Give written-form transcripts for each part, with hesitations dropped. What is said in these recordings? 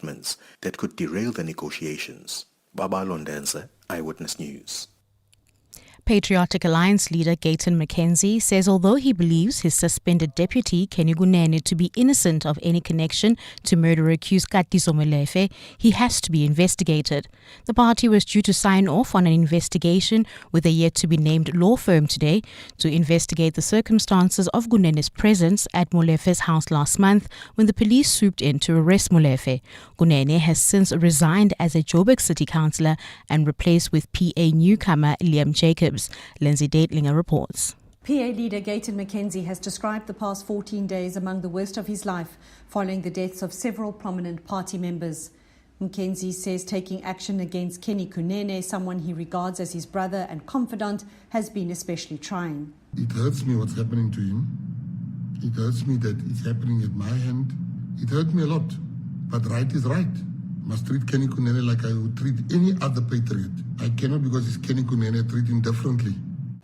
that could derail the negotiations. Baba Londense, Eyewitness News. Patriotic Alliance leader Gayton McKenzie says although he believes his suspended deputy Kenny Kunene to be innocent of any connection to murder accused Katiso Molefe, he has to be investigated. The party was due to sign off on an investigation with a yet-to-be-named law firm today to investigate the circumstances of Kunene's presence at Molefe's house last month when the police swooped in to arrest Molefe. Kunene has since resigned as a Joburg city councillor and replaced with PA newcomer Liam Jacobs. Lindsay Datelinger reports. PA leader Gayton McKenzie has described the past 14 days among the worst of his life following the deaths of several prominent party members. McKenzie says taking action against Kenny Kunene, someone he regards as his brother and confidant, has been especially trying. It hurts me what's happening to him. It hurts me that it's happening at my hand. It hurt me a lot. But right is right. Must treat Kenny Kunene like I would treat any other patriot. I cannot, because it's Kenny Kunene, treat him differently.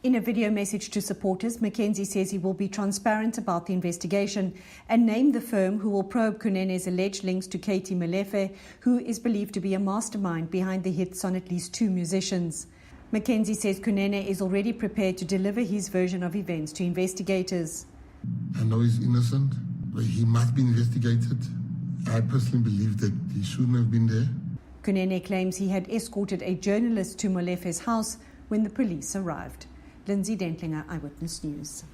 In a video message to supporters, McKenzie says he will be transparent about the investigation and name the firm who will probe Kunene's alleged links to Katie Molefe, who is believed to be a mastermind behind the hits on at least 2 musicians. McKenzie says Kunene is already prepared to deliver his version of events to investigators. I know he's innocent, but he must be investigated. I personally believe that he shouldn't have been there. Kunene claims he had escorted a journalist to Molefe's house when the police arrived. Lindsay Dentlinger, Eyewitness News.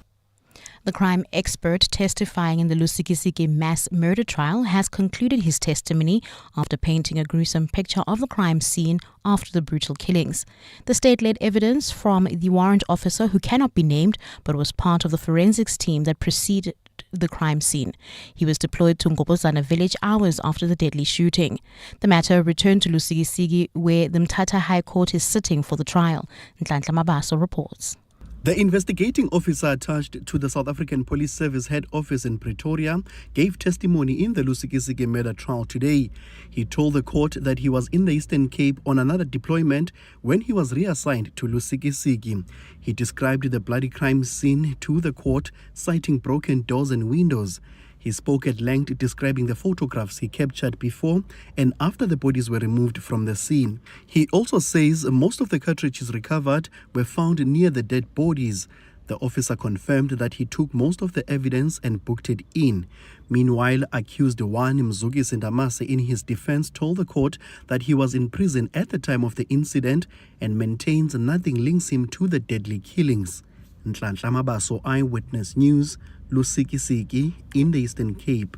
The crime expert testifying in the Lusikisiki mass murder trial has concluded his testimony after painting a gruesome picture of the crime scene after the brutal killings. The state-led evidence from the warrant officer, who cannot be named but was part of the forensics team that preceded the crime scene. He was deployed to Ngobozana village hours after the deadly shooting. The matter returned to Lusikisiki, where the Mthatha High Court is sitting for the trial. Nhlanhla Mabaso reports. The investigating officer attached to the South African Police Service head office in Pretoria gave testimony in the Lusikisiki murder trial today. He told the court that he was in the Eastern Cape on another deployment when he was reassigned to Lusikisiki. He described the bloody crime scene to the court, citing broken doors and windows. He spoke at length describing the photographs he captured before and after the bodies were removed from the scene. He also says most of the cartridges recovered were found near the dead bodies. The officer confirmed that he took most of the evidence and booked it in. Meanwhile, accused Wani Mzuki Sendamase in his defense told the court that he was in prison at the time of the incident and maintains nothing links him to the deadly killings. Nhlanhla Mabaso, Eyewitness News, Lusikisiki in the Eastern Cape.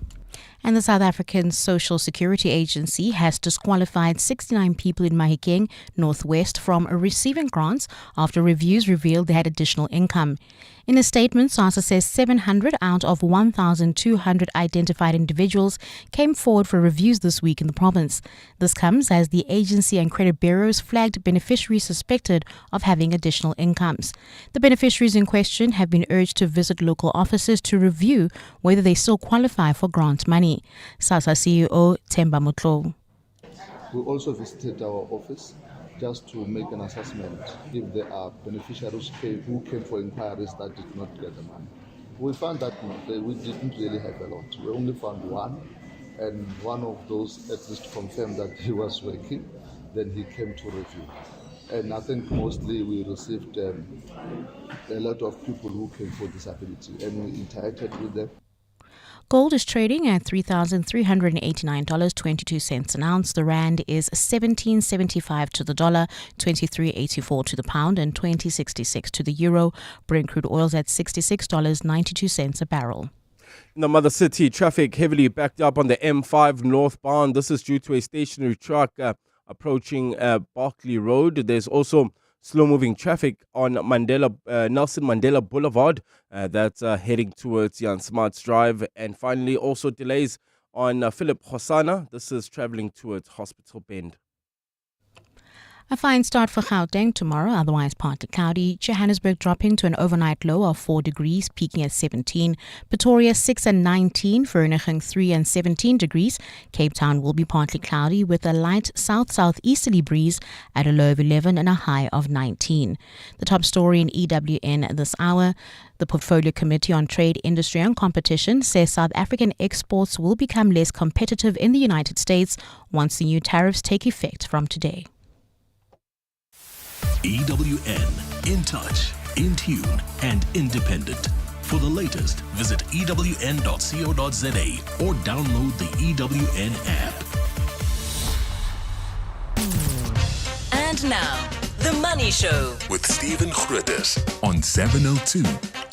And the South African Social Security Agency has disqualified 69 people in Mahikeng, Northwest, from receiving grants after reviews revealed they had additional income. In a statement, SASSA says 700 out of 1,200 identified individuals came forward for reviews this week in the province. This comes as the agency and credit bureaus flagged beneficiaries suspected of having additional incomes. The beneficiaries in question have been urged to visit local offices to review whether they still qualify for grant money. SASSA CEO Themba Motlo. We also visited our office just to make an assessment if there are beneficiaries who came for inquiries that did not get the money. We found that we didn't really have a lot. We only found one, and one of those at least confirmed that he was working. Then he came to review. And I think mostly we received a lot of people who came for disability, and we interacted with them. Gold is trading at $3,389.22 an ounce. The rand is 17.75 to the dollar, 23.84 to the pound, and 20.66 to the euro. Brent crude oil's at $66.92 a barrel. In the mother city, traffic heavily backed up on the M5 northbound. This is due to a stationary truck approaching Berkeley Road. There's also slow-moving traffic on Nelson Mandela Boulevard that's heading towards Jan Smart's Drive. And finally, also delays on Philip Hosana. This is traveling towards Hospital Bend. A fine start for Gauteng tomorrow, otherwise partly cloudy. Johannesburg dropping to an overnight low of 4 degrees, peaking at 17. Pretoria 6 and 19, Vereeniging 3 and 17 degrees. Cape Town will be partly cloudy with a light south-southeasterly breeze at a low of 11 and a high of 19. The top story in EWN this hour. The Portfolio Committee on Trade, Industry and Competition says South African exports will become less competitive in the United States once the new tariffs take effect from today. EWN, in touch, in tune, and independent. For the latest, visit ewn.co.za or download the EWN app. And now, The Money Show With Stephen Grootes on 702.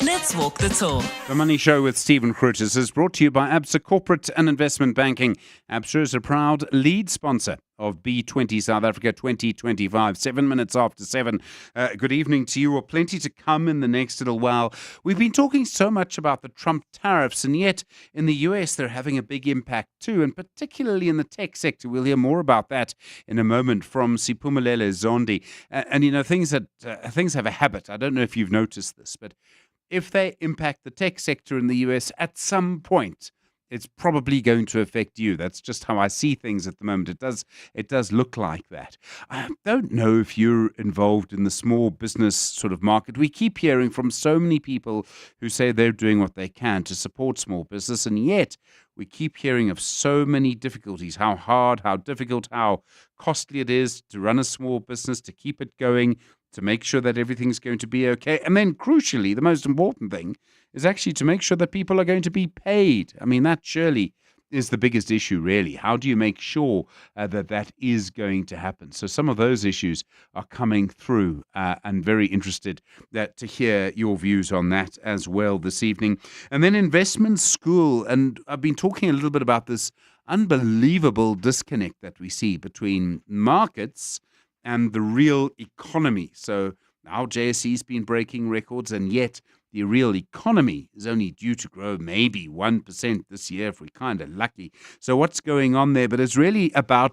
Let's walk the talk. The Money Show with Stephen Grootes is brought to you by ABSA Corporate and Investment Banking. ABSA is a proud lead sponsor of B20 South Africa 2025. 7 minutes after 7. Good evening to you. Well, plenty to come in the next little while. We've been talking so much about the Trump tariffs, and yet in the US they're having a big impact too, and particularly in the tech sector. We'll hear more about that in a moment from Siphumelele Zondi. And you know, things have a habit. I don't know if you've noticed this, but if they impact the tech sector in the US at some point, it's probably going to affect you. That's just how I see things at the moment. It does look like that. I don't know if you're involved in the small business sort of market. We keep hearing from so many people who say they're doing what they can to support small business, and yet we keep hearing of so many difficulties, how hard, how difficult, how costly it is to run a small business, to keep it going, to make sure that everything's going to be okay. And then crucially, the most important thing is actually to make sure that people are going to be paid. I mean, that surely is the biggest issue, really. How do you make sure that is going to happen? So some of those issues are coming through, and very interested to hear your views on that as well this evening. And then investment school, and I've been talking a little bit about this unbelievable disconnect that we see between markets and the real economy. So now JSE's been breaking records, and yet the real economy is only due to grow maybe 1% this year if we're kind of lucky. So what's going on there? But it's really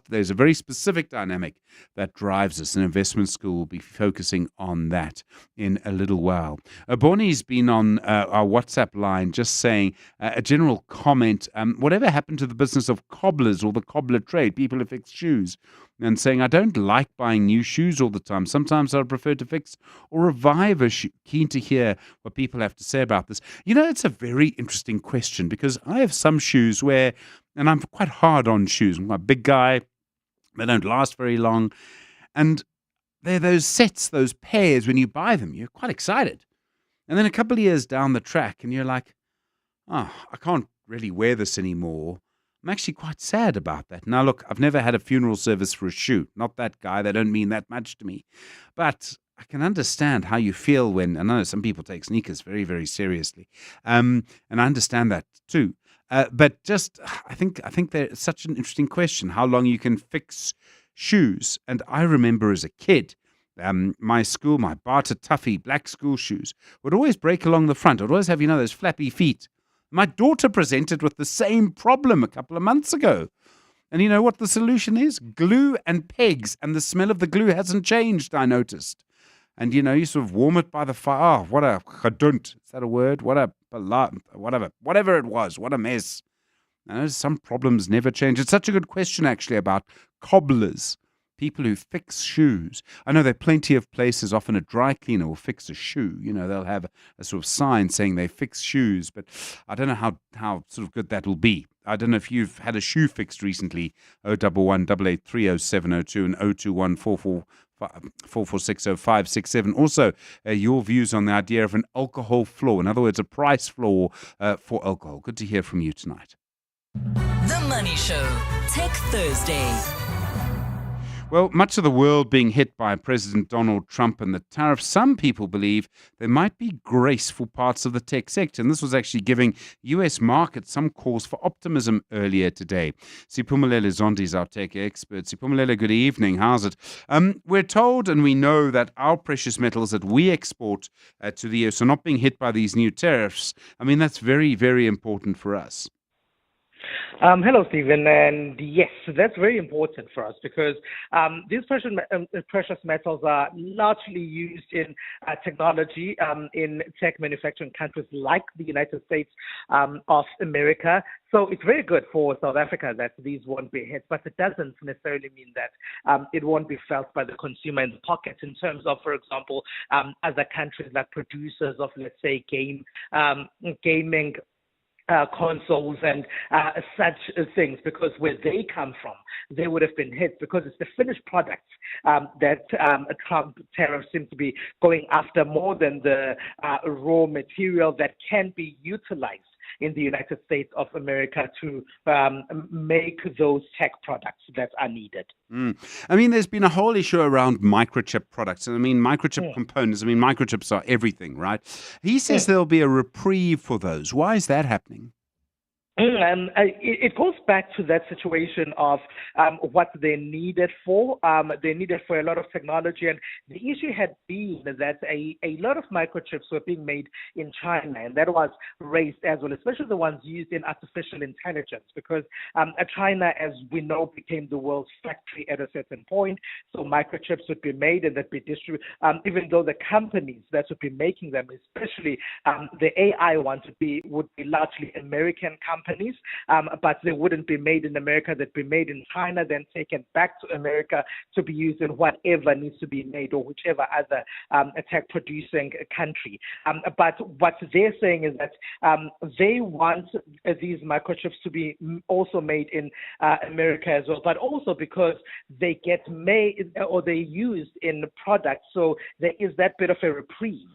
there's a very specific dynamic that drives us. An investment school will be focusing on that in a little while. Bonnie's been on our WhatsApp line just saying a general comment. Whatever happened to the business of cobblers or the cobbler trade, people who fix shoes? And saying, I don't like buying new shoes all the time. Sometimes I prefer to fix or revive a shoe. Keen to hear what people have to say about this. You know, it's a very interesting question because I have some shoes and I'm quite hard on shoes. I'm a big guy. They don't last very long. And they're those sets, those pairs, when you buy them, you're quite excited. And then a couple of years down the track and you're like, I can't really wear this anymore. I'm actually quite sad about that. Now, look, I've never had a funeral service for a shoe. Not that guy. They don't mean that much to me. But I can understand how you feel when, and I know some people take sneakers very, very seriously. And I understand that too. But just, I think there's such an interesting question, how long you can fix shoes. And I remember as a kid, my Barter Tuffy black school shoes would always break along the front. I'd always have, those flappy feet. My daughter presented with the same problem a couple of months ago. And you know what the solution is? Glue and pegs. And the smell of the glue hasn't changed, I noticed. And, you sort of warm it by the fire. Oh, what a chadunt. Is that a word? Whatever it was. What a mess. Some problems never change. It's such a good question, actually, about cobblers. People who fix shoes. I know there are plenty of places, often a dry cleaner will fix a shoe. They'll have a sort of sign saying they fix shoes, but I don't know how sort of good that will be. I don't know if you've had a shoe fixed recently. 011 883 0702 and 021 4460567. Also, your views on the idea of an alcohol floor. In other words, a price floor for alcohol. Good to hear from you tonight. The Money Show, Tech Thursday. Well, much of the world being hit by President Donald Trump and the tariffs, some people believe there might be grace for parts of the tech sector. And this was actually giving U.S. markets some cause for optimism earlier today. Siphumelele Zondi is our tech expert. Siphumelele, good evening. How's it? We're told and we know that our precious metals that we export to the U.S. are not being hit by these new tariffs. I mean, that's very, very important for us. Hello, Stephen. And yes, that's very important for us because these precious metals are largely used in technology in tech manufacturing countries like the United States of America. So it's very good for South Africa that these won't be hit, but it doesn't necessarily mean that it won't be felt by the consumer in the pocket in terms of, for example, other countries like producers of, let's say, gaming consoles and such things, because where they come from, they would have been hit because it's the finished products that Trump tariffs seem to be going after more than the raw material that can be utilized in the United States of America to make those tech products that are needed. I mean, there's been a whole issue around microchip products. And I mean, microchip components, I mean, microchips are everything, right? He says there'll be a reprieve for those. Why is that happening? It goes back to that situation of what they needed for. They needed for a lot of technology, and the issue had been that a lot of microchips were being made in China, and that was raised as well, especially the ones used in artificial intelligence, because China, as we know, became the world's factory at a certain point. So microchips would be made and that be distributed, even though the companies that would be making them, especially the AI ones, would be largely American companies. But they wouldn't be made in America, they'd be made in China, then taken back to America to be used in whatever needs to be made or whichever other tech producing country. But what they're saying is that they want these microchips to be also made in America as well, but also because they get made or they're used in products, so there is that bit of a reprieve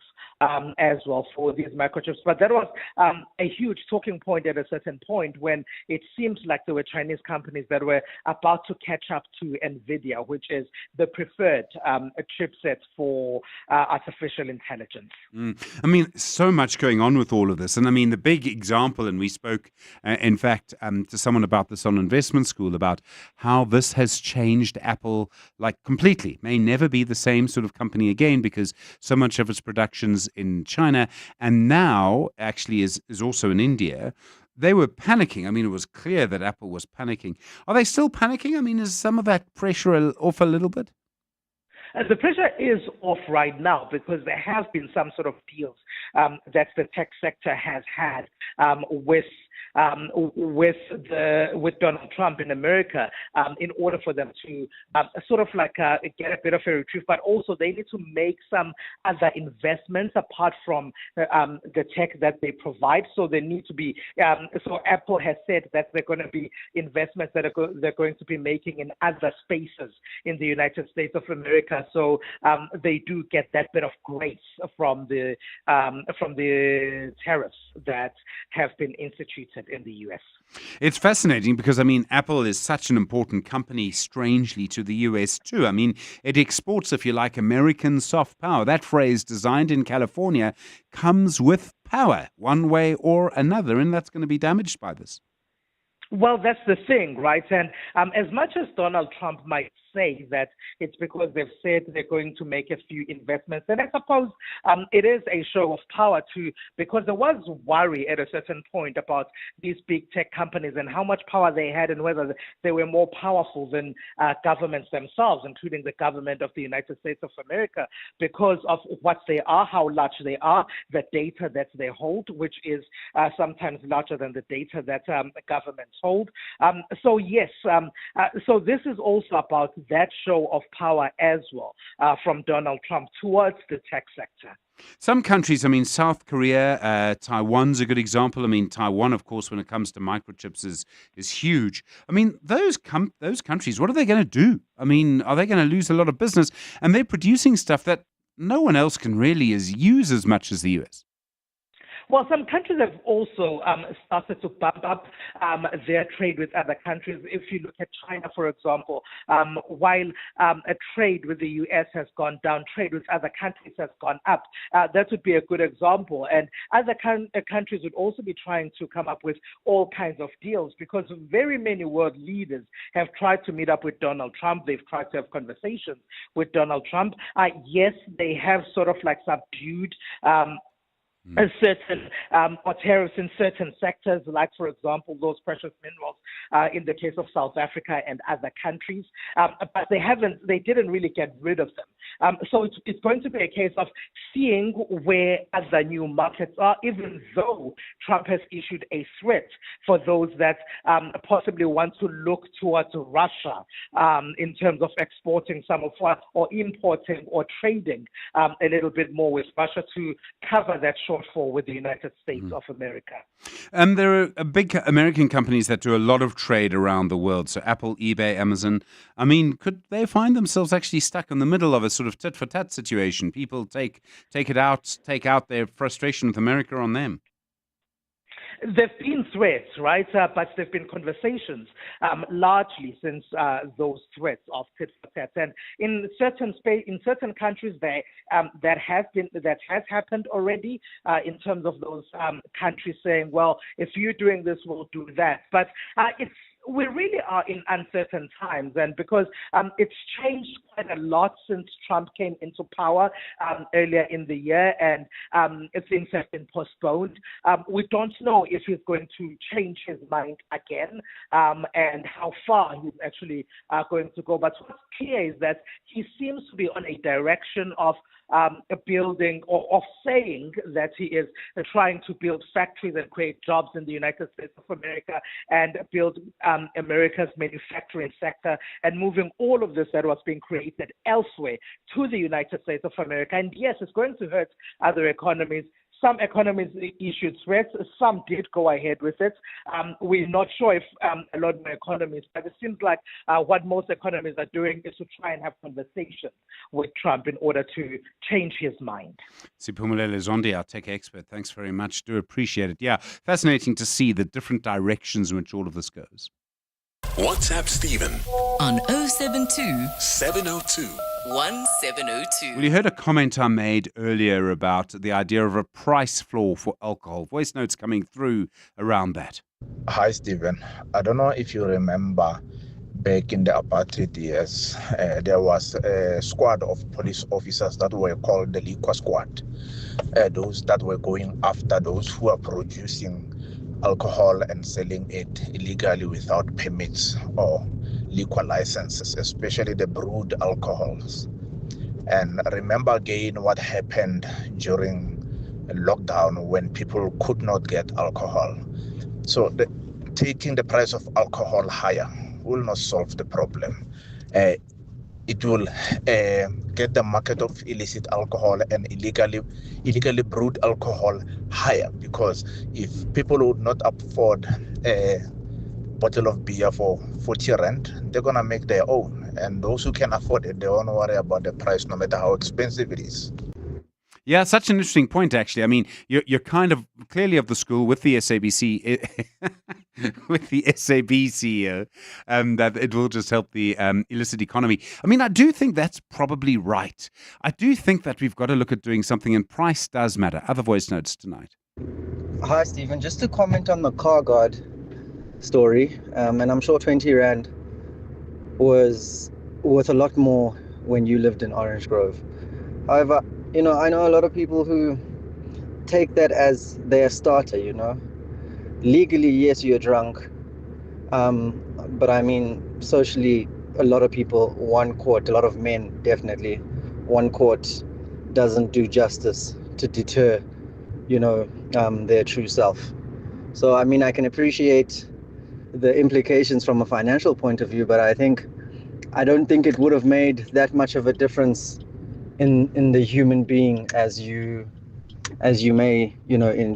as well for these microchips. But that was a huge talking point at a certain point when it seems like there were Chinese companies that were about to catch up to NVIDIA, which is the preferred chipset for artificial intelligence. I mean, so much going on with all of this. And I mean, the big example, and we spoke, in fact, to someone about this on Investment School, about how this has changed Apple like completely. May never be the same sort of company again because so much of its production's in China and now actually is also in India. They were panicking. I mean, it was clear that Apple was panicking. Are they still panicking? I mean, is some of that pressure off a little bit? The pressure is off right now because there have been some sort of deals that the tech sector has had with Donald Trump in America in order for them to sort of like get a bit of a reprieve, but also they need to make some other investments apart from the tech that they provide. So they need to be. So Apple has said that they're going to be investments that they're going to be making in other spaces in the United States of America. So they do get that bit of grace from the tariffs that have been instituted in the US. It's fascinating because, I mean, Apple is such an important company, strangely, to the US too. I mean, it exports, if you like, American soft power. That phrase, designed in California, comes with power one way or another, and that's going to be damaged by this. Well, that's the thing, right? And as much as Donald Trump might say that it's because they've said they're going to make a few investments, and I suppose it is a show of power too, because there was worry at a certain point about these big tech companies and how much power they had and whether they were more powerful than governments themselves, including the government of the United States of America, because of what they are, how large they are, the data that they hold, which is sometimes larger than the data that governments hold. So yes, so this is also about that show of power as well from Donald Trump towards the tech sector. Some countries, I mean, South Korea, Taiwan's a good example. I mean, Taiwan, of course, when it comes to microchips is huge. I mean, those countries, what are they going to do? I mean, are they going to lose a lot of business? And they're producing stuff that no one else can really use as much as the US. Well, some countries have also started to bump up their trade with other countries. If you look at China, for example, while a trade with the U.S. has gone down, trade with other countries has gone up. That would be a good example. And other countries would also be trying to come up with all kinds of deals because very many world leaders have tried to meet up with Donald Trump. They've tried to have conversations with Donald Trump. Yes, they have sort of like subdued certain or tariffs in certain sectors, like, for example, those precious minerals in the case of South Africa and other countries. But they didn't really get rid of them. So it's going to be a case of seeing where other new markets are, even though Trump has issued a threat for those that possibly want to look towards Russia in terms of exporting some of what, or importing or trading a little bit more with Russia to cover that shortfall with the United States of America. There are big American companies that do a lot of trade around the world. So Apple, eBay, Amazon. I mean, could they find themselves actually stuck in the middle of a sort of tit-for-tat situation? People take out their frustration with America on them. There've been threats, right? But there've been conversations largely since those threats of tit for tat. And in certain countries, that has happened already. In terms of those countries saying, "Well, if you're doing this, we'll do that." But we really are in uncertain times, and because it's changed quite a lot since Trump came into power earlier in the year, and things have been postponed. We don't know if he's going to change his mind again, and how far he's actually going to go. But what's clear is that he seems to be on a direction of building, or of saying that he is trying to build factories and create jobs in the United States of America and build America's manufacturing sector, and moving all of this that was being created elsewhere to the United States of America. And yes, it's going to hurt other economies. Some economies issued threats. Some did go ahead with it. We're not sure if a lot more economies, but it seems like what most economies are doing is to try and have conversations with Trump in order to change his mind. Siphumelele Zondi, our tech expert, thanks very much. Do appreciate it. Yeah, fascinating to see the different directions in which all of this goes. WhatsApp Stephen On 072 702 1702. Well, you heard a comment I made earlier about the idea of a price floor for alcohol. Voice notes coming through around that. Hi, Stephen. I don't know if you remember back in the apartheid years, there was a squad of police officers that were called the liquor squad. Those that were going after those who are producing alcohol and selling it illegally without permits or liquor licenses, especially the brewed alcohols. And remember again what happened during lockdown when people could not get alcohol. So taking the price of alcohol higher will not solve the problem. It will get the market of illicit alcohol and illegally brewed alcohol higher, because if people would not afford a bottle of beer for 40 rand, they're going to make their own. And those who can afford it, they won't worry about the price, no matter how expensive it is. Yeah, such an interesting point, actually. I mean, you're kind of clearly of the school with the SABC, with the SAB CEO, that it will just help the illicit economy. I mean, I do think that's probably right. I do think that we've got to look at doing something, and price does matter. Other voice notes tonight. Hi, Stephen. Just to comment on the car guard story, and I'm sure 20 Rand was worth a lot more when you lived in Orange Grove. However, I know a lot of people who take that as their starter, Legally, yes, you're drunk. But I mean, socially, a lot of people, one quart, a lot of men, definitely, one quart doesn't do justice to deter, their true self. So, I mean, I can appreciate the implications from a financial point of view, but I don't think it would have made that much of a difference in the human being as you may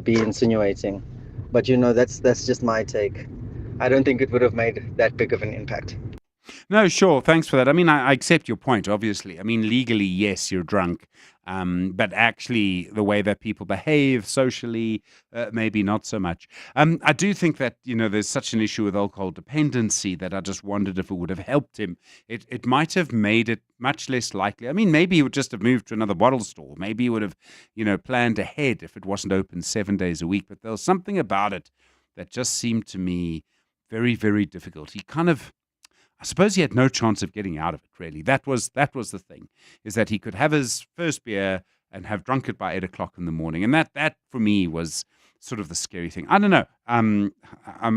be insinuating. But that's just my take. I don't think it would have made that big of an impact. No, sure. Thanks for that. I mean, I accept your point, obviously. I mean, legally, yes, you're drunk. But actually, the way that people behave socially, maybe not so much. I do think that, there's such an issue with alcohol dependency that I just wondered if it would have helped him. It might have made it much less likely. I mean, maybe he would just have moved to another bottle store. Maybe he would have, planned ahead if it wasn't open 7 days a week. But there was something about it that just seemed to me very, very difficult. He kind of, I suppose he had no chance of getting out of it, really. That was the thing, is that he could have his first beer and have drunk it by 8 o'clock in the morning. And that for me was sort of the scary thing. I don't know. I'm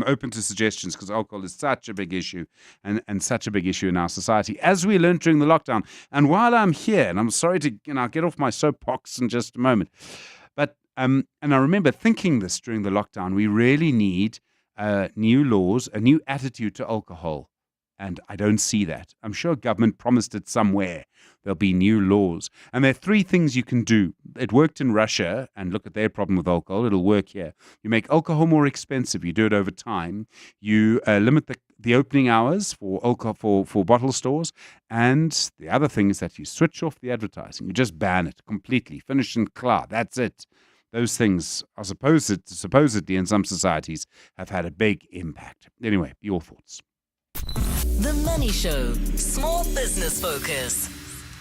open to suggestions because alcohol is such a big issue and such a big issue in our society, as we learned during the lockdown. And while I'm here, and I'm sorry to I'll get off my soapbox in just a moment, but and I remember thinking this during the lockdown, we really need new laws, a new attitude to alcohol. And I don't see that. I'm sure government promised it somewhere. There'll be new laws. And there are three things you can do. It worked in Russia, and look at their problem with alcohol. It'll work here. You make alcohol more expensive. You do it over time. You limit the opening hours for alcohol for bottle stores. And the other thing is that you switch off the advertising. You just ban it completely. Finish and clear. That's it. Those things are supposedly in some societies have had a big impact. Anyway, your thoughts. The Money Show. Small Business Focus.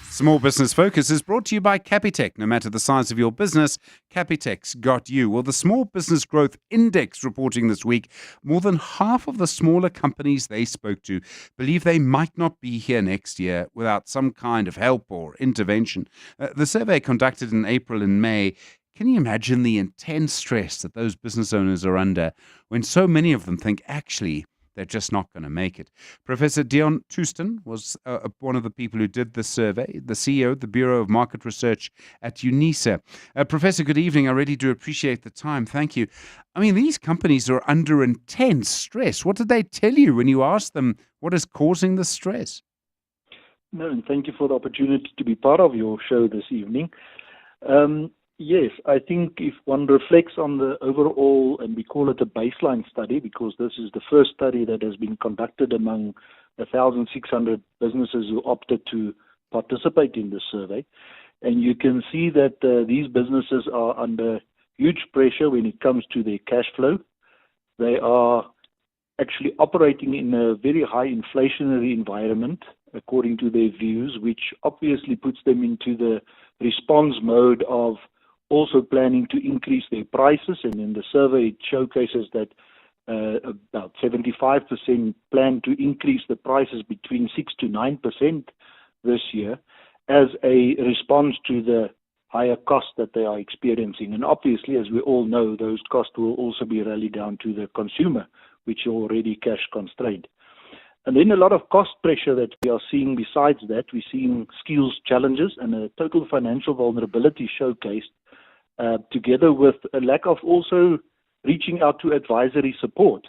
Small Business Focus is brought to you by Capitec. No matter the size of your business, Capitec's got you. Well, the Small Business Growth Index reporting this week, more than half of the smaller companies they spoke to believe they might not be here next year without some kind of help or intervention. The survey conducted in April and May, can you imagine the intense stress that those business owners are under when so many of them think actually they're just not going to make it? Professor Dion Touston was one of the people who did the survey, the CEO of the Bureau of Market Research at UNISA. Professor, good evening. I really do appreciate the time. Thank you. I mean, these companies are under intense stress. What did they tell you when you asked them what is causing the stress? No, and thank you for the opportunity to be part of your show this evening. Yes, I think if one reflects on the overall, and we call it a baseline study because this is the first study that has been conducted among 1,600 businesses who opted to participate in the survey. And you can see that these businesses are under huge pressure when it comes to their cash flow. They are actually operating in a very high inflationary environment, according to their views, which obviously puts them into the response mode of also planning to increase their prices. And in the survey, it showcases that about 75% plan to increase the prices between 6 to 9% this year as a response to the higher costs that they are experiencing. And obviously, as we all know, those costs will also be rallied down to the consumer, which are already cash constrained. And then a lot of cost pressure that we are seeing besides that. We're seeing skills challenges and a total financial vulnerability showcased, together with a lack of also reaching out to advisory support.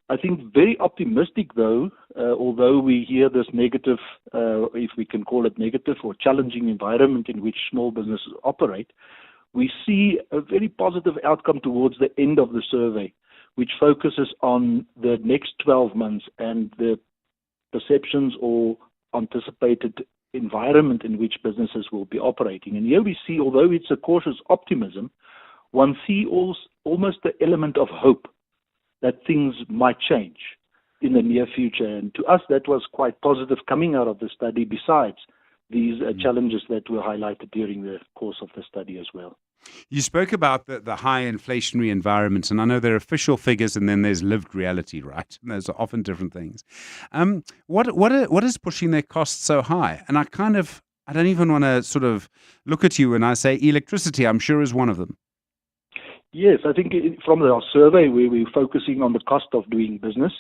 I think very optimistic though, although we hear this negative, if we can call it negative or challenging environment in which small businesses operate, we see a very positive outcome towards the end of the survey, which focuses on the next 12 months and the perceptions or anticipated environment in which businesses will be operating. And here we see, although it's a cautious optimism, one sees almost the element of hope that things might change in the near future. And to us, that was quite positive coming out of the study, besides these challenges that were highlighted during the course of the study as well. You spoke about the high inflationary environment, and I know there are official figures and then there's lived reality, right? And those are often different things. What is pushing their costs so high? And I don't even want to sort of look at you when I say electricity, I'm sure is one of them. Yes, I think from our survey where we're focusing on the cost of doing business,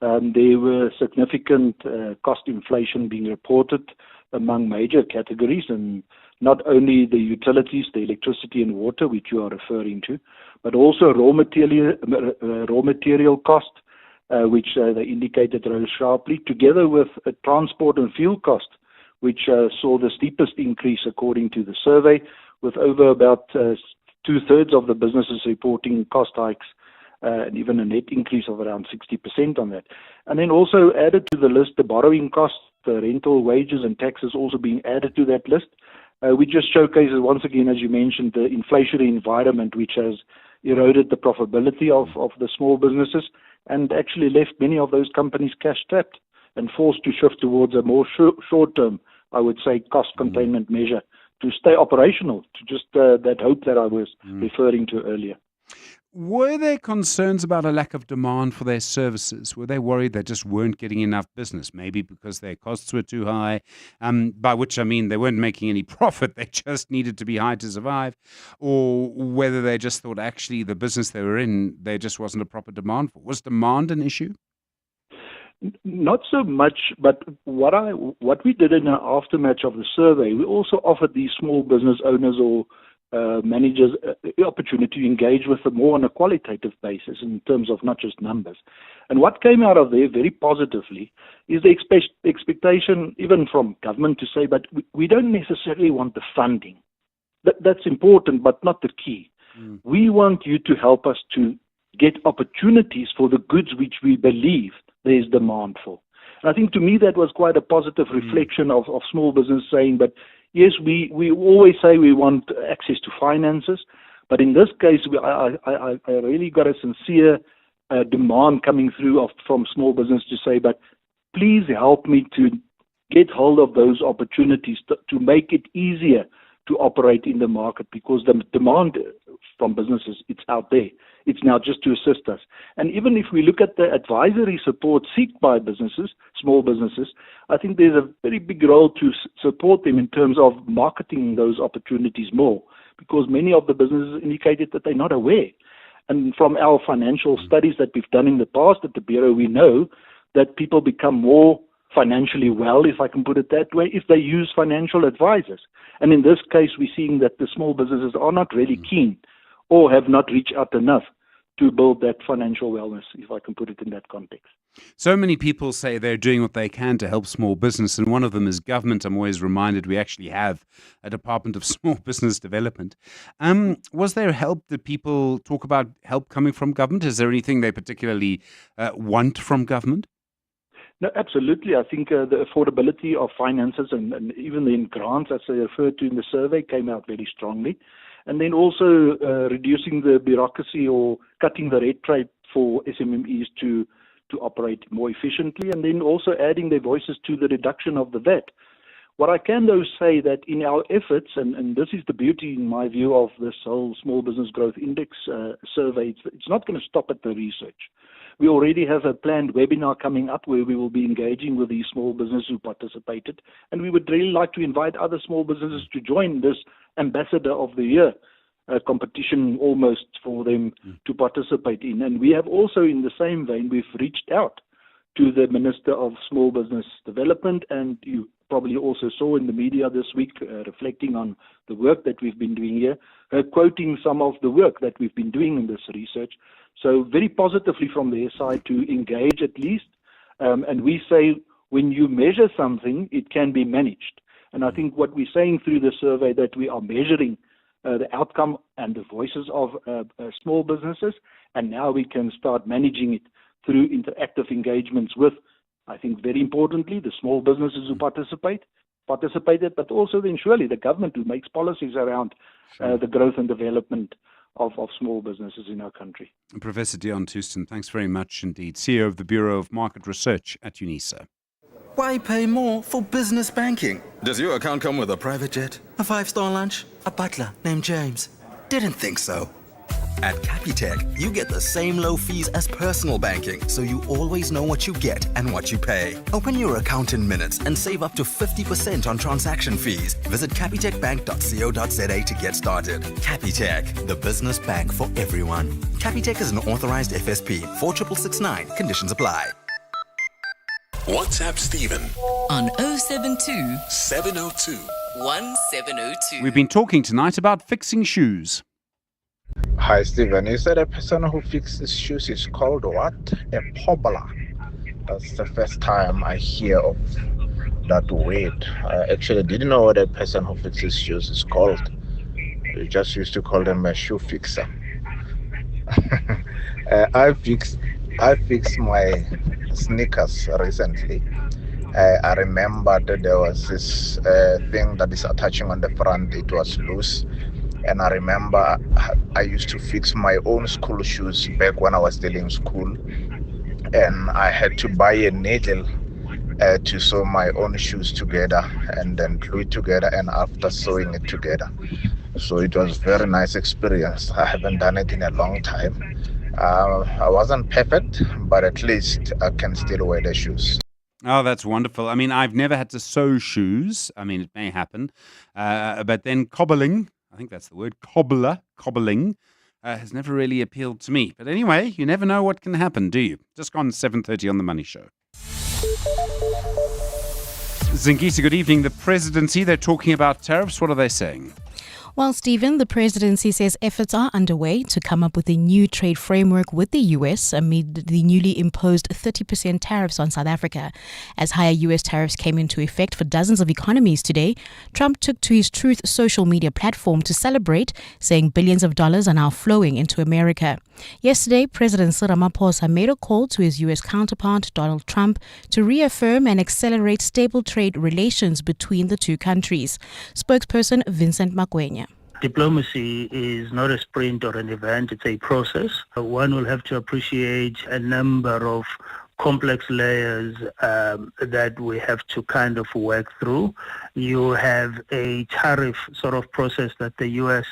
there were significant cost inflation being reported among major categories, and not only the utilities, the electricity and water, which you are referring to, but also raw material cost, which they indicated rose sharply, together with transport and fuel cost, which saw the steepest increase according to the survey, with over about two-thirds of the businesses reporting cost hikes, and even a net increase of around 60% on that. And then also added to the list, the borrowing costs, the rental, wages and taxes also being added to that list. We just showcases, once again, as you mentioned, the inflationary environment, which has eroded the profitability of the small businesses and actually left many of those companies cash-strapped and forced to shift towards a more short-term, I would say, cost containment measure to stay operational, to just that hope that I was referring to earlier. Were there concerns about a lack of demand for their services? Were they worried they just weren't getting enough business, maybe because their costs were too high, by which I mean they weren't making any profit, they just needed to be high to survive, or whether they just thought actually the business they were in, there just wasn't a proper demand for? Was demand an issue? Not so much, but what we did in our aftermath of the survey, we also offered these small business owners or managers the opportunity to engage with them more on a qualitative basis in terms of not just numbers. And what came out of there very positively is the expectation even from government to say, but we don't necessarily want the funding. That's important, but not the key. We want you to help us to get opportunities for the goods which we believe there is demand for. And I think to me that was quite a positive reflection of small business saying, but yes, we always say we want access to finances, but in this case, I really got a sincere demand coming through from small business to say, but please help me to get hold of those opportunities to make it easier to operate in the market, because the demand from businesses, it's out there. It's now just to assist us. And even if we look at the advisory support sought by businesses, small businesses, I think there's a very big role to support them in terms of marketing those opportunities more, because many of the businesses indicated that they're not aware. And from our financial studies that we've done in the past at the Bureau, we know that people become more financially well, if I can put it that way, if they use financial advisors. And in this case, we're seeing that the small businesses are not really keen or have not reached out enough to build that financial wellness, if I can put it in that context. So many people say they're doing what they can to help small business, and one of them is government. I'm always reminded we actually have a Department of Small Business Development. Was there help? Did people talk about help coming from government? Is there anything they particularly want from government? No, absolutely. I think the affordability of finances and even the grants, as I referred to in the survey, came out very strongly. And then also reducing the bureaucracy or cutting the red tape for SMMEs to operate more efficiently, and then also adding their voices to the reduction of the VAT. What I can, though, say that in our efforts, and this is the beauty, in my view, of this whole Small Business Growth Index survey, it's not going to stop at the research. We already have a planned webinar coming up where we will be engaging with these small businesses who participated, and we would really like to invite other small businesses to join this Ambassador of the Year competition almost for them to participate in. And we have also, in the same vein, we've reached out to the Minister of Small Business Development, and you probably also saw in the media this week, reflecting on the work that we've been doing here, quoting some of the work that we've been doing in this research. So very positively from their side to engage at least. And we say when you measure something, it can be managed. And I think what we're saying through the survey that we are measuring the outcome and the voices of small businesses, and now we can start managing it through interactive engagements with, I think very importantly, the small businesses who participated, but also then surely the government who makes policies around the growth and development of small businesses in our country. Professor Deon Touston, thanks very much indeed. CEO of the Bureau of Market Research at UNISA. Why pay more for business banking? Does your account come with a private jet? A 5-star lunch? A butler named James? Didn't think so. At Capitec, you get the same low fees as personal banking, so you always know what you get and what you pay. Open your account in minutes and save up to 50% on transaction fees. Visit capitecbank.co.za to get started. Capitec, the business bank for everyone. Capitec is an authorized FSP. 46669. Conditions apply. WhatsApp Stephen on 072 702 1702. We've been talking tonight about fixing shoes. Hi, Stephen. You said a person who fixes shoes is called what? A pobbler. That's the first time I hear of that word. I actually didn't know what a person who fixes shoes is called. We just used to call them a shoe fixer. I fixed my sneakers recently. I remember that there was this thing that is attaching on the front. It was loose. And I remember I used to fix my own school shoes back when I was still in school. And I had to buy a needle to sew my own shoes together and then glue it together. And after sewing it together, So it was very nice experience. I haven't done it in a long time. I wasn't perfect, but at least I can still wear the shoes. Oh, that's wonderful. I mean, I've never had to sew shoes. I mean, it may happen. But then cobbling, I think that's the word, cobbling, has never really appealed to me. But anyway, you never know what can happen, do you? Just gone 7:30 on The Money Show. Zingisa, good evening. The presidency, they're talking about tariffs. What are they saying? Well, Stephen, the presidency says efforts are underway to come up with a new trade framework with the U.S. amid the newly imposed 30% tariffs on South Africa. As higher U.S. tariffs came into effect for dozens of economies today, Trump took to his Truth social media platform to celebrate, saying billions of dollars are now flowing into America. Yesterday, President Cyril Ramaphosa made a call to his U.S. counterpart, Donald Trump, to reaffirm and accelerate stable trade relations between the two countries. Spokesperson Vincent Magwenya. Diplomacy is not a sprint or an event, it's a process. One will have to appreciate a number of complex layers that we have to kind of work through. You have a tariff sort of process that the U.S.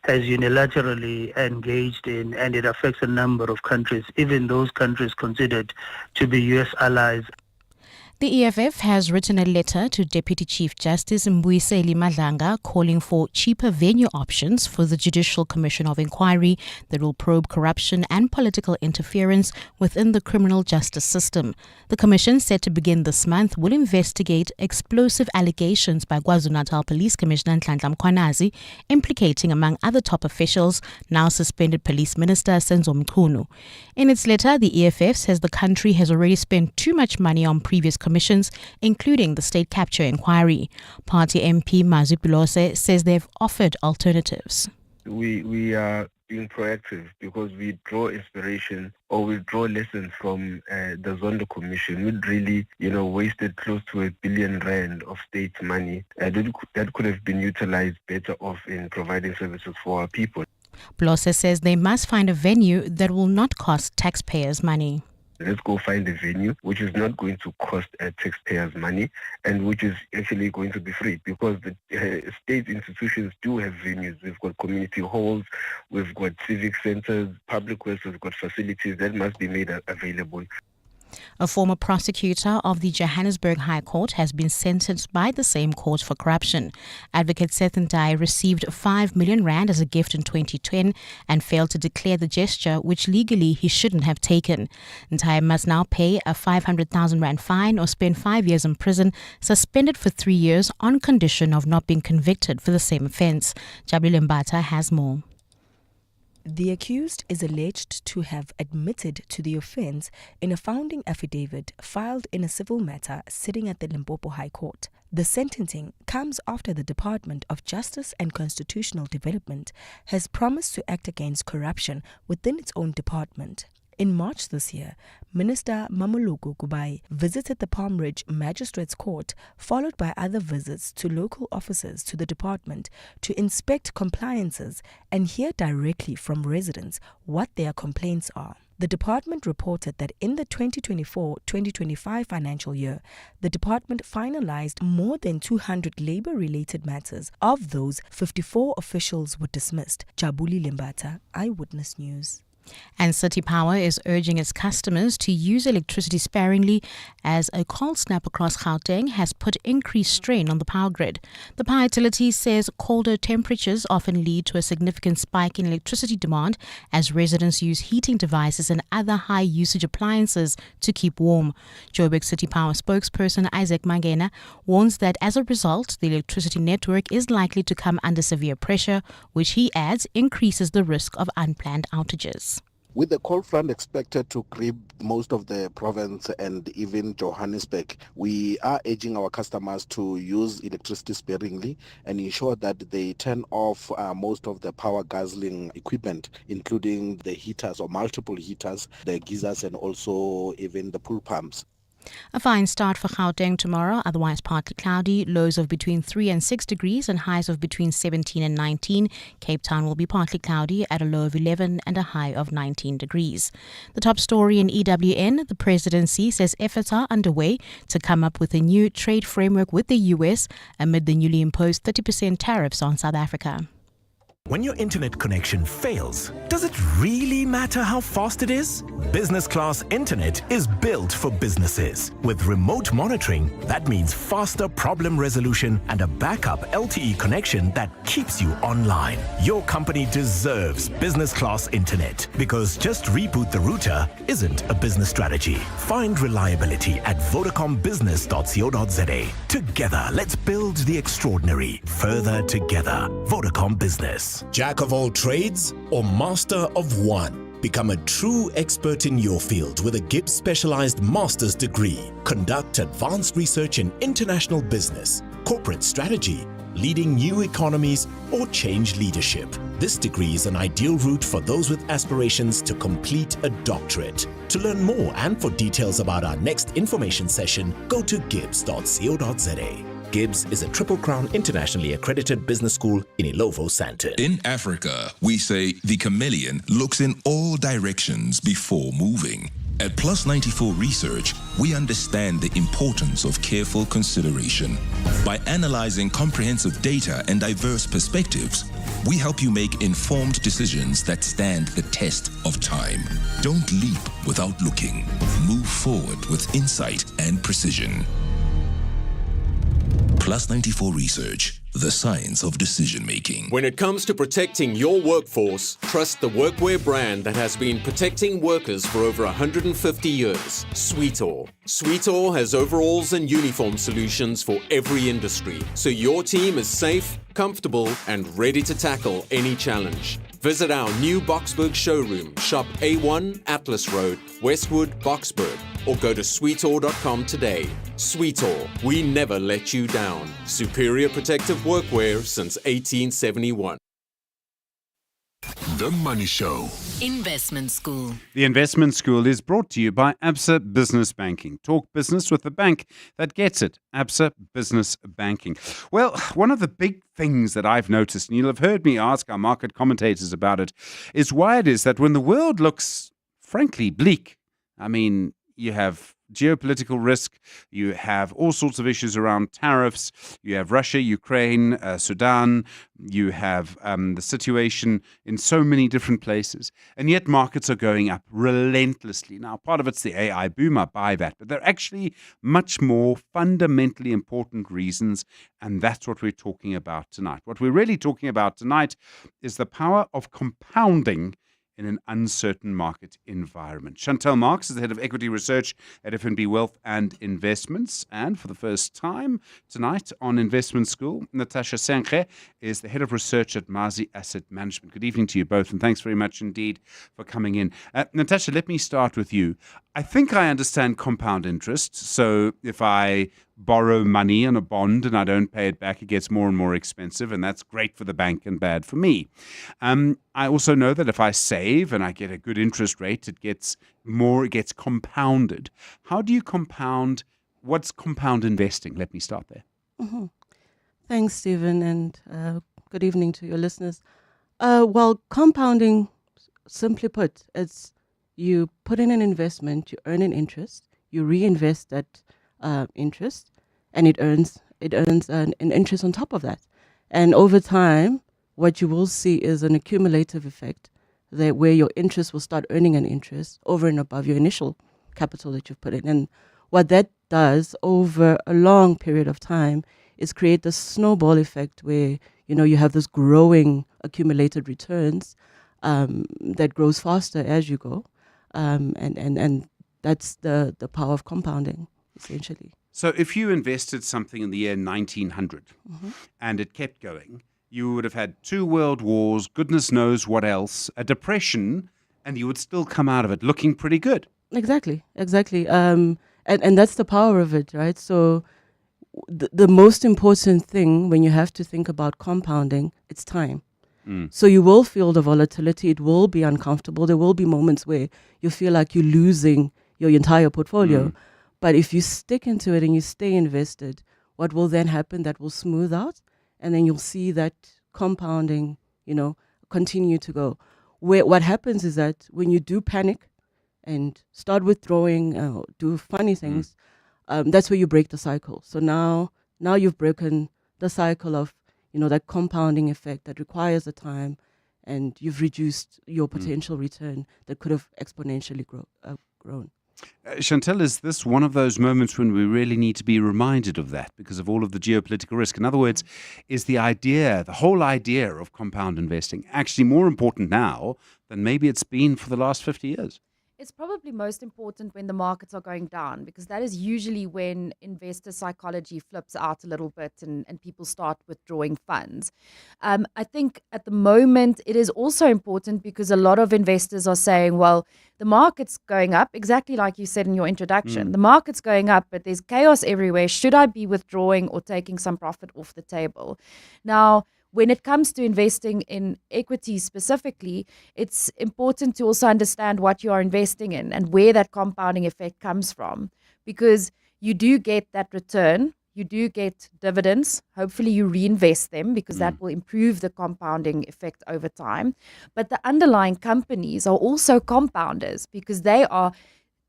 has unilaterally engaged in, and it affects a number of countries, even those countries considered to be U.S. allies. The EFF has written a letter to Deputy Chief Justice Mbuyiseli Madlanga calling for cheaper venue options for the Judicial Commission of Inquiry that will probe corruption and political interference within the criminal justice system. The commission, set to begin this month, will investigate explosive allegations by KwaZulu-Natal Police Commissioner Nhlanhla Mkhwanazi, implicating, among other top officials, now suspended Police Minister Senzo Mchunu. In its letter, the EFF says the country has already spent too much money on previous commissions, including the state capture inquiry. Party MP Mazi Pilose says they've offered alternatives. We are being proactive because we draw inspiration or we draw lessons from the Zondo Commission, which really, wasted close to R1 billion of state money that could have been utilized better off in providing services for our people. Pilose says they must find a venue that will not cost taxpayers money. Let's go find a venue which is not going to cost taxpayers money and which is actually going to be free, because the state institutions do have venues. We've got community halls, we've got civic centers, public works, we've got facilities that must be made available. A former prosecutor of the Johannesburg High Court has been sentenced by the same court for corruption. Advocate Seth Ndai received R5 million as a gift in 2010 and failed to declare the gesture, which legally he shouldn't have taken. Ndai must now pay a R500,000 fine or spend 5 years in prison, suspended for 3 years on condition of not being convicted for the same offence. Jabulile Mbata has more. The accused is alleged to have admitted to the offence in a founding affidavit filed in a civil matter sitting at the Limpopo High Court. The sentencing comes after the Department of Justice and Constitutional Development has promised to act against corruption within its own department. In March this year, Minister Mamoloko Kubai visited the Palm Ridge Magistrates Court, followed by other visits to local officers to the department to inspect compliances and hear directly from residents what their complaints are. The department reported that in the 2024-2025 financial year, the department finalized more than 200 labor-related matters. Of those, 54 officials were dismissed. Jabulile Mbata, Eyewitness News. And City Power is urging its customers to use electricity sparingly as a cold snap across Gauteng has put increased strain on the power grid. The power utility says colder temperatures often lead to a significant spike in electricity demand as residents use heating devices and other high-usage appliances to keep warm. Joburg City Power spokesperson Isaac Mangena warns that as a result, the electricity network is likely to come under severe pressure, which he adds increases the risk of unplanned outages. With the cold front expected to grip most of the province and even Johannesburg, we are urging our customers to use electricity sparingly and ensure that they turn off most of the power guzzling equipment, including the heaters or multiple heaters, the geysers, and also even the pool pumps. A fine start for Gauteng tomorrow, otherwise partly cloudy, lows of between 3 and 6 degrees and highs of between 17 and 19. Cape Town will be partly cloudy at a low of 11 and a high of 19 degrees. The top story in EWN, the presidency says efforts are underway to come up with a new trade framework with the US amid the newly imposed 30% tariffs on South Africa. When your internet connection fails, does it really matter how fast it is? Business class internet is built for businesses. With remote monitoring, that means faster problem resolution and a backup LTE connection that keeps you online. Your company deserves business class internet because just reboot the router isn't a business strategy. Find reliability at vodacombusiness.co.za. Together, let's build the extraordinary. Further together. Vodacom Business. Jack of all trades or master of one? Become a true expert in your field with a GIBS specialized master's degree. Conduct advanced research in international business, corporate strategy, leading new economies, or change leadership. This degree is an ideal route for those with aspirations to complete a doctorate. To learn more and for details about our next information session, go to gibs.co.za. GIBS is a Triple Crown internationally accredited business school in Ilovo, Sandton. In Africa, we say the chameleon looks in all directions before moving. At Plus 94 Research, we understand the importance of careful consideration. By analyzing comprehensive data and diverse perspectives, we help you make informed decisions that stand the test of time. Don't leap without looking. Move forward with insight and precision. Plus 94 Research, the science of decision making. When it comes to protecting your workforce, trust the workwear brand that has been protecting workers for over 150 years, Sweetall. Sweetall has overalls and uniform solutions for every industry, so your team is safe, comfortable, and ready to tackle any challenge. Visit our new Boksburg showroom, shop A1 Atlas Road, Westwood, Boksburg, or go to sweetall.com today. Sweetall, we never let you down. Superior protective workwear since 1871. The Money Show. Investment School. The Investment School is brought to you by ABSA Business Banking. Talk business with the bank that gets it. ABSA Business Banking. Well, one of the big things that I've noticed, and you'll have heard me ask our market commentators about it, is why it is that when the world looks, frankly, bleak, I mean, you have geopolitical risk, you have all sorts of issues around tariffs, you have Russia, Ukraine, Sudan, you have the situation in so many different places, and yet markets are going up relentlessly. Now, part of it's the AI boom, I buy that, but there are actually much more fundamentally important reasons, and that's what we're talking about tonight. What we're really talking about tonight is the power of compounding in an uncertain market environment. Chantel Marks is the head of equity research at FNB Wealth and Investments. And for the first time tonight on Investment School, Natasha Sankhe is the head of research at Mazi Asset Management. Good evening to you both, and thanks very much indeed for coming in. Natasha, let me start with you. I think I understand compound interest. So if I borrow money on a bond and I don't pay it back, it gets more and more expensive, and that's great for the bank and bad for me. I also know that if I save and I get a good interest rate, it gets compounded. How do you compound? What's compound investing? Let me start there. Mm-hmm. Thanks, Stephen, and good evening to your listeners. Well, compounding, simply put, it's you put in an investment, you earn an interest, you reinvest that interest, and it earns an interest on top of that. And over time, what you will see is an accumulative effect that where your interest will start earning an interest over and above your initial capital that you've put in. And what that does over a long period of time is create the snowball effect where, you have this growing accumulated returns that grows faster as you go. And that's the power of compounding, essentially. So if you invested something in the year 1900 and it kept going, you would have had 2 world wars, goodness knows what else, a depression, and you would still come out of it looking pretty good. Exactly. And that's the power of it, right? So the most important thing when you have to think about compounding, it's time. So you will feel the volatility. It will be uncomfortable. There will be moments where you feel like you're losing your entire portfolio. But if you stick into it and you stay invested, what will then happen? That will smooth out, and then you'll see that compounding, continue to go. What happens is that when you do panic and start withdrawing, do funny things, that's where you break the cycle. So now you've broken the cycle of, that compounding effect that requires the time, and you've reduced your potential return that could have exponentially grown. Chantel, is this one of those moments when we really need to be reminded of that because of all of the geopolitical risk? In other words, is the whole idea of compound investing actually more important now than maybe it's been for the last 50 years? It's probably most important when the markets are going down, because that is usually when investor psychology flips out a little bit and people start withdrawing funds. I think at the moment it is also important because a lot of investors are saying, well, the market's going up, exactly like you said in your introduction. The market's going up, but there's chaos everywhere. Should I be withdrawing or taking some profit off the table? Now, when it comes to investing in equities specifically, it's important to also understand what you are investing in and where that compounding effect comes from, because you do get that return, you do get dividends. Hopefully you reinvest them because that will improve the compounding effect over time. But the underlying companies are also compounders because they are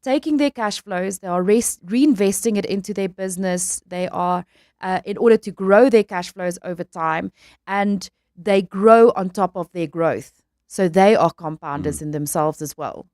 taking their cash flows, they are reinvesting it into their business, they are in order to grow their cash flows over time, and they grow on top of their growth. So they are compounders in themselves as well.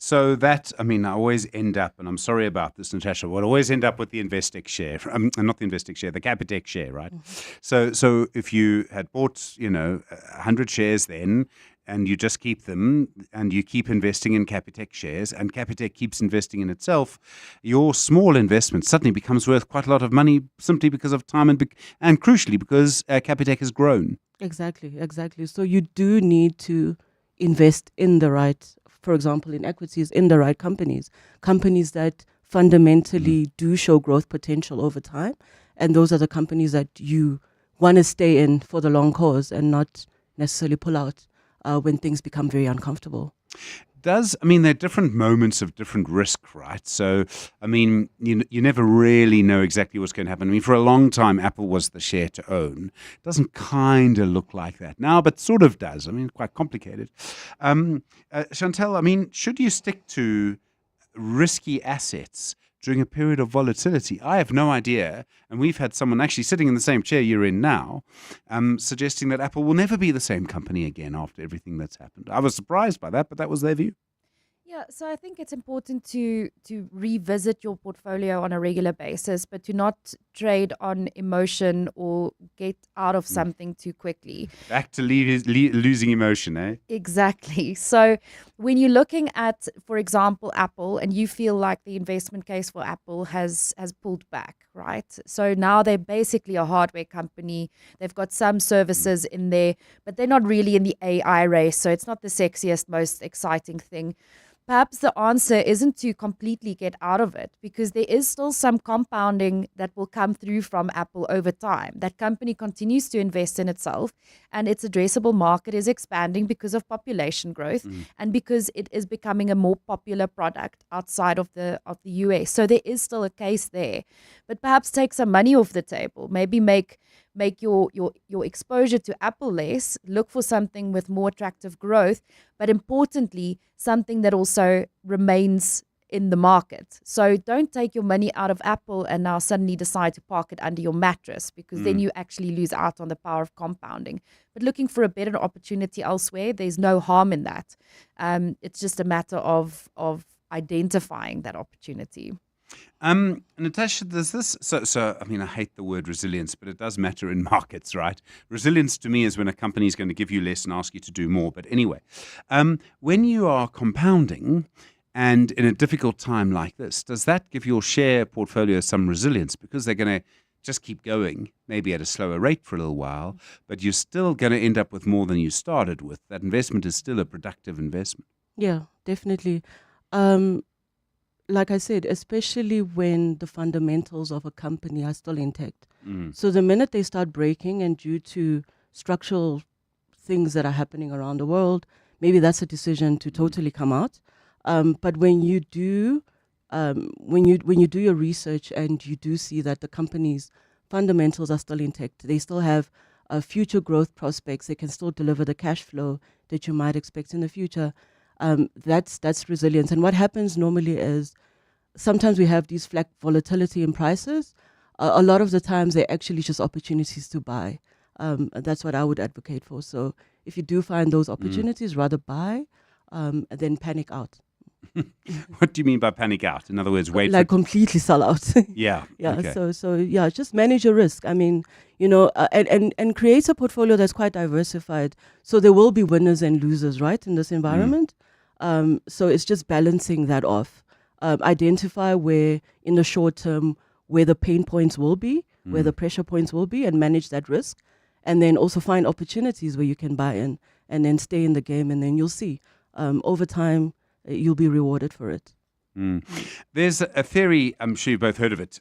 So that, I always end up, and I'm sorry about this, Natasha, but I always end up with the Investec share, not the Investec share, the Capitec share, right? So if you had bought, 100 shares then, and you just keep them, and you keep investing in Capitec shares, and Capitec keeps investing in itself, your small investment suddenly becomes worth quite a lot of money simply because of time and crucially because Capitec has grown. Exactly. So you do need to invest in the right, for example, in equities, in the right companies that fundamentally do show growth potential over time. And those are the companies that you want to stay in for the long cause and not necessarily pull out when things become very uncomfortable. There are different moments of different risk, right? So, you never really know exactly what's going to happen. For a long time, Apple was the share to own. It doesn't kind of look like that now, but sort of does. Quite complicated. Chantel, should you stick to risky assets during a period of volatility? I have no idea. And we've had someone actually sitting in the same chair you're in now, suggesting that Apple will never be the same company again after everything that's happened. I was surprised by that, but that was their view. Yeah, so I think it's important to revisit your portfolio on a regular basis, but to not trade on emotion or get out of something too quickly. Back to losing emotion, eh? Exactly. So when you're looking at, for example, Apple, and you feel like the investment case for Apple has pulled back, right? So now they're basically a hardware company. They've got some services in there, but they're not really in the AI race. So it's not the sexiest, most exciting thing. Perhaps the answer isn't to completely get out of it, because there is still some compounding that will come through from Apple over time. That company continues to invest in itself, and its addressable market is expanding because of population growth and because it is becoming a more popular product outside of the US. So there is still a case there, but perhaps take some money off the table. Maybe make your exposure to Apple less, look for something with more attractive growth, but importantly, something that also remains in the market. So don't take your money out of Apple and now suddenly decide to park it under your mattress, because then you actually lose out on the power of compounding. But looking for a better opportunity elsewhere, there's no harm in that. It's just a matter of identifying that opportunity. Natasha, there's this. So I hate the word resilience, but it does matter in markets, right? Resilience to me is when a company is going to give you less and ask you to do more. But anyway, when you are compounding and in a difficult time like this, does that give your share portfolio some resilience, because they're going to just keep going, maybe at a slower rate for a little while, but you're still going to end up with more than you started with? That investment is still a productive investment. Yeah, definitely. Like I said, especially when the fundamentals of a company are still intact. So the minute they start breaking, and due to structural things that are happening around the world, maybe that's a decision to totally come out. But when you do, when you do your research and you do see that the company's fundamentals are still intact, they still have future growth prospects, they can still deliver the cash flow that you might expect in the future. That's resilience. And what happens normally is sometimes we have these flat volatility in prices. A lot of the times they're actually just opportunities to buy. That's what I would advocate for. So if you do find those opportunities, rather buy than panic out. What do you mean by panic out? In other words, wait like completely sell out. Yeah. Yeah. Okay. So just manage your risk. I mean, and create a portfolio that's quite diversified. So there will be winners and losers, right, in this environment. So it's just balancing that off. Identify where in the short term where the pain points will be, where the pressure points will be, and manage that risk. And then also find opportunities where you can buy in, and then stay in the game, and then you'll see over time. You'll be rewarded for it. There's a theory, I'm sure you've both heard of it,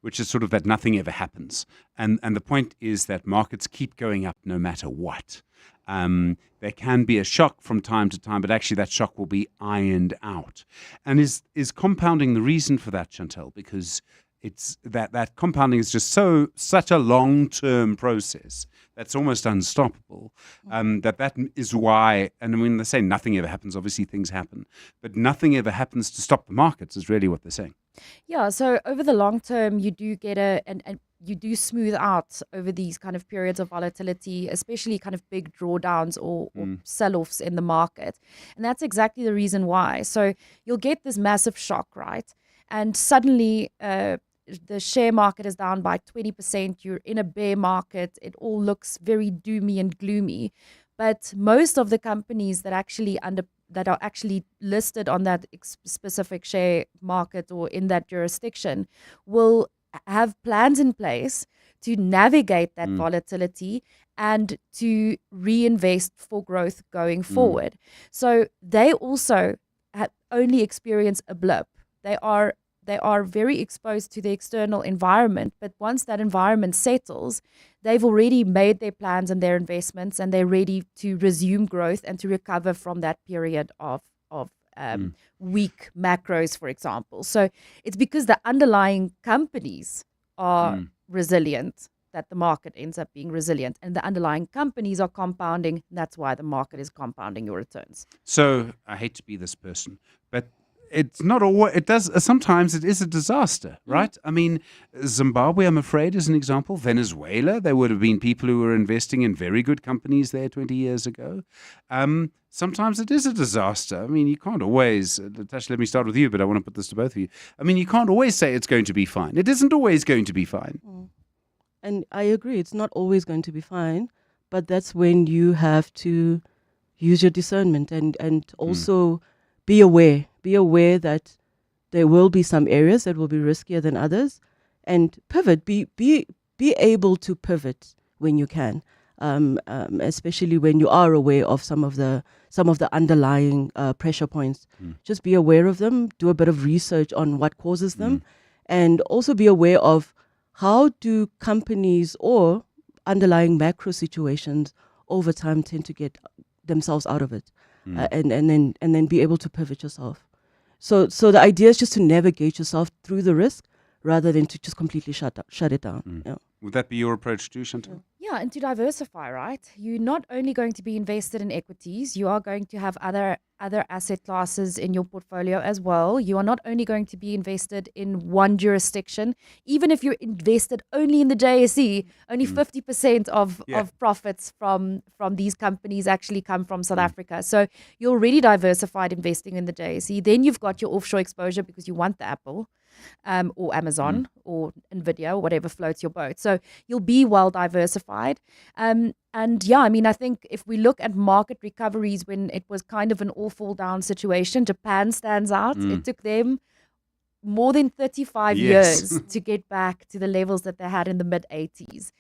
which is sort of that nothing ever happens. And the point is that markets keep going up no matter what. There can be a shock from time to time, but actually that shock will be ironed out. And is compounding the reason for that, Chantel? Because it's that compounding is just such a long-term process that's almost unstoppable. That is why, and when they say nothing ever happens, obviously things happen, but nothing ever happens to stop the markets is really what they're saying. Yeah, so over the long term, you do get and you do smooth out over these kind of periods of volatility, especially kind of big drawdowns or sell-offs in the market. And that's exactly the reason why. So you'll get this massive shock, right? And suddenly the share market is down by 20%. You're in a bear market. It all looks very doomy and gloomy. But most of the companies that are actually listed on that specific share market or in that jurisdiction will have plans in place to navigate that volatility and to reinvest for growth going forward. So they also only experience a blip. They are very exposed to the external environment, but once that environment settles, they've already made their plans and their investments, and they're ready to resume growth and to recover from that period of weak macros, for example. So it's because the underlying companies are resilient that the market ends up being resilient, and the underlying companies are compounding. That's why the market is compounding your returns. So I hate to be this person, but it's not always, it does, sometimes it is a disaster, right? I mean, Zimbabwe, I'm afraid, is an example. Venezuela, there would have been people who were investing in very good companies there 20 years ago. Sometimes it is a disaster. I mean, you can't always, Natasha, let me start with you, but I want to put this to both of you. I mean, you can't always say it's going to be fine. It isn't always going to be fine. And I agree, it's not always going to be fine, but that's when you have to use your discernment and also be aware. Be aware that there will be some areas that will be riskier than others, and pivot. Be able to pivot when you can, especially when you are aware of some of the underlying pressure points. Just be aware of them. Do a bit of research on what causes them, and also be aware of how do companies or underlying macro situations over time tend to get themselves out of it, and then be able to pivot yourself. So the idea is just to navigate yourself through the risk rather than to just completely shut it down. Yeah. Would that be your approach too, Chantal? Yeah, and to diversify, right? You're not only going to be invested in equities, you are going to have other asset classes in your portfolio as well. You are not only going to be invested in one jurisdiction. Even if you're invested only in the JSE, only 50% of profits from these companies actually come from South Africa. So you're already diversified investing in the JSE. Then you've got your offshore exposure because you want the Apple. Or Amazon or Nvidia or whatever floats your boat. So you'll be well diversified. And yeah, I mean, I think if we look at market recoveries when it was kind of an all fall down situation, Japan stands out. It took them more than 35 years to get back to the levels that they had in the mid-80s.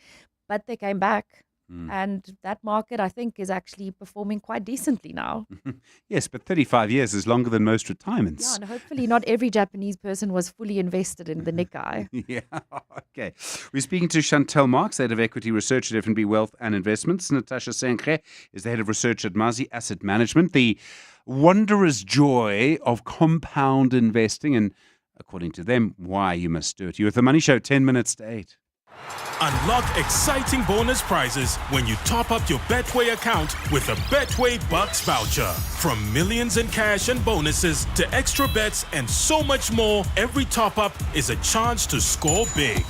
But they came back. And that market, I think, is actually performing quite decently now. Yes, but 35 years is longer than most retirements. Yeah, and hopefully not every Japanese person was fully invested in the Nikkei. Yeah, okay. We're speaking to Chantel Marks, head of equity research at FNB Wealth and Investments. Natasha Senkge is the head of research at Mazi Asset Management. The wondrous joy of compound investing, and according to them, why you must do it. You're with The Money Show, 10 minutes to 8. Unlock exciting bonus prizes when you top up your Betway account with a Betway Bucks voucher. From millions in cash and bonuses to extra bets and so much more, every top up is a chance to score big.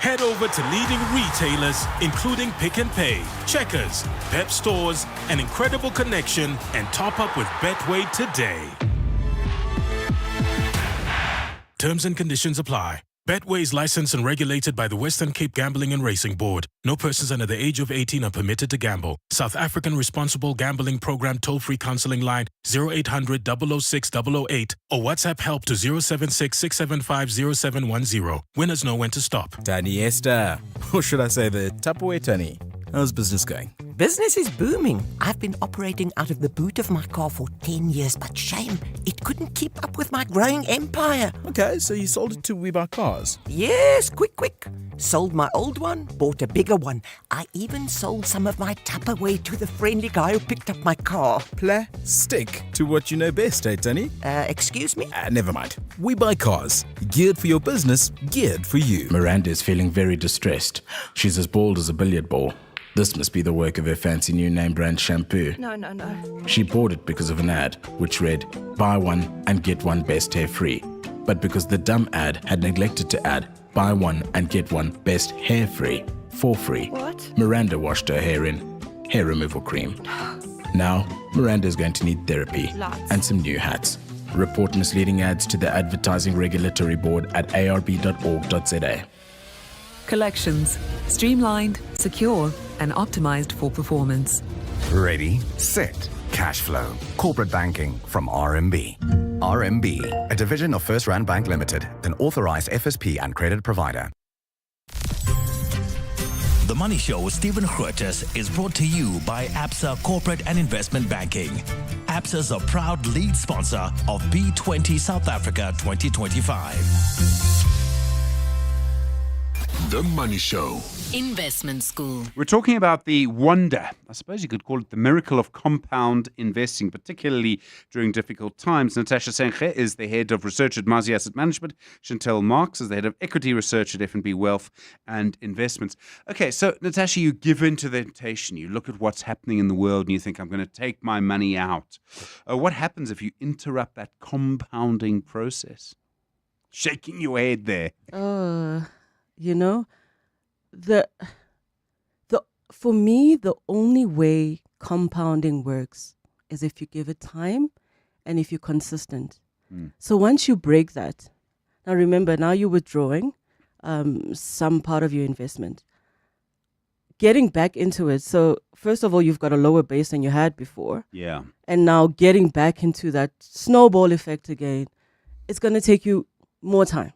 Head over to leading retailers, including Pick n Pay, Checkers, Pep Stores, an incredible connection, and top up with Betway today. Terms and conditions apply. Betway is licensed and regulated by the Western Cape Gambling and Racing Board. No persons under the age of 18 are permitted to gamble. South African Responsible Gambling Program toll-free counseling line 0800 006 008 or WhatsApp help to 076 675 0710. Winners know when to stop. Tani Esther, or should I say the Tupperware Tani? How's business going? Business is booming. I've been operating out of the boot of my car for 10 years, but shame, it couldn't keep up with my growing empire. Okay, so you sold it to We Buy Cars? Yes, quick. Sold my old one, bought a bigger one. I even sold some of my Tupperware to the friendly guy who picked up my car. Stick to what you know best, eh, Tani? Excuse me? Never mind. We Buy Cars. Geared for your business, geared for you. Miranda is feeling very distressed. She's as bald as a billiard ball. This must be the work of her fancy new name brand shampoo. No. She bought it because of an ad, which read, buy one and get one best hair free. But because the dumb ad had neglected to add, buy one and get one best hair free, for free. What? Miranda washed her hair in hair removal cream. Now, Miranda is going to need therapy and some new hats. Report misleading ads to the Advertising Regulatory Board at arb.org.za. Collections. Streamlined, secure, and optimized for performance. Ready, set, cash flow. Corporate banking from RMB. RMB, a division of First Rand Bank Limited, an authorized FSP and credit provider. The Money Show with Stephen Grootes is brought to you by Absa Corporate and Investment Banking. Absa is a proud lead sponsor of B20 South Africa 2025. The Money Show. Investment School. We're talking about the wonder, I suppose you could call it the miracle of compound investing, particularly during difficult times. Natasha Senche is the head of research at Mazi Asset Management. Chantel Marks is the head of equity research at F&B Wealth and Investments. Okay, so Natasha, you give in to the temptation. You look at what's happening in the world and you think, I'm going to take my money out. What happens if you interrupt that compounding process? Shaking your head there. For me, the only way compounding works is if you give it time and if you're consistent. So once you break that, now remember, now you're withdrawing some part of your investment, getting back into it. So first of all, you've got a lower base than you had before. Yeah. And now getting back into that snowball effect again, it's going to take you more time.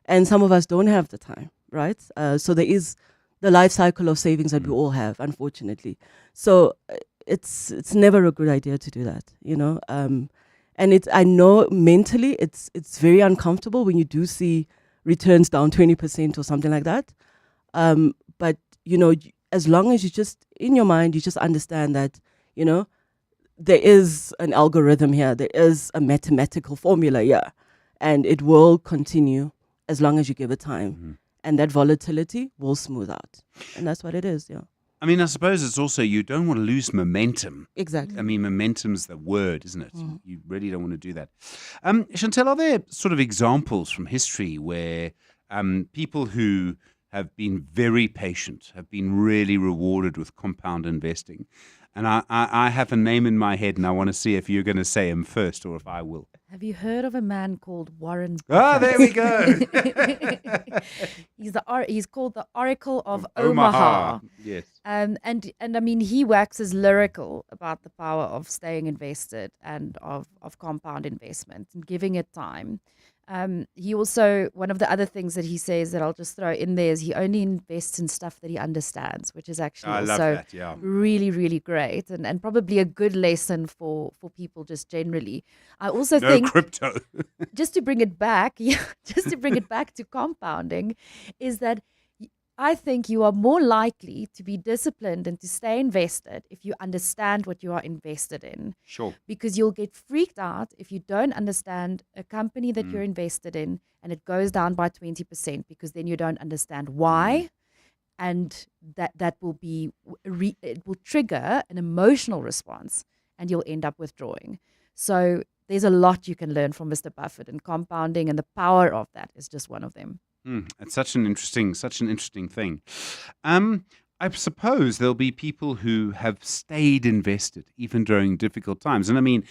And some of us don't have the time. Right? So there is the life cycle of savings that we all have, unfortunately. So it's never a good idea to do that, And I know mentally it's very uncomfortable when you do see returns down 20% or something like that. But as long as you just in your mind you just understand that there is an algorithm here, there is a mathematical formula here, and it will continue as long as you give it time. And that volatility will smooth out. And that's what it is, yeah. I mean, I suppose it's also you don't want to lose momentum. Exactly. I mean, momentum's the word, isn't it? You really don't want to do that. Chantel, are there sort of examples from history where people who have been very patient have been really rewarded with compound investing? And I have a name in my head, and I want to see if you're going to say him first or if I will. Have you heard of a man called Warren Buffett? Ah, there we go. He's called the Oracle of Omaha. Yes. And I mean, he waxes lyrical about the power of staying invested and of compound investment and giving it time. He also, one of the other things that he says that I'll just throw in there is he only invests in stuff that he understands, which is actually really, really great and probably a good lesson for people just generally. I also think crypto. just to bring it back to compounding is that I think you are more likely to be disciplined and to stay invested if you understand what you are invested in. Sure. Because you'll get freaked out if you don't understand a company that you're invested in and it goes down by 20% because then you don't understand why. And that will be, it will trigger an emotional response and you'll end up withdrawing. So there's a lot you can learn from Mr. Buffett, and compounding and the power of that is just one of them. It's such an interesting thing. I suppose there'll be people who have stayed invested even during difficult times. And I mean,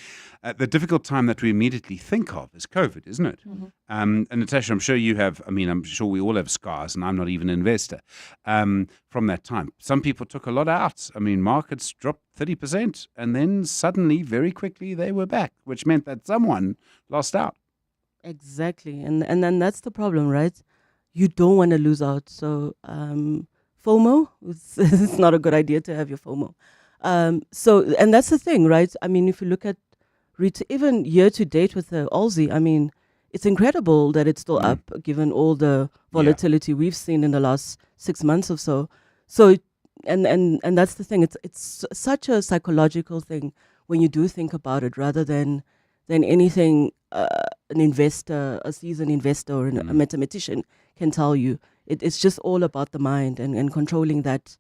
the difficult time that we immediately think of is COVID, isn't it? And Natasha, I'm sure you have, I'm sure we all have scars, and I'm not even an investor, from that time. Some people took a lot out. Markets dropped 30%, and then suddenly, very quickly, they were back, which meant that someone lost out. Exactly. And then that's the problem, right? You don't want to lose out. So FOMO, it's not a good idea to have your FOMO. And that's the thing, right? If you look at even year to date with the Aussie, it's incredible that it's still up given all the volatility we've seen in the last 6 months or so. So, and that's the thing. It's such a psychological thing when you do think about it, rather than anything an investor, a seasoned investor, or a mathematician can tell you. It's just all about the mind and controlling that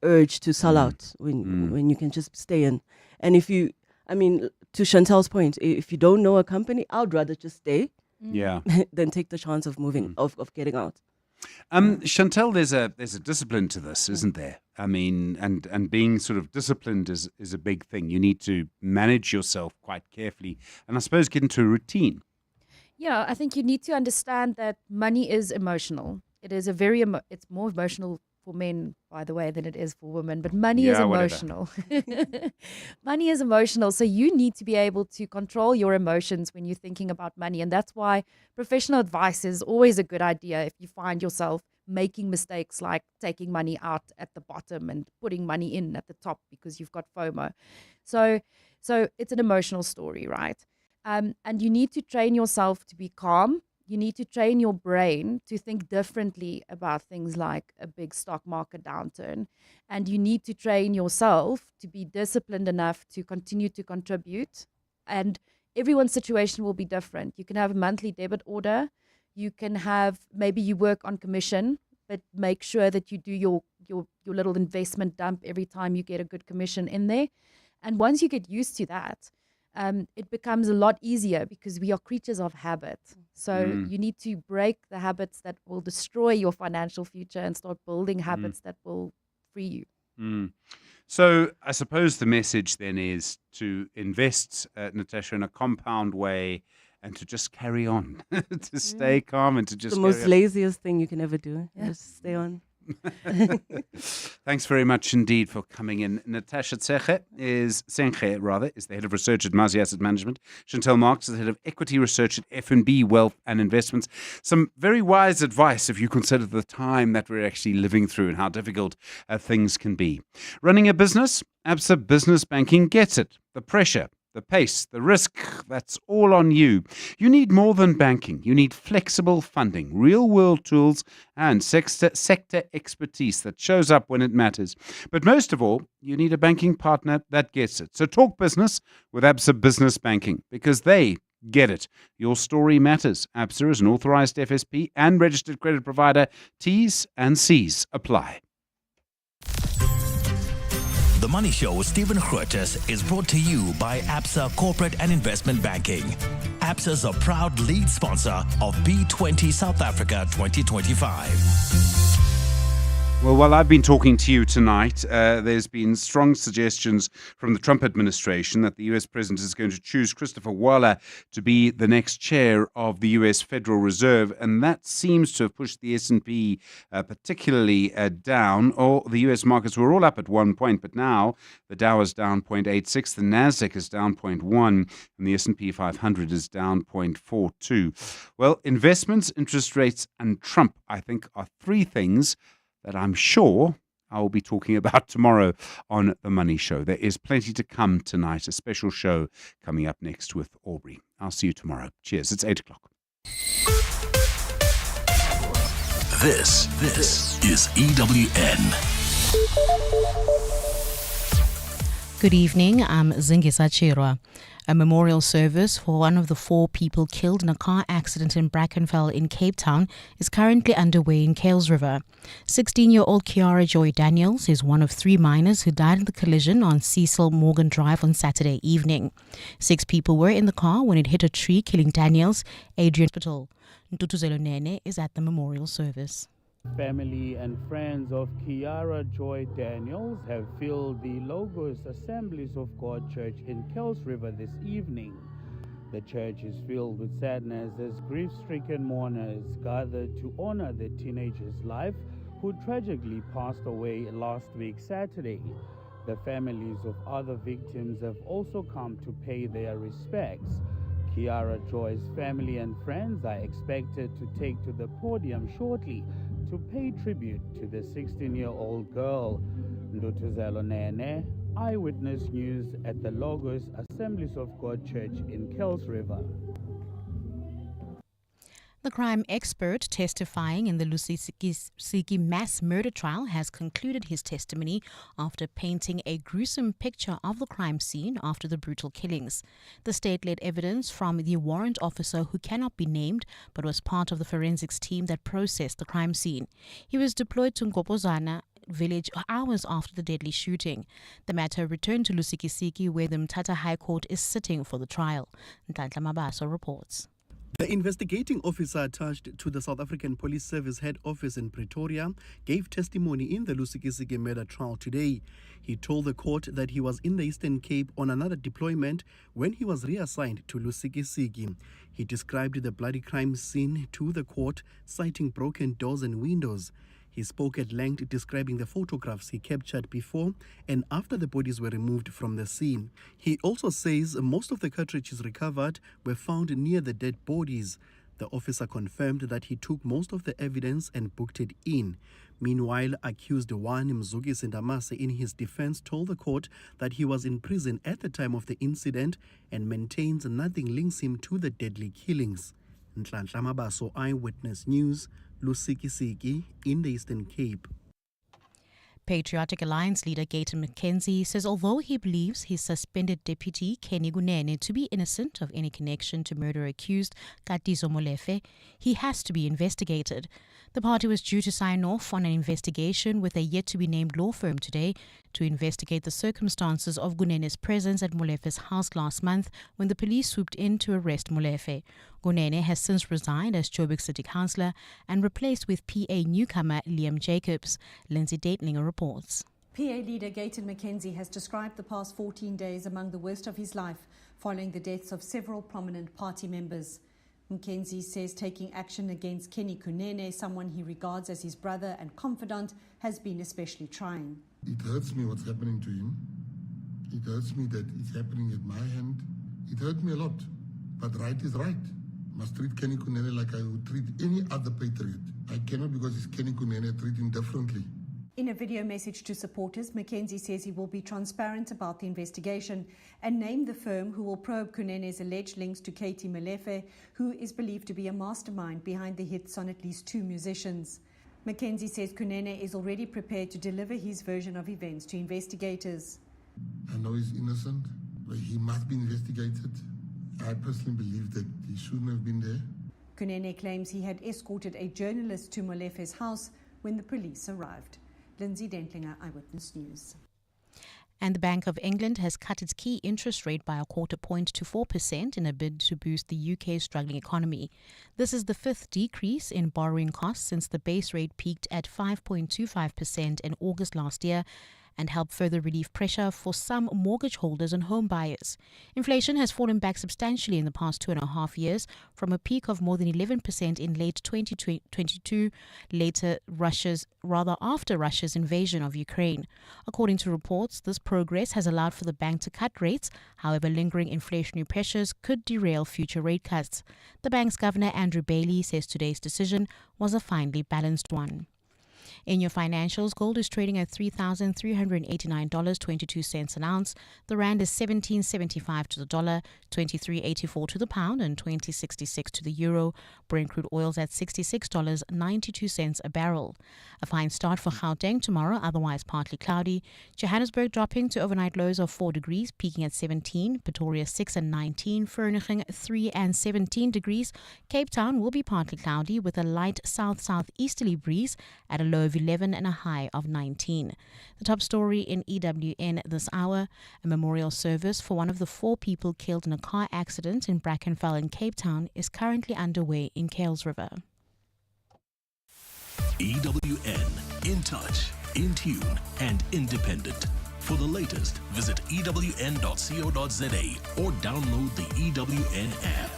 urge to sell out when you can just stay in. And if you, to Chantel's point, if you don't know a company, I'd rather just stay than take the chance of moving, of getting out. Chantel, there's a discipline to this, isn't there? And being sort of disciplined is a big thing. You need to manage yourself quite carefully, and I suppose get into a routine. Yeah, I think you need to understand that money is emotional. It is it's more emotional for men, by the way, than it is for women. But money is emotional. Money is emotional. So you need to be able to control your emotions when you're thinking about money. And that's why professional advice is always a good idea if you find yourself making mistakes like taking money out at the bottom and putting money in at the top because you've got FOMO. So it's an emotional story, right? And you need to train yourself to be calm. You need to train your brain to think differently about things like a big stock market downturn. And you need to train yourself to be disciplined enough to continue to contribute. And everyone's situation will be different. You can have a monthly debit order. You can have, maybe you work on commission, but make sure that you do your little investment dump every time you get a good commission in there. And once you get used to that, it becomes a lot easier because we are creatures of habit. So you need to break the habits that will destroy your financial future and start building habits that will free you. So I suppose the message then is to invest, Natasha, in a compound way and to just carry on, to stay calm and to just the most laziest thing you can ever do. Just stay on. Thanks very much indeed for coming in. Natasha Senche is the head of research at Mazi Asset Management. Chantel Marks is the head of equity research at F&B Wealth and Investments. Some very wise advice if you consider the time that we're actually living through and how difficult things can be. Running a business, Absa Business Banking gets it. The pressure, the pace, the risk, that's all on you. You need more than banking. You need flexible funding, real-world tools, and sector expertise that shows up when it matters. But most of all, you need a banking partner that gets it. So talk business with Absa Business Banking because they get it. Your story matters. Absa is an authorized FSP and registered credit provider. T's and C's apply. The Money Show with Stephen Grootes is brought to you by Absa Corporate and Investment Banking. Absa is a proud lead sponsor of B20 South Africa 2025. Well, while I've been talking to you tonight, there's been strong suggestions from the Trump administration that the U.S. president is going to choose Christopher Waller to be the next chair of the U.S. Federal Reserve, and that seems to have pushed the S&P particularly down. The U.S. markets were all up at 1 point, but now the Dow is down 0.86, the Nasdaq is down 0.1, and the S&P 500 is down 0.42. Well, investments, interest rates, and Trump, I think, are three things that I'm sure I will be talking about tomorrow on The Money Show. There is plenty to come tonight, a special show coming up next with Aubrey. I'll see you tomorrow. Cheers. It's 8 o'clock. This is EWN. Good evening, I'm Zingisa Chirwa. A memorial service for one of the 4 people killed in a car accident in Brackenfell in Cape Town is currently underway in Kuils River. 16-year-old Kiara Joy Daniels is one of 3 miners who died in the collision on Cecil Morgan Drive on Saturday evening. 6 people were in the car when it hit a tree, killing Daniels. Adrian Hospital. Ntutuzelo Nene is at the memorial service. Family and friends of Kiara Joy Daniels have filled the Logos Assemblies of God Church in Kuils River this evening. The church is filled with sadness as grief-stricken mourners gathered to honor the teenager's life, who tragically passed away last week Saturday. The families of other victims have also come to pay their respects. Kiara Joy's family and friends are expected to take to the podium shortly to pay tribute to the 16-year-old girl. Ndutuzelo Nene, Eyewitness News at the Logos Assemblies of God Church in Kuils River. The crime expert testifying in the Lusiki mass murder trial has concluded his testimony after painting a gruesome picture of the crime scene after the brutal killings. The state led evidence from the warrant officer, who cannot be named but was part of the forensics team that processed the crime scene. He was deployed to Ngobozana village hours after the deadly shooting. The matter returned to Lusiki, where the Mthatha High Court is sitting for the trial. Ntantla Mabaso reports. The investigating officer attached to the South African Police Service head office in Pretoria gave testimony in the Lusikisiki murder trial today. He told the court that he was in the Eastern Cape on another deployment when he was reassigned to Lusikisiki. He described the bloody crime scene to the court, citing broken doors and windows. He spoke at length describing the photographs he captured before and after the bodies were removed from the scene. He also says most of the cartridges recovered were found near the dead bodies. The officer confirmed that he took most of the evidence and booked it in. Meanwhile, accused Wani Mzuki Sendamase in his defense told the court that he was in prison at the time of the incident and maintains nothing links him to the deadly killings. Nhlanhla Mabaso, Eyewitness News, Lusikisiki in the Eastern Cape. Patriotic Alliance leader Gayton McKenzie says although he believes his suspended deputy Kenny Gunene to be innocent of any connection to murder accused Katiso Molefe, he has to be investigated. The party was due to sign off on an investigation with a yet-to-be-named law firm today to investigate the circumstances of Gunene's presence at Molefe's house last month when the police swooped in to arrest Molefe. Gunene has since resigned as Joburg City Councillor and replaced with PA newcomer Liam Jacobs. Lindsay Datelinger reports. PA leader Gayton McKenzie has described the past 14 days among the worst of his life following the deaths of several prominent party members. McKenzie says taking action against Kenny Kunene, someone he regards as his brother and confidant, has been especially trying. It hurts me what's happening to him. It hurts me that it's happening at my hand. It hurt me a lot. But right is right. Must treat Kenny Kunene like I would treat any other patriot. I cannot, because it's Kenny Kunene, treat him differently. In a video message to supporters, McKenzie says he will be transparent about the investigation and name the firm who will probe Kunene's alleged links to Katie Molefe, who is believed to be a mastermind behind the hits on at least 2 musicians. McKenzie says Kunene is already prepared to deliver his version of events to investigators. I know he's innocent, but he must be investigated. I personally believe that he shouldn't have been there. Kunene claims he had escorted a journalist to Molefe's house when the police arrived. Lindsay Dentlinger, Eyewitness News. And the Bank of England has cut its key interest rate by a quarter point to 4% in a bid to boost the UK's struggling economy. This is the 5th decrease in borrowing costs since the base rate peaked at 5.25% in August last year and help further relieve pressure for some mortgage holders and home buyers. Inflation has fallen back substantially in the past 2.5 years from a peak of more than 11% in late 2022, after Russia's invasion of Ukraine. According to reports, this progress has allowed for the bank to cut rates. However, lingering inflationary pressures could derail future rate cuts. The bank's governor, Andrew Bailey, says today's decision was a finely balanced one. In your financials, gold is trading at $3,389.22 an ounce. The rand is 17.75 to the dollar, 23.84 to the pound, and 20.66 to the euro. Brent crude oil's at $66.92 a barrel. A fine start for Gauteng tomorrow, otherwise partly cloudy. Johannesburg dropping to overnight lows of 4 degrees, peaking at 17. Pretoria 6 and 19. Vereeniging 3 and 17 degrees. Cape Town will be partly cloudy with a light south-southeasterly breeze at a low of 11 and a high of 19. The top story in EWN this hour: a memorial service for one of the 4 people killed in a car accident in Brackenfell in Cape Town is currently underway in Kuils River. EWN, in touch, in tune, and independent. For the latest, visit ewn.co.za or download the EWN app.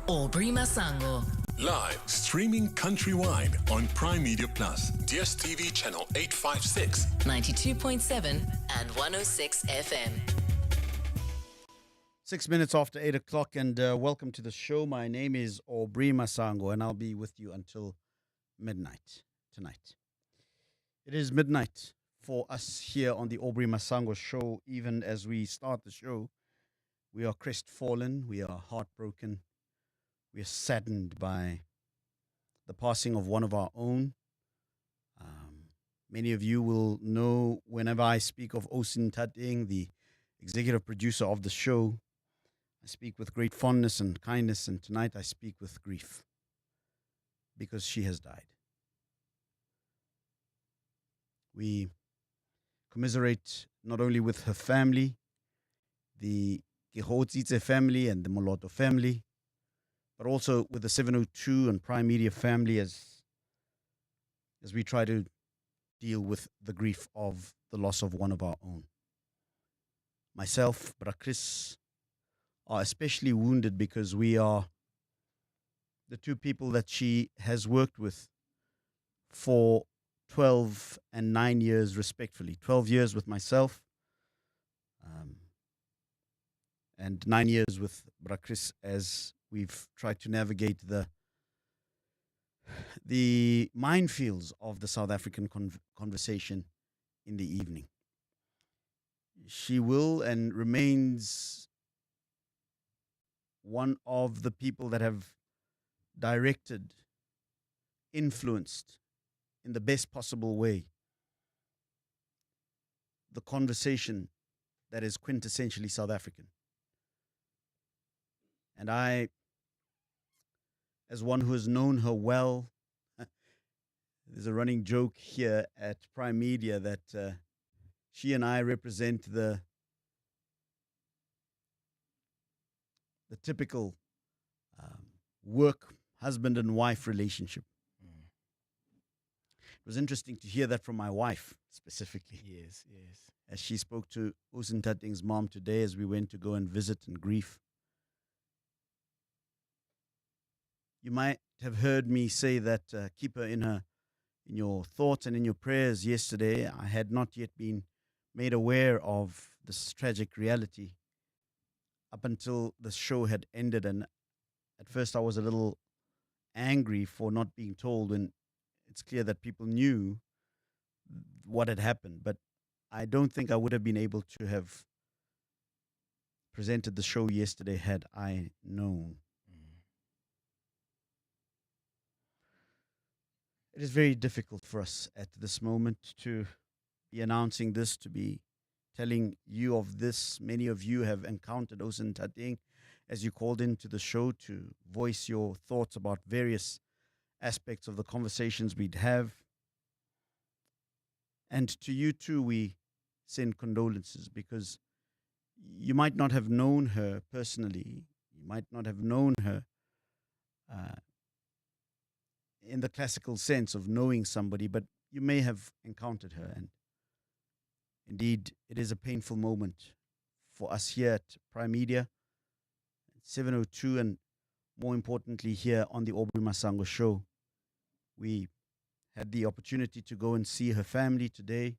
Aubrey Masango. Live streaming countrywide on Prime Media Plus, DSTV channel 856, 92.7 and 106 FM. 6 minutes after 8 o'clock, and welcome to the show. My name is Aubrey Masango, and I'll be with you until midnight tonight. It is midnight for us here on the Aubrey Masango show. Even as we start the show, we are crestfallen, we are heartbroken, we are saddened by the passing of one of our own. Many of you will know whenever I speak of Osin Tateng, the executive producer of the show, I speak with great fondness and kindness, and tonight I speak with grief because she has died. We commiserate not only with her family, the Kihotzitze family and the Moloto family, but also with the 702 and Prime Media family as we try to deal with the grief of the loss of one of our own. Myself, Chris, are especially wounded because we are the 2 people that she has worked with for 12 and 9 years respectively. 12 years with myself and 9 years with Chris as we've tried to navigate the minefields of the South African conversation in the evening. She will and remains one of the people that have directed, influenced in the best possible way the conversation that is quintessentially South African. And I, as one who has known her well, there's a running joke here at Prime Media that she and I represent the typical work husband and wife relationship. It was interesting to hear that from my wife specifically. Yes. As she spoke to Osin Tateng's mom today as we went to go and visit and grief. You might have heard me say that keep her in your thoughts and in your prayers yesterday. I had not yet been made aware of this tragic reality up until the show had ended. And at first I was a little angry for not being told when it's clear that people knew what had happened. But I don't think I would have been able to have presented the show yesterday had I known. It is very difficult for us at this moment to be announcing this, to be telling you of this. Many of you have encountered Osin Tateng as you called into the show to voice your thoughts about various aspects of the conversations we'd have. And to you too, we send condolences because you might not have known her personally. You might not have known her in the classical sense of knowing somebody, but you may have encountered her. And indeed, it is a painful moment for us here at Prime Media, 702, and more importantly here on the Aubrey Masango show. We had the opportunity to go and see her family today,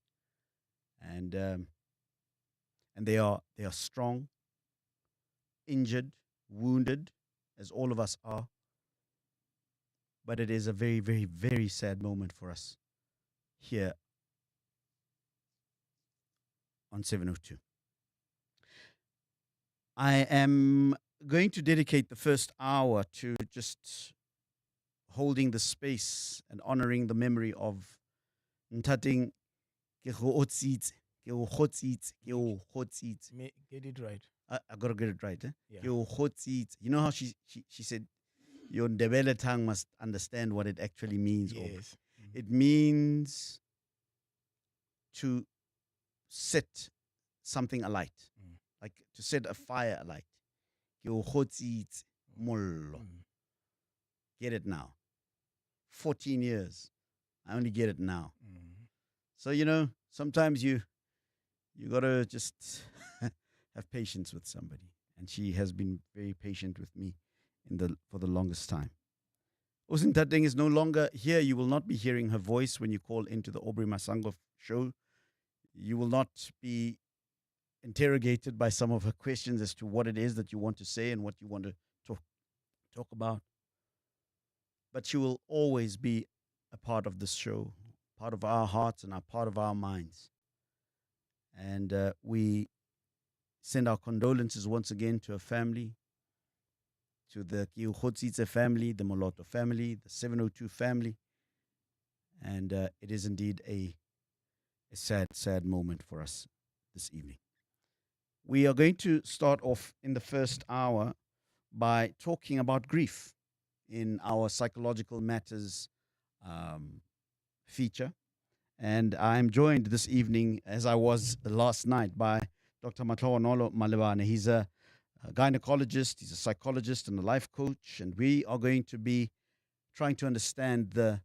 and they are strong, injured, wounded, as all of us are. but it is a very, very, very sad moment for us here on 702. I am going to dedicate the first hour to just holding the space and honoring the memory of Ntating Get it right. I gotta get it right. Eh? Yeah. You know how she said your Ndebele tongue must understand what it actually means. Yes. It means to set something alight, like to set a fire alight. Get it now. 14 years. I only get it now. So, sometimes you gotta just have patience with somebody. And she has been very patient with me for the longest time. Usin Tateng is no longer here. You will not be hearing her voice when you call into the Aubrey Masango show. You will not be interrogated by some of her questions as to what it is that you want to say and what you want to talk about. But she will always be a part of this show, part of our hearts and a part of our minds. And we send our condolences once again to her family, to the Kiuhotsitse family, the Moloto family, the 702 family. And it is indeed a sad, sad moment for us this evening. We are going to start off in the first hour by talking about grief in our Psychological Matters feature. And I'm joined this evening, as I was last night, by Dr. Matlawanolo Malebane. He's a gynecologist, he's a psychologist and a life coach, and we are going to be trying to understand the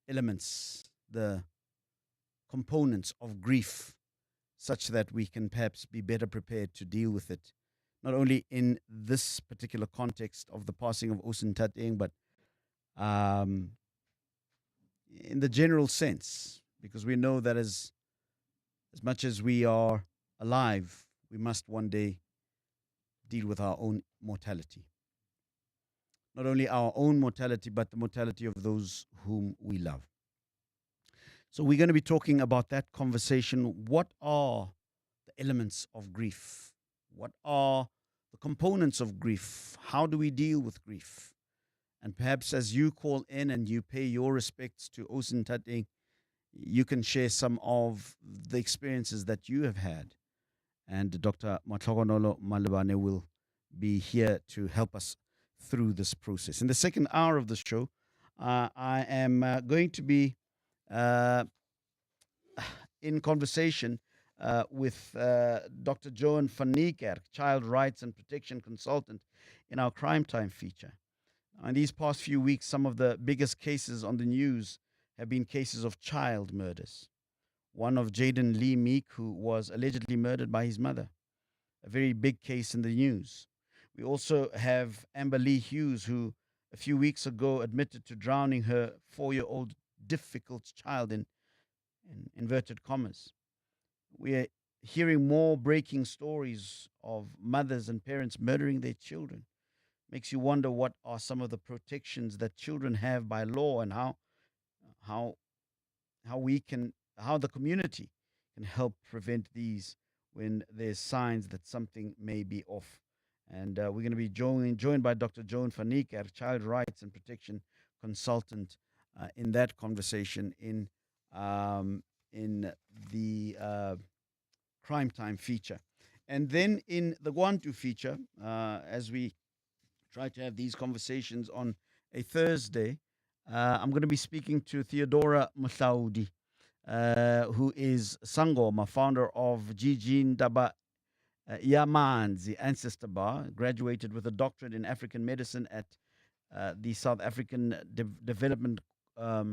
elements, the components of grief, such that we can perhaps be better prepared to deal with it, not only in this particular context of the passing of Usin Tateng, but in the general sense, because we know that as much as we are alive, we must one day deal with our own mortality. Not only our own mortality, but the mortality of those whom we love. So we're going to be talking about that conversation. What are the elements of grief? What are the components of grief? How do we deal with grief? And perhaps as you call in and you pay your respects to Usin Tateng, you can share some of the experiences that you have had. And Dr. Matlawanolo Malebane will be here to help us through this process. In the second hour of the show, I am going to be in conversation with Dr. Joan van Niekerk, Child Rights and Protection Consultant in our Crime Time feature. In these past few weeks, some of the biggest cases on the news have been cases of child murders. One of Jaden Lee Meek, who was allegedly murdered by his mother. A very big case in the news. We also have Amber Lee Hughes, who a few weeks ago admitted to drowning her 4-year-old difficult child in inverted commas. We are hearing more breaking stories of mothers and parents murdering their children. Makes you wonder what are some of the protections that children have by law, and how the community can help prevent these when there's signs that something may be off. And we're going to be joined by Dr. Joan van Niekerk, Child Rights and Protection Consultant, in that conversation in the Crime Time feature. And then in the Guantu feature, as we try to have these conversations on a Thursday, I'm going to be speaking to Theodora Mhlaudi, who is Sangoma, founder of Gigi Ndaba Yamanzi Ancestor Bar, graduated with a doctorate in African medicine at the South African Development, or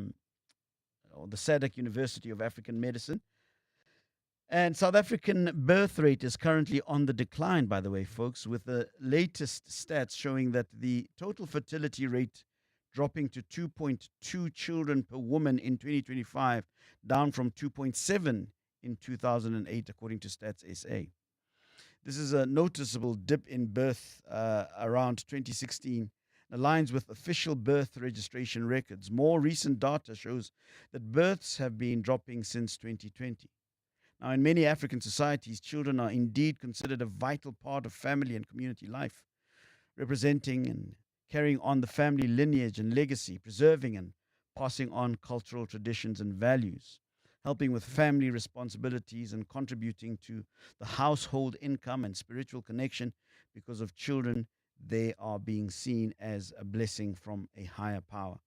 the SADC University of African Medicine. And South African birth rate is currently on the decline, by the way, folks, with the latest stats showing that the total fertility rate dropping to 2.2 children per woman in 2025, down from 2.7 in 2008, according to Stats SA. This is a noticeable dip in birth around 2016. aligns with official birth registration records. More recent data shows that births have been dropping since 2020. Now, in many African societies, children are indeed considered a vital part of family and community life, representing and carrying on the family lineage and legacy, preserving and passing on cultural traditions and values, helping with family responsibilities and contributing to the household income and spiritual connection. Because of children, they are being seen as a blessing from a higher power.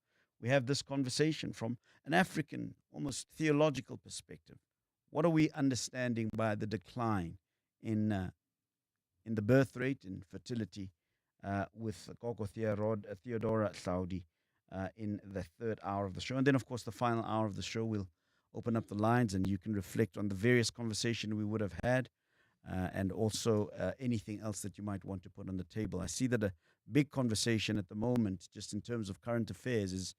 We have this conversation from an African, almost theological perspective. What are we understanding by the decline in the birth rate, in fertility, with Gogo Theodora Saudi in the third hour of the show? And then, of course, the final hour of the show, we'll open up the lines and you can reflect on the various conversations we would have had and also anything else that you might want to put on the table. I see that a big conversation at the moment, just in terms of current affairs, is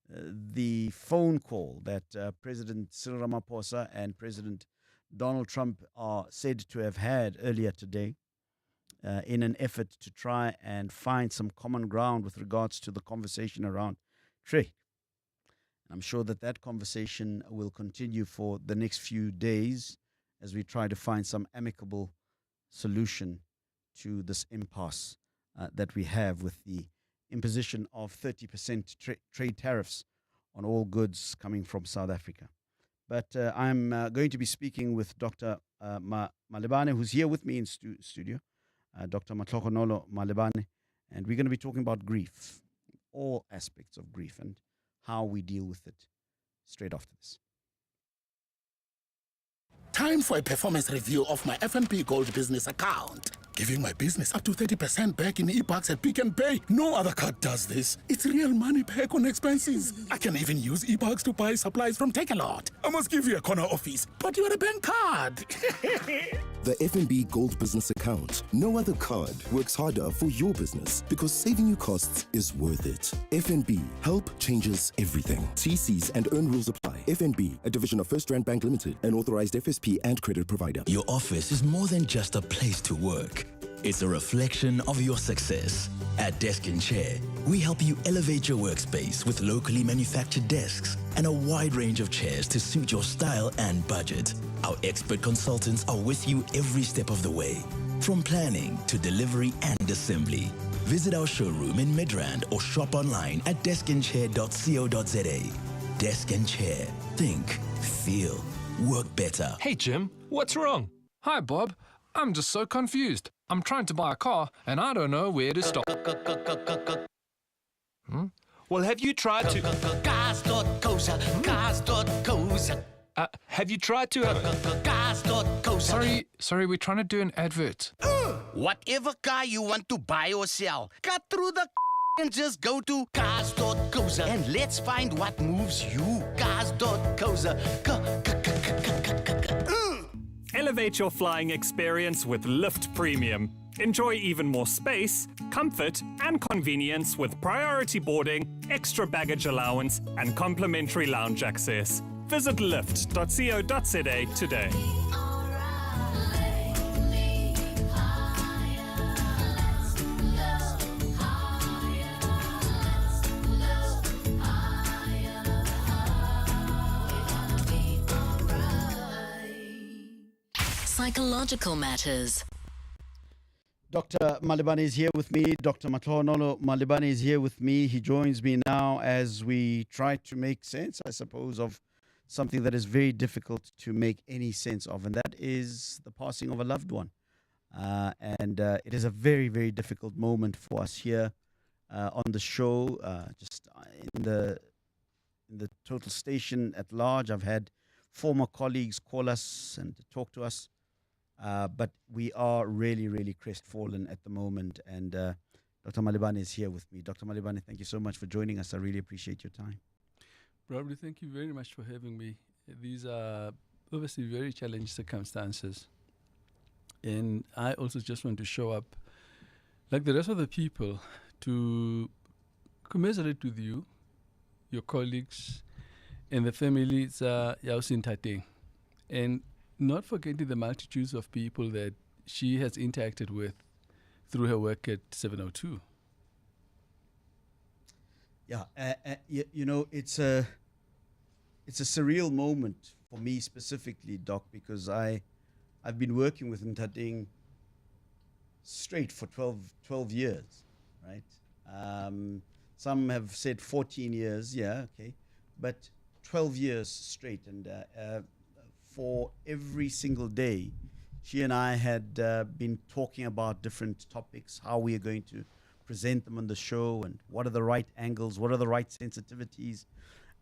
the phone call that President Cyril Ramaphosa and President Donald Trump are said to have had earlier today in an effort to try and find some common ground with regards to the conversation around trade. I'm sure that that conversation will continue for the next few days as we try to find some amicable solution to this impasse that we have with the imposition of 30% trade tariffs on all goods coming from South Africa. But I'm going to be speaking with Dr. Malebane, who's here with me in studio, Dr. Matlogonolo Malebane, and we're going to be talking about grief, all aspects of grief, and how we deal with it straight after this. Time for a performance review of my FNB Gold business account. Giving my business up to 30% back in e-bucks at Pick and Pay. No other card does this. It's real money back on expenses. I can even use e-bucks to buy supplies from Take-A-Lot. I must give you a corner office, but you're a bank card. The FNB Gold business account. No other card works harder for your business because saving you costs is worth it. FNB, help changes everything. TCs and earn rules apply. FNB, a division of First Rand Bank Limited, an authorized FSP and credit provider. Your office is more than just a place to work. It's a reflection of your success. At Desk and Chair, we help you elevate your workspace with locally manufactured desks and a wide range of chairs to suit your style and budget. Our expert consultants are with you every step of the way, from planning to delivery and assembly. Visit our showroom in Midrand or shop online at deskandchair.co.za. Desk and Chair. Think, feel, work better. Hey Jim, what's wrong? Hi Bob, I'm just so confused. I'm trying to buy a car and I don't know where to stop. Well, have you tried to... Cars.coza, cars.coza. Have you tried to... Cars.coza. Sorry, we're trying to do an advert. Whatever car you want to buy or sell, cut through the and just go to cars.coza and let's find what moves you. Cars.coza. Elevate your flying experience with Lift Premium. Enjoy even more space, comfort, and convenience with priority boarding, extra baggage allowance, and complimentary lounge access. Visit lift.co.za today. Psychological matters. Dr. Malebane is here with me. Dr. Matlogonolo Malebane is here with me. He joins me now as we try to make sense, I suppose, of something that is very difficult to make any sense of, and that is the passing of a loved one. It is a very, very difficult moment for us here on the show, just in the total station at large. I've had former colleagues call us and talk to us. But we are really, really crestfallen at the moment. And Dr. Malebane is here with me. Dr. Malebane, thank you so much for joining us. I really appreciate your time. Probably, thank you very much for having me. These are obviously very challenging circumstances. And I also just want to show up, like the rest of the people, to commiserate with you, your colleagues, and the families, and not forgetting the multitudes of people that she has interacted with through her work at 702. Yeah, you know, it's a surreal moment for me specifically, Doc, because I've been working with Ntading straight for 12 years, right? Some have said 14 years, yeah, okay, but 12 years straight, and for every single day, she and I had been talking about different topics, how we are going to present them on the show, and what are the right angles, what are the right sensitivities.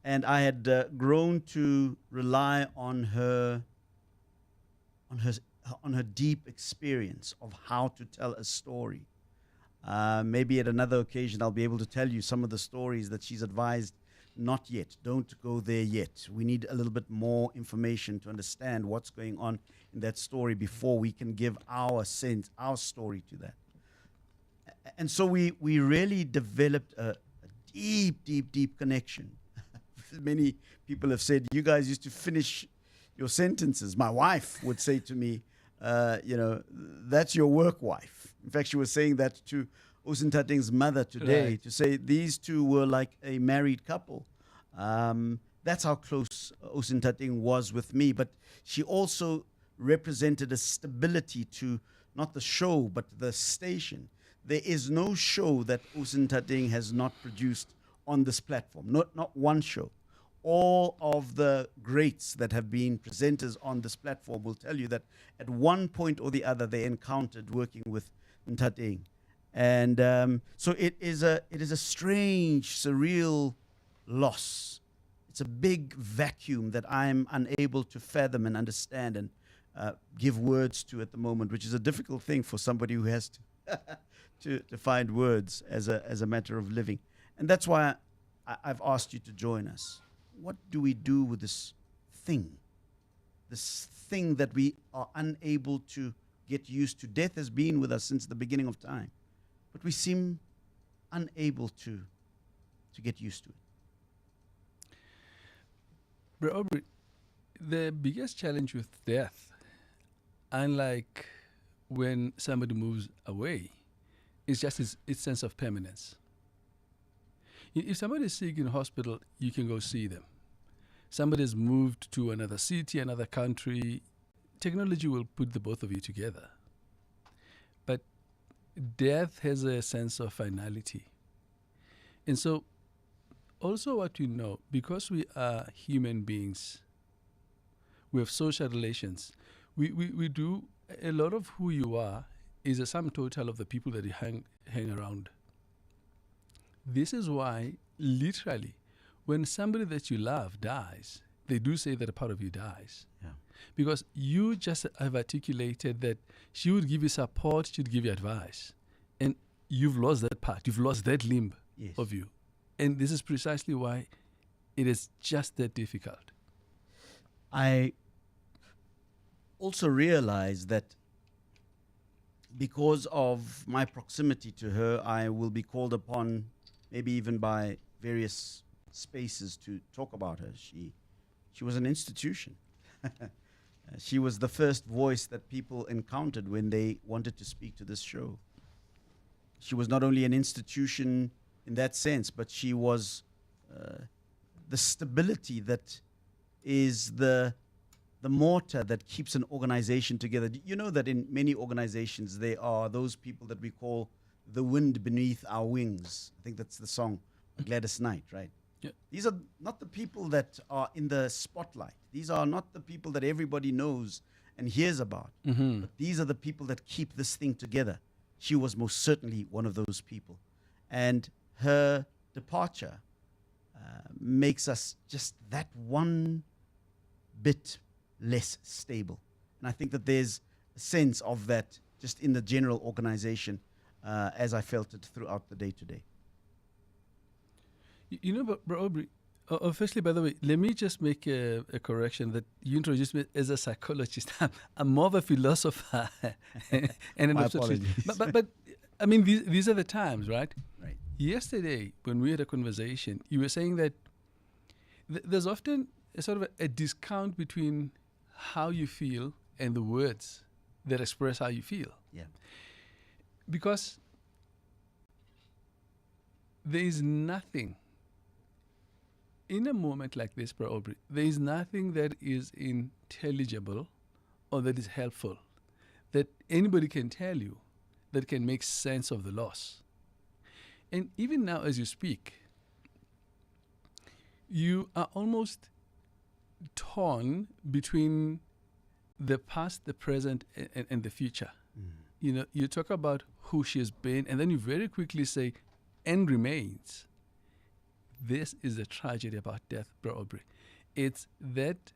And I had grown to rely on her deep experience of how to tell a story. Maybe at another occasion I'll be able to tell you some of the stories that she's advised, not yet, don't go there yet. We need a little bit more information to understand what's going on in that story before we can give our sense, our story to that. And so we really developed a deep connection. Many people have said, you guys used to finish your sentences. My wife would say to me, you know, that's your work wife. In fact, she was saying that to Ntading's mother today, Right. to say these two were like a married couple. That's how close Ntading was with me. But she also represented a stability to not the show, but the station. There is no show that Ntading has not produced on this platform, not one show. All of the greats that have been presenters on this platform will tell you that at one point or the other they encountered working with Ntading. And so it is a strange, surreal loss. It's a big vacuum that I'm unable to fathom and understand and give words to at the moment, which is a difficult thing for somebody who has to find words as a matter of living. And that's why I've asked you to join us. What do we do with this thing that we are unable to get used to? Death has been with us since the beginning of time, but we seem unable to get used to it. Bro Aubrey, the biggest challenge with death, unlike when somebody moves away, is just its sense of permanence. If somebody is sick in hospital, you can go see them. Somebody has moved to another city, another country, technology will put the both of you together. But death has a sense of finality. And so also what we know, because we are human beings, we have social relations, we do, a lot of who you are is a sum total of the people that you hang around. This is why, literally, when somebody that you love dies, they do say that a part of you dies. Yeah. Because you just have articulated that she would give you support, she would give you advice. And you've lost that part, you've lost that limb Yes. of you. And this is precisely why it is just that difficult. I also realize that because of my proximity to her, I will be called upon, maybe even by various spaces, to talk about her. She was an institution. She was the first voice that people encountered when they wanted to speak to this show. She was not only an institution in that sense, but she was the stability that is the mortar that keeps an organization together. You know that in many organizations there are those people that we call the wind beneath our wings. I think that's the song, Gladys Knight, right? Yeah. These are not the people that are in the spotlight. These are not the people that everybody knows and hears about. Mm-hmm. But these are the people that keep this thing together. She was most certainly one of those people. And her departure makes us just that one bit less stable. And I think that there's a sense of that just in the general organization as I felt it throughout the day today. You know, Bro Aubrey, firstly, by the way, let me just make a correction that you introduced me as a psychologist. I'm more of a philosopher and an My obstetrician. apologies. But I mean, these are the times, right? Right. Yesterday, when we had a conversation, you were saying that there's often a sort of a discount between how you feel and the words that express how you feel. Yeah. Because there is nothing in a moment like this, Bro Aubrey, there is nothing that is intelligible or that is helpful that anybody can tell you that can make sense of the loss. And even now, as you speak, you are almost torn between the past, the present, and the future. You know, you talk about who she has been, and then you very quickly say, and remains. This is the tragedy about death, Bro Aubrey. It's that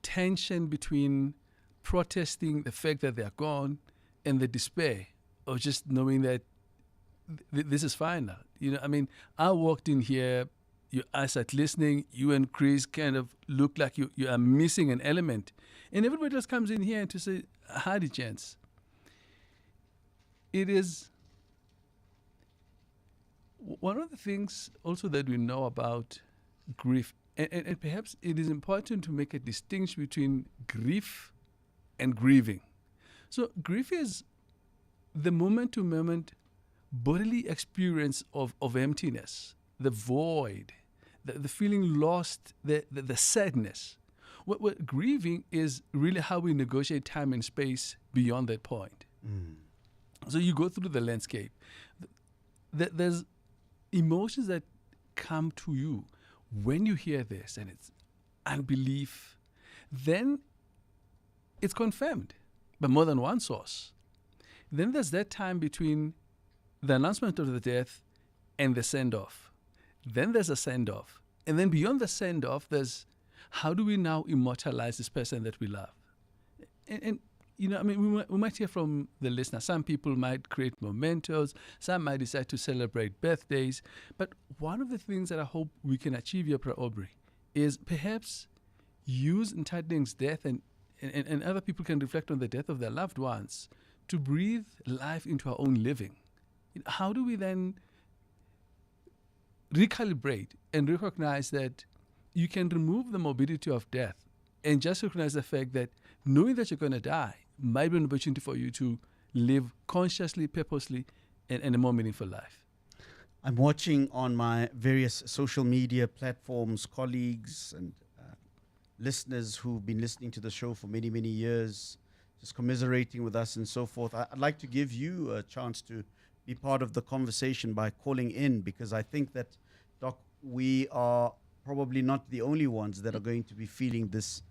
tension between protesting the fact that they are gone and the despair of just knowing that this is final. You know, I mean, I walked in here, your eyesight listening, you and Chris kind of look like you are missing an element. And everybody else comes in here to say, howdy, gents. It is one of the things also that we know about grief, and perhaps it is important to make a distinction between grief and grieving. So grief is the moment-to-moment bodily experience of emptiness, the void, the feeling lost, the sadness. What grieving is really how we negotiate time and space beyond that point. So you go through the landscape. There's emotions that come to you when you hear this, and it's unbelief. Then it's confirmed by more than one source. Then there's that time between the announcement of the death and the send-off. Then there's a send-off. And then beyond the send-off, there's how do we now immortalize this person that we love? And you know, I mean, we might hear from the listener. Some people might create mementos. Some might decide to celebrate birthdays. But one of the things that I hope we can achieve here, Bro Aubrey, is perhaps use Ntading's death and other people can reflect on the death of their loved ones to breathe life into our own living. How do we then recalibrate and recognize that you can remove the morbidity of death and just recognize the fact that knowing that you're going to die might be an opportunity for you to live consciously, purposely, and a more meaningful life? I'm watching on my various social media platforms, colleagues and listeners who've been listening to the show for many, many years, just commiserating with us and so forth. I'd like to give you a chance to be part of the conversation by calling in, because I think that, Doc, we are probably not the only ones that are going to be feeling this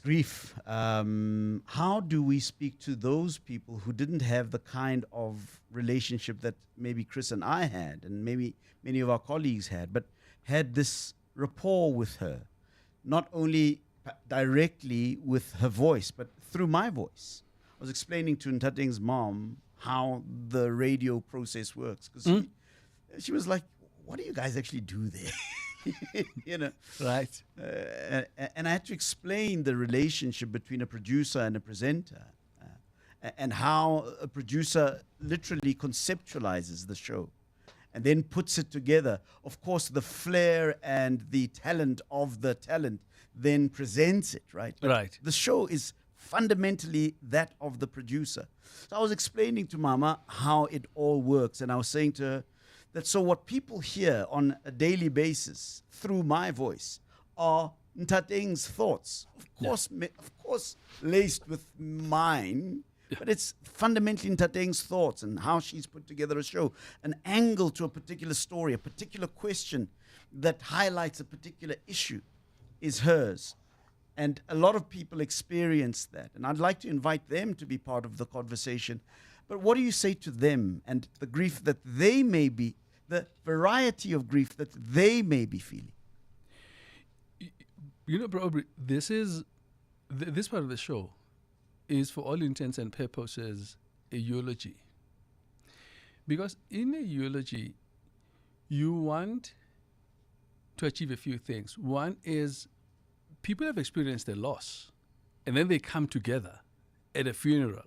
grief. How do we speak to those people who didn't have the kind of relationship that maybe Chris and I had, and maybe many of our colleagues had, but had this rapport with her, not only directly with her voice, but through my voice? I was explaining to Ntading's mom how the radio process works, because she was like, what do you guys actually do there? You know, right? And I had to explain the relationship between a producer and a presenter, and how a producer literally conceptualizes the show and then puts it together. Of course, the flair and the talent of the talent then presents it, right? But right. The show is fundamentally that of the producer. So I was explaining to Mama how it all works, and I was saying to her that so what people hear on a daily basis through my voice are Ntading's thoughts, of course laced with mine, but it's fundamentally Ntading's thoughts and how she's put together a show, an angle to a particular story, a particular question that highlights a particular issue is hers. And a lot of people experience that. And I'd like to invite them to be part of the conversation. But what do you say to them and the grief that they may be, the variety of grief that they may be feeling? You know, Bro Aubrey, this part of the show is, for all intents and purposes, a eulogy. Because in a eulogy, you want to achieve a few things. One is people have experienced a loss, and then they come together at a funeral.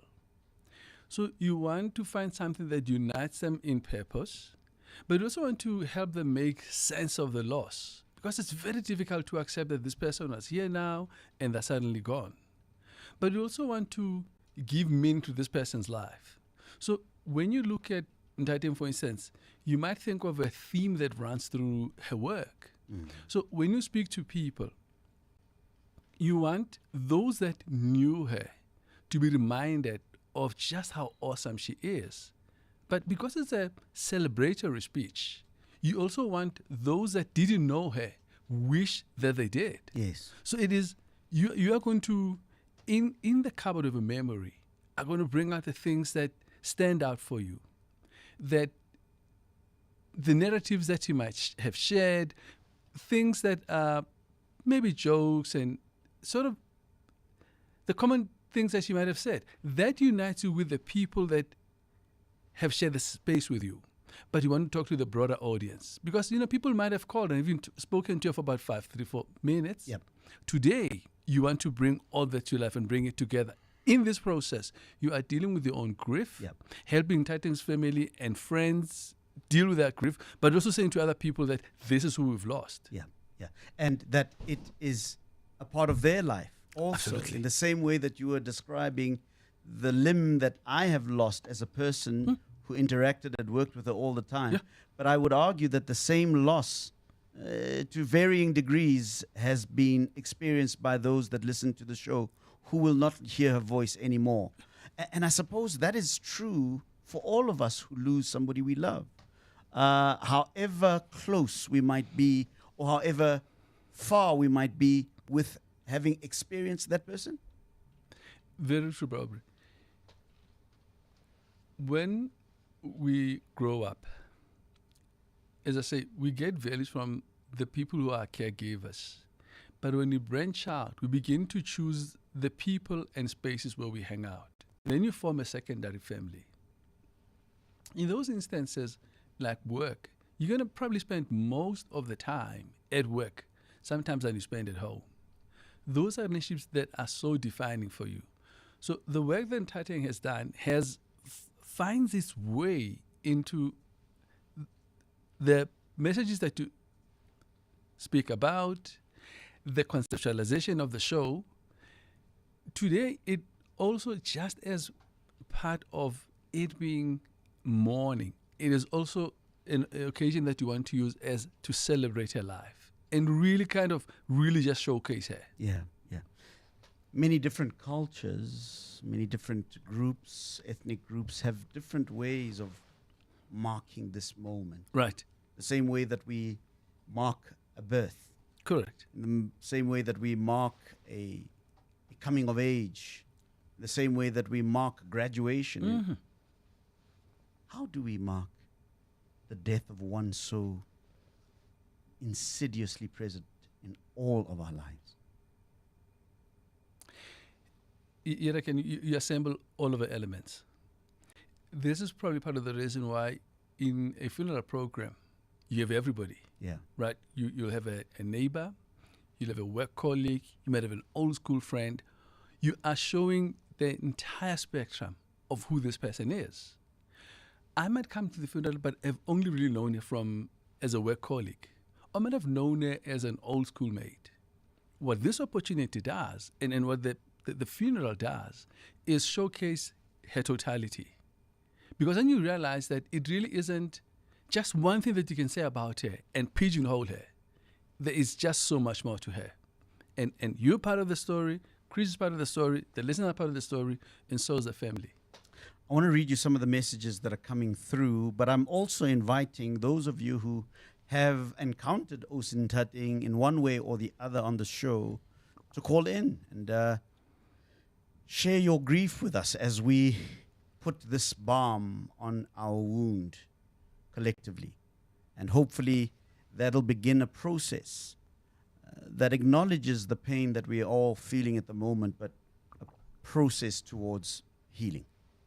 So you want to find something that unites them in purpose, but you also want to help them make sense of the loss, because it's very difficult to accept that this person was here now and they're suddenly gone. But you also want to give meaning to this person's life. So when you look at Ntading, for instance, you might think of a theme that runs through her work. So when you speak to people, you want those that knew her to be reminded of just how awesome she is. But because it's a celebratory speech, you also want those that didn't know her wish that they did. Yes. So it is, you are going to, in the cupboard of a memory, are going to bring out the things that stand out for you, that the narratives that you might have shared, things that are maybe jokes and sort of the common things that you might have said. That unites you with the people that have shared the space with you. But you want to talk to the broader audience. Because, people might have called and even spoken to you for about 4 minutes. Yep. Today, you want to bring all that to life and bring it together. In this process, you are dealing with your own grief, helping Titan's family and friends deal with that grief, but also saying to other people that this is who we've lost. Yeah. And that it is a part of their life also. Absolutely. In the same way that you were describing the limb that I have lost as a person who interacted and worked with her all the time. Yeah. But I would argue that the same loss, to varying degrees, has been experienced by those that listen to the show who will not hear her voice anymore. And I suppose that is true for all of us who lose somebody we love. However close we might be, or however far we might be with having experienced that person. Very true, Barbara. When we grow up, as I say, we get values from the people who are caregivers. But when we branch out, we begin to choose the people and spaces where we hang out. Then you form a secondary family. In those instances, like work, you're going to probably spend most of the time at work, sometimes than you spend at home. Those are relationships that are so defining for you. So the work that Titan has done finds its way into the messages that you speak about, the conceptualization of the show. Today, it also, just as part of it being mourning, it is also an occasion that you want to use as to celebrate her life and really just showcase her. Yeah. Many different cultures, many different groups, ethnic groups have different ways of marking this moment. Right. The same way that we mark a birth. Correct. The same way that we mark a coming of age. The same way that we mark graduation. Mm-hmm. How do we mark the death of one so insidiously present in all of our lives? You reckon you assemble all of the elements. This is probably part of the reason why in a funeral program, you have everybody. Yeah. Right? You'll have a neighbor, you'll have a work colleague, you might have an old school friend. You are showing the entire spectrum of who this person is. I might come to the funeral, but I've only really known her as a work colleague. I might have known her as an old school mate. What this opportunity does, and what the funeral does, is showcase her totality. Because then you realize that it really isn't just one thing that you can say about her and pigeonhole her. There is just so much more to her. And you're part of the story, Chris is part of the story, the listener are part of the story, and so is the family. I want to read you some of the messages that are coming through, but I'm also inviting those of you who have encountered Osintating in one way or the other on the show to call in and share your grief with us as we put this balm on our wound collectively. And hopefully that'll begin a process that acknowledges the pain that we are all feeling at the moment, but a process towards healing.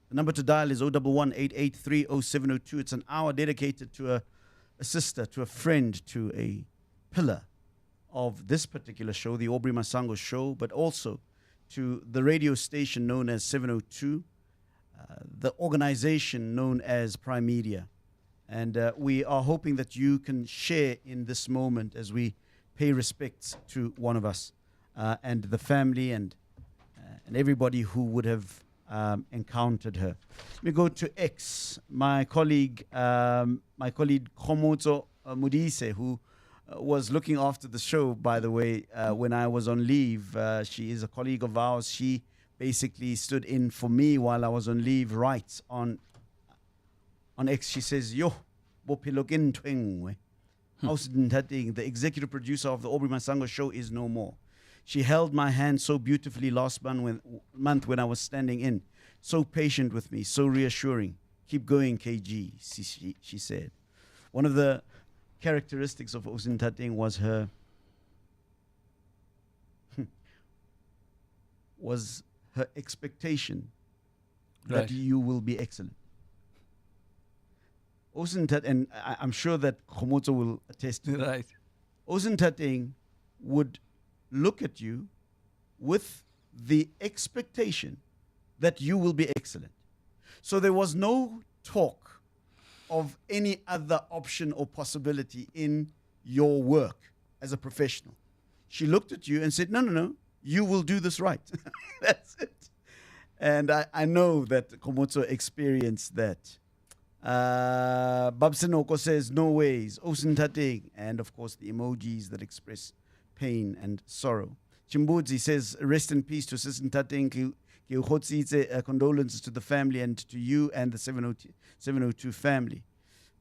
The number to dial is 011-883-0702. It's an hour dedicated to a sister, to a friend, to a pillar of this particular show, the Aubrey Masango Show, but also to the radio station known as 702, the organization known as Prime Media. And we are hoping that you can share in this moment as we pay respects to one of us and the family and everybody who would have encountered her. Let me go to X. My colleague Khomotso Modise, who was looking after the show, by the way, when I was on leave. She is a colleague of ours. She basically stood in for me while I was on leave, writes on X. She says, yo, Bopilogin Twingwe. The executive producer of the Aubrey Masango show is no more. She held my hand so beautifully last month when I was standing in. So patient with me, so reassuring. Keep going, KG, she said. One of the characteristics of Osintateng was her expectation that you will be excellent. And I'm sure that Khomotso will attest to that. Right. Osintateng would look at you with the expectation that you will be excellent. So there was no talk of any other option or possibility in your work as a professional. She looked at you and said, no, you will do this right. That's it. And I know that Khomotso experienced that. Babsenoko says, no ways. Osintateng. And of course, the emojis that express pain and sorrow. Chimbudzi says, rest in peace to Osintateng. Condolences to the family and to you and the 702 family.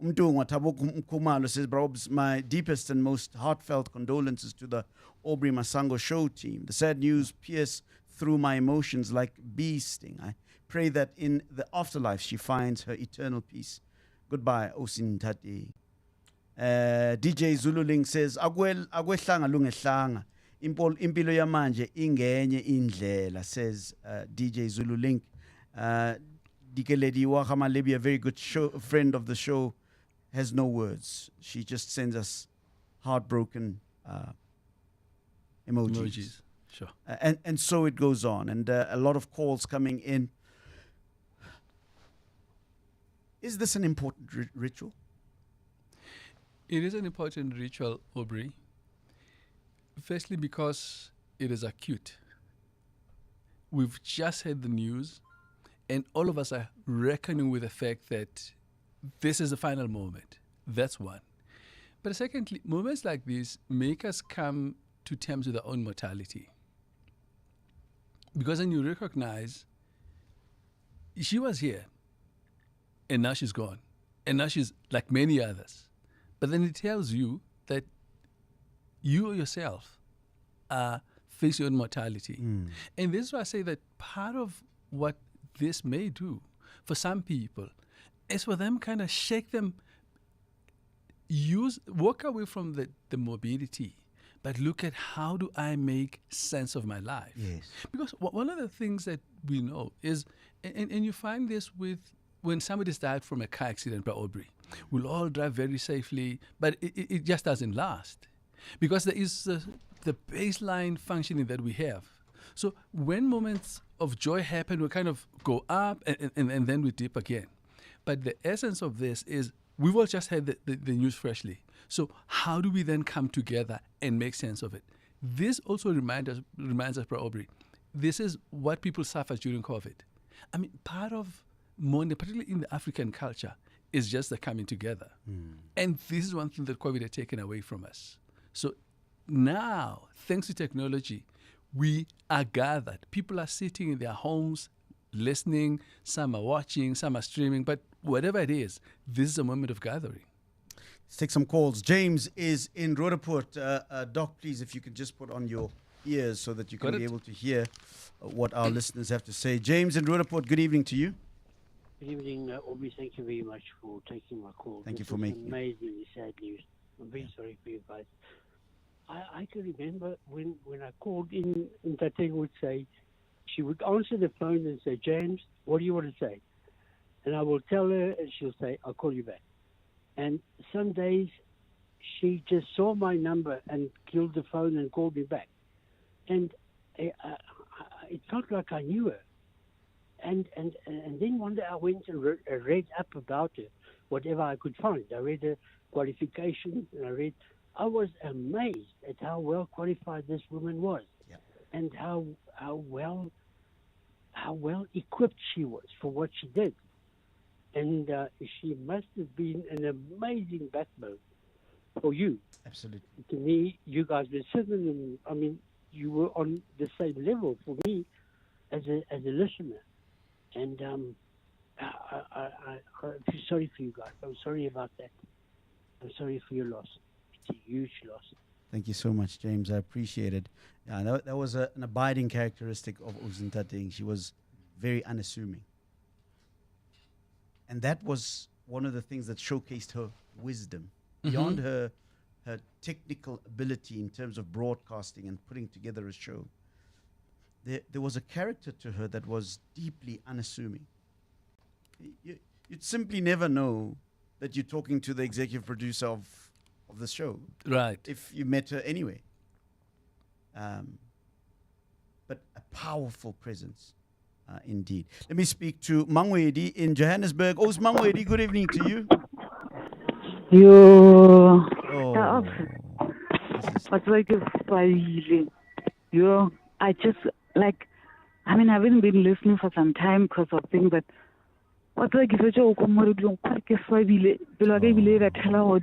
Umtungwa Taboku Kumalo says, Brobs, my deepest and most heartfelt condolences to the Aubrey Masango show team. The sad news pierced through my emotions like bee sting. I pray that in the afterlife she finds her eternal peace. Goodbye, Osintateng. DJ Zululing says, Agwehlanga lungehlanga. Impilo yamanje ingenye indlela, says DJ Zulu Link. Dikeledi Wakamalebi, a very good friend of the show, has no words. She just sends us heartbroken emojis. Sure. And so it goes on. And a lot of calls coming in. Is this an important ritual? It is an important ritual, Aubrey. Firstly, because it is acute. We've just had the news, and all of us are reckoning with the fact that this is the final moment. That's one. But secondly, moments like this make us come to terms with our own mortality. Because then you recognize she was here, and now she's gone. And now she's like many others. But then it tells you that you yourself face your own mortality. And this is why I say that part of what this may do for some people is for them kind of shake them, walk away from the morbidity, but look at how do I make sense of my life. Yes. Because one of the things that we know is, and you find this with when somebody's died from a car accident by Aubrey, we'll all drive very safely, but it just doesn't last. Because there is the baseline functioning that we have. So when moments of joy happen, we kind of go up and then we dip again. But the essence of this is we've all just had the news freshly. So how do we then come together and make sense of it? This also reminds us, Bro Aubrey, this is what people suffer during COVID. I mean, part of mourning, particularly in the African culture, is just the coming together. And this is one thing that COVID had taken away from us. So now, thanks to technology, we are gathered. People are sitting in their homes, listening. Some are watching, some are streaming. But whatever it is, this is a moment of gathering. Let's take some calls. James is in Roodepoort. Doc, please, if you could just put on your ears so that you can be able to hear what our listeners have to say. James in Roodepoort, good evening to you. Good evening, Aubrey. Thank you very much for taking my call. Thank you for making it. Amazingly sad news. I'm very sorry for you guys. I can remember when I called in, and Tateng would say, she would answer the phone and say, James, what do you want to say? And I will tell her, and she'll say, I'll call you back. And some days she just saw my number and killed the phone and called me back. And it felt like I knew her. And then one day I went and read up about her, whatever I could find. I read her qualifications, and I was amazed at how well qualified this woman was, and how well equipped she was for what she did. And she must have been an amazing backbone. for you. Absolutely. To me, you guys were sitting and I mean, you were on the same level for me as a listener. And I feel sorry for you guys. I'm sorry about that. I'm sorry for your loss. It's a huge loss. Thank you so much, James. I appreciate it. Yeah, that was an abiding characteristic of Uzintating. She was very unassuming. And that was one of the things that showcased her wisdom. Beyond her technical ability in terms of broadcasting and putting together a show, there was a character to her that was deeply unassuming. You'd simply never know that you're talking to the executive producer of the show. Right. If you met her anyway. But a powerful presence, indeed. Let me speak to Mangwedi in Johannesburg. Oh, Mangwedi, good evening to you. Yo. Oh. What's like a family? Yo, I just like, I mean, I haven't been listening for some time because of things, but what's like if you go more to family, below that hello,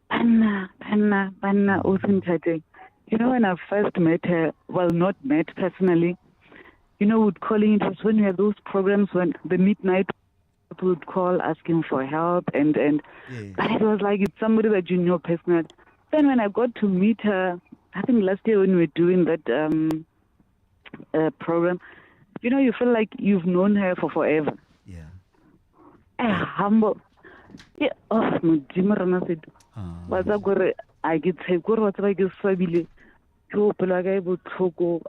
Panna, Osuntate. You know, when I first met her, well, not met personally, you know, would calling, it was when we had those programs when the midnight people would call asking for help, and but it was like it's somebody that you know personally. Then when I got to meet her, I think last year when we were doing that program, you know, you feel like you've known her for forever. Yeah. Humble. Yeah. Oh, Modimo Rana said, what's up, gore? I get say, gore, what's like a family? You feel like I would go.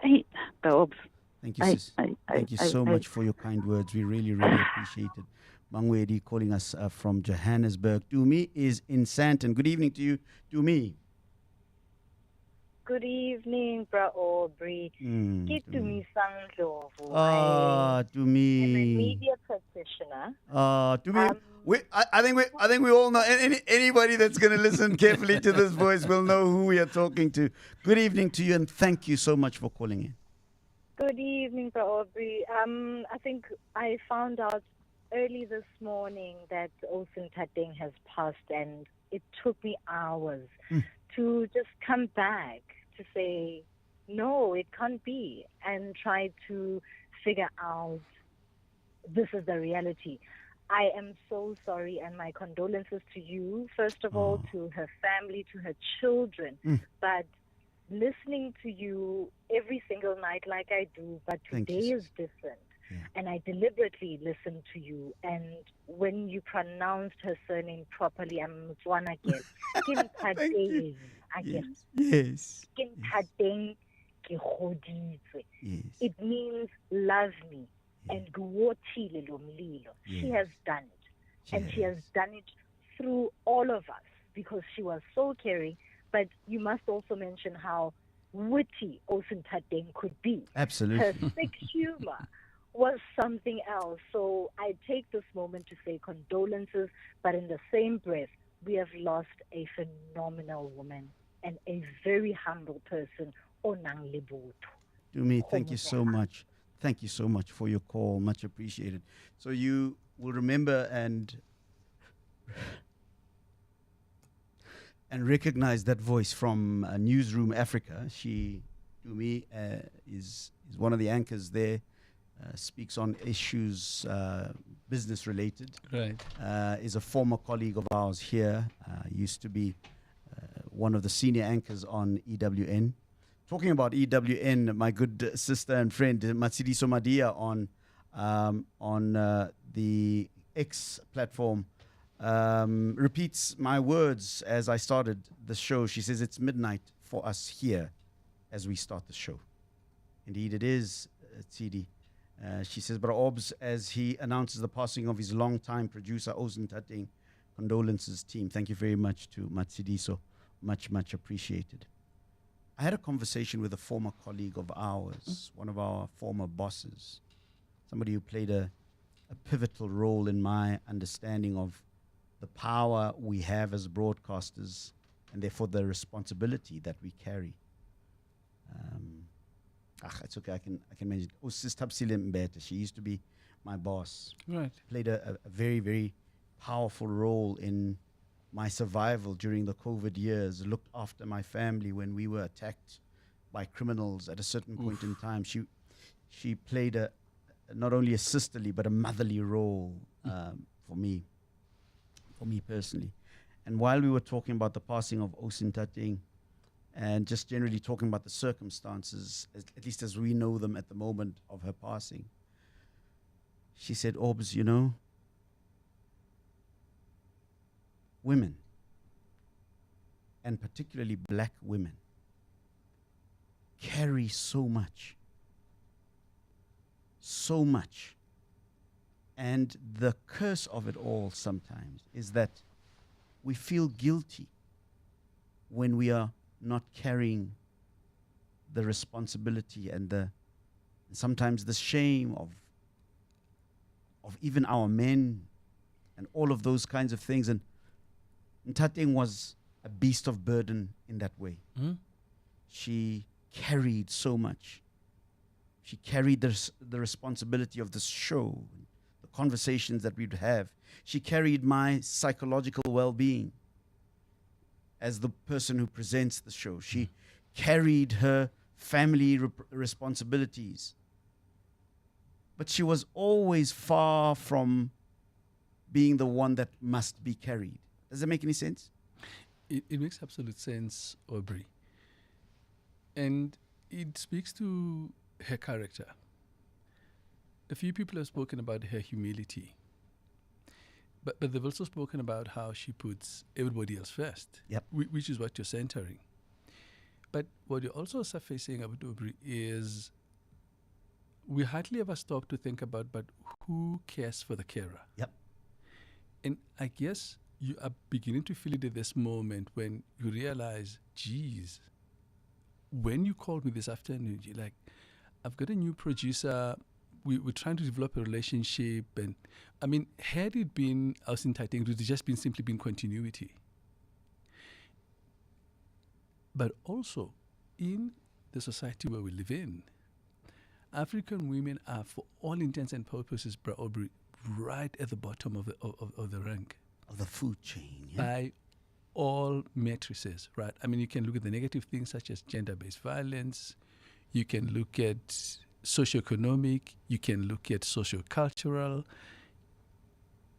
Hey, the ops. Thank you, sis. Thank you so much for your kind words. We really, really appreciate it. Mangwedi calling us from Johannesburg. Dumi is in Sandton. Good evening to you, Dumi. Good evening, Bra Aubrey. Get to me, Sandlovu. To I'm me. a media practitioner. To me. I think we all know. Anybody that's going to listen carefully to this voice will know who we are talking to. Good evening to you, and thank you so much for calling in. Good evening, Bra Aubrey. I think I found out early this morning that Olsen Tateng has passed, and it took me hours to just come back to say, no, it can't be, and try to figure out this is the reality. I am so sorry, and my condolences to you, first of all, to her family, to her children. But listening to you every single night like I do, but today is different. Yeah. And I deliberately listened to you, and when you pronounced her surname properly, I'm Motswana again. Yes. It means love me. And she has done it. And she has done it through all of us because she was so caring. But you must also mention how witty Olsen Tateng could be. Absolutely. Her sick humor was something else. So I take this moment to say condolences, but in the same breath, we have lost a phenomenal woman and a very humble person, Onang Libutu. Dumi, thank you so much. Thank you so much for your call. Much appreciated. So you will remember and recognize that voice from Newsroom Africa. She, Dumi, is one of the anchors there. Speaks on issues business related. Right. Is a former colleague of ours here. Used to be one of the senior anchors on EWN. Talking about EWN, my good sister and friend Matsidi Somadia on the X platform repeats my words as I started the show. She says it's midnight for us here as we start the show. Indeed, it is, Tsidi. She says, Bra Obs, as he announces the passing of his longtime producer, Olsen Tateng, condolences team. Thank you very much to Matsidiso. Much, much appreciated. I had a conversation with a former colleague of ours, one of our former bosses, somebody who played a pivotal role in my understanding of the power we have as broadcasters and therefore the responsibility that we carry. It's okay, I can manage. She used to be my boss. Right. Played a very, very powerful role in my survival during the COVID years, looked after my family when we were attacked by criminals at a certain point in time. She played not only a sisterly but a motherly role for me personally. And while we were talking about the passing of Osin Tateng and just generally talking about the circumstances, at least as we know them at the moment of her passing, she said, Orbs, you know, women, and particularly black women, carry so much. And the curse of it all sometimes is that we feel guilty when we are not carrying the responsibility and sometimes the shame of even our men and all of those kinds of things. And Tateng was a beast of burden in that way. She carried so much. She carried the responsibility of this show, the conversations that we'd have. She carried my psychological well-being as the person who presents the show. She carried her family responsibilities. But she was always far from being the one that must be carried. Does that make any sense? It makes absolute sense, Aubrey. And it speaks to her character. A few people have spoken about her humility. But they've also spoken about how she puts everybody else first, which is what you're centering. But what you're also surfacing about Aubrey is we hardly ever stop to think about, but who cares for the carer? And I guess you are beginning to feel it at this moment when you realize, geez, when you called me this afternoon, you're like, I've got a new producer. We're trying to develop a relationship. And I mean, had it been Osin Tateng, it would have just been simply been continuity. But also, in the society where we live in, African women are, for all intents and purposes, Aubrey, right at the bottom of the rank. Of the food chain, By all matrices, right? I mean, you can look at the negative things such as gender-based violence. You can look at socioeconomic. You can look at sociocultural.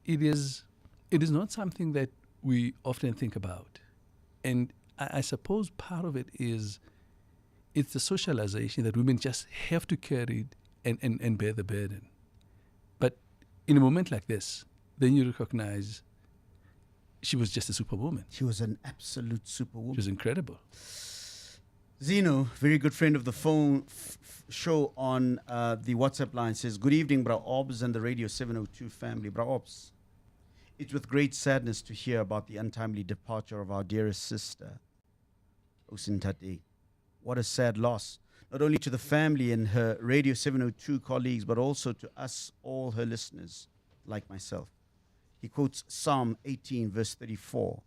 It is not something that we often think about. And I suppose part of it is it's the socialization that women just have to carry and bear the burden. But in a moment like this, then you recognize she was just a superwoman. She was an absolute superwoman. She was incredible. Zeno, very good friend of the phone show on the WhatsApp line, says, good evening, Bra Obs and the Radio 702 family. Bra Obs, it's with great sadness to hear about the untimely departure of our dearest sister, Osin Tateng. What a sad loss, not only to the family and her Radio 702 colleagues, but also to us, all her listeners, like myself. He quotes Psalm 18, verse 34.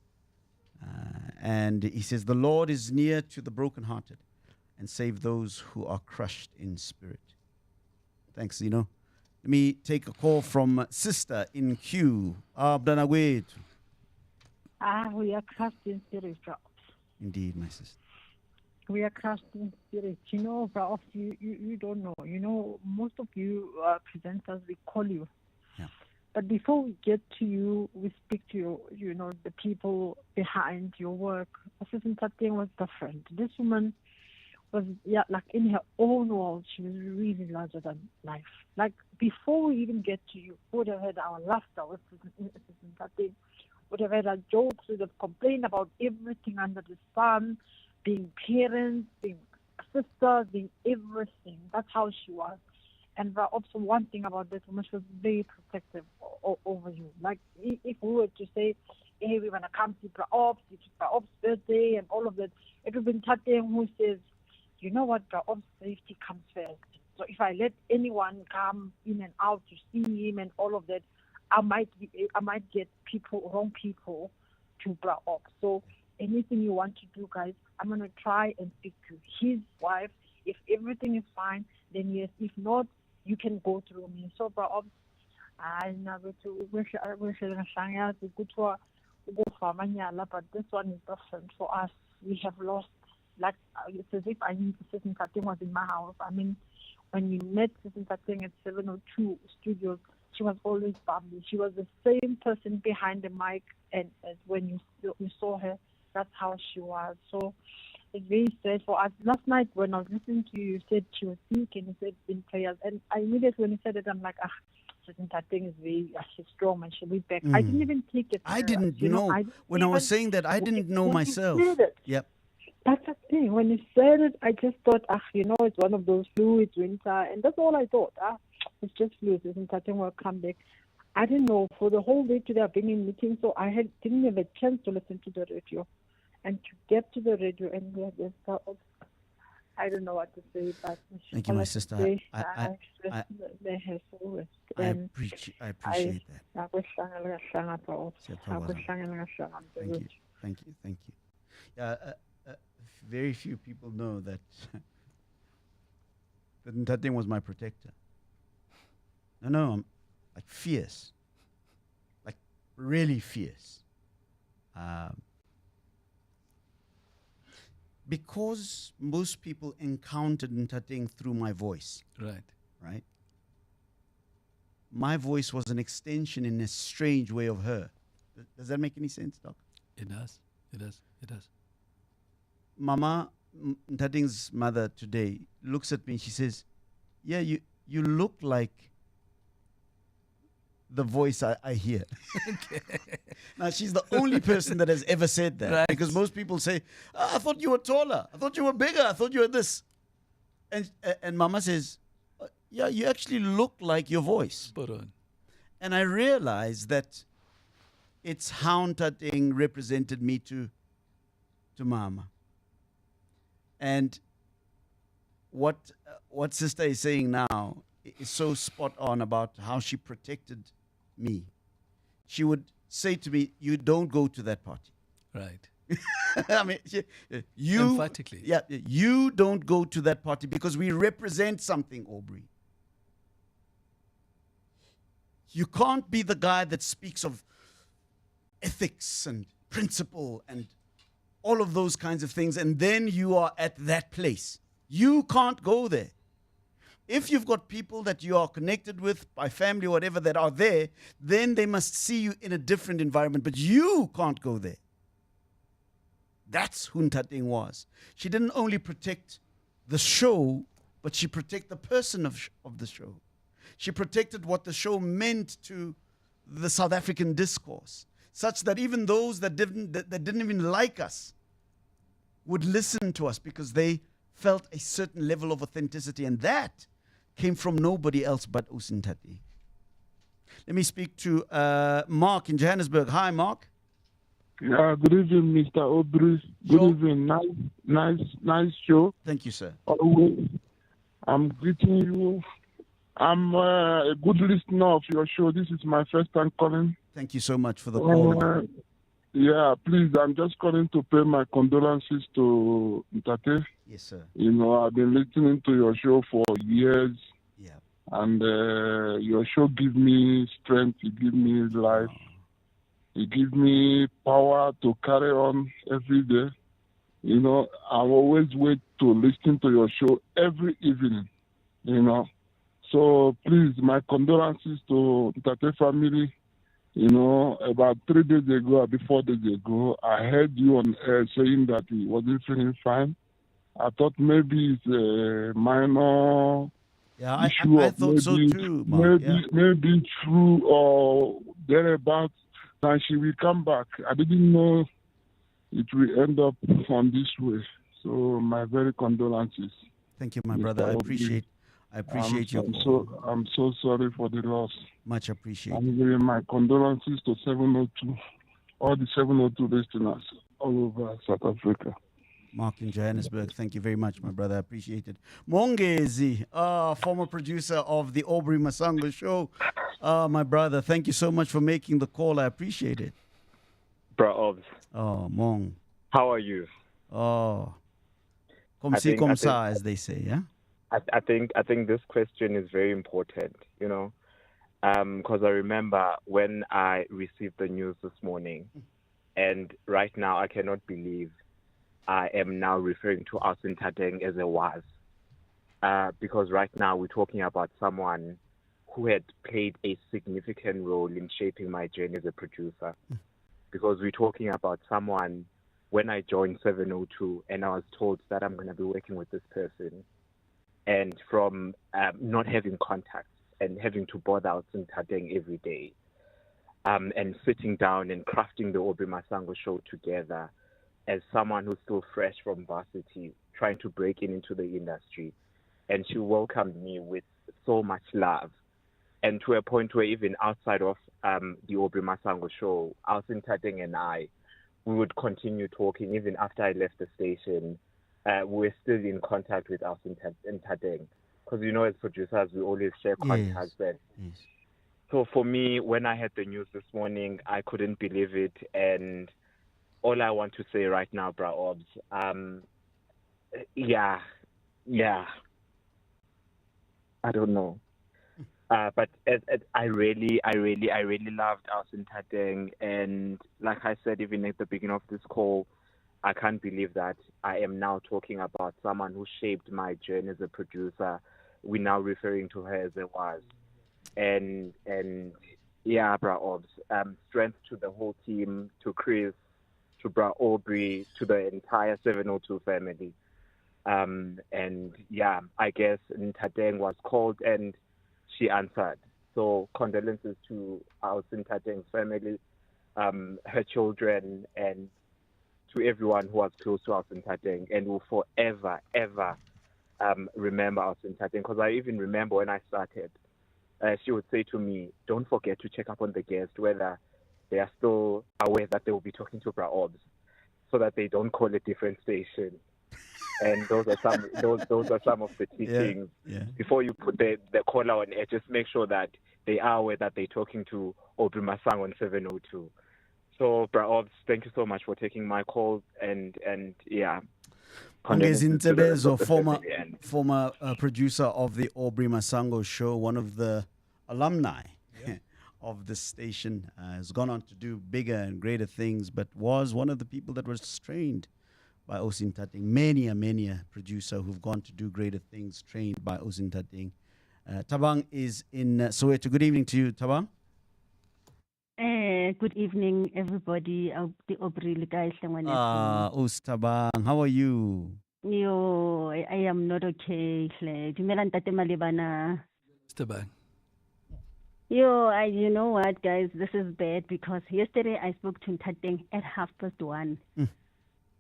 And he says, the Lord is near to the brokenhearted and save those who are crushed in spirit. Thanks, Zeno. Let me take a call from Sister in queue. We are crushed in spirit, bro. Indeed, my sister. We are crushed in spirit. You know, bro, you don't know. You know, most of you presenters, we call you. But before we get to you, we speak to you, you know, the people behind your work. Assistant Tateng was different. This woman was, like in her own world, she was really larger than life. Like before we even get to you, we would have had our laughter with Assistant Tateng, would have had our jokes, would have complained about everything under the sun, being parents, being sisters, being everything. That's how she was. And also one thing about this woman, she was very protective over you. Like if we were to say, hey, we want to come see Braob's, it's Braob's birthday and all of that, it would have been Tateng who says, you know what, Braob's safety comes first. So if I let anyone come in and out to see him and all of that, I might get wrong people to Braob. So anything you want to do, guys, I'm going to try and speak to his wife. If everything is fine, then yes. If not, you can go through me. So, Braob, I never to wish I but this one is different for us. We have lost, like, it's as if I knew Stephen Grootes was in my house. I mean, when we met Stephen Grootes at 702 Studios, she was always bubbly. She was the same person behind the mic, and as when you saw her, that's how she was. So it's very sad for us. Last night when I was listening to you, you said she was sick and you said in prayers, and I immediately when you said it, I'm like, Stephen Grootes is very she's strong and she'll be back. I didn't even take it. I didn't know. When I was saying that, I didn't know myself. Yep. That's the thing. When you said it, I just thought, it's one of those flu, it's winter, and that's all I thought. It's just flu. Stephen Grootes will come back. I didn't know. For the whole day today, I've been in meetings, so I didn't have a chance to listen to the radio. And to get to the radio and hear this, I don't know what to say. But thank you, my sister. I appreciate that. Thank you. Very few people know that Ntate was my protector. No, I'm like fierce, like really fierce. Because most people encountered Ntate through my voice. Right. My voice was an extension in a strange way of her. Does that make any sense, Doc? It does. Mama, Ntating's mother today, looks at me and she says, yeah, you look like the voice I hear. Now, she's the only person that has ever said that. Right. Because most people say, I thought you were taller. I thought you were bigger. I thought you were this. And Mama says, yeah, you actually look like your voice. Spot on. And I realized that it's how Ntating represented me to Mama. And what Sister is saying now is so spot on about how she protected me. She would say to me, you don't go to that party. Right. I mean, you... Emphatically. Yeah, you don't go to that party because we represent something, Aubrey. You can't be the guy that speaks of ethics and principle and all of those kinds of things, and then you are at that place. You can't go there. If you've got people that you are connected with by family or whatever that are there, then they must see you in a different environment, but you can't go there. That's who Ntating was. She didn't only protect the show, but she protected the person of the show. She protected what the show meant to the South African discourse, such that even those that didn't even like us would listen to us because they felt a certain level of authenticity, and that came from nobody else but Ntate. Let me speak to Mark in Johannesburg. Hi, Mark. Yeah, good evening, Mr. Aubrey. Good evening. Nice show. Thank you, sir. Always. I'm greeting you. I'm a good listener of your show. This is my first time calling. Thank you so much for the call. Yeah, please, I'm just calling to pay my condolences to Ntate. Yes, sir. You know, I've been listening to your show for years. Yeah. And your show gives me strength. It gives me life. It gives me power to carry on every day. You know, I always wait to listen to your show every evening, you know. So please, my condolences to Ntate family. You know, about 3 days ago or 4 days ago, I heard you on air saying that he wasn't feeling fine. I thought maybe it's a minor issue. I thought so too, Mark. Maybe true or thereabouts, and she will come back. I didn't know it will end up on this way. So my very condolences. Thank you, my brother. I appreciate your call. I'm so sorry for the loss. Much appreciated. I'm giving my condolences to 702, all the 702 listeners all over South Africa. Mark in Johannesburg, thank you very much, my brother. I appreciate it. Mongezi, former producer of the Aubrey Masango show. My brother, thank you so much for making the call. I appreciate it. Bro, Obs. Oh, Mong. How are you? Oh, comme si, comme ça, as they say, yeah? I think this question is very important, you know, because I remember when I received the news this morning, And right now, I cannot believe I am now referring to Austin Tadeng as a was. Because right now we're talking about someone who had played a significant role in shaping my journey as a producer. Because we're talking about someone, when I joined 702 and I was told that I'm going to be working with this person, and from not having contacts and having to bother out in Tadeng every day, and sitting down and crafting the Aubrey Masango show together as someone who's still fresh from varsity, trying to break into the industry. And she welcomed me with so much love. And to a point where even outside of the Aubrey Masango show, Alcin Tadeng and I, we would continue talking. Even after I left the station, we're still in contact with Alcin Tadeng. Because, you know, as producers, we always share contacts. Yes. So for me, when I had the news this morning, I couldn't believe it. And all I want to say right now, Bra Obs, yeah. I don't know. But I really loved Alcin Tadeng, and like I said, even at the beginning of this call, I can't believe that I am now talking about someone who shaped my journey as a producer. We're now referring to her as a was, and yeah, Bra Obs, strength to the whole team, to Chris, to Bra Aubrey, to the entire 702 family. And yeah, I guess Tadeng was called and she answered. So condolences to Alcin Tadeng's family, her children, and to everyone who was close to Alcin Tadeng, and will forever, ever remember Alcin Tadeng. Because I even remember when I started, she would say to me, don't forget to check up on the guests, whether they are still aware that they will be talking to Bra Obs, so that they don't call a different station. And those are some of the teachings. Yeah. Before you put the caller on air, just make sure that they are aware that they're talking to Aubrey Masango on 702. So, Bra Obs, thank you so much for taking my call, and yeah. Ngezintebezo, former producer of the Aubrey Masango show, one of the alumni of the station, has gone on to do bigger and greater things, but was one of the people that was trained by Austin Tadeng. Many a producer who've gone to do greater things, trained by Austin Tadeng. Tabang is in Soweto. Good evening to you, Tabang. Good evening, everybody. Tabang, how are you? I am not okay. Tabang. You know what, guys? This is bad because yesterday I spoke to Tadeng at 1:30.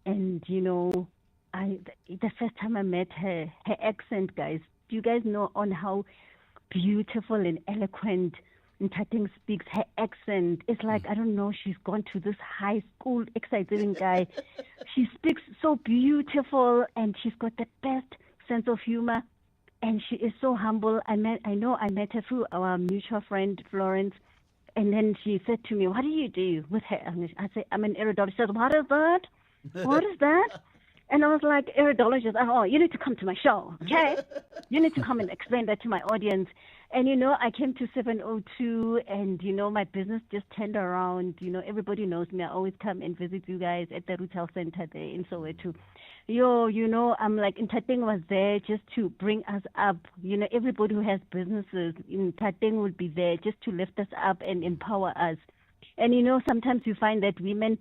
And, you know, the first time I met her accent, guys, do you guys know on how beautiful and eloquent Tadeng speaks? Her accent, it's like, I don't know, she's gone to this high school exciting guy. She speaks so beautiful, and she's got the best sense of humor, and she is so humble. I met her through our mutual friend, Florence, and then she said to me, what do you do with her? I said, I'm an iridologist. She said, what is that? What is that? And I was like, iridologist. Oh, you need to come to my show, okay? You need to come and explain that to my audience. And, you know, I came to 702 and, you know, my business just turned around. You know, everybody knows me. I always come and visit you guys at the Retail Center there in Soweto. You know, I'm like, Tadeng was there just to bring us up. You know, everybody who has businesses, Tadeng would be there just to lift us up and empower us. And, you know, sometimes you find that women,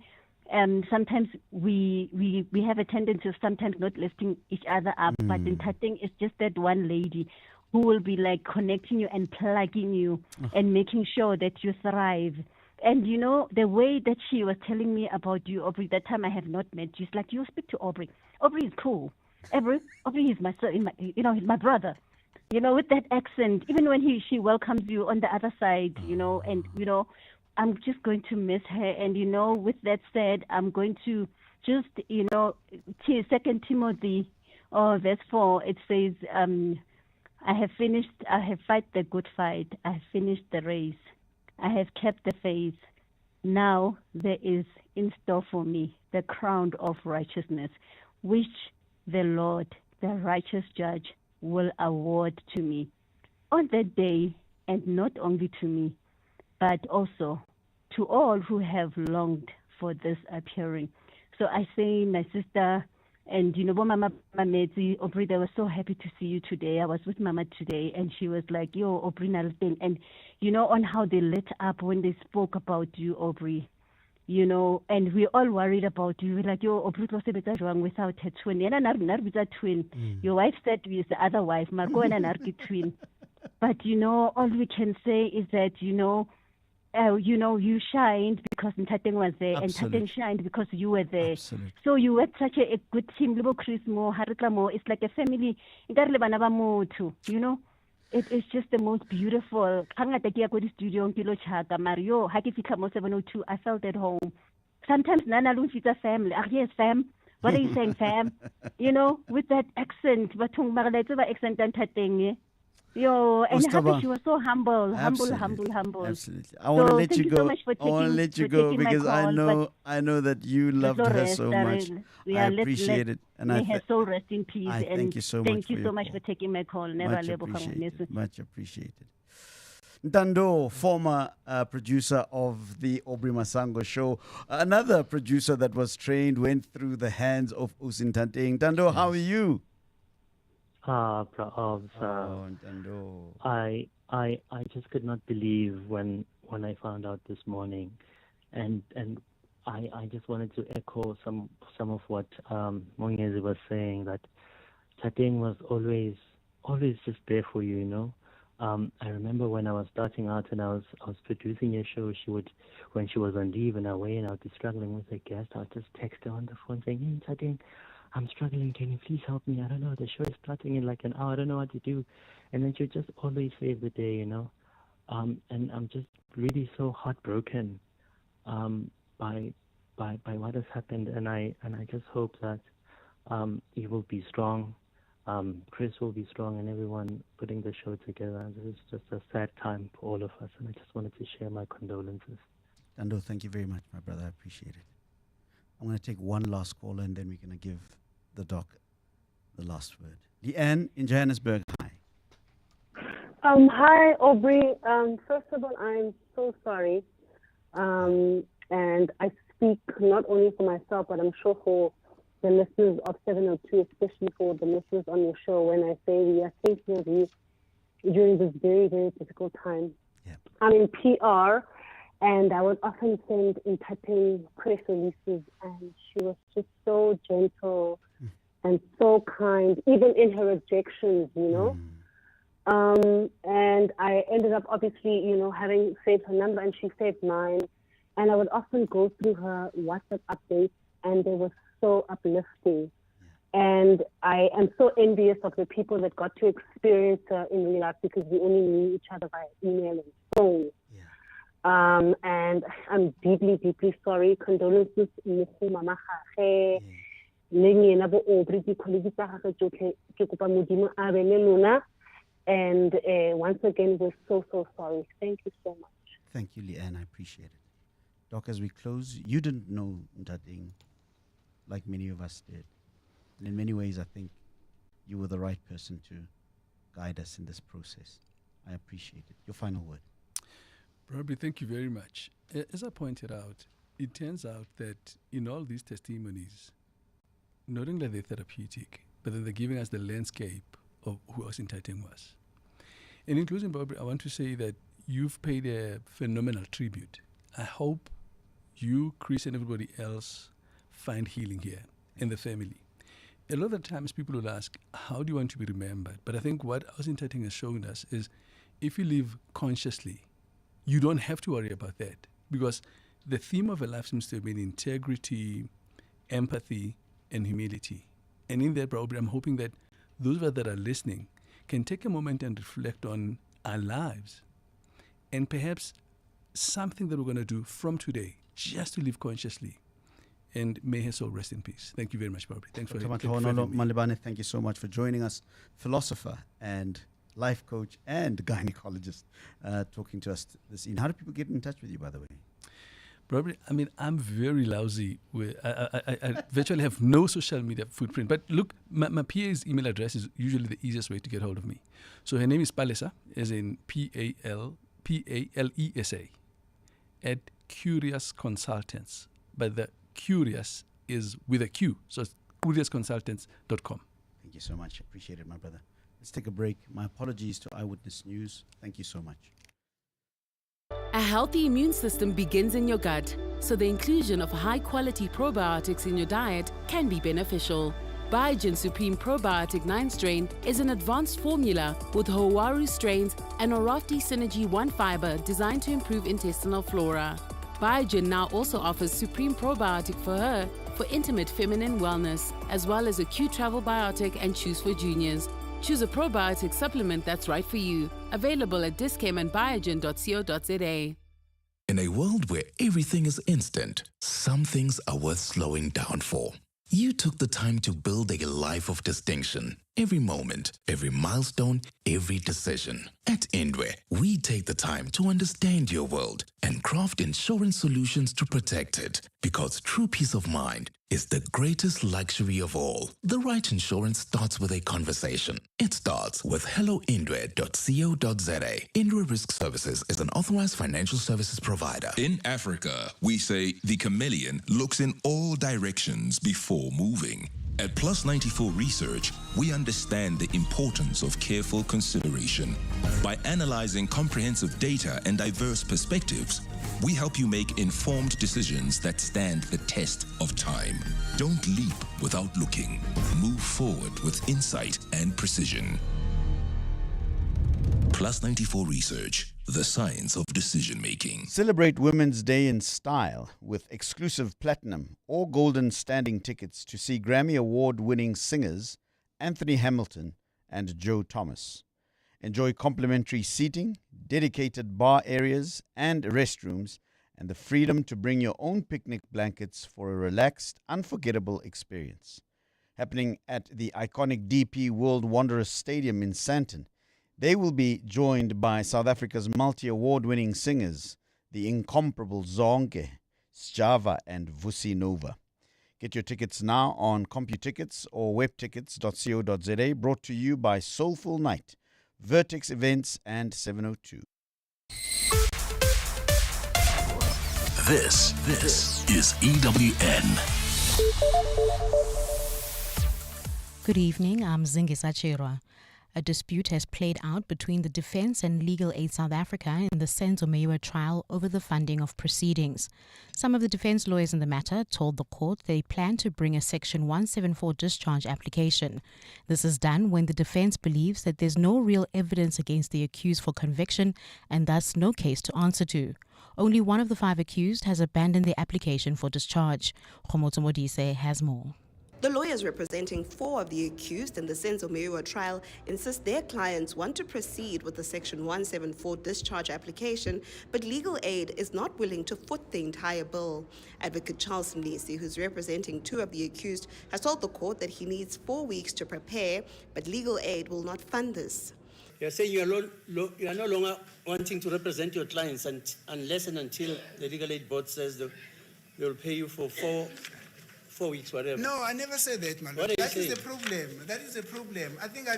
sometimes we have a tendency of sometimes not lifting each other up, but in Tadeng it's just that one lady who will be like connecting you and plugging you and making sure that you thrive. And you know, the way that she was telling me about you, Aubrey, that time I have not met you, it's like, you speak to Aubrey. Aubrey is cool. Aubrey is my son, you know, he's my brother. You know, with that accent, even when she welcomes you on the other side, you know, and you know, I'm just going to miss her. And, you know, with that said, I'm going to just, you know, 2 Timothy verse 4, it says, I have fight the good fight. I have finished the race. I have kept the faith. Now there is in store for me the crown of righteousness, which the Lord, the righteous judge, will award to me on that day, and not only to me, but also to all who have longed for this appearing. So I say, my sister, and Mama Mamedzi, Aubrey, they were so happy to see you today. I was with Mama today, and she was like, yo, Aubrey, thing. And on how they lit up when they spoke about you, Aubrey. And we all worried about you. We're like, yo, Aubrey was a bit wrong without her twin. Twin. Your wife said we is the other wife, Marco and Anarchy twin. But all we can say is that you shined because Ntateng was there, Absolutely. and Ntateng shined because you were there. Absolutely. So you were such a good team. Little Chris Mo, Harikla Mo, it's like a family. It is just the most beautiful. Mario, I felt at home. Sometimes Nana looks with a family. Yes, fam. What are you saying, fam? With that accent, accent and Ntateng. And happy she was so humble. Absolutely. I want to let you go. So much for I want to let you go because I know that you loved her so much. I appreciate it. And may her soul rest in peace. Thank you so much. Thank you so much for taking my call. Much appreciated. Ntando, former producer of the Aubrey Masango show, another producer that was trained, went through the hands of Usin Ntando. Ntando, how are you? I just could not believe when I found out this morning, and I just wanted to echo some of what Mongezi was saying, that Tateng was always just there for you. I remember when I was starting out and I was producing your show, when she was on leave and away and I would be struggling with a guest, I would just text her on the phone saying, "Hey, Tateng, I'm struggling. Can you please help me? I don't know. The show is starting in like an hour. I don't know what to do." And then she would just always save the day, And I'm just really so heartbroken by what has happened. And I just hope that you will be strong. Chris will be strong, and everyone putting the show together. This is just a sad time for all of us. And I just wanted to share my condolences. Ntando, thank you very much, my brother. I appreciate it. I'm going to take one last caller, and then we're going to give the doc the last word. Leanne in Johannesburg, hi. Hi, Aubrey. First of all, I'm so sorry. And I speak not only for myself, but I'm sure for the listeners of 702, especially for the listeners on your show, when I say we are thinking of you during this very, very difficult time. Yep. I'm in PR, and I would often send Ntateng press releases, and she was just so gentle and so kind, even in her rejections, And I ended up obviously, having saved her number, and she saved mine. And I would often go through her WhatsApp updates, and they were so uplifting. And I am so envious of the people that got to experience her in real life, because we only knew each other by email and phone. And I'm deeply, deeply sorry. Condolences, Mama Khahe. And once again, we're so, so sorry. Thank you so much. Thank you, Leanne. I appreciate it. Doc, as we close, you didn't know Ntateng like many of us did. And in many ways, I think you were the right person to guide us in this process. I appreciate it. Your final word. Probably, thank you very much. As I pointed out, it turns out that in all these testimonies, not only are they therapeutic, but then they're giving us the landscape of who Usin Nthateng was. And in closing, Barbara, I want to say that you've paid a phenomenal tribute. I hope you, Chris, and everybody else find healing here in the family. A lot of times people will ask, how do you want to be remembered? But I think what Usin Nthateng has shown us is if you live consciously, you don't have to worry about that, because the theme of her life seems to have been integrity, empathy, and humility. And in that, probably, I'm hoping that those of us that are listening can take a moment and reflect on our lives and perhaps something that we're going to do from today just to live consciously. And may her soul rest in peace. Thank you very much, Barbara. Thanks for having me. Malibane, thank you so much for joining us. Philosopher and life coach and gynecologist talking to us this evening. How do people get in touch with you, by the way? Probably, I mean, I'm very lousy. I virtually have no social media footprint. But look, my PA's email address is usually the easiest way to get hold of me. So her name is Palesa, as in Palesa, @curiousconsultants.co.za. but the curious is with a Q. So it's curiousconsultants.com. Thank you so much. Appreciate it, my brother. Let's take a break. My apologies to Eyewitness News. Thank you so much. A healthy immune system begins in your gut, so the inclusion of high-quality probiotics in your diet can be beneficial. Biogen Supreme Probiotic 9 strain is an advanced formula with Hawaru strains and Orofti Synergy 1 fiber designed to improve intestinal flora. Biogen now also offers Supreme Probiotic for Her for intimate feminine wellness, as well as a Q-Travel Biotic and Choose for Juniors. Choose a probiotic supplement that's right for you. Available at Dis-Chem and biogen.co.za. In a world where everything is instant, some things are worth slowing down for. You took the time to build a life of distinction. Every moment, every milestone, every decision. At Indwe, we take the time to understand your world and craft insurance solutions to protect it. Because true peace of mind is the greatest luxury of all. The right insurance starts with a conversation. It starts with helloindwe.co.za. Indwe Risk Services is an authorized financial services provider. In Africa, we say the chameleon looks in all directions before moving. At Plus 94 Research, we understand the importance of careful consideration. By analyzing comprehensive data and diverse perspectives, we help you make informed decisions that stand the test of time. Don't leap without looking. Move forward with insight and precision. Plus 94 Research, the science of decision-making. Celebrate Women's Day in style with exclusive platinum or golden standing tickets to see Grammy Award-winning singers Anthony Hamilton and Joe Thomas. Enjoy complimentary seating, dedicated bar areas and restrooms, and the freedom to bring your own picnic blankets for a relaxed, unforgettable experience. Happening at the iconic DP World Wanderers Stadium in Sandton, they will be joined by South Africa's multi-award-winning singers, the incomparable Zonke, Sjava and Vusi Nova. Get your tickets now on CompuTickets or webtickets.co.za, brought to you by Soulful Night, Vertex Events and 702. This is EWN. Good evening, I'm Zingisa Chirwa. A dispute has played out between the Defence and Legal Aid South Africa in the Senzo Meyiwa trial over the funding of proceedings. Some of the defence lawyers in the matter told the court they plan to bring a Section 174 discharge application. This is done when the defence believes that there's no real evidence against the accused for conviction and thus no case to answer to. Only one of the 5 accused has abandoned their application for discharge. Khomotso Modise has more. The lawyers representing 4 of the accused in the Senzo Meyiwa trial insist their clients want to proceed with the Section 174 discharge application, but legal aid is not willing to foot the entire bill. Advocate Charles Mlisi, who's representing 2 of the accused, has told the court that he needs 4 weeks to prepare, but legal aid will not fund this. You're saying you are no longer wanting to represent your clients unless and until the legal aid board says they will pay you for 4 weeks, whatever. No, I never said that, man. That is the problem. That is the problem. I think I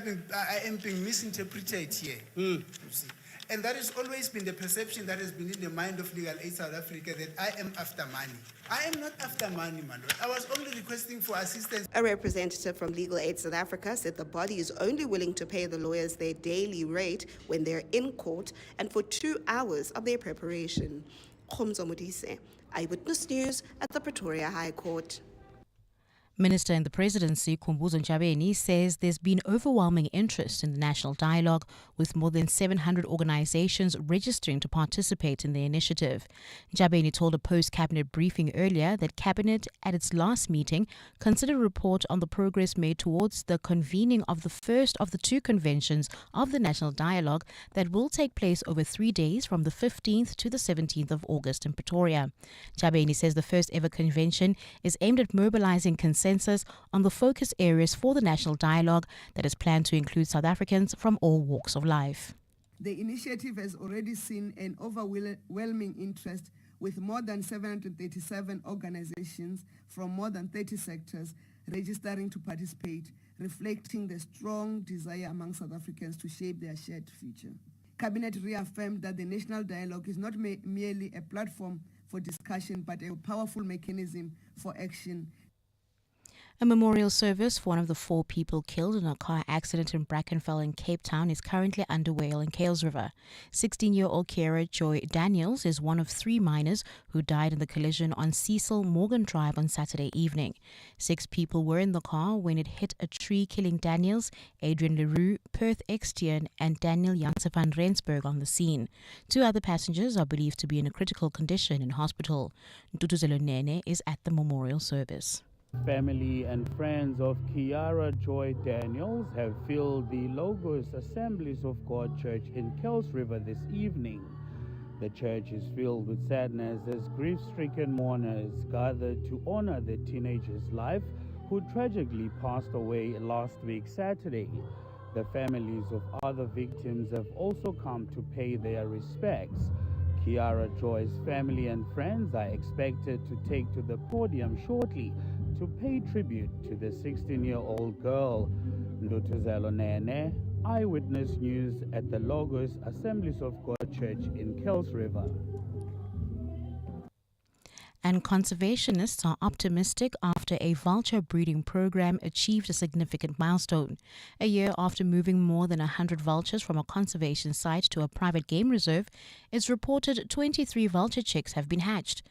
am being misinterpreted here. You see. And that has always been the perception that has been in the mind of Legal Aid South Africa, that I am after money. I am not after money, man. I was only requesting for assistance. A representative from Legal Aid South Africa said the body is only willing to pay the lawyers their daily rate when they're in court and for 2 hours of their preparation. Khomotso Modise, Eyewitness News at the Pretoria High Court. Minister in the Presidency, Khumbuzo Ntshavheni, says there's been overwhelming interest in the national dialogue, with more than 700 organizations registering to participate in the initiative. Ntshavheni told a post-cabinet briefing earlier that Cabinet, at its last meeting, considered a report on the progress made towards the convening of the first of the 2 conventions of the national dialogue that will take place over 3 days from the 15th to the 17th of August in Pretoria. Ntshavheni says the first ever convention is aimed at mobilizing consensus on the focus areas for the national dialogue that is planned to include South Africans from all walks of life. The initiative has already seen an overwhelming interest, with more than 737 organizations from more than 30 sectors registering to participate, reflecting the strong desire among South Africans to shape their shared future. Cabinet reaffirmed that the national dialogue is not merely a platform for discussion, but a powerful mechanism for action. A memorial service for one of the 4 people killed in a car accident in Brackenfell in Cape Town is currently underway in Kuils River. 16-year-old Kiara Joy Daniels is one of 3 miners who died in the collision on Cecil Morgan Drive on Saturday evening. 6 people were in the car when it hit a tree, killing Daniels, Adrian Leroux, Perth Extian, and Daniel Janse van Rensburg on the scene. 2 other passengers are believed to be in a critical condition in hospital. Ntutuzelo Nene is at the memorial service. Family and friends of Kiara Joy Daniels have filled the Logos Assemblies of God Church in Kuils River this evening. The church is filled with sadness as grief-stricken mourners gathered to honor the teenager's life, who tragically passed away last week Saturday. The families of other victims have also come to pay their respects. Kiara Joy's family and friends are expected to take to the podium shortly to pay tribute to the 16-year-old girl. Ndutuzelo Nene, Eyewitness News at the Logos Assemblies of God Church in Kuils River. And conservationists are optimistic after a vulture breeding program achieved a significant milestone. A year after moving more than 100 vultures from a conservation site to a private game reserve, it's reported 23 vulture chicks have been hatched.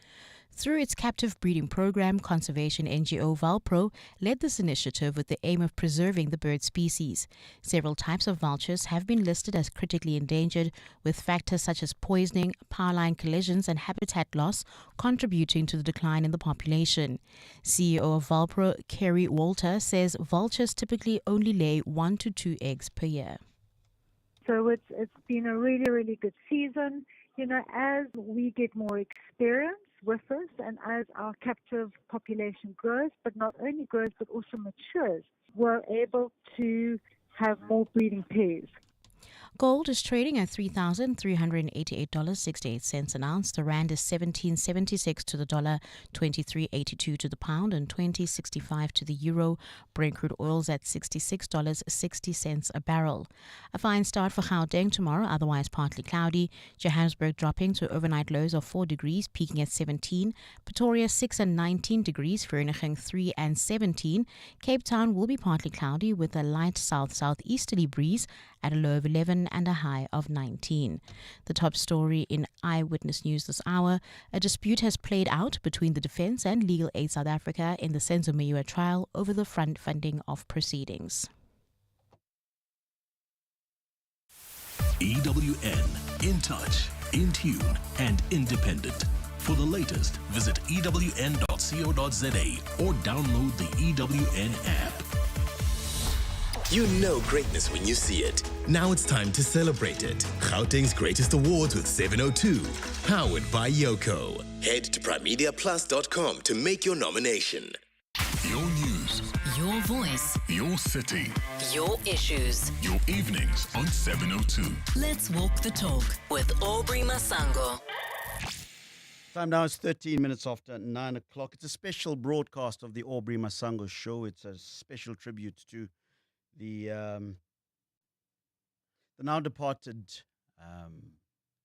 Through its captive breeding program, conservation NGO Valpro led this initiative with the aim of preserving the bird species. Several types of vultures have been listed as critically endangered, with factors such as poisoning, power line collisions, and habitat loss contributing to the decline in the population. CEO of Valpro, Kerry Walter, says vultures typically only lay 1 to 2 eggs per year. So it's been a really, really good season. You know, as we get more experience with this and as our captive population grows, but not only grows but also matures, we're able to have more breeding pairs. Gold is trading at $3,388.68 an ounce. The rand is 17.76 to the dollar, 23.82 to the pound, and 20.65 to the euro. Brent crude oil's at $66.60 a barrel. A fine start for Gauteng tomorrow, otherwise partly cloudy. Johannesburg dropping to overnight lows of 4 degrees, peaking at 17. Pretoria 6 and 19 degrees, Vereeniging 3 and 17. Cape Town will be partly cloudy with a light south-southeasterly breeze at a low of 11 and a high of 19. The top story in Eyewitness News this hour: a dispute has played out between the defense and Legal Aid South Africa in the Senzo Meyiwa trial over the front funding of proceedings. EWN, in touch, in tune, and independent. For the latest, visit ewn.co.za or download the EWN app. You know greatness when you see it. Now it's time to celebrate it. Gauteng's greatest awards with 702. Powered by Yoko. Head to primediaplus.com to make your nomination. Your news, Your voice, your city, your issues. your evenings on 702. Let's walk the talk with Aubrey Masango. Time now is 13 minutes after 9 o'clock. It's a special broadcast of the Aubrey Masango Show. It's a special tribute to the now departed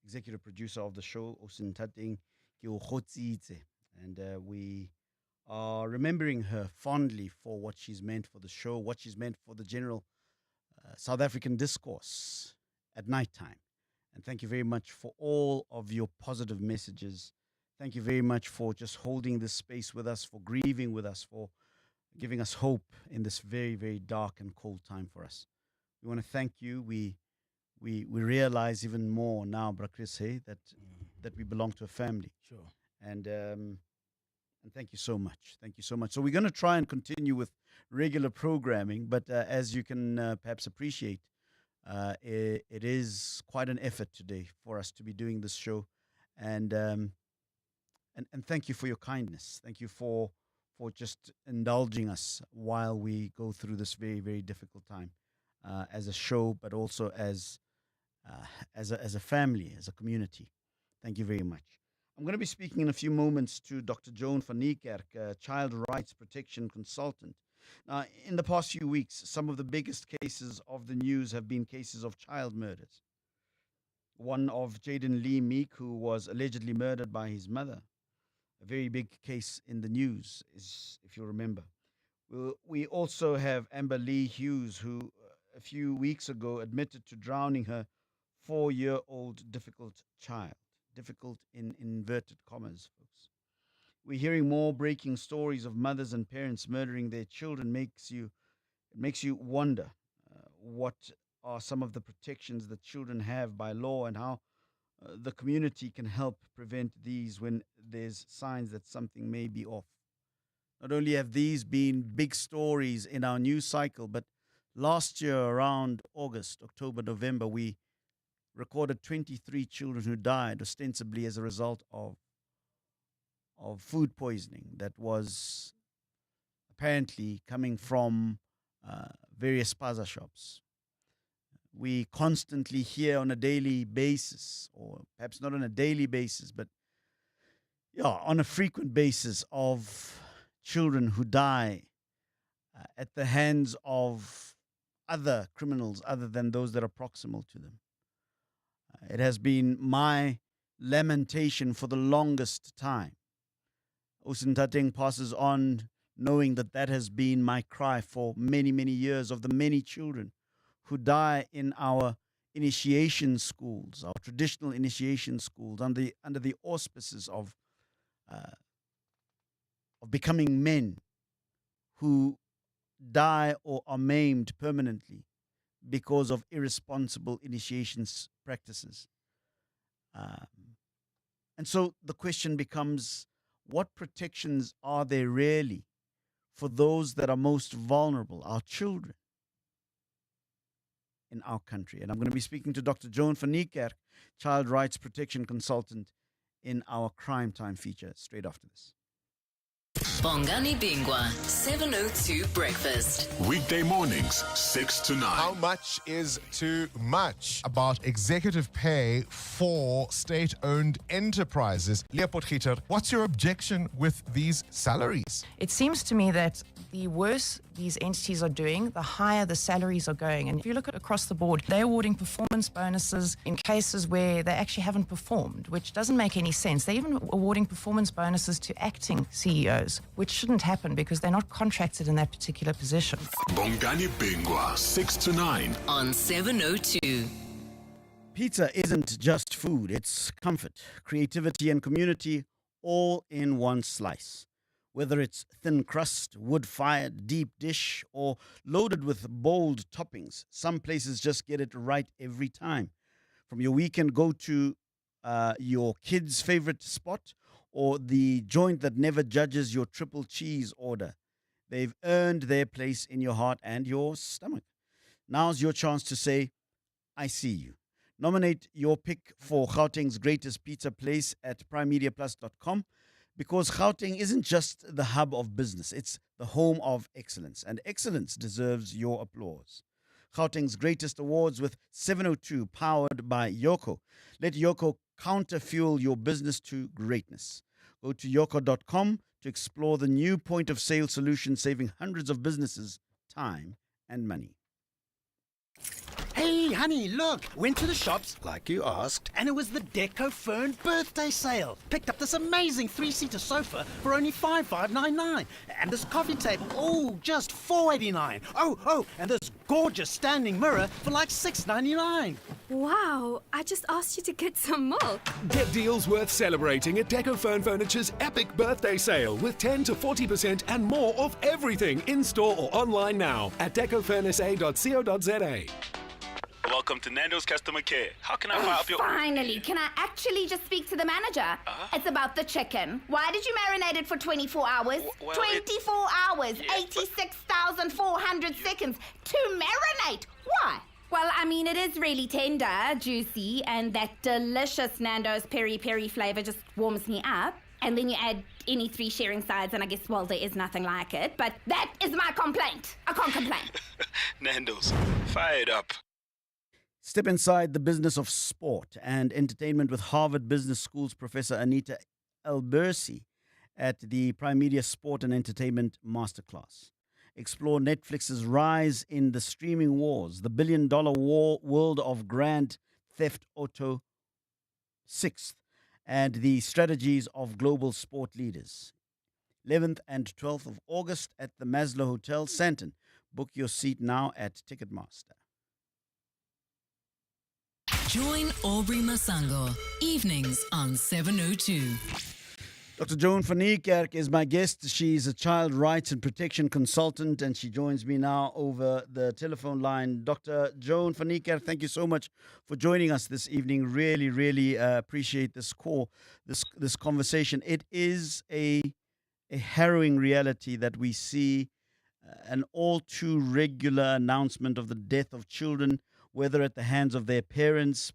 executive producer of the show, Osin Tateng Kiyogotsitse. And we are remembering her fondly for what she's meant for the show, what she's meant for the general South African discourse at night time. And thank you very much for all of your positive messages. Thank you very much for just holding this space with us, for grieving with us, for giving us hope in this very, very dark and cold time for us. We want to thank you. We realize even more now, Brakris, that we belong to a family. Sure. And thank you so much. Thank you so much. So we're going to try and continue with regular programming, but as you can perhaps appreciate, it is quite an effort today for us to be doing this show. And thank you for your kindness. Thank you for just indulging us while we go through this very, very difficult time as a show, but also as a family, as a community. Thank you very much. I'm going to be speaking in a few moments to Dr. Joan van Niekerk, a child rights protection consultant. Now, in the past few weeks, some of the biggest cases of the news have been cases of child murders. One of Jaden Lee Meek, who was allegedly murdered by his mother. a very big case in the news, if you remember. We also have Amber Lee Hughes, who a few weeks ago admitted to drowning her 4-year-old difficult child. Difficult in inverted commas, folks. We're hearing more breaking stories of mothers and parents murdering their children. It makes you wonder what are some of the protections that children have by law, and how the community can help prevent these when there's signs that something may be off. Not only have these been big stories in our news cycle, but last year around October, November, we recorded 23 children who died ostensibly as a result of food poisoning that was apparently coming from various spaza shops. We constantly hear on a daily basis, or perhaps not on a daily basis, but on a frequent basis, of children who die at the hands of other criminals other than those that are proximal to them. It has been my lamentation for the longest time. Usintateng passes on knowing that has been my cry for many, many years, of the many children who die in our initiation schools, our traditional initiation schools, under the auspices of becoming men, who die or are maimed permanently because of irresponsible initiations practices. And so the question becomes, what protections are there really for those that are most vulnerable, our children in our country? And I'm going to be speaking to Dr. Joan van Niekerk, child rights protection consultant, in our Crime Time feature straight after this. Bongani Bingwa, 702 Breakfast. Weekday mornings, 6 to 9. How much is too much? About executive pay for state-owned enterprises. Leopold Gieter, what's your objection with these salaries? It seems to me that the worse these entities are doing, the higher the salaries are going. And if you look at across the board, they're awarding performance bonuses in cases where they actually haven't performed, which doesn't make any sense. They're even awarding performance bonuses to acting CEOs, which shouldn't happen because they're not contracted in that particular position. Bongani Bingwa, 6 to 9. On 702. Pizza isn't just food, it's comfort, creativity, and community all in one slice. Whether it's thin crust, wood-fired, deep dish, or loaded with bold toppings, some places just get it right every time. From your weekend go-to, your kid's favorite spot, or the joint that never judges your triple cheese order, they've earned their place in your heart and your stomach. Now's your chance to say, I see you. Nominate your pick for Gauteng's greatest pizza place at primemediaplus.com. Because Gauteng isn't just the hub of business, it's the home of excellence, and excellence deserves your applause. Gauteng's greatest awards with 702, powered by Yoko. Let Yoko counter-fuel your business to greatness. Go to yoko.com to explore the new point-of-sale solution, saving hundreds of businesses time and money. Hey, honey, look. Went to the shops, like you asked, and it was the Deco Fern birthday sale. Picked up this amazing 3-seater sofa for only $5,599. And this coffee table, just $489. And this gorgeous standing mirror for like $699. Wow, I just asked you to get some milk. Get deals worth celebrating at Deco Furniture's epic birthday sale with 10 to 40% and more of everything in-store or online now at decofurnsa.co.za. Welcome to Nando's Customer Care. How can I help you? Finally, can I actually just speak to the manager? It's about the chicken. Why did you marinate it for 24 hours? 24 hours, 86,400 seconds to marinate. Why? Well, I mean, it is really tender, juicy, and that delicious Nando's peri-peri flavor just warms me up. And then you add any 3 sharing sides, and I guess, well, there is nothing like it. But that is my complaint. I can't complain. Nando's, fire it up. Step inside the business of sport and entertainment with Harvard Business School's Professor Anita Elbersi at the Prime Media Sport and Entertainment Masterclass. Explore Netflix's rise in the streaming wars, the billion-dollar world of Grand Theft Auto 6th, and the strategies of global sport leaders. 11th and 12th of August at the Maslow Hotel, Sandton. Book your seat now at Ticketmaster. Join Aubrey Masango, evenings on 702. Dr. Joan van Niekerk is my guest. She's a child rights and protection consultant, and she joins me now over the telephone line. Dr. Joan van Niekerk, thank you so much for joining us this evening. Really, really appreciate this call, this conversation. It is a harrowing reality that we see an all too regular announcement of the death of children, whether at the hands of their parents,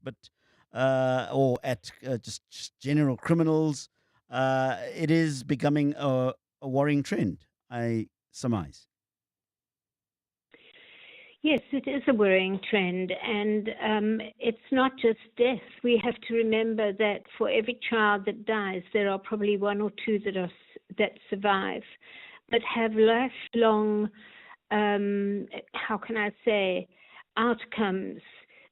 or at just general criminals. It is becoming a worrying trend, I surmise. Yes, it is a worrying trend, and it's not just death. We have to remember that for every child that dies, there are probably one or two that survive, but have lifelong, how can I say, outcomes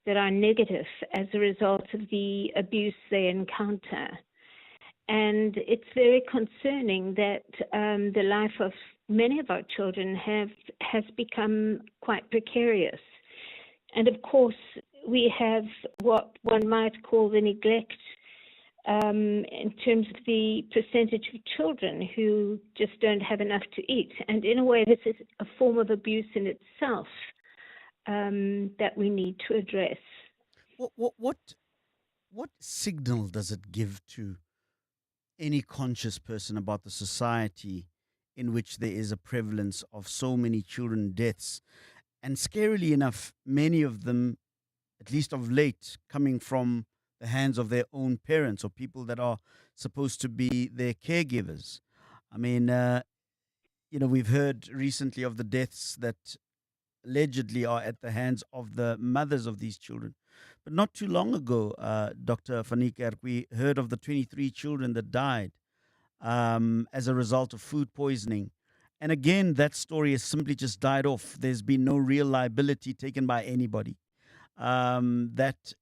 that are negative as a result of the abuse they encounter. And it's very concerning that the life of many of our children has become quite precarious. And of course, we have what one might call the neglect in terms of the percentage of children who just don't have enough to eat. And in a way, this is a form of abuse in itself that we need to address. What signal does it give to any conscious person about the society in which there is a prevalence of so many children deaths, and scarily enough, many of them, at least of late, coming from the hands of their own parents or people that are supposed to be their caregivers? I mean, we've heard recently of the deaths that allegedly are at the hands of the mothers of these children. But not too long ago, Dr. van Niekerk, we heard of the 23 children that died as a result of food poisoning. And again, that story has simply just died off. There's been no real liability taken by anybody. That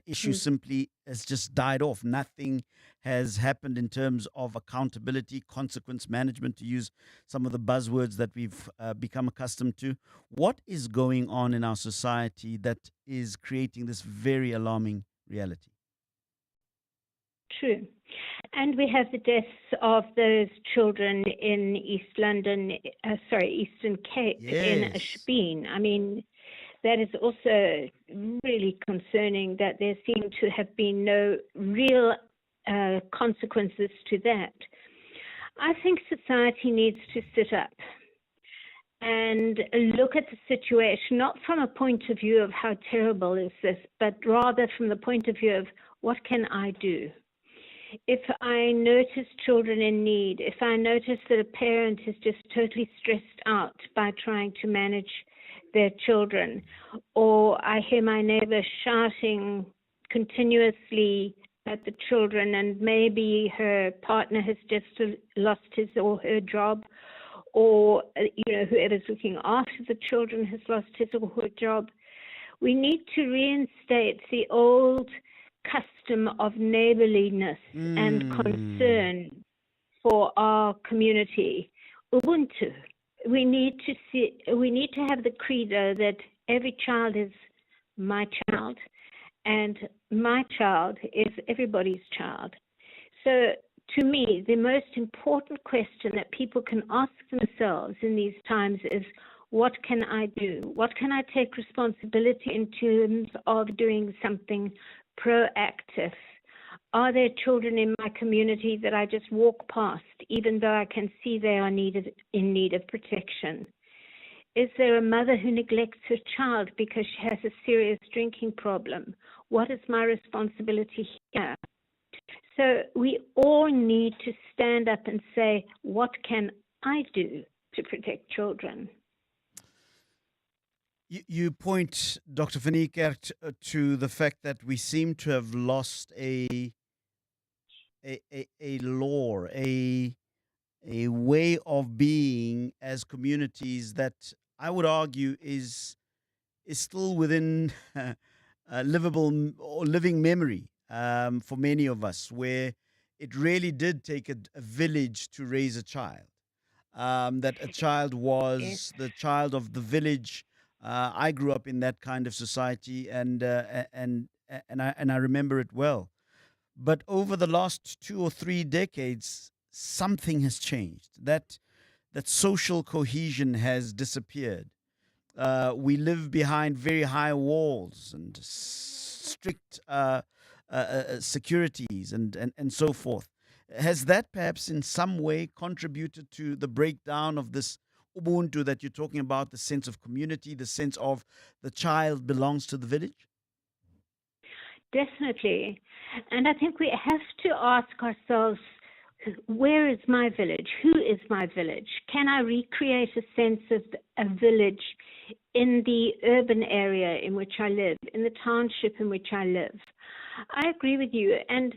issue simply has just died off. Nothing has happened in terms of accountability, consequence management, to use some of the buzzwords that we've become accustomed to. What is going on in our society that is creating this very alarming reality? True. And we have the deaths of those children in Eastern Cape, in Ashbeen. I mean, that is also really concerning that there seem to have been no real consequences to that. I think society needs to sit up and look at the situation, not from a point of view of how terrible is this, but rather from the point of view of what can I do? If I notice children in need, if I notice that a parent is just totally stressed out by trying to manage their children, or I hear my neighbor shouting continuously at the children, and maybe her partner has just lost his or her job, or whoever's looking after the children has lost his or her job, we need to reinstate the old custom of neighborliness and concern for our community. Ubuntu. We need to have the credo that every child is my child, and my child is everybody's child. So to me, the most important question that people can ask themselves in these times is, what can I do? What can I take responsibility in terms of doing something proactive? Are there children in my community that I just walk past, even though I can see they are in need of protection? Is there a mother who neglects her child because she has a serious drinking problem? What is my responsibility here? So we all need to stand up and say, what can I do to protect children? You point, Dr. van Niekerk, to the fact that we seem to have lost a lore, a way of being as communities that I would argue is still within livable or living memory. for many of us, where it really did take a village to raise a child. That a child was the child of the village. I grew up in that kind of society, and I remember it well. But over the last 2 or 3 decades, something has changed. That social cohesion has disappeared. We live behind very high walls and strict securities and so forth. Has that perhaps in some way contributed to the breakdown of this Ubuntu that you're talking about, the sense of community, the sense of the child belongs to the village? Definitely. And I think we have to ask ourselves, where is my village? Who is my village? Can I recreate a sense of a village in the urban area in which I live, in the township in which I live? I agree with you. And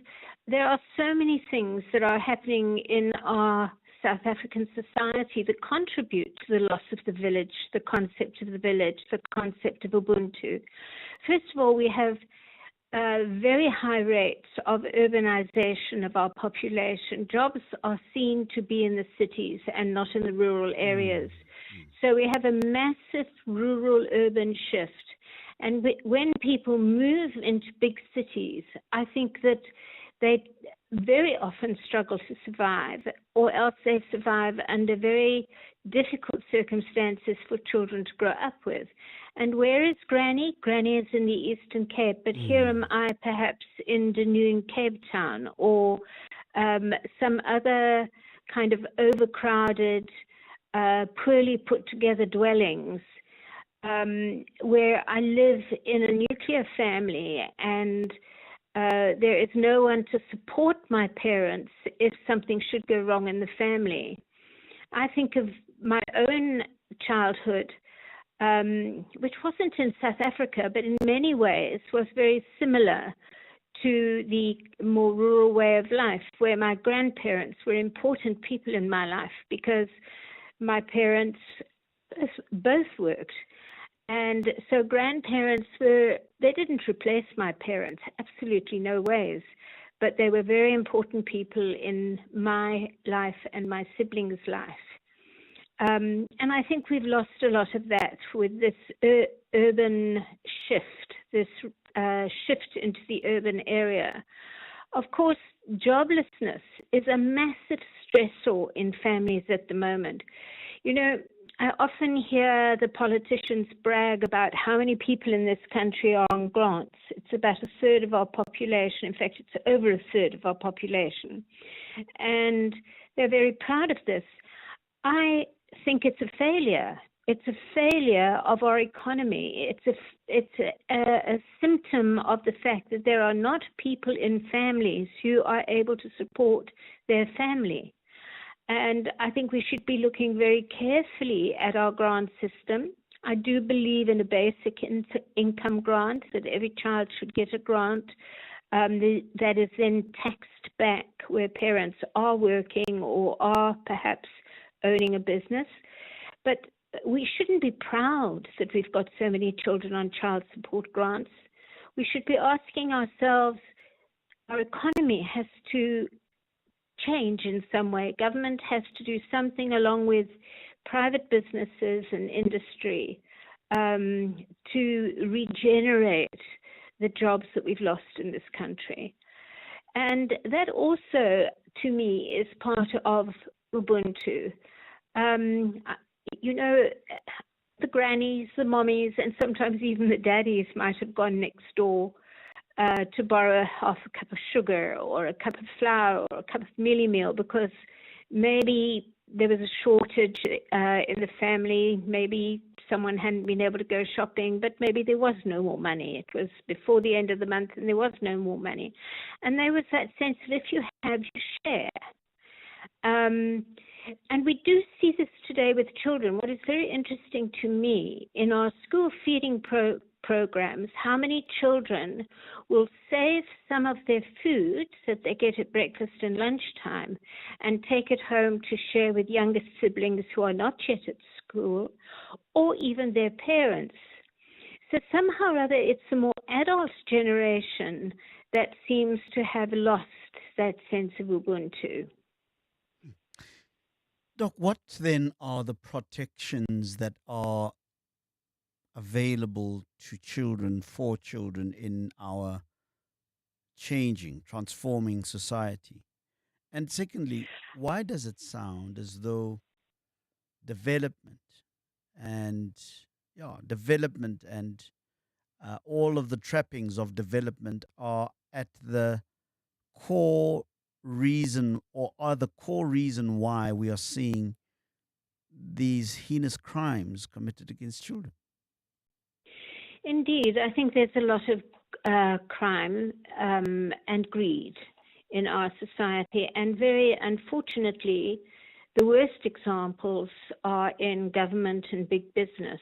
there are so many things that are happening in our South African society that contribute to the loss of the village, the concept of the village, the concept of Ubuntu. First of all, we have very high rates of urbanization of our population. Jobs are seen to be in the cities and not in the rural areas. So we have a massive rural-urban shift. And when people move into big cities, I think that they very often struggle to survive, or else they survive under very difficult circumstances for children to grow up with. And where is Granny? Granny is in the Eastern Cape, but here am I perhaps in Dunedin, Cape Town, or some other kind of overcrowded, poorly put together dwellings, where I live in a nuclear family, and there is no one to support my parents if something should go wrong in the family. I think of my own childhood, which wasn't in South Africa, but in many ways was very similar to the more rural way of life, where my grandparents were important people in my life because my parents both worked. And so grandparents they didn't replace my parents, absolutely no ways, but they were very important people in my life and my siblings' life. And I think we've lost a lot of that with this urban shift, this shift into the urban area. Of course, joblessness is a massive stressor in families at the moment. You know, I often hear the politicians brag about how many people in this country are on grants. It's about a third of our population. In fact, it's over a third of our population. And they're very proud of this. I think it's a failure. It's a failure of our economy. It's a symptom of the fact that there are not people in families who are able to support their family. And I think we should be looking very carefully at our grant system. I do believe in a basic income grant, that every child should get a grant that is then taxed back where parents are working or are perhaps owning a business. But we shouldn't be proud that we've got so many children on child support grants. We should be asking ourselves, our economy has to change in some way. Government has to do something along with private businesses and industry to regenerate the jobs that we've lost in this country. And that also, to me, is part of Ubuntu. You know, the grannies, the mommies, and sometimes even the daddies might have gone next door to borrow half a cup of sugar or a cup of flour or a cup of mealie meal because maybe there was a shortage in the family, maybe someone hadn't been able to go shopping, but maybe there was no more money. It was before the end of the month and there was no more money. And there was that sense that if you have, you share. And we do see this today with children. What is very interesting to me in our school feeding programs, how many children will save some of their food that they get at breakfast and lunchtime and take it home to share with younger siblings who are not yet at school or even their parents. So somehow or other, it's a more adult generation that seems to have lost that sense of Ubuntu. Doc, what then are the protections that are available to children, for children in our changing, transforming society? And secondly, why does it sound as though development and all of the trappings of development are at the core reason, or are the core reason why we are seeing these heinous crimes committed against children? Indeed, I think there's a lot of crime and greed in our society, and very unfortunately, the worst examples are in government and big business.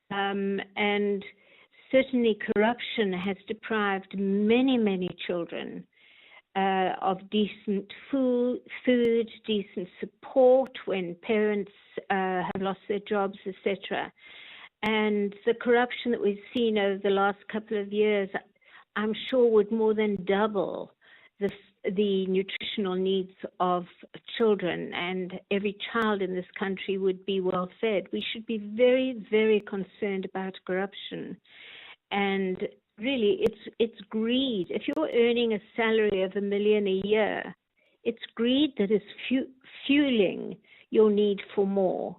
And certainly corruption has deprived many, many children of decent food, decent support when parents have lost their jobs, etc. And the corruption that we've seen over the last couple of years, I'm sure would more than double the nutritional needs of children, and every child in this country would be well fed. We should be very, very concerned about corruption. And really, it's greed. If you're earning a salary of $1 million a year, it's greed that is fueling your need for more.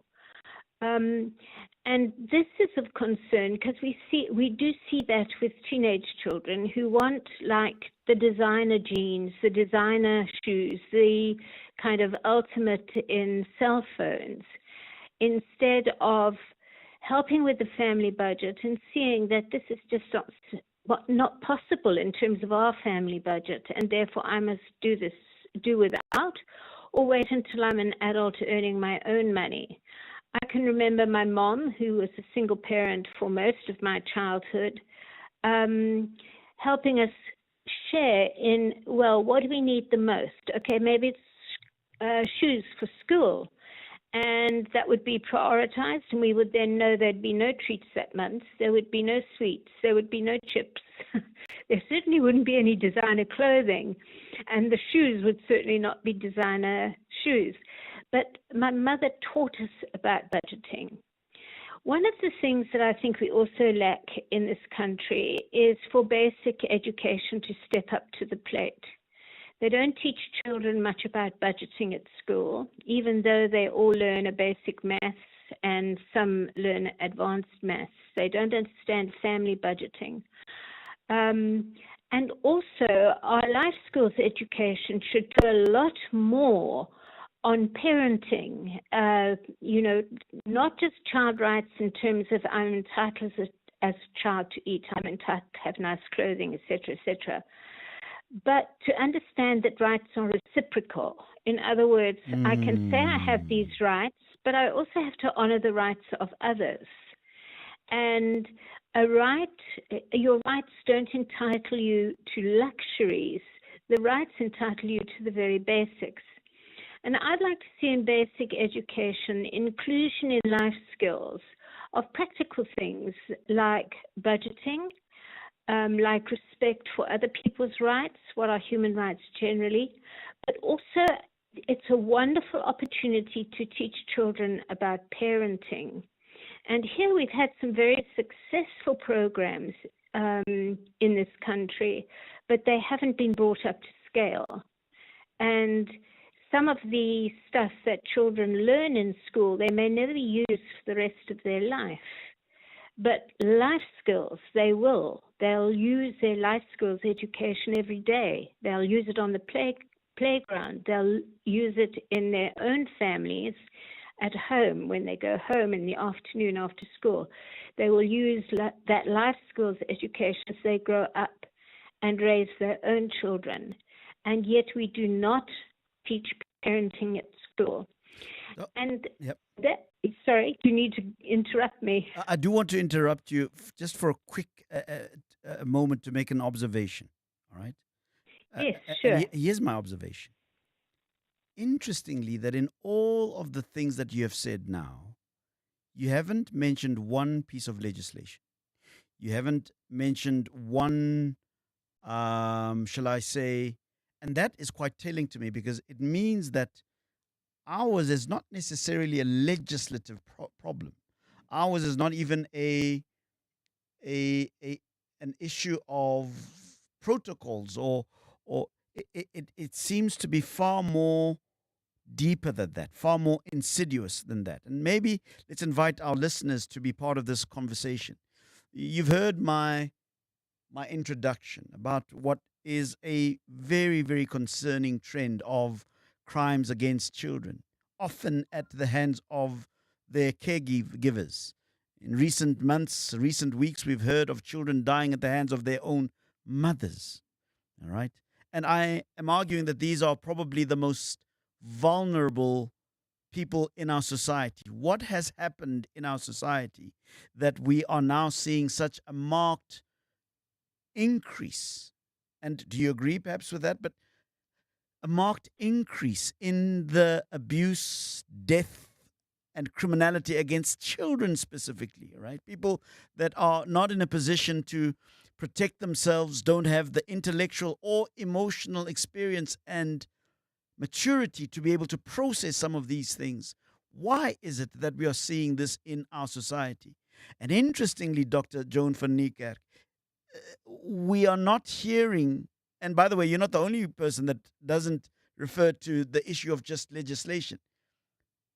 And this is of concern because we do see that with teenage children who want like the designer jeans, the designer shoes, the kind of ultimate in cell phones, instead of helping with the family budget and seeing that this is just not possible in terms of our family budget, and therefore I must do without, or wait until I'm an adult earning my own money. I can remember my mom, who was a single parent for most of my childhood, helping us share in, well, what do we need the most? Okay, maybe it's shoes for school. And that would be prioritized, and we would then know there'd be no treats that month. There would be no sweets. There would be no chips. There certainly wouldn't be any designer clothing, and the shoes would certainly not be designer shoes. But my mother taught us about budgeting. One of the things that I think we also lack in this country is for basic education to step up to the plate. They don't teach children much about budgeting at school, even though they all learn a basic maths and some learn advanced maths. They don't understand family budgeting. And also, our life skills education should do a lot more on parenting, not just child rights in terms of I'm entitled as a child to eat, I'm entitled to have nice clothing, etc., etc., but to understand that rights are reciprocal. In other words, I can say I have these rights, but I also have to honor the rights of others. And your rights don't entitle you to luxuries. The rights entitle you to the very basics. And I'd like to see in basic education inclusion in life skills of practical things like budgeting, like respect for other people's rights, what are human rights generally, but also it's a wonderful opportunity to teach children about parenting. And here we've had some very successful programs in this country, but they haven't been brought up to scale. And some of the stuff that children learn in school, they may never use for the rest of their life. But life skills, they will. They'll use their life skills education every day. They'll use it on the playground. They'll use it in their own families at home when they go home in the afternoon after school. They will use that life skills education as they grow up and raise their own children. And yet we do not teach parenting at school. And sorry, you need to interrupt me. I do want to interrupt you just for a quick moment to make an observation. All right? Yes, sure. Here's my observation. Interestingly, that in all of the things that you have said now, you haven't mentioned one piece of legislation. You haven't mentioned one shall I say, and that is quite telling to me because it means that ours is not necessarily a legislative problem. Ours is not even a an issue of protocols or it seems to be far more deeper than that, far more insidious than that. And maybe let's invite our listeners to be part of this conversation. You've heard my introduction about what is a very, very concerning trend of crimes against children, often at the hands of their caregivers. In recent months, recent weeks, we've heard of children dying at the hands of their own mothers. All right. And I am arguing that these are probably the most vulnerable people in our society. What has happened in our society that we are now seeing such a marked increase? And do you agree perhaps with that? But a marked increase in the abuse, death, and criminality against children specifically, right? People that are not in a position to protect themselves, don't have the intellectual or emotional experience and maturity to be able to process some of these things. Why is it that we are seeing this in our society? And interestingly, Dr. Joan van Niekerk, we are not hearing, and by the way, you're not the only person that doesn't refer to the issue of just legislation.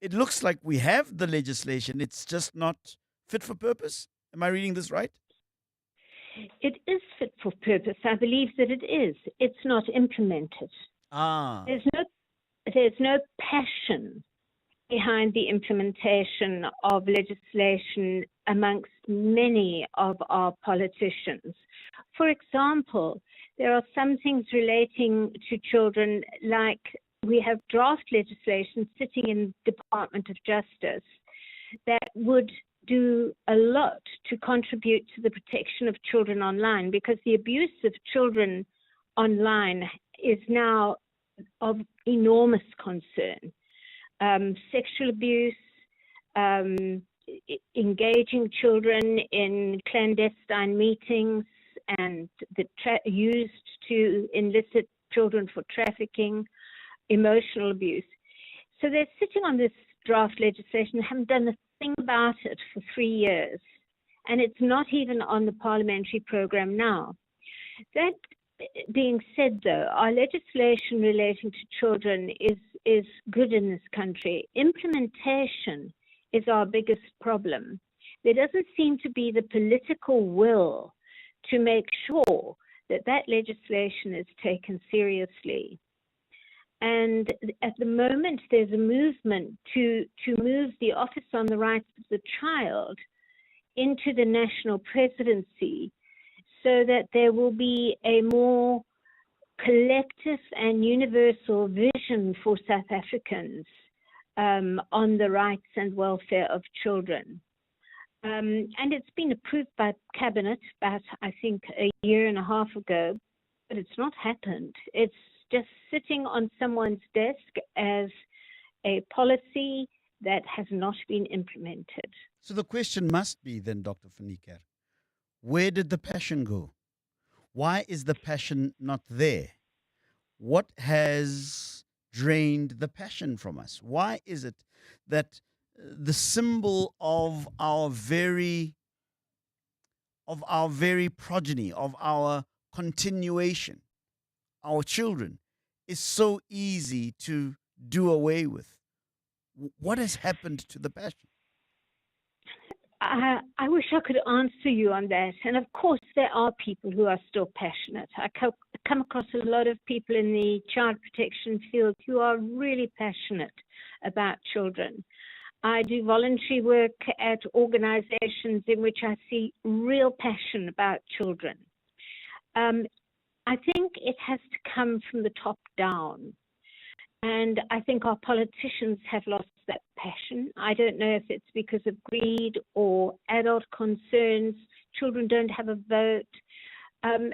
It looks like we have the legislation, it's just not fit for purpose. Am I reading this right? It is fit for purpose. I believe that it is. It's not implemented. There's no passion behind the implementation of legislation amongst many of our politicians. For example, there are some things relating to children, like we have draft legislation sitting in the Department of Justice that would do a lot to contribute to the protection of children online, because the abuse of children online is now of enormous concern. Sexual abuse, engaging children in clandestine meetings and used to elicit children for trafficking, emotional abuse. So they're sitting on this draft legislation, haven't done a thing about it for 3 years, and it's not even on the parliamentary program now. That being said, though, our legislation relating to children is good in this country. Implementation is our biggest problem. There doesn't seem to be the political will to make sure that that legislation is taken seriously. And at the moment, there's a movement to move the Office on the Rights of the Child into the national presidency, so that there will be a more collective and universal vision for South Africans on the rights and welfare of children. And it's been approved by Cabinet about, I think, a year and a half ago, but it's not happened. It's just sitting on someone's desk as a policy that has not been implemented. So the question must be then, Dr. van Niekerk, where did the passion go? Why is the passion not there? What has drained the passion from us? Why is it that the symbol of our very progeny, of our continuation, our children, is so easy to do away with? What has happened to the passion? I wish I could answer you on that. And of course, there are people who are still passionate. I come across a lot of people in the child protection field who are really passionate about children. I do voluntary work at organizations in which I see real passion about children. I think it has to come from the top down. And I think our politicians have lost that passion. I don't know if it's because of greed or adult concerns. Children don't have a vote.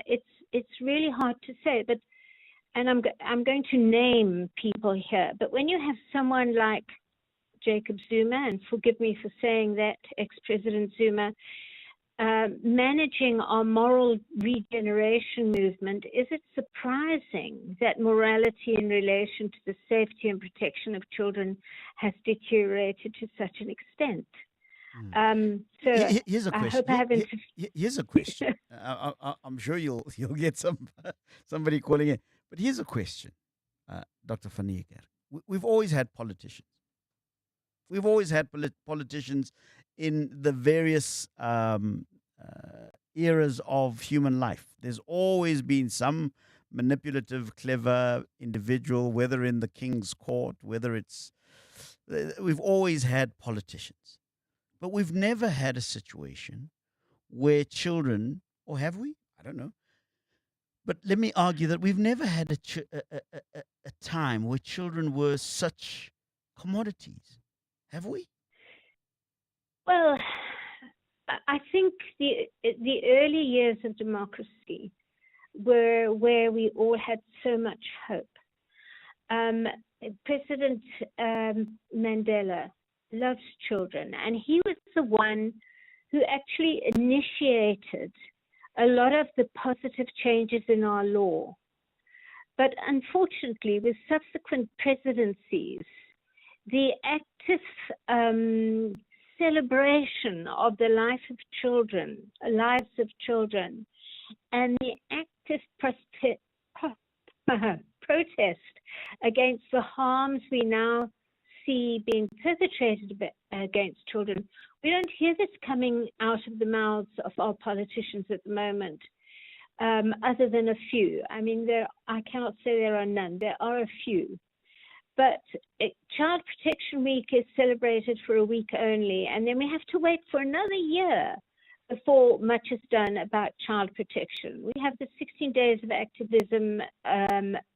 It's really hard to say. But I'm going to name people here. But when you have someone like Jacob Zuma, and forgive me for saying that, ex-President Zuma, managing our moral regeneration movement, is it surprising that morality in relation to the safety and protection of children has deteriorated to such an extent? So Here's a question. I hope I haven't. Here's a question. I'm sure you'll get somebody calling in. But here's a question, Dr. van Niekerk. We've always had politicians. We've always had politicians in the various eras of human life. There's always been some manipulative, clever individual, whether in the king's court, whether it's... We've always had politicians. But we've never had a situation where children, or have we? I don't know. But let me argue that we've never had a time where children were such commodities. Have we? Well, I think the early years of democracy were where we all had so much hope. President Mandela loves children, and he was the one who actually initiated a lot of the positive changes in our law. But unfortunately, with subsequent presidencies, the active celebration of the lives of children, and the active protest against the harms we now see being perpetrated against children. We don't hear this coming out of the mouths of our politicians at the moment, other than a few. I mean, I cannot say there are none. There are a few. But Child Protection Week is celebrated for a week only, and then we have to wait for another year before much is done about child protection. We have the 16 days of activism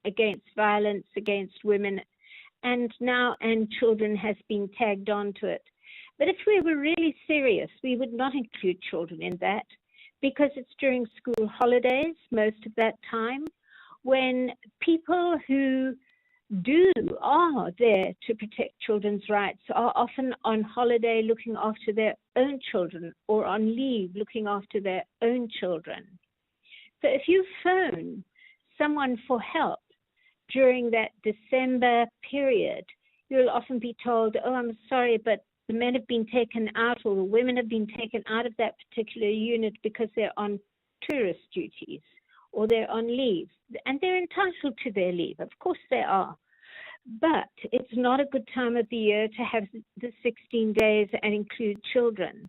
against violence against women, and children has been tagged onto it. But if we were really serious, we would not include children in that, because it's during school holidays most of that time, when people who are there to protect children's rights are often on holiday looking after their own children, or on leave looking after their own children. So if you phone someone for help during that December period, you'll often be told, oh, I'm sorry, but the men have been taken out, or the women have been taken out of that particular unit because they're on tourist duties or they're on leave. And they're entitled to their leave. Of course they are. But it's not a good time of the year to have the 16 days and include children.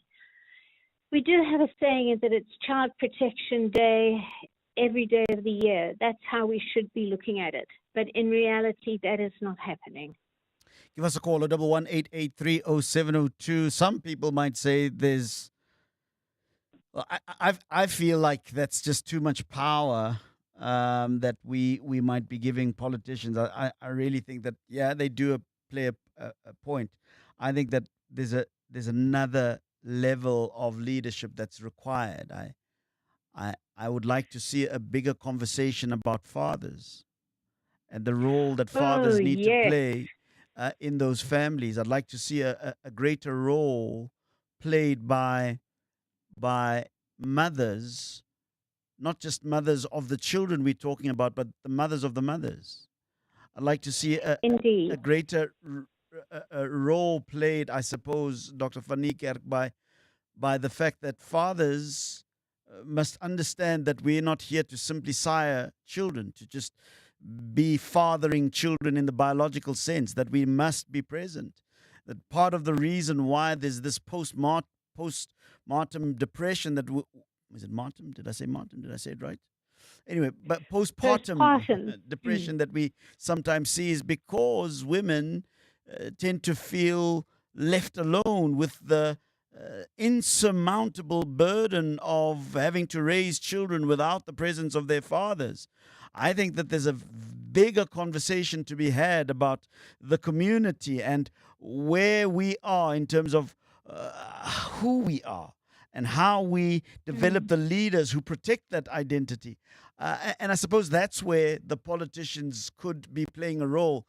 We do have a saying that it's Child Protection Day every day of the year. That's how we should be looking at it. But in reality, that is not happening. Give us a call at 118830702. Some people might say there's... Well, I feel like that's just too much power that we might be giving politicians. I really think that, yeah, they do play a point. I think that there's another level of leadership that's required. I would like to see a bigger conversation about fathers and the role that fathers need to play in those families. I'd like to see a greater role played by mothers, not just mothers of the children we're talking about, but the mothers of the mothers. I'd like to see a greater role played, I suppose, Dr. van Niekerk, by the fact that fathers must understand that we're not here to simply sire children, to just be fathering children in the biological sense, that we must be present. That part of the reason why there's this postmortem depression that... Is it mortem? Did I say mortem? Did I say it right? Anyway, but postpartum depression that we sometimes see is because women tend to feel left alone with the insurmountable burden of having to raise children without the presence of their fathers. I think that there's a bigger conversation to be had about the community and where we are in terms of who we are and how we develop the leaders who protect that identity. And I suppose that's where the politicians could be playing a role.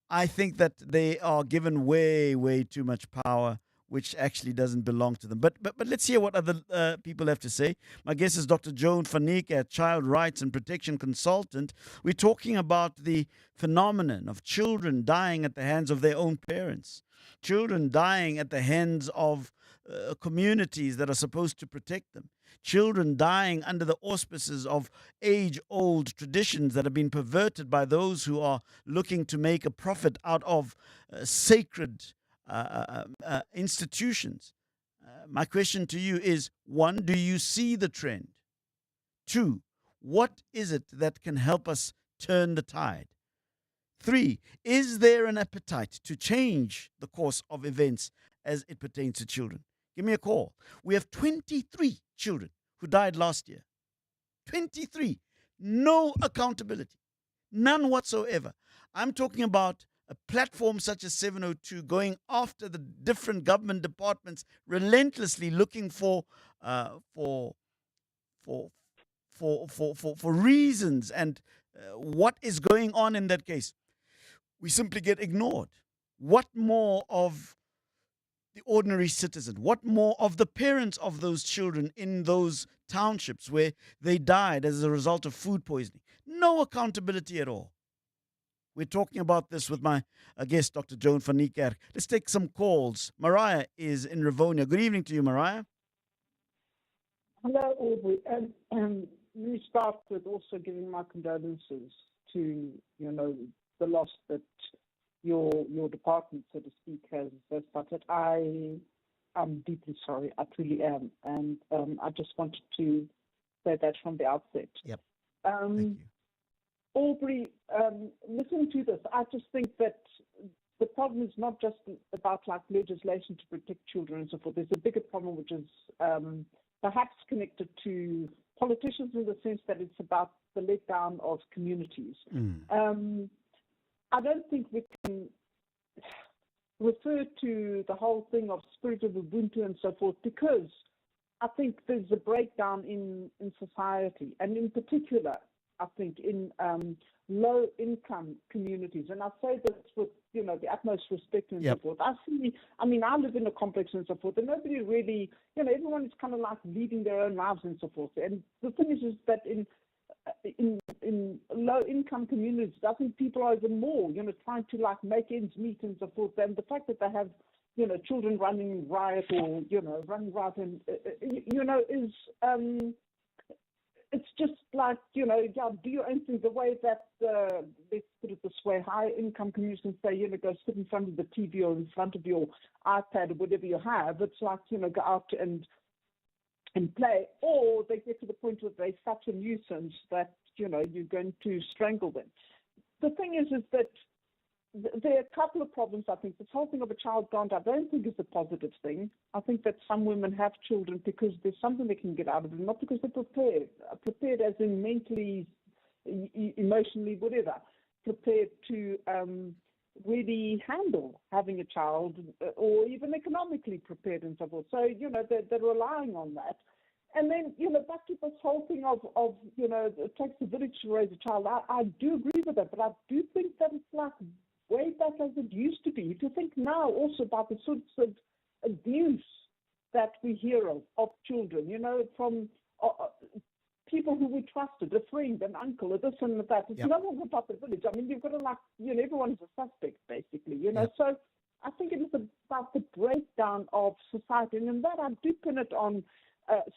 I think that they are given way, way too much power which actually doesn't belong to them. But let's hear what other people have to say. My guest is Dr. Joan van Niekerk, child rights and protection consultant. We're talking about the phenomenon of children dying at the hands of their own parents, children dying at the hands of communities that are supposed to protect them, children dying under the auspices of age-old traditions that have been perverted by those who are looking to make a profit out of sacred institutions. My question to you is, one, do you see the trend? Two, what is it that can help us turn the tide? Three, is there an appetite to change the course of events as it pertains to children? Give me a call. We have 23 children who died last year. 23. No accountability. None whatsoever. I'm talking about a platform such as 702 going after the different government departments, relentlessly looking for reasons and what is going on in that case. We simply get ignored. What more of the ordinary citizen? What more of the parents of those children in those townships where they died as a result of food poisoning? No accountability at all. We're talking about this with my guest, Dr. Joan van Niekerk. Let's take some calls. Mariah is in Rivonia. Good evening to you, Mariah. Hello, Aubrey. And let me start with also giving my condolences to, the loss that your department, so to speak, has suffered. I am deeply sorry. I truly am. And I just wanted to say that from the outset. Yep. Thank you. Aubrey, listening to this, I just think that the problem is not just about legislation to protect children and so forth. There's a bigger problem which is perhaps connected to politicians in the sense that it's about the letdown of communities. I don't think we can refer to the whole thing of spirit of Ubuntu and so forth, because I think there's a breakdown in society, and in particular, I think in low-income communities. And I say this with, the utmost respect and so forth. I live in a complex and so forth, and nobody really, everyone is kind of leading their own lives and so forth. And the thing is that in low-income communities, I think people are even more, trying to make ends meet and so forth. And the fact that they have, children running riot or, running riot and, is, it's just do your own thing. The way that, let's put it this way, high-income communities say, go sit in front of the TV or in front of your iPad or whatever you have. It's go out and play, or they get to the point where they're such a nuisance that, you're going to strangle them. The thing is that there are a couple of problems, I think. This whole thing of a child gone, I don't think is a positive thing. I think that some women have children because there's something they can get out of it, not because they're prepared as in mentally, emotionally, whatever, prepared to really handle having a child, or even economically prepared and so forth. So, they're relying on that. And then, back to this whole thing of it takes a village to raise a child. I do agree with that, but I do think that it's way back as it used to be. If you think now also about the sorts of abuse that we hear of children, from people who we trusted, a friend, an uncle, a this and that. It's no longer about the village. You've got to everyone is a suspect, basically, So I think it is about the breakdown of society. And in that, I do pin it on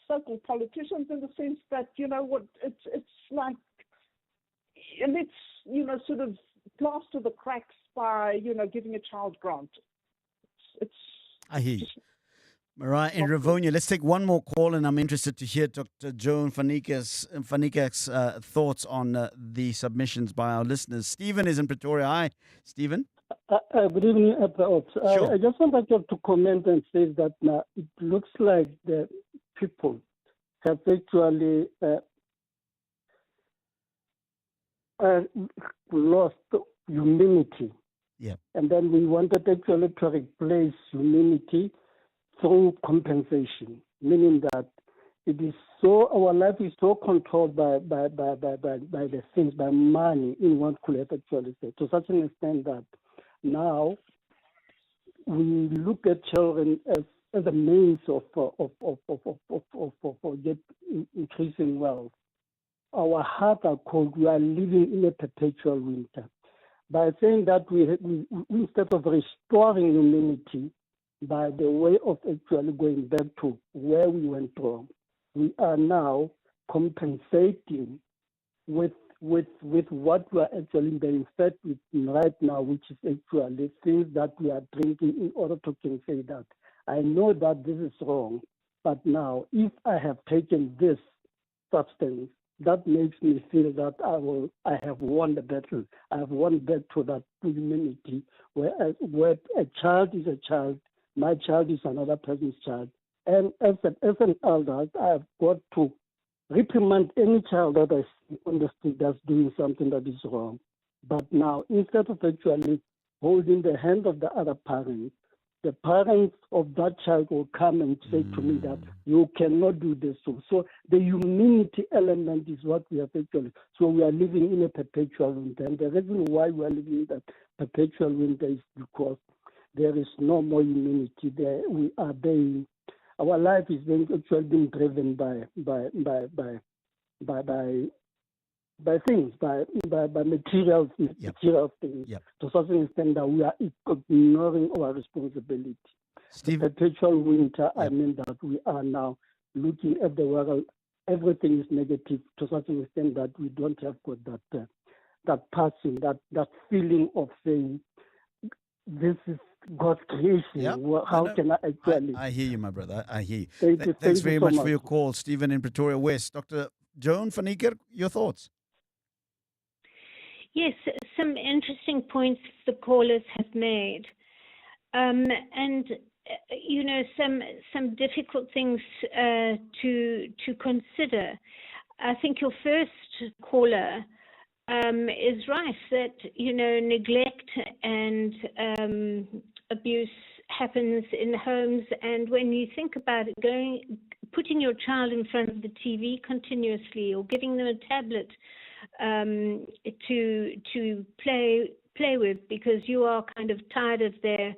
so-called politicians, in the sense that, it's like, and it's, sort of plaster the cracks by, giving a child grant. I hear you. Mariah in Rivonia, let's take one more call, and I'm interested to hear Dr. Joan van Niekerk's thoughts on the submissions by our listeners. Stephen is in Pretoria. Hi, Stephen. Good evening, Sure. I just wanted to comment and say that it looks like the people have actually lost humanity. Yeah. And then we wanted actually to replace humanity through compensation, meaning that it is so, our life is so controlled by the things, by money, in one could have actually said, to such an extent that now we look at children as a means of increasing wealth. Our hearts are cold. We are living in a perpetual winter. By saying that we instead of restoring humanity by the way of actually going back to where we went wrong, we are now compensating with what we are actually being fed with right now, which is actually things that we are drinking in order to say that I know that this is wrong, but now if I have taken this substance, that makes me feel that I have won the battle. I have won back to that humanity where a child is a child, my child is another person's child. And as an elder, I have got to reprimand any child that I see on the street that's doing something that is wrong. But now, instead of actually holding the hand of the other parent, the parents of that child will come and say to me that you cannot do this. So the humanity element is what we have actually. So we are living in a perpetual winter. And the reason why we are living in that perpetual winter is because there is no more humanity there. We are being, our life is actually being driven by things, by material things. To such an extent that we are ignoring our responsibility. The perpetual winter, I mean that we are now looking at the world, everything is negative to such an extent that we don't have got that passion, that feeling of saying, this is God's creation. How can I actually? I hear you, my brother. I hear you. Thanks Thanks very so much for your call, Stephen in Pretoria West. Dr. Joan van Niekerk, your thoughts? Yes, some interesting points the callers have made. And, you know, some difficult things to consider. I think your first caller is right that, you know, neglect and abuse happens in homes. And when you think about it, putting your child in front of the TV continuously or giving them a tablet to play with because you are kind of tired of their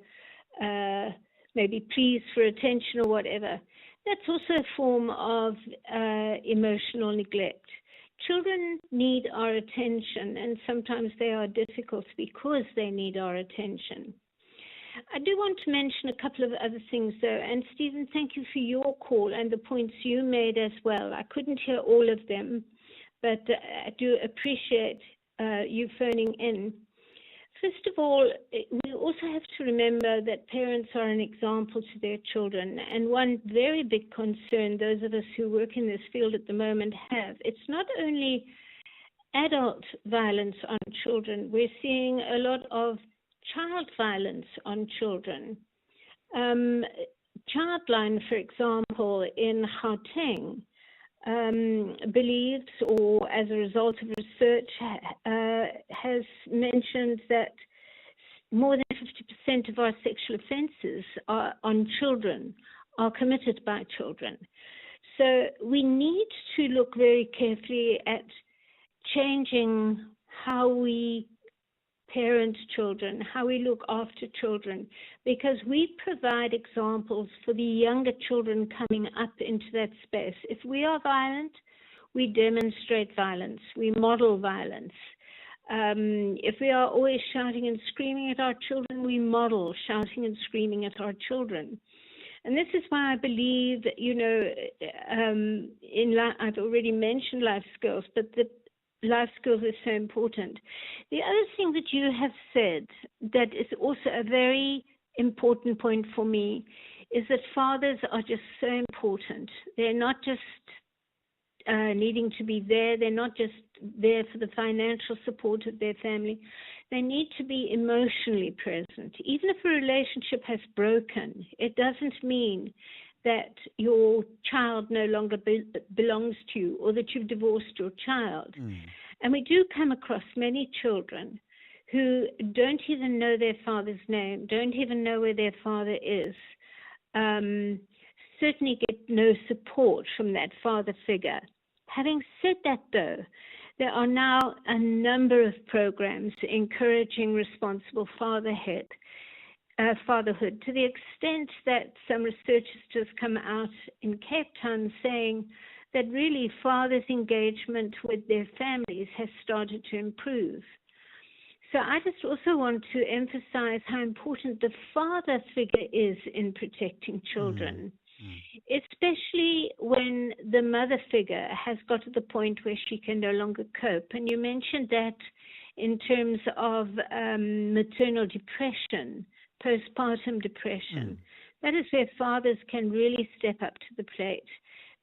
maybe pleas for attention or whatever, that's also a form of emotional neglect. Children need our attention, and sometimes they are difficult because they need our attention. I do want to mention a couple of other things, though. And, Stephen, thank you for your call and the points you made as well. I couldn't hear all of them, but I do appreciate you phoning in. First of all, we also have to remember that parents are an example to their children. And one very big concern those of us who work in this field at the moment have, it's not only adult violence on children. We're seeing a lot of child violence on children. Childline, for example, in Gauteng, believes, or as a result of research, has mentioned that more than 50% of our sexual offences on children are committed by children. So we need to look very carefully at changing how we parent children, how we look after children, because we provide examples for the younger children coming up into that space. If we are violent, we demonstrate violence, we model violence. If we are always shouting and screaming at our children, we model shouting and screaming at our children. And this is why I believe, you know, I've already mentioned life skills, but the life skills is so important. The other thing that you have said that is also a very important point for me is that fathers are just so important. They're not just needing to be there. They're not just there for the financial support of their family. They need to be emotionally present. Even if a relationship has broken, it doesn't mean that your child no longer belongs to you or that you've divorced your child. And we do come across many children who don't even know their father's name, don't even know where their father is, certainly get no support from that father figure. Having said that, though, there are now a number of programs encouraging responsible fatherhood. fatherhood, to the extent that some research has just come out in Cape Town saying that really fathers' engagement with their families has started to improve. So I just also want to emphasize how important the father figure is in protecting children, especially when the mother figure has got to the point where she can no longer cope. And you mentioned that in terms of maternal depression, postpartum depression. That is where fathers can really step up to the plate,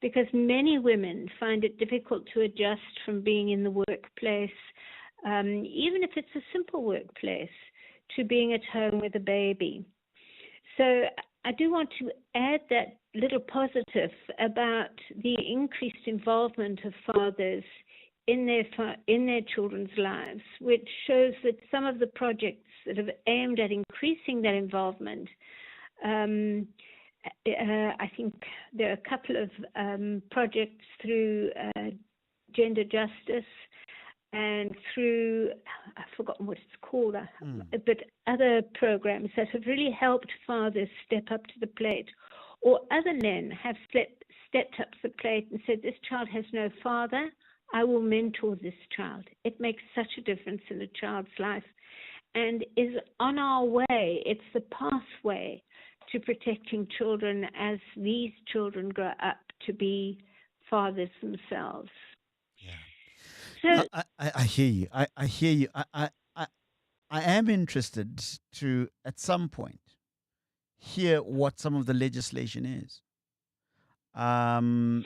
because many women find it difficult to adjust from being in the workplace, even if it's a simple workplace, to being at home with a baby. So I do want to add that little positive about the increased involvement of fathers in their children's lives, which shows that some of the projects that have aimed at increasing that involvement, I think there are a couple of projects through gender justice and through, I've forgotten what it's called, but other programs that have really helped fathers step up to the plate, or other men have stepped up to the plate and said, this child has no father, I will mentor this child. It makes such a difference in a child's life and is on our way. It's the pathway to protecting children as these children grow up to be fathers themselves. So I hear you. I hear you. I am interested to, at some point, hear what some of the legislation is. I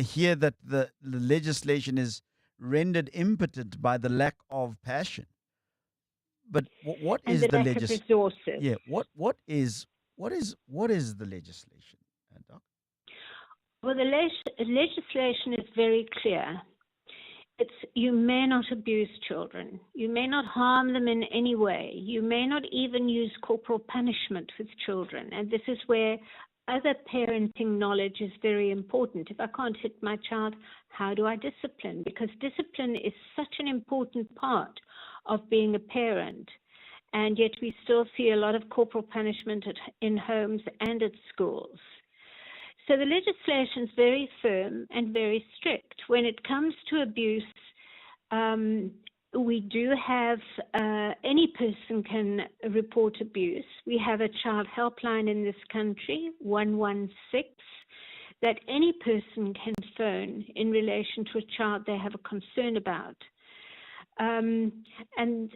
hear that the legislation is rendered impotent by the lack of passion. But what is the legislation? Yeah, what is the legislation, Doc? Well, the legislation is very clear. It's you may not abuse children. You may not harm them in any way. You may not even use corporal punishment with children. And this is where other parenting knowledge is very important. If I can't hit my child, how do I discipline? Because discipline is such an important part of being a parent. And yet we still see a lot of corporal punishment in homes and at schools. So the legislation is very firm and very strict. When it comes to abuse, we do have any person can report abuse. We have a child helpline in this country, 116, that any person can phone in relation to a child they have a concern about. And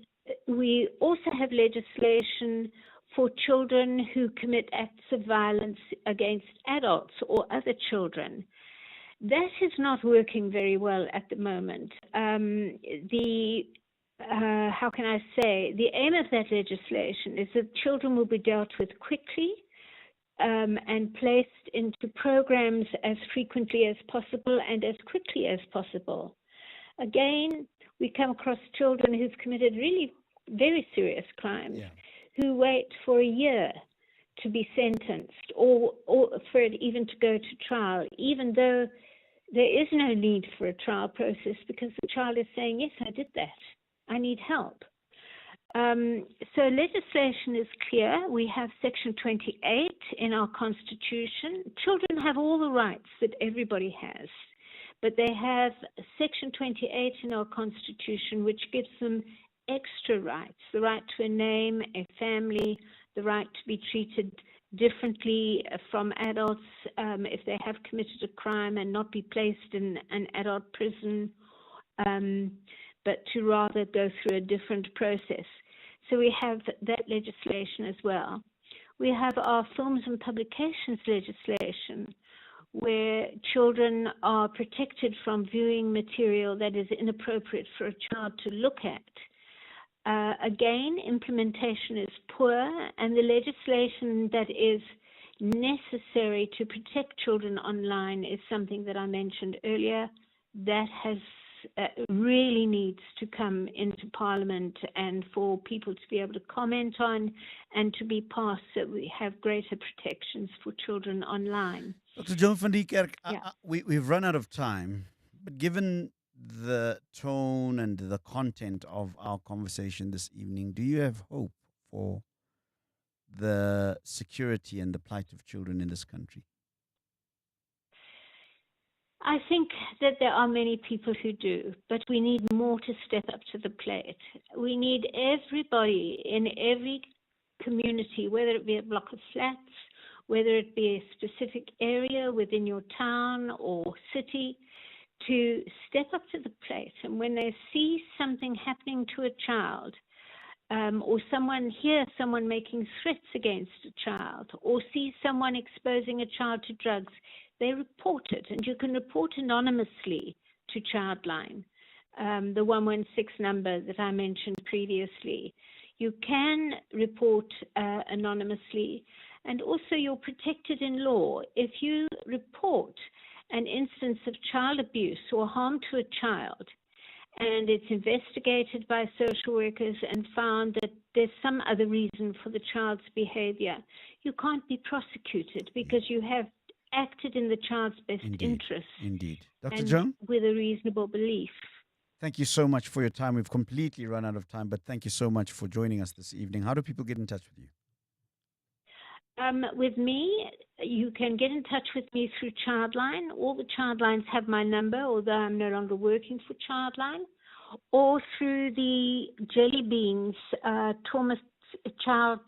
we also have legislation for children who commit acts of violence against adults or other children. That is not working very well at the moment. How can I say, the aim of that legislation is that children will be dealt with quickly and placed into programs as frequently as possible and as quickly as possible. Again, we come across children who've committed really very serious crimes, who wait for a year to be sentenced or for it even to go to trial, even though there is no need for a trial process because the child is saying, yes, I did that. I need help. So legislation is clear. We have Section 28 in our Constitution. Children have all the rights that everybody has, but they have Section 28 in our Constitution, which gives them extra rights, the right to a name, a family, the right to be treated differently from adults if they have committed a crime and not be placed in an adult prison, but to rather go through a different process. So we have that legislation as well. We have our films and publications legislation, where children are protected from viewing material that is inappropriate for a child to look at. Again, implementation is poor, and the legislation that is necessary to protect children online is something that I mentioned earlier. That has really needs to come into Parliament and for people to be able to comment on and to be passed so we have greater protections for children online. Dr. Joan van die Kerk, we've run out of time, but given the tone and the content of our conversation this evening, do you have hope for the security and the plight of children in this country? I think that there are many people who do, but we need more to step up to the plate. We need everybody in every community, whether it be a block of flats, whether it be a specific area within your town or city, to step up to the plate. And when they see something happening to a child, or hear someone making threats against a child, or see someone exposing a child to drugs, they report it. And you can report anonymously to Childline, the 116 number that I mentioned previously. You can report anonymously, and also you're protected in law. If you report an instance of child abuse or harm to a child, and it's investigated by social workers and found that there's some other reason for the child's behavior, you can't be prosecuted because you have acted in the child's best interest. Indeed. Dr. And Joan? with a reasonable belief. Thank you so much for your time. We've completely run out of time, but thank you so much for joining us this evening. How do people get in touch with you? With me, you can get in touch with me through Childline. All the Childlines have my number, although I'm no longer working for Childline, or through the Jelly Beans Child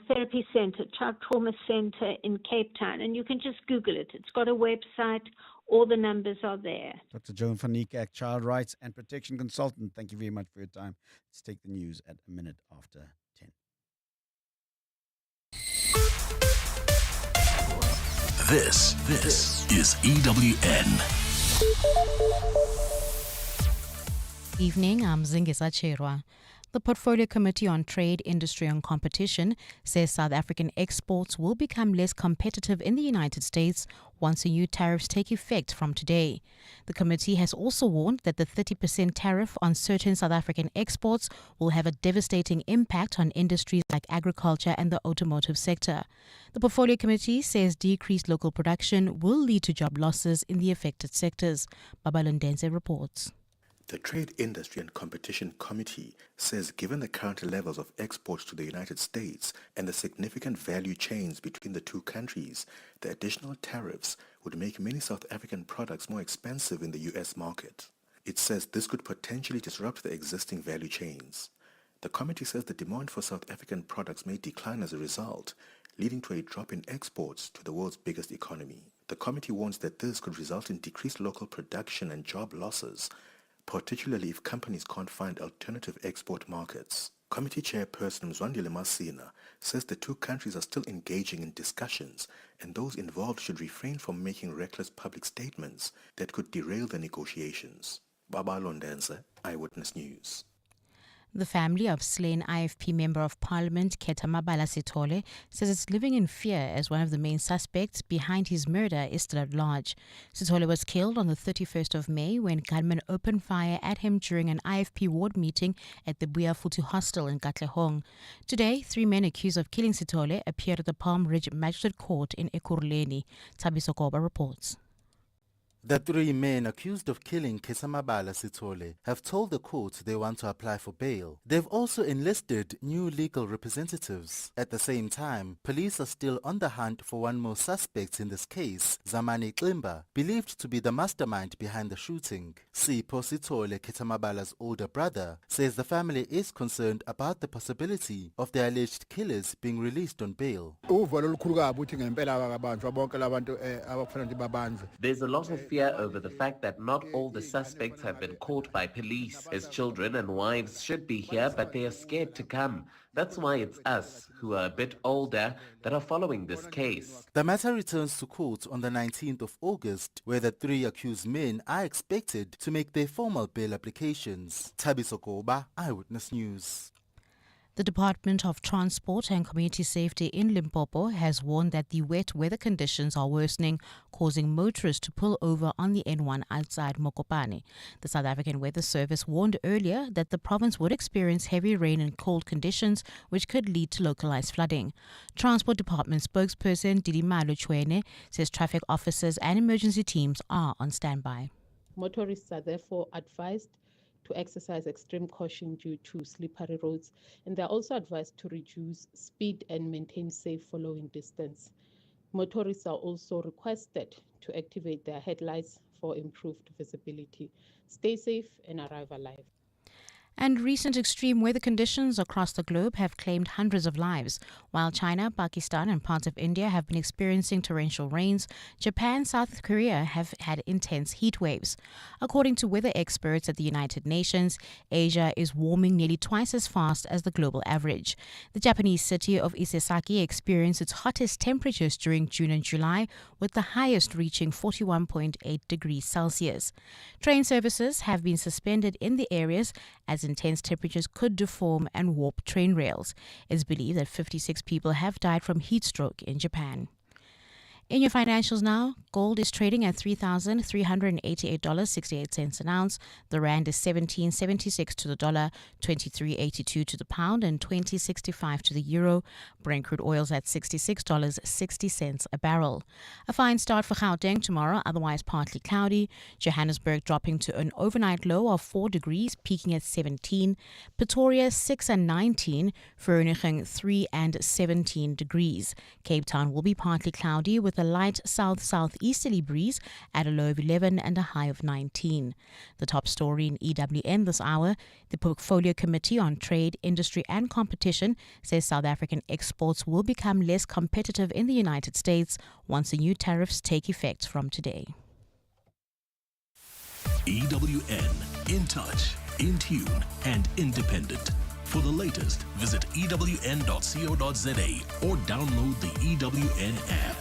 Therapy Center, Child Trauma Center in Cape Town. And you can just Google it. It's got a website. All the numbers are there. Dr. Joan van Niekerk, Child Rights and Protection Consultant, thank you very much for your time. Let's take the news at a minute after 10. This is EWN. Evening, I'm Zingisa Cherwa. The Portfolio Committee on Trade, Industry and Competition says South African exports will become less competitive in the United States once the new tariffs take effect from today. The committee has also warned that the 30% tariff on certain South African exports will have a devastating impact on industries like agriculture and the automotive sector. The Portfolio Committee says decreased local production will lead to job losses in the affected sectors. Babalondense reports. The Trade, Industry and Competition Committee says given the current levels of exports to the United States and the significant value chains between the two countries, the additional tariffs would make many South African products more expensive in the U.S. market. It says this could potentially disrupt the existing value chains. The committee says the demand for South African products may decline as a result, leading to a drop in exports to the world's biggest economy. The committee warns that this could result in decreased local production and job losses, particularly if companies can't find alternative export markets. Committee Chairperson Mzwandile Masina says the two countries are still engaging in discussions and those involved should refrain from making reckless public statements that could derail the negotiations. Babalondense, Eyewitness News. The family of slain IFP Member of Parliament Ketamabala Sithole says it's living in fear as one of the main suspects behind his murder is still at large. Sithole was killed on the 31st of May when gunmen opened fire at him during an IFP ward meeting at the Buyafuthi Hostel in Katlehong. Today, 3 men accused of killing Sithole appeared at the Palm Ridge Magistrate Court in Ekurhuleni. Thabiso Koba reports. The 3 men accused of killing Ketamabala Sithole have told the court they want to apply for bail. They've also enlisted new legal representatives. At the same time, police are still on the hunt for one more suspect in this case, Zamani Klimba, believed to be the mastermind behind the shooting. Sipho Sithole, Ketamabala's older brother, says the family is concerned about the possibility of the alleged killers being released on bail. There's a lot of fear over the fact that not all the suspects have been caught by police. His children and wives should be here, but they are scared to come. That's why it's us, who are a bit older, that are following this case. The matter returns to court on the 19th of August, where the 3 accused men are expected to make their formal bail applications. Thabiso Koba, Eyewitness News. The Department of Transport and Community Safety in Limpopo has warned that the wet weather conditions are worsening, causing motorists to pull over on the N1 outside Mokopane. The South African Weather Service warned earlier that the province would experience heavy rain and cold conditions, which could lead to localized flooding. Transport Department spokesperson Didimalo Chwene says traffic officers and emergency teams are on standby. Motorists are therefore advised to exercise extreme caution due to slippery roads. And they're also advised to reduce speed and maintain safe following distance. Motorists are also requested to activate their headlights for improved visibility. Stay safe and arrive alive. And recent extreme weather conditions across the globe have claimed hundreds of lives. While China, Pakistan, and parts of India have been experiencing torrential rains, Japan and South Korea have had intense heat waves. According to weather experts at the United Nations, Asia is warming nearly twice as fast as the global average. The Japanese city of Isesaki experienced its hottest temperatures during June and July, with the highest reaching 41.8 degrees Celsius. Train services have been suspended in the areas as intense temperatures could deform and warp train rails. It's believed that 56 people have died from heat stroke in Japan. In your financials now, gold is trading at $3,388.68 an ounce. The rand is 17.76 to the dollar, 23.82 to the pound, and 20.65 to the euro. Brent crude oil's at $66.60 a barrel. A fine start for Gauteng tomorrow, otherwise partly cloudy. Johannesburg dropping to an overnight low of 4 degrees, peaking at 17. Pretoria 6 and 19, Vereeniging 3 and 17 degrees. Cape Town will be partly cloudy with a light south-southeasterly breeze at a low of 11 and a high of 19. The top story in EWN this hour, the Portfolio Committee on Trade, Industry and Competition says South African exports will become less competitive in the United States once the new tariffs take effect from today. EWN, in touch, in tune, and independent. For the latest, visit ewn.co.za or download the EWN app.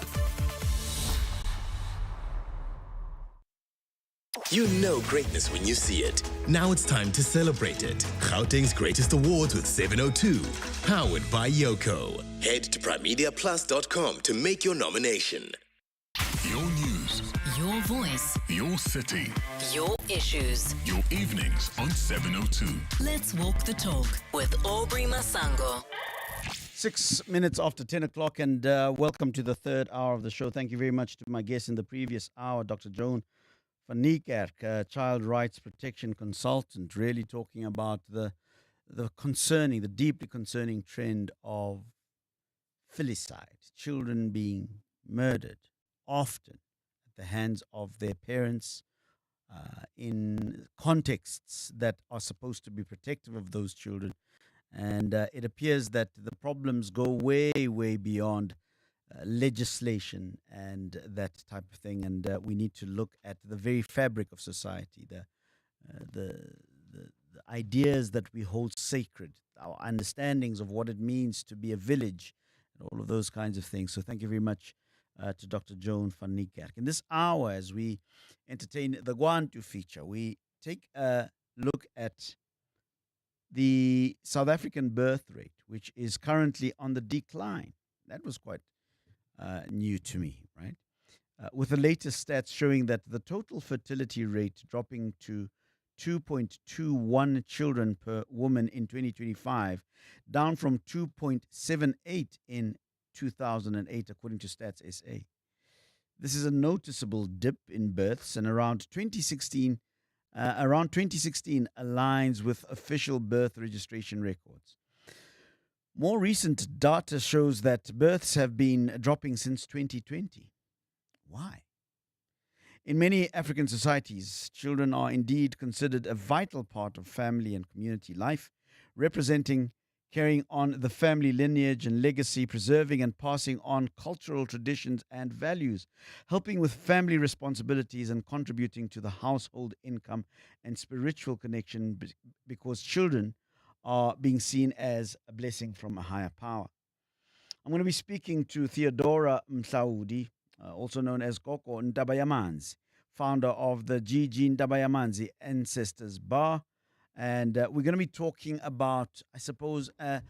You know greatness when you see it. Now it's time to celebrate it. Gauteng's greatest awards with 702. Powered by Yoko. Head to primediaplus.com to make your nomination. Your news. Your voice. Your city. Your issues. Your evenings on 702. Let's walk the talk with Aubrey Masango. 6 minutes after 10 o'clock, and welcome to the third hour of the show. Thank you very much to my guest in the previous hour, Dr. Joan van Niekerk, child rights protection consultant, really talking about the deeply concerning trend of filicide, children being murdered, often at the hands of their parents, in contexts that are supposed to be protective of those children. And it appears that the problems go way, way beyond legislation and that type of thing, and we need to look at the very fabric of society, the ideas that we hold sacred, our understandings of what it means to be a village, and all of those kinds of things. So thank you very much to Dr. Joan van Niekerk. In this hour, as we entertain the Guantu feature, we take a look at the South African birth rate, which is currently on the decline. That was quite new to me, right? With the latest stats showing that the total fertility rate dropping to 2.21 children per woman in 2025, down from 2.78 in 2008, according to Stats SA. This is a noticeable dip in births, and around 2016 aligns with official birth registration records. More recent data shows that births have been dropping since 2020. Why? In many African societies, children are indeed considered a vital part of family and community life, representing carrying on the family lineage and legacy, preserving and passing on cultural traditions and values, helping with family responsibilities and contributing to the household income and spiritual connection, because children are being seen as a blessing from a higher power. I'm going to be speaking to Theodora Mhlaudi, also known as Koko Ndabayamanzi, founder of the Gigi Ndabayamanzi Ancestors Bar. And we're going to be talking about, I suppose, a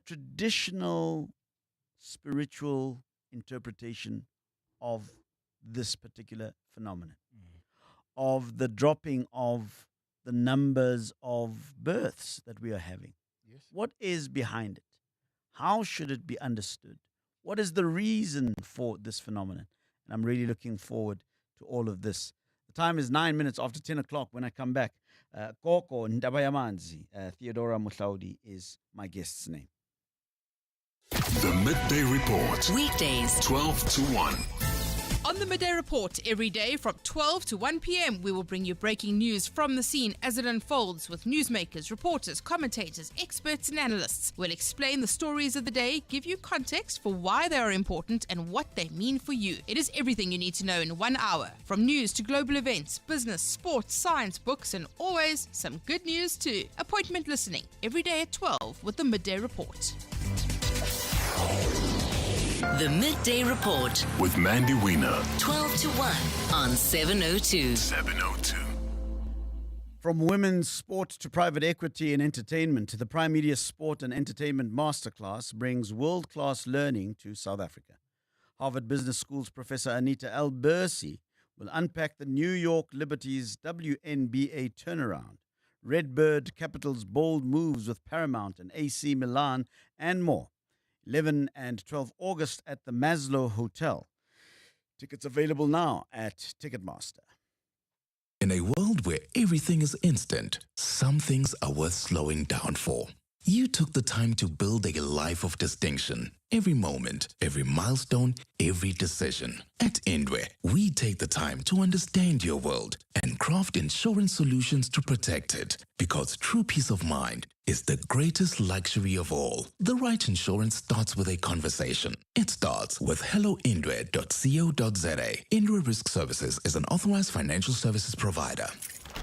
traditional spiritual interpretation of this particular phenomenon, of the dropping of the numbers of births that we are having. Yes. What is behind it? How should it be understood? What is the reason for this phenomenon? And I'm really looking forward to all of this. The time is 9 minutes after 10 o'clock. When I come back, Koko Ndabayamanzi, Theodora Mutlaudi is my guest's name. The Midday Report. Weekdays, 12 to 1. On the Midday Report, every day from 12 to 1 p.m, we will bring you breaking news from the scene as it unfolds with newsmakers, reporters, commentators, experts and analysts. We'll explain the stories of the day, give you context for why they are important and what they mean for you. It is everything you need to know in 1 hour, from news to global events, business, sports, science, books and always some good news too. Appointment listening every day at 12 with the Midday Report. the Midday Report With Mandy Wiener. 12 to 1 on 702. 702. From women's sport to private equity and entertainment, the Prime Media Sport and Entertainment Masterclass brings world-class learning to South Africa. Harvard Business School's Professor Anita Albersi will unpack the New York Liberty's WNBA turnaround, Redbird Capital's bold moves with Paramount and AC Milan, and more. 11 and 12 August at the Maslow Hotel. Tickets available now at Ticketmaster. In a world where everything is instant, some things are worth slowing down for. You took the time to build a life of distinction. Every moment, every milestone, every decision. At Indwe, we take the time to understand your world and craft insurance solutions to protect it. Because true peace of mind is the greatest luxury of all. The right insurance starts with a conversation. It starts with helloindwe.co.za. Indwe Risk Services is an authorized financial services provider.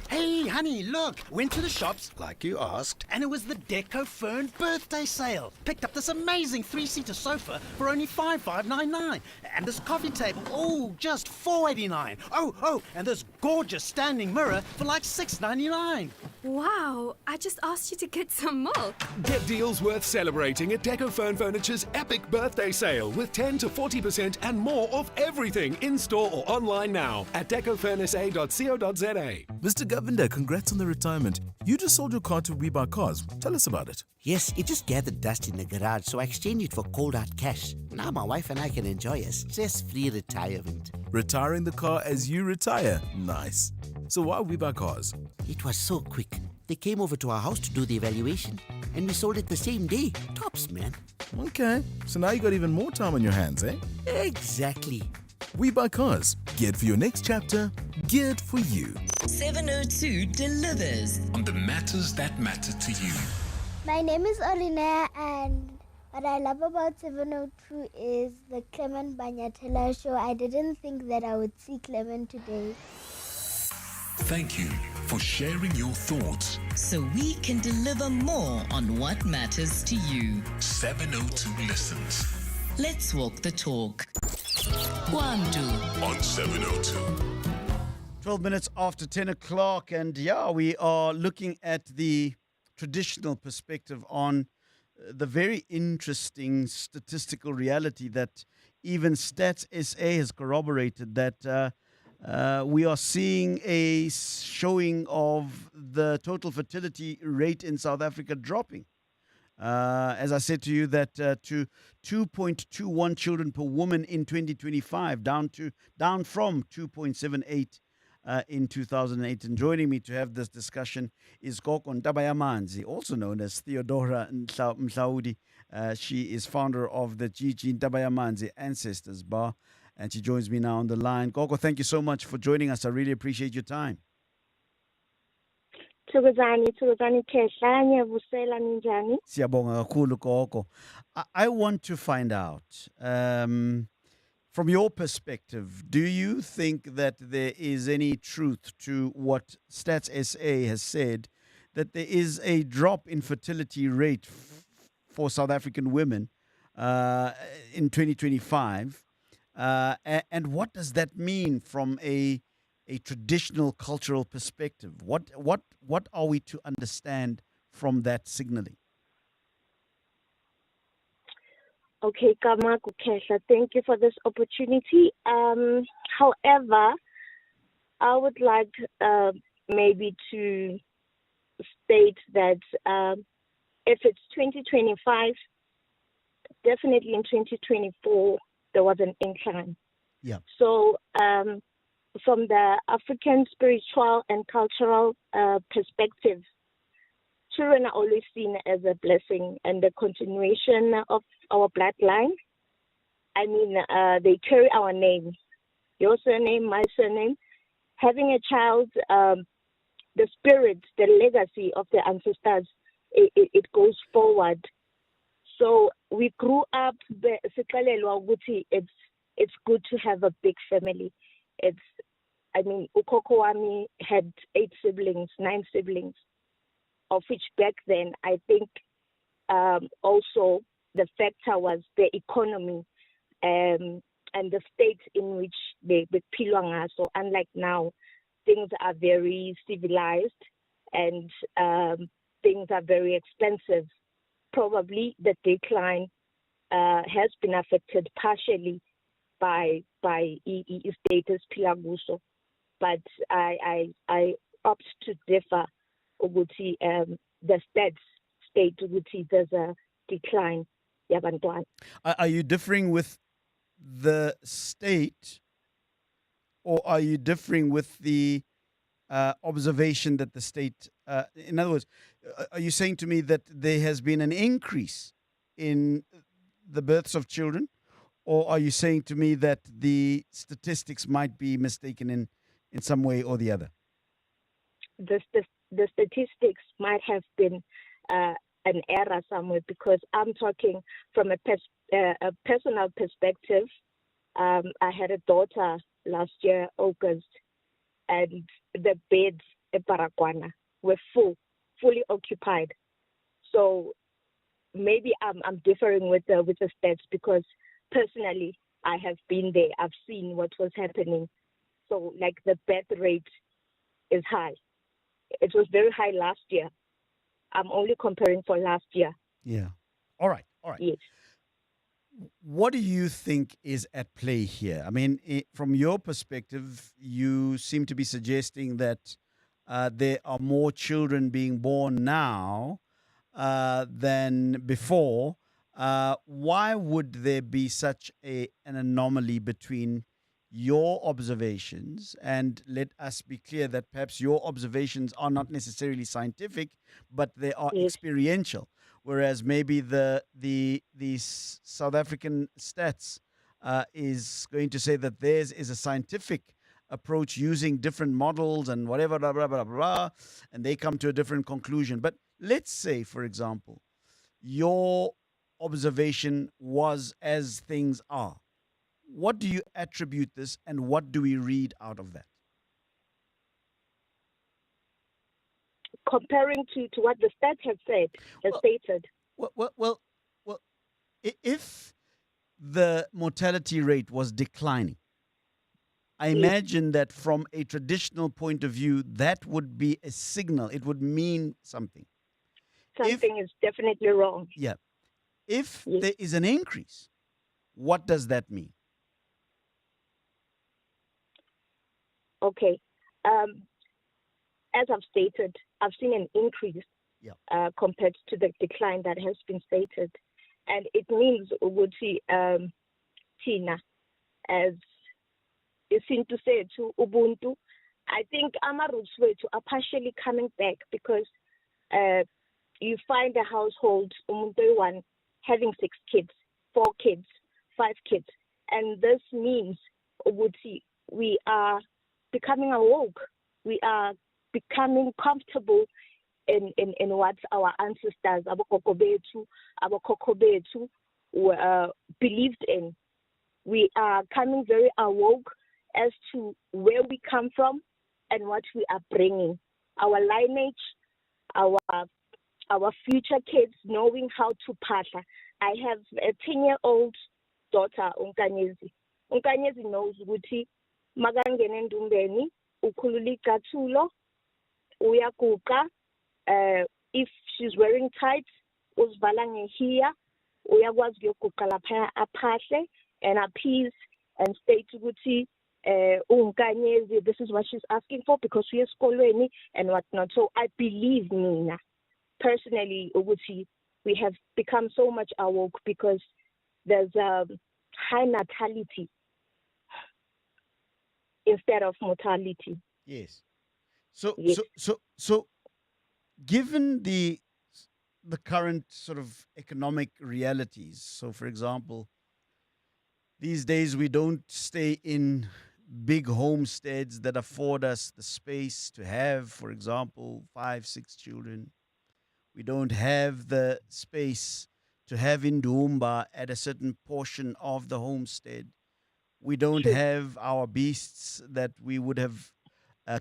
Hey, honey, look. Went to the shops, like you asked, and it was the Deco Fern birthday sale. Picked up this amazing 3-seater sofa for only $5,599. And this coffee table, just $489. Oh, and this gorgeous standing mirror for like $699. Wow, I just asked you to get some milk. Get deals worth celebrating at Deco Furniture's epic birthday sale with 10 to 40% and more of everything in store or online now at decofurnace.co.za. Mr. Govender, congrats on the retirement. You just sold your car to We Buy Cars. Tell us about it. Yes, it just gathered dust in the garage, so I exchanged it for cold hard cash. Now my wife and I can enjoy a stress-free retirement. Retiring the car as you retire. Nice. So why We Buy Cars? It was so quick. They came over to our house to do the evaluation, and we sold it the same day. Tops, man. Okay, so now you got even more time on your hands, eh? Exactly. We Buy Cars. Geared for your next chapter. Geared for you. 702 delivers on the matters that matter to you. My name is Olina, and what I love about 702 is the Clement Banyatela show. I didn't think that I would see Clement today. Thank you for sharing your thoughts. so we can deliver more on what matters to you. 702 listens. Let's walk the talk. Kwandu on 702. 12 minutes after 10 o'clock, and we are looking at the traditional perspective on the very interesting statistical reality that even Stats SA has corroborated, that we are seeing a showing of the total fertility rate in South Africa dropping. As I said to you, that to 2.21 children per woman in 2025, down from 2.78 in 2008. And joining me to have this discussion is Koko Ndabayamanzi, also known as Theodora Mhlaudi. She is founder of the Gigi Ndabayamanzi Ancestors Bar, and she joins me now on the line. Koko, thank you so much for joining us. I really appreciate your time. Siyabonga kakhulu Koko. I want to find out, from your perspective, do you think that there is any truth to what Stats SA has said, that there is a drop in fertility rate for South African women in 2025? And what does that mean from a traditional cultural perspective? What are we to understand from that signaling? Okay, Kamaku Kesha, thank you for this opportunity. However, I would like maybe to state that if it's 2025, definitely in 2024, there was an incline. Yeah. So from the African spiritual and cultural perspective, children are always seen as a blessing and the continuation of our bloodline. I mean, they carry our name, your surname, my surname. Having a child, the spirit, the legacy of the ancestors, it goes forward. So we grew up, it's good to have a big family. Ukoko wami had 9 siblings, of which back then, I think also the factor was the economy and the state in which they pilwanga. So unlike now, things are very civilized and things are very expensive. Probably the decline has been affected partially by status pilaguso, but I opt to differ. Ukuthi the state ukuthi there's a decline yabantwana. Are you differing with the state, or are you differing with the observation that the state, in other words, are you saying to me that there has been an increase in the births of children, or are you saying to me that the statistics might be mistaken in some way or the other? The statistics might have been an error somewhere, because I'm talking from a personal perspective. I had a daughter last year, August, and the beds at Baragwana were fully occupied. So maybe I'm differing with the stats, because personally I have been there. I've seen what was happening. So like the birth rate is high. It was very high last year. I'm only comparing for last year. Yeah. All right. Yes. What do you think is at play here? I mean, from your perspective, you seem to be suggesting that there are more children being born now than before. Why would there be such an anomaly between your observations, and let us be clear that perhaps your observations are not necessarily scientific, but they are experiential, whereas maybe the South African stats is going to say that theirs is a scientific approach using different models and whatever, blah, blah, blah, blah, and they come to a different conclusion. But let's say, for example, your observation was as things are. What do you attribute this, and what do we read out of that? Comparing to what the stats have said, stated. Well, if the mortality rate was declining, I imagine that from a traditional point of view, that would be a signal. It would mean something. Something is definitely wrong. Yeah. If there is an increase, what does that mean? Okay. As I've stated, I've seen an increase compared to the decline that has been stated. And it means, Uguti, Tina, as you seem to say to Ubuntu, I think Amaru's way to are partially coming back, because you find a household, one having 6 kids, 4 kids, 5 kids. And this means, Uguti, we are becoming awoke. We are becoming comfortable in what our ancestors, our kokobetu, believed in. We are coming very awoke as to where we come from and what we are bringing. Our lineage, our future kids knowing how to pasha. I have a 10-year-old daughter, Unkanyezi. Unkanyezi knows ukuthi magangene ndumbeni, ukhululika thulo, uyakuka. If she's wearing tights, uzivala ngehiya, uyakwazi ukuyoguqa lapha aphahle and appease and state ukuthi unkanyezi, this is what she's asking for because we are esikolweni and whatnot. So I believe Nina personally, ukuthi we have become so much awoke because there's a high natality instead of mortality. Yes. So, Yes. so, given the current sort of economic realities. So, for example, these days we don't stay in big homesteads that afford us the space to have, for example, 5, 6 children. We don't have the space to have indumba at a certain portion of the homestead. We don't have our beasts that we would have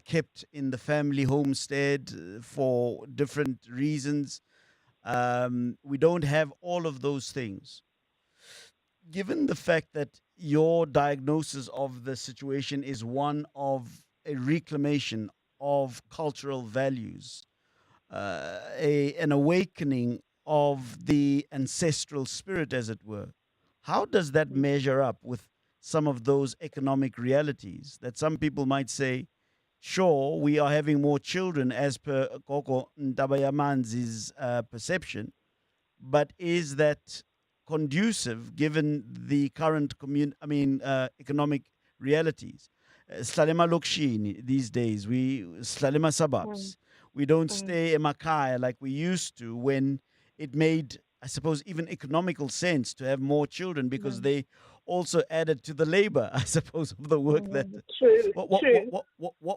kept in the family homestead for different reasons. We don't have all of those things. Given the fact that your diagnosis of the situation is one of a reclamation of cultural values, an awakening of the ancestral spirit, as it were, how does that measure up with some of those economic realities that some people might say, sure, we are having more children as per Koko Ndabayamanzi's perception, but is that conducive given the current economic realities? Slalema Lokshini these days, Slalema suburbs. We don't stay in Makaya like we used to when it made, I suppose, even economical sense to have more children because they also added to the labor, I suppose, of the work that. True.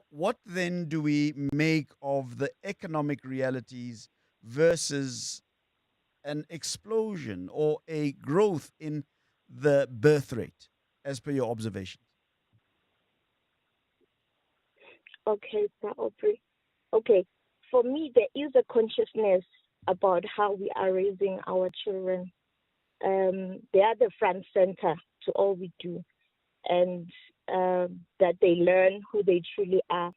What then do we make of the economic realities versus an explosion or a growth in the birth rate, as per your observations? Okay, Aubrey. Okay, for me, there is a consciousness about how we are raising our children. They are the front center to all we do, and that they learn who they truly are.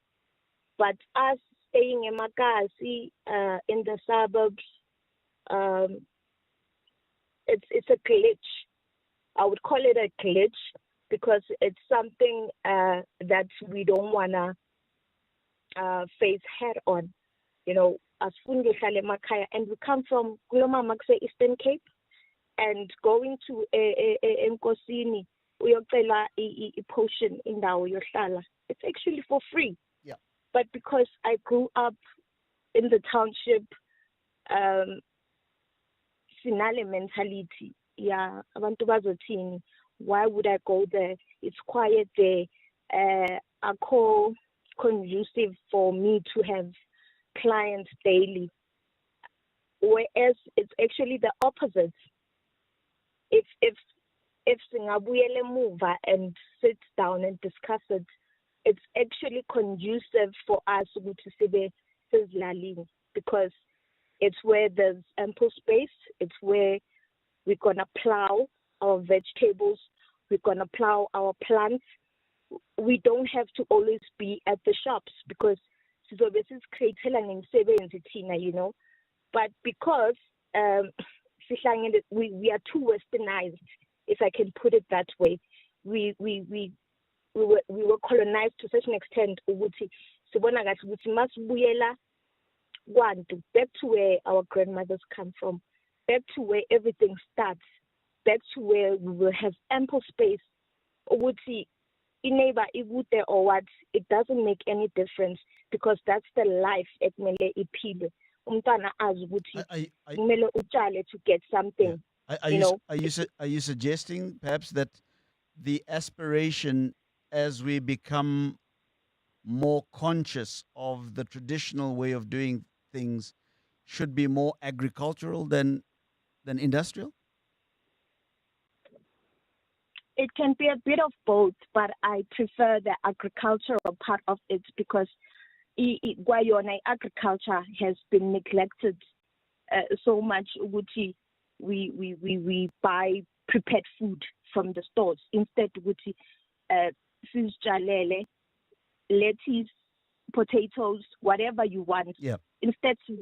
But us staying in Makasi, in the suburbs, it's a glitch. I would call it a glitch because it's something that we don't wanna face head on. You know, as Fungihlale Makaya, and we come from Kuloma Makse Eastern Cape, and going to Nkosini, uyocela i-potion indawo yohlala. It's actually for free. Yeah. But because I grew up in the township, sinale mentality. Yeah, abantu bazothini. Why would I go there? It's quiet there. Akho conducive for me to have clients daily. Whereas it's actually the opposite. If singabuyele muva and sit down and discuss it, it's actually conducive for us ukuthi sibe sezilalini, because it's where there's ample space. It's where we're gonna plow our vegetables. We're gonna plow our plants. We don't have to always be at the shops because sizobe sizicreatela ngemisebenzi thina, you know. But because we are too westernized, if I can put it that way. We were colonized to such an extent ukuthi sibona kahle ukuthi masibuyela kwantu, back to where our grandmothers come from, back to where everything starts, back to where we will have ample space. Ukuthi ineighbor ikude or what, it doesn't make any difference because that's the life ekumele iphile. Umntwana azi ukuthi kumele utshale to get something. Are you suggesting perhaps that the aspiration as we become more conscious of the traditional way of doing things should be more agricultural than industrial? It can be a bit of both, but I prefer the agricultural part of it because Guayona agriculture has been neglected so much. We buy prepared food from the stores instead. Sizitshalele, lettuce, potatoes, whatever you want. Yeah. Instead, I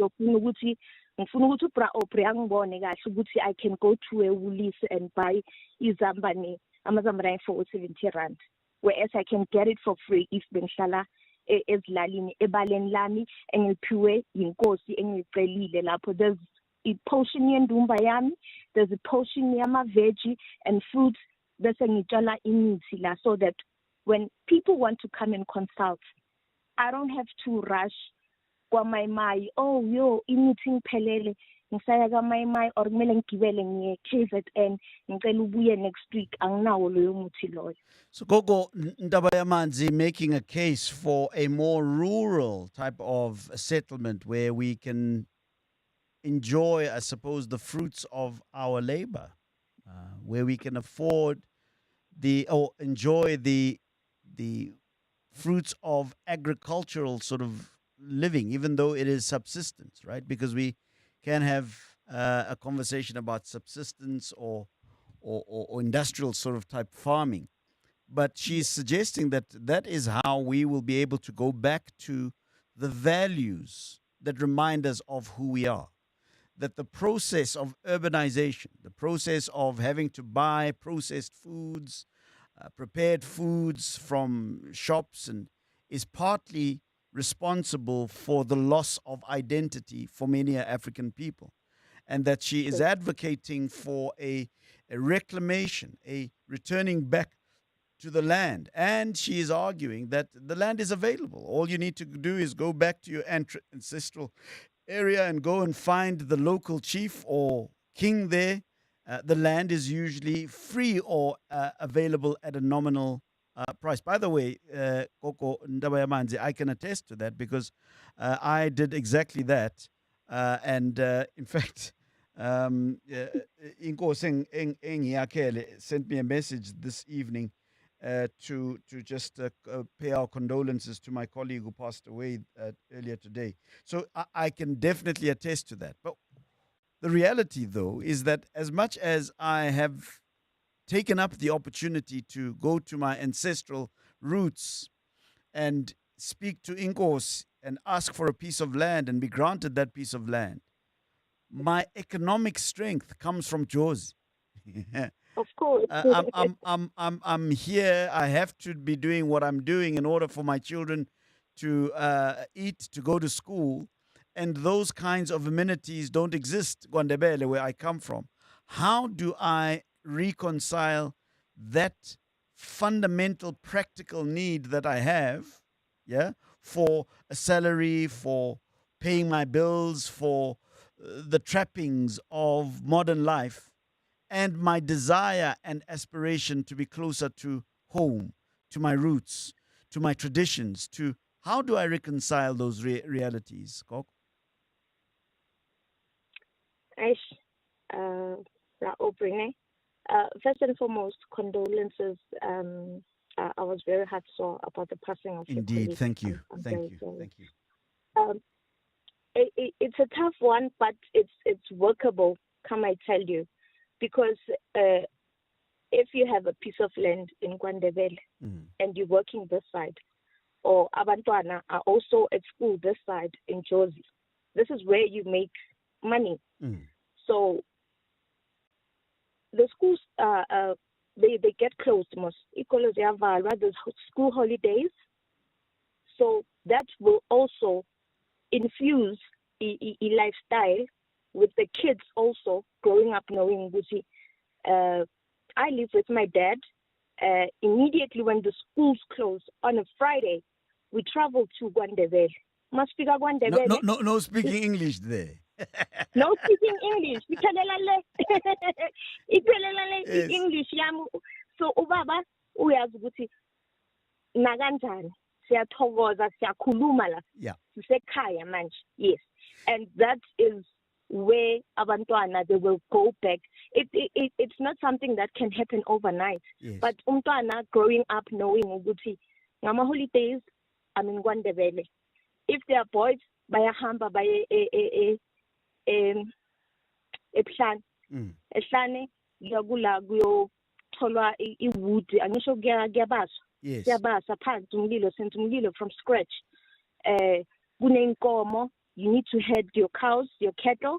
can go to a Woolies and buy izambane, amazambane for 70 rand, whereas I can get it for free if benhlala ezilalini ebaleni lami engiliphiwe yinkosi engicelile lapho. There's a portion yendumba yami, there's a portion yama veggie and fruits bese ngitshala imithi la, so that when people want to come and consult, I don't have to rush kwa my oh yo imithi ngiphelele ngisaya ka my or kumele ngigibele ngiye KZN ngicela ubuye next week anginawo loyo muthi loyo. So Gogo Ndabayamanzi making a case for a more rural type of settlement where we can enjoy, I suppose, the fruits of our labor, where we can afford enjoy the fruits of agricultural sort of living, even though it is subsistence, right? Because we can have a conversation about subsistence or industrial sort of type farming. But she's suggesting that that is how we will be able to go back to the values that remind us of who we are. That the process of urbanization, the process of having to buy processed foods, prepared foods from shops, and is partly responsible for the loss of identity for many African people. And that she is advocating for a reclamation, a returning back to the land. And she is arguing that the land is available. All you need to do is go back to your ancestral area and go and find the local chief or king there. The land is usually free or available at a nominal price. By the way, Koko Ndabayamanzi, I can attest to that because I did exactly that. And in fact, Inko Engiakele sent me a message this evening to just pay our condolences to my colleague who passed away earlier today. So I can definitely attest to that. But the reality, though, is that as much as I have taken up the opportunity to go to my ancestral roots and speak to Inkos and ask for a piece of land and be granted that piece of land, my economic strength comes from Jozi. Of course. I'm here. I have to be doing what I'm doing in order for my children to eat, to go to school. And those kinds of amenities don't exist, Gwandebele, where I come from. How do I reconcile that fundamental practical need that I have, for a salary, for paying my bills, for the trappings of modern life, and my desire and aspiration to be closer to home, to my roots, to my traditions, to how do I reconcile those realities, Kok? First and foremost, condolences. I was very heartsore about the passing of your Indeed, colleague. thank you. I'm Thank very you. sorry. Thank you. It's a tough one, but it's workable, can I tell you? Because if you have a piece of land in Gwandebele and you're working this side, or Abantwana are also at school this side in Jozi, this is where you make money. So the schools, they get closed most. There's school holidays. So that will also infuse a lifestyle with the kids also growing up knowing, I live with my dad. Immediately when the schools close on a Friday, we travel to Gwandebele. Must speak Gwandebele. No speaking English there. No speaking English. Yes. English yami. So ubaba uyazi ukuthi nakanjani siyathokoza siyakhuluma la. Yeah. Sisekhaya manje. Yes. And that is where abantwana they will go back. It's not something that can happen overnight. Yes. But umntwana growing up knowing ukuthi ngama holidays I'm in Gwandebele. If they are boys bayahamba baye ePhlane. ePhlane kuyakula kuyotholwa iwood angisho kuyabaswa. Yes. Siyabasa phansi umlilo senza umlilo from scratch. Kunenkomo, you need to head your cows, your cattle.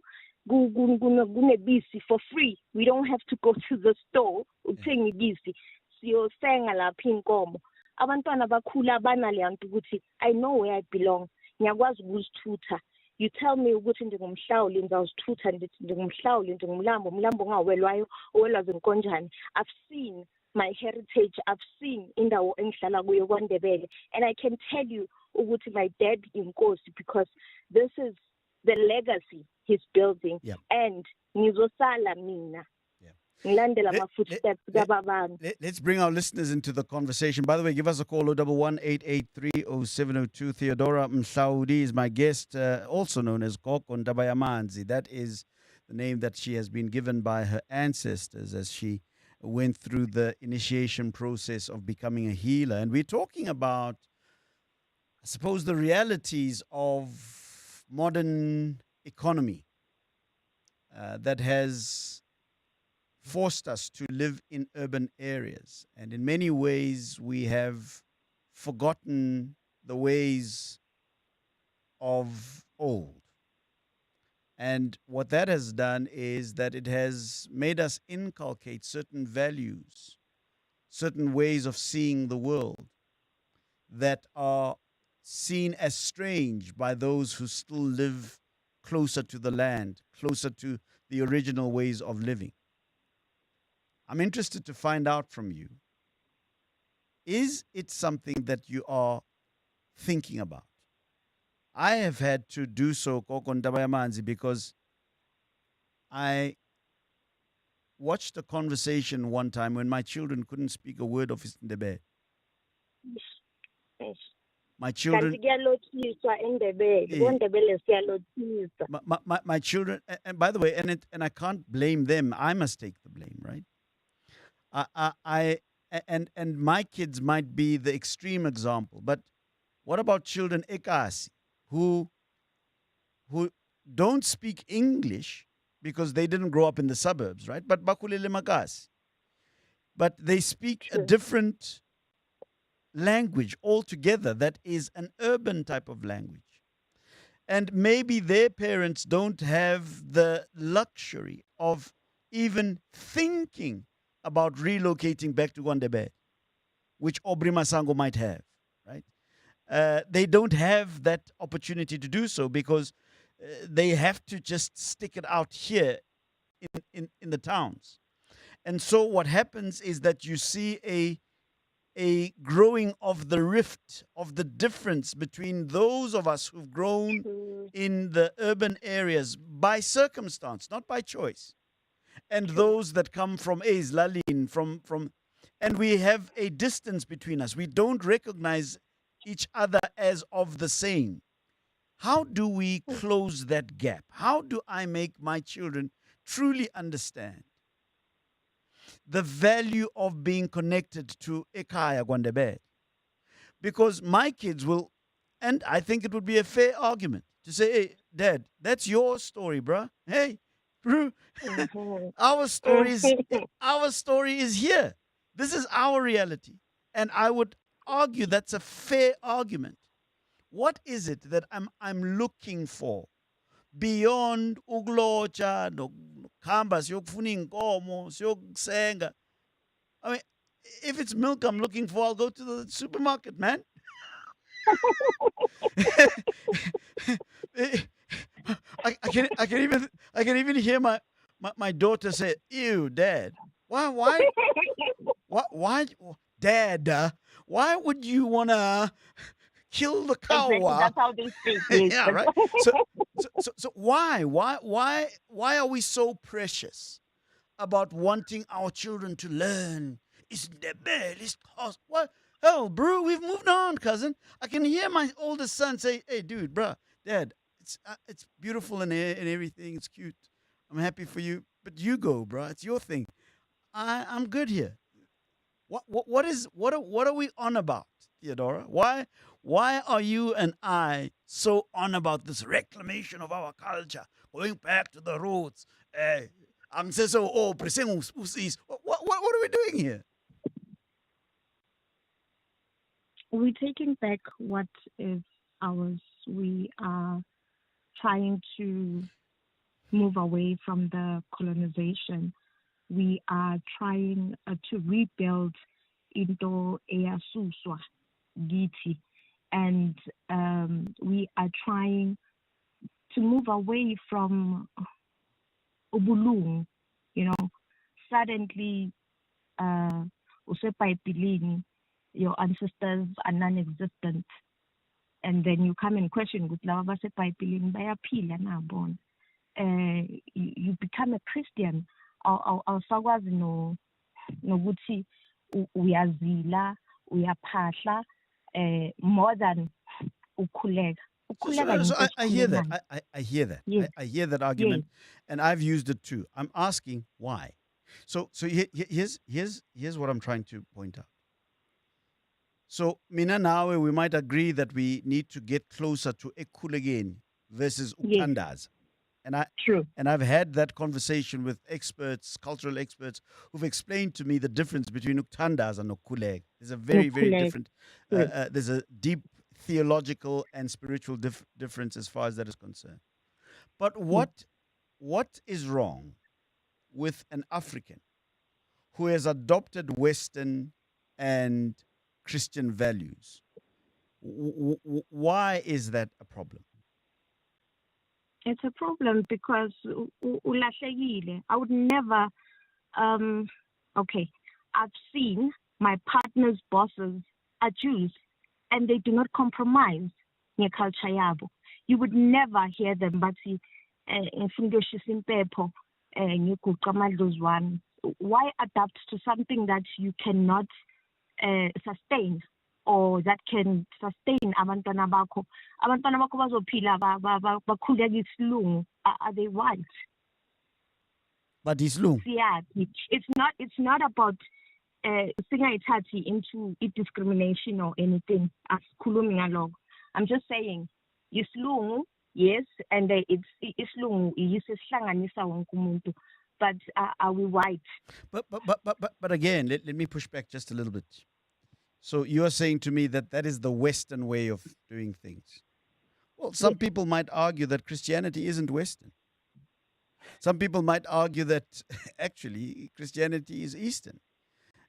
Kunebisi for free. We don't have to go to the store ukuthenga ibisi. Siyosenga lapha inkomo. Abantwana bakhula banalento ukuthi I know where I belong. Ngiyakwazi ukuzithutha. You tell me ukuthi ndingumhlawuli ngizawuzithutha ndingumhlawuli ndingumlambo umlambo ongawelwayo owelwa zinkonjane. I've seen my heritage I've seen indawo engihlala kuyo kwaNdebele, and I can tell you ukuthi my dad inkosi, because this is the legacy he's building. And ngizosala mina ngilandela ama footsteps kababami. Let's bring our listeners into the conversation. By the way, give us a call 011-883-0702. Theodora Mhlaudi is my guest, also known as Koko Ndabayamanzi. That is the name that she has been given by her ancestors as she went through the initiation process of becoming a healer. And we're talking about, I suppose, the realities of modern economy that has forced us to live in urban areas. And in many ways, we have forgotten the ways of old. And what that has done is that it has made us inculcate certain values, certain ways of seeing the world that are seen as strange by those who still live closer to the land, closer to the original ways of living. I'm interested to find out from you, is it something that you are thinking about? I have had to do so, Koko Ndabayamanzi, because I watched a conversation one time when my children couldn't speak a word of Isindebele. My children, my children, and by the way, and I can't blame them. I must take the blame, right? And my kids might be the extreme example, but what about children ekasi who don't speak English because they didn't grow up in the suburbs, right? But bakulele makasi, but they speak a different language altogether that is an urban type of language. And maybe their parents don't have the luxury of even thinking about relocating back to Gwandebe, which Aubrey Masango might have, right? They don't have that opportunity to do so because they have to just stick it out here in the towns. And so what happens is that you see a growing of the rift, of the difference between those of us who've grown in the urban areas by circumstance, not by choice, and those that come from Lalin, from and we have a distance between us. We don't recognize each other as of the same. How do we close that gap? How do I make my children truly understand the value of being connected to Ekaya Gwandebe? Because my kids will, and I think it would be a fair argument to say, hey, Dad, that's your story, bruh. Hey, bro, our story is here. This is our reality. And I would argue that's a fair argument. What is it that I'm looking for beyond uklocha nokuhamba siyokufuna inkomo siyokusenga? I mean, if it's milk I'm looking for, I'll go to the supermarket, man. I can even hear my daughter say, "Ew, Dad, why, Dad, why would you wanna kill the cow?" Exactly, that's how they speak. Yeah, right. So why are we so precious about wanting our children to learn? It's the best cause. What? Hell, bro, we've moved on, cousin. I can hear my oldest son say, "Hey, dude, bro, Dad, it's beautiful and everything. It's cute. I'm happy for you, but you go, bro. It's your thing. I'm good here." What are we on about, Theodora? Why are you and I so on about this reclamation of our culture, going back to the roots? What are we doing here? We're taking back what is ours. We are trying to move away from the colonization. We are trying to rebuild into eyasuswa giti, and we are trying to move away from ubulung. Suddenly usebhayibhelini, your ancestors are non-existent, and then you come and question ukuthi laba basebhayibhelini bayaphila na bona. You become a Christian, awusakwazi nokuthi uyazila, uyaphahla, more than ukhuleka. So I hear that. I hear that. Yes. I hear that argument, and I've used it too. I'm asking why. So here's what I'm trying to point out. So mina nawe, we might agree that we need to get closer to ekhulekeni versus ukuthandaza. And I've had that conversation with experts, cultural experts, who've explained to me the difference between ukuthandaza and ukukhuleka. There's a very different. There's a deep theological and spiritual difference as far as that is concerned. But what is wrong with an African who has adopted Western and Christian values? Why is that a problem? It's a problem because ulahlekile. I would never. Okay, I've seen my partner's bosses are Jews, and they do not compromise culture yabo. You would never hear them, but why adapt to something that you cannot sustain, or that can sustain abantwana bakho? Abantwana bakho bazophila bakhuleka isilungu. Are they white? But isilungu. It's not about singayithathi into discrimination or anything. Asikhulumi ngalokho. I'm just saying isilungu, yes, and it's isilungu isihlanganisa wonke umuntu. But are we white? But again, let me push back just a little bit. So you are saying to me that is the Western way of doing things. Well, some people might argue that Christianity isn't Western. Some people might argue that actually Christianity is Eastern.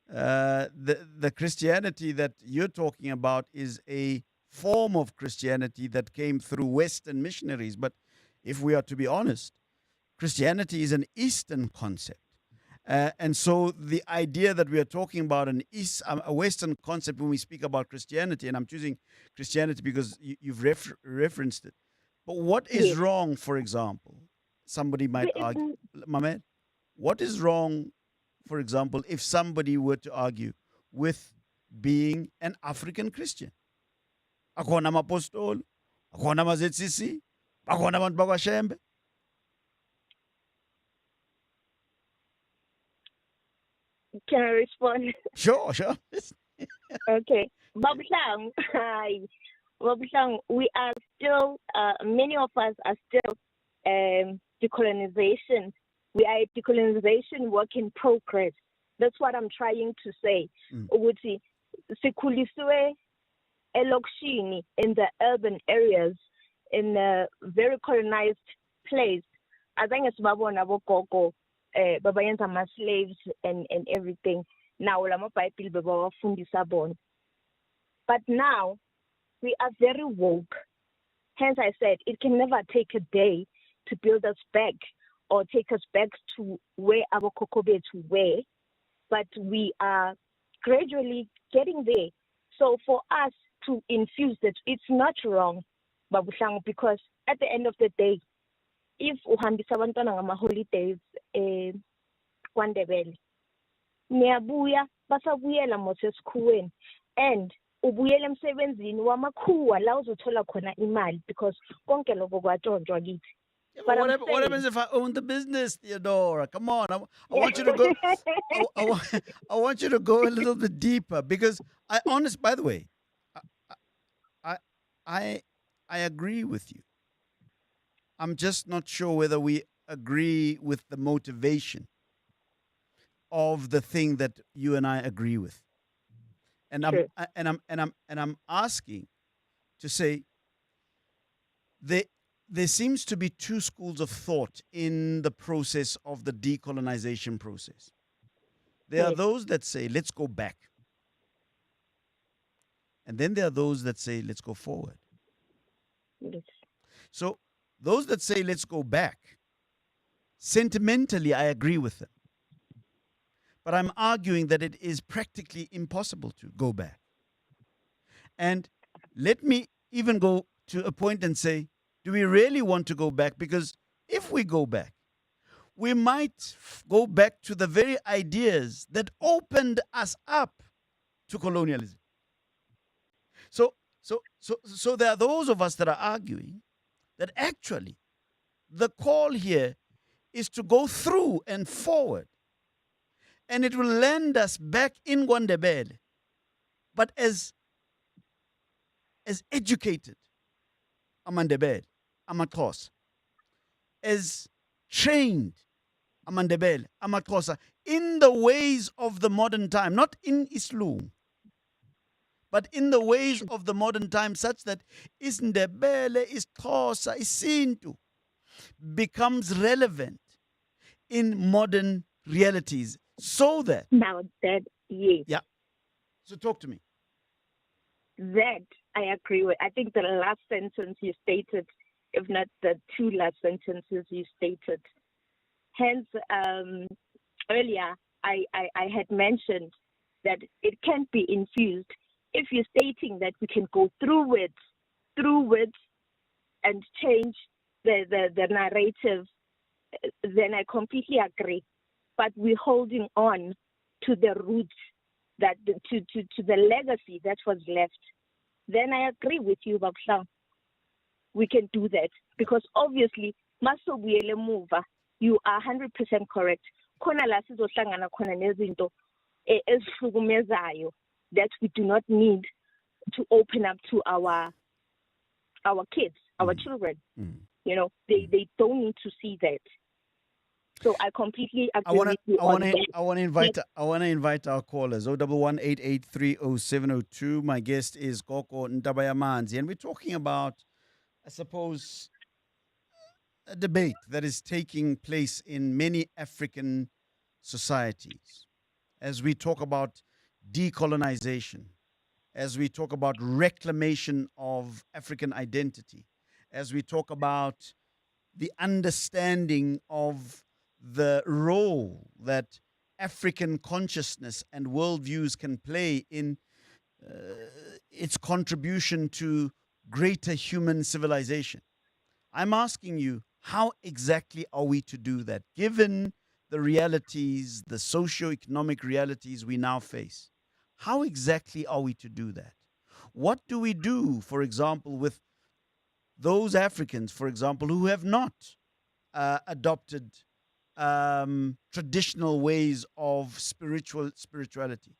The Christianity that you're talking about is a form of Christianity that came through Western missionaries. But if we are to be honest, Christianity is an Eastern concept. And so the idea that we are talking about a Western concept when we speak about Christianity, and I'm choosing Christianity because you've referenced it. But what is wrong, for example? Somebody might argue, Mamed, what is wrong, for example, if somebody were to argue with being an African Christian? Akhona amapostoli, akhona ama-ZCC, akhona abantu bakwaShembe. Can I respond? Sure. Okay. Babusang, we are still, many of us are still decolonization. We are a decolonization work in progress. That's what I'm trying to say. Ukuthi sikhuliswe elokishini, in the urban areas, in a very colonized place. Azange sibabona bogogo babayenza ama-slaves and everything. Now lama Bible babawafundisa bona. But now we are very woke. Hence I said it can never take a day to build us back or take us back to where our kokobethu were, but we are gradually getting there. So for us to infuse that, it's not wrong, Babusang, because at the end of the day, if uhambisa abantwana ngama-holidays kwaNdebele, niyabuya basabuyela mose esikhuweni, and ubuyela emsebenzini wamakhuwa la uzothola khona imali, because konke lokho kwatshontshwa kithi. But what happens if I own the business, Theodora? Come on, I want you to go. I want you to go a little bit deeper, because by the way, I agree with you. I'm just not sure whether we agree with the motivation of the thing that you and I agree with. And I'm asking to say there seems to be two schools of thought in the process of the decolonization process. There are those that say, let's go back. And then there are those that say, let's go forward. Yes. So those that say, let's go back, sentimentally, I agree with them. But I'm arguing that it is practically impossible to go back. And let me even go to a point and say, do we really want to go back? Because if we go back, we might go back to the very ideas that opened us up to colonialism. So there are those of us that are arguing that actually the call here is to go through and forward, and it will land us back in Gwandebele, but as educated Amandebele, Amaxhosa, as trained Amandebele, Amaxhosa, in the ways of the modern time, not in Islam, but in the ways of the modern time, such that Isndebele, Isxhosa, Isintu becomes relevant in modern realities, so that now that yes, yeah. So talk to me. That I agree with. I think the last sentence you stated, if not the two last sentences you stated. Hence, earlier I had mentioned that it can't be infused. If you're stating that we can go through it, and change the narrative, then I completely agree. But we're holding on to the roots, that to the legacy that was left. Then I agree with you, Babsang. We can do that because obviously, masobuyele muva. You are 100% correct. Khona la sizohlangana khona nezinto ezihlukumezayo that we do not need to open up to our kids, our children. You know, they don't need to see that. So I completely agree with you. I want to invite our callers. 011-883-0702. My guest is Koko Ndabayamanzi, and we're talking about, I suppose, a debate that is taking place in many African societies as we talk about decolonization, as we talk about reclamation of African identity, as we talk about the understanding of the role that African consciousness and worldviews can play in its contribution to greater human civilization. I'm asking you, how exactly are we to do that, given the realities, the socio-economic realities we now face? How exactly are we to do that? What do we do, for example, with those Africans, for example, who have not adopted traditional ways of spirituality?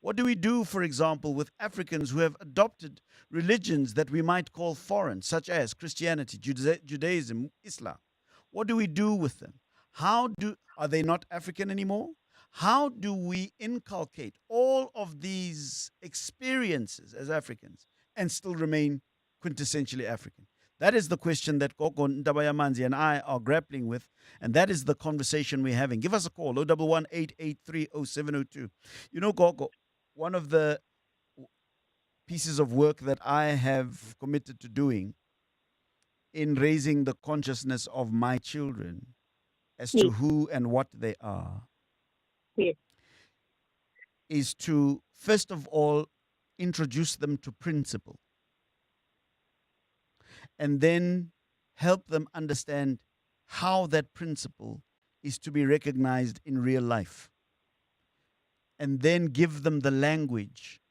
What do we do, for example, with Africans who have adopted religions that we might call foreign, such as Christianity, Judaism, Islam? What do we do with them? Are they not African anymore? How do we inculcate all of these experiences as Africans and still remain quintessentially African? That is the question that Koko Ndabayamanzi and I are grappling with, and that is the conversation we're having. Give us a call, 011-883-0702. You know, Koko, one of the pieces of work that I have committed to doing in raising the consciousness of my children as to who and what they are is to, first of all, introduce them to principle, and then help them understand how that principle is to be recognized in real life, and then give them the language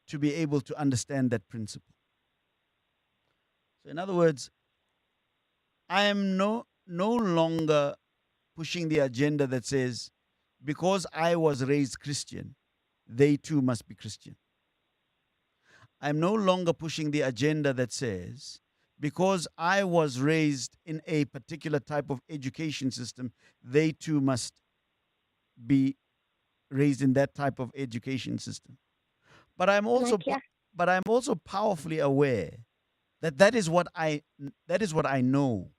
to be able to understand that principle. So in other words, I am no longer pushing the agenda that says, because I was raised Christian, they too must be Christian. I'm no longer pushing the agenda that says, because I was raised in a particular type of education system, they too must be raised in that type of education system. But I'm also powerfully aware that that is what I know.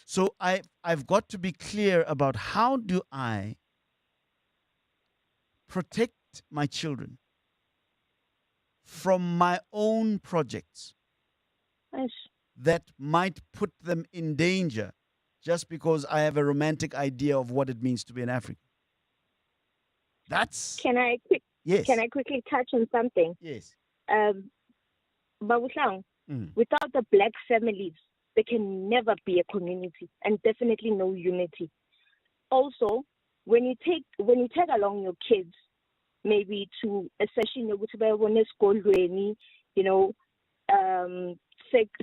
So I've got to be clear about how do I protect my children from my own projects that might put them in danger just because I have a romantic idea of what it means to be an African. That's Can I quickly touch on something? Yes. Babuslang, without the black families, there can never be a community and definitely no unity. Also, when you take along your kids, maybe to a session,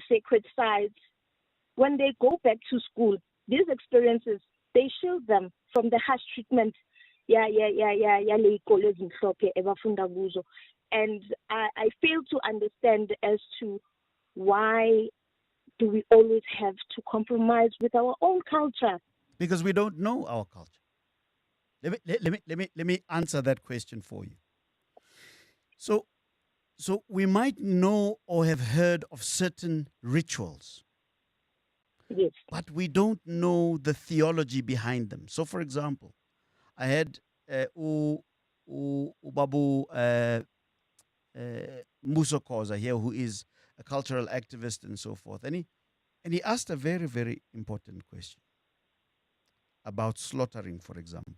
sacred sites, when they go back to school, these experiences, they shield them from the harsh treatment. And I fail to understand as to why do we always have to compromise with our own culture? Because we don't know our culture. Let me answer that question for you. So we might know or have heard of certain rituals. Yes. But we don't know the theology behind them. So, for example, I had Ubabu Musokoza here, who is a cultural activist and so forth. And he asked a very, very important question about slaughtering, for example.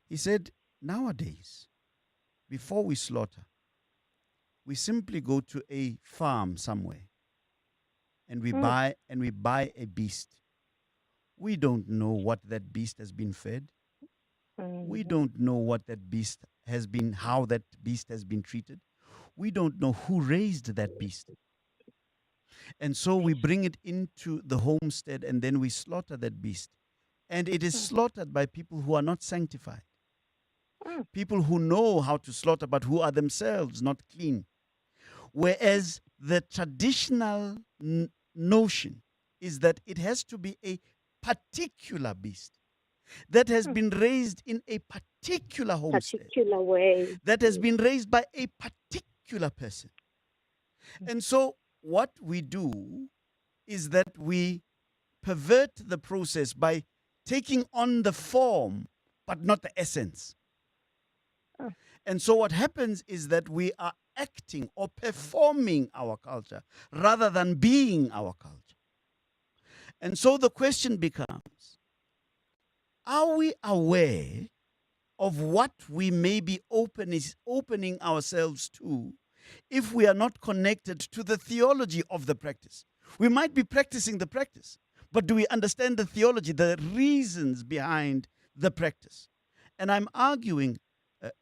He said, nowadays, before we slaughter, we simply go to a farm somewhere and we buy a beast. We don't know what that beast has been fed. We don't know what that beast has been, how that beast has been treated. We don't know who raised that beast. And so we bring it into the homestead and then we slaughter that beast. And it is slaughtered by people who are not sanctified. People who know how to slaughter but who are themselves not clean. Whereas the traditional notion is that it has to be a particular beast that has been raised in a particular homestead, particular way, that has been raised by a particular person. And so what we do is that we pervert the process by taking on the form but not the essence. And so what happens is that we are acting or performing our culture rather than being our culture. And so the question becomes, are we aware of what we may be opening ourselves to if we are not connected to the theology of the practice? We might be practicing the practice, but do we understand the theology, the reasons behind the practice? And I'm arguing, there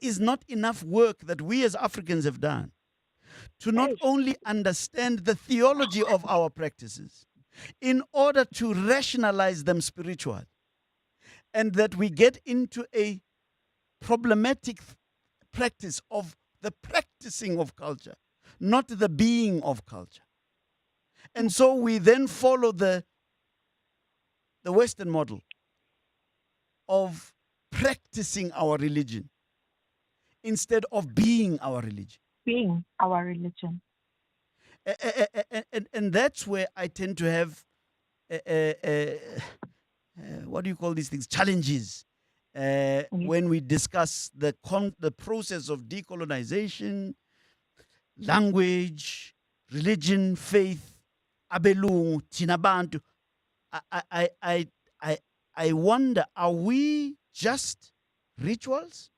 is not enough work that we as Africans have done to not only understand the theology of our practices in order to rationalize them spiritually, and that we get into a problematic practice of the practicing of culture, not the being of culture. And so we then follow the Western model of practicing our religion instead of being our religion. Being our religion. And that's where I tend to have, what do you call these things? Challenges. When we discuss the process of decolonization, language, religion, faith, abelungu, thina bantu. I wonder, are we just rituals?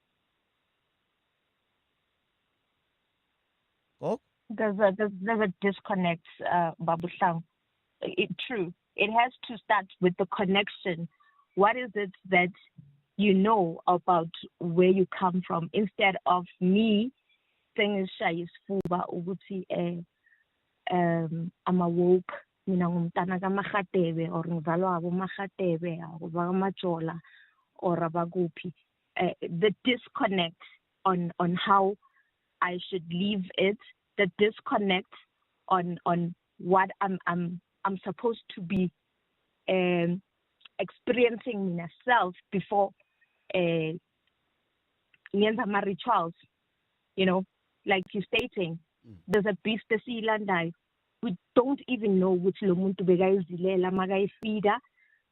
Oh? There's a disconnect, Babuslang. True. It has to start with the connection. What is it that you know about where you come from, instead of me saying Fuba Uguti I'm awoke, ngumntana kaMagatebe or ngizalwa aboMagatebe abamajola or abakuphi. The disconnect on how I should leave it, the disconnect on what I'm supposed to be experiencing myself before my rituals, like you're stating, there's a beast esiyilandayo. We don't even know which lo muntu bekayizilela makayifida.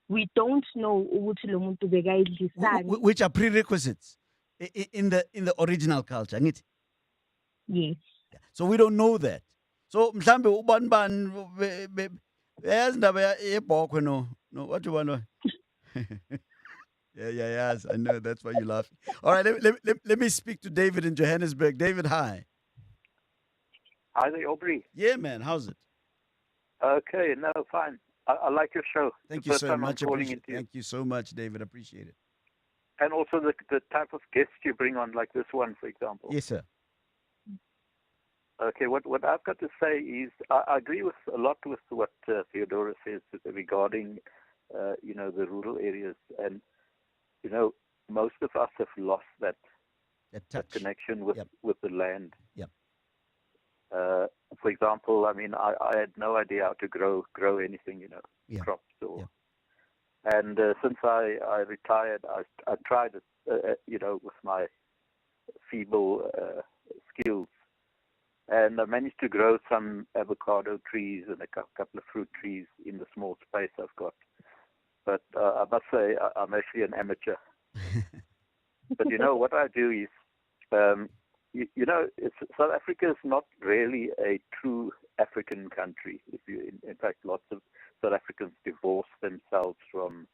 We don't know ukuthi lo muntu bekayidlisani. Which are prerequisites in the original culture, ngithi? Yes. So we don't know that. So mhlambe ubani Yes, no, what do you want to? Yes. I know. That's why you laugh. All right, let me speak to David in Johannesburg. David, hi. Hi there, Aubrey. Yeah, man. How's it? Okay, no, fine. I like your show. Thank the you first so time much. I'm calling into you. Thank you so much, David. Appreciate it. And also the type of guests you bring on, like this one, for example. Yes, sir. Okay, what I've got to say is I agree with a lot with what Theodora says regarding, the rural areas. And, most of us have lost that connection with the land. Yep. For example, I mean, I had no idea how to grow anything, crops or. And since I retired, I tried it, with my feeble skills. And I managed to grow some avocado trees and a couple of fruit trees in the small space I've got. But I must say, I'm actually an amateur. But what I do is, South Africa is not really a true African country. In fact, lots of South Africans divorce themselves from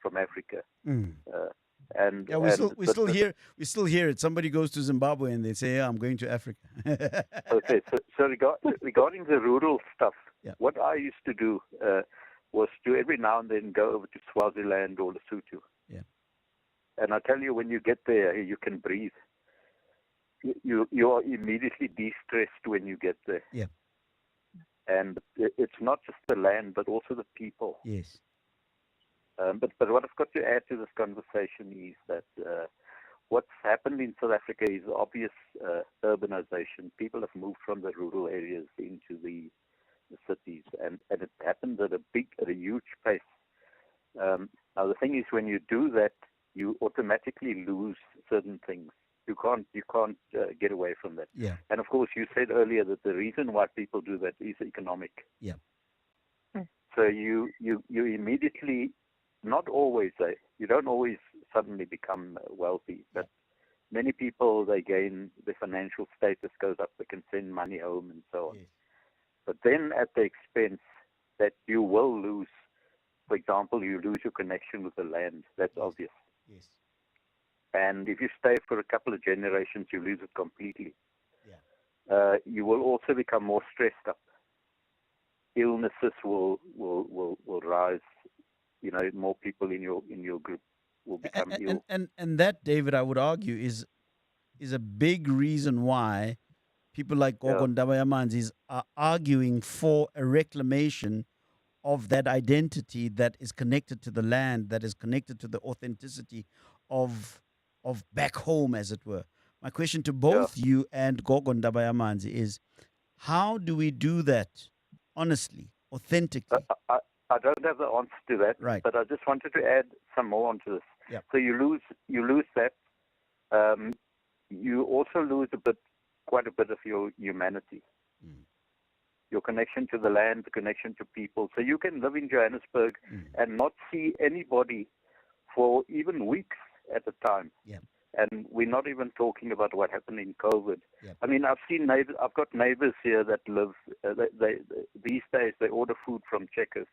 Africa. And yeah, we still hear it. Somebody goes to Zimbabwe and they say, "Yeah, I'm going to Africa." Okay, so regarding the rural stuff, what I used to do was to every now and then go over to Swaziland or Lesotho. Yeah. And I tell you, when you get there, you can breathe. You are immediately de-stressed when you get there. Yeah. And it's not just the land, but also the people. Yes. But what I've got to add to this conversation is that what's happened in South Africa is obvious urbanization. People have moved from the rural areas into the cities, and it happens at a huge pace. Now the thing is, when you do that, you automatically lose certain things. You can't get away from that. Yeah. And of course, you said earlier that the reason why people do that is economic. Yeah. So you immediately, not always, you don't always suddenly become wealthy, but many people, they gain, their financial status goes up, they can send money home and so on. Yes. But then at the expense that you will lose, for example, you lose your connection with the land. That's obvious. Yes. And if you stay for a couple of generations, you lose it completely. Yeah. You will also become more stressed up. Illnesses will rise. More people in your group will become ill. And that, David, I would argue, is a big reason why people like Gogo Ndabayamanzi are arguing for a reclamation of that identity that is connected to the land, that is connected to the authenticity of back home, as it were. My question to both you and Gogo Ndabayamanzi is, how do we do that honestly, authentically? I don't have the answer to that, right. But I just wanted to add some more onto this. Yep. So you lose that. You also lose quite a bit of your humanity, your connection to the land, the connection to people. So you can live in Johannesburg and not see anybody for even weeks at a time. Yeah. And we're not even talking about what happened in COVID. Yep. I mean, I've got neighbors here that live. These days they order food from Checkers,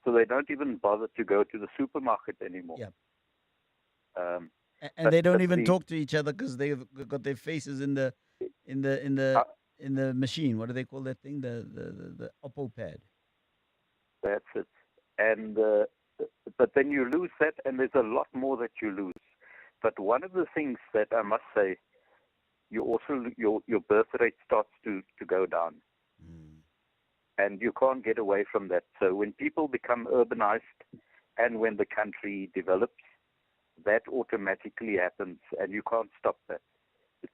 so they don't even bother to go to the supermarket anymore. Yep. But they don't even talk to each other because they've got their faces in the machine. What do they call that thing? The Oppo pad. That's it. And but then you lose that, and there's a lot more that you lose. But one of the things that I must say, you also your birth rate starts to go down, and you can't get away from that. So when people become urbanized, and when the country develops, that automatically happens, and you can't stop that.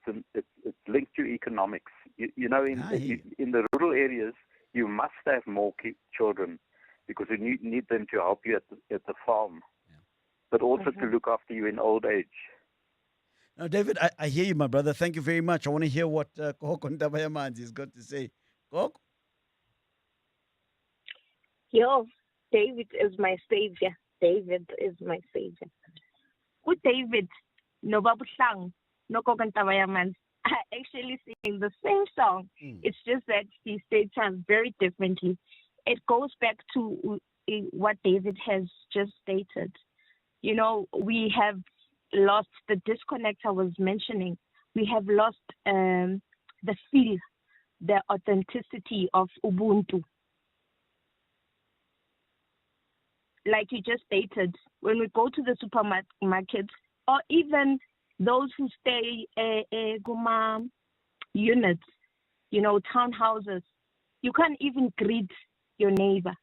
It's linked to economics. In the rural areas, you must have more children because you need them to help you at the farm, but also to look after you in old age. Now, David, I hear you, my brother. Thank you very much. I want to hear what Gogo Ndabayamanzi has got to say. Gogo? David is my savior. David is my savior. With David, no Babushang, no Gogo Ndabayamanzi are actually singing the same song. It's just that he states us very differently. it goes back to what David has just stated. You know, we have lost the disconnect I was mentioning. We have lost the feel, the authenticity of Ubuntu. Like you just stated, when we go to the supermarket, or even those who stay Guma units, you know, townhouses, you can't even greet your neighbor.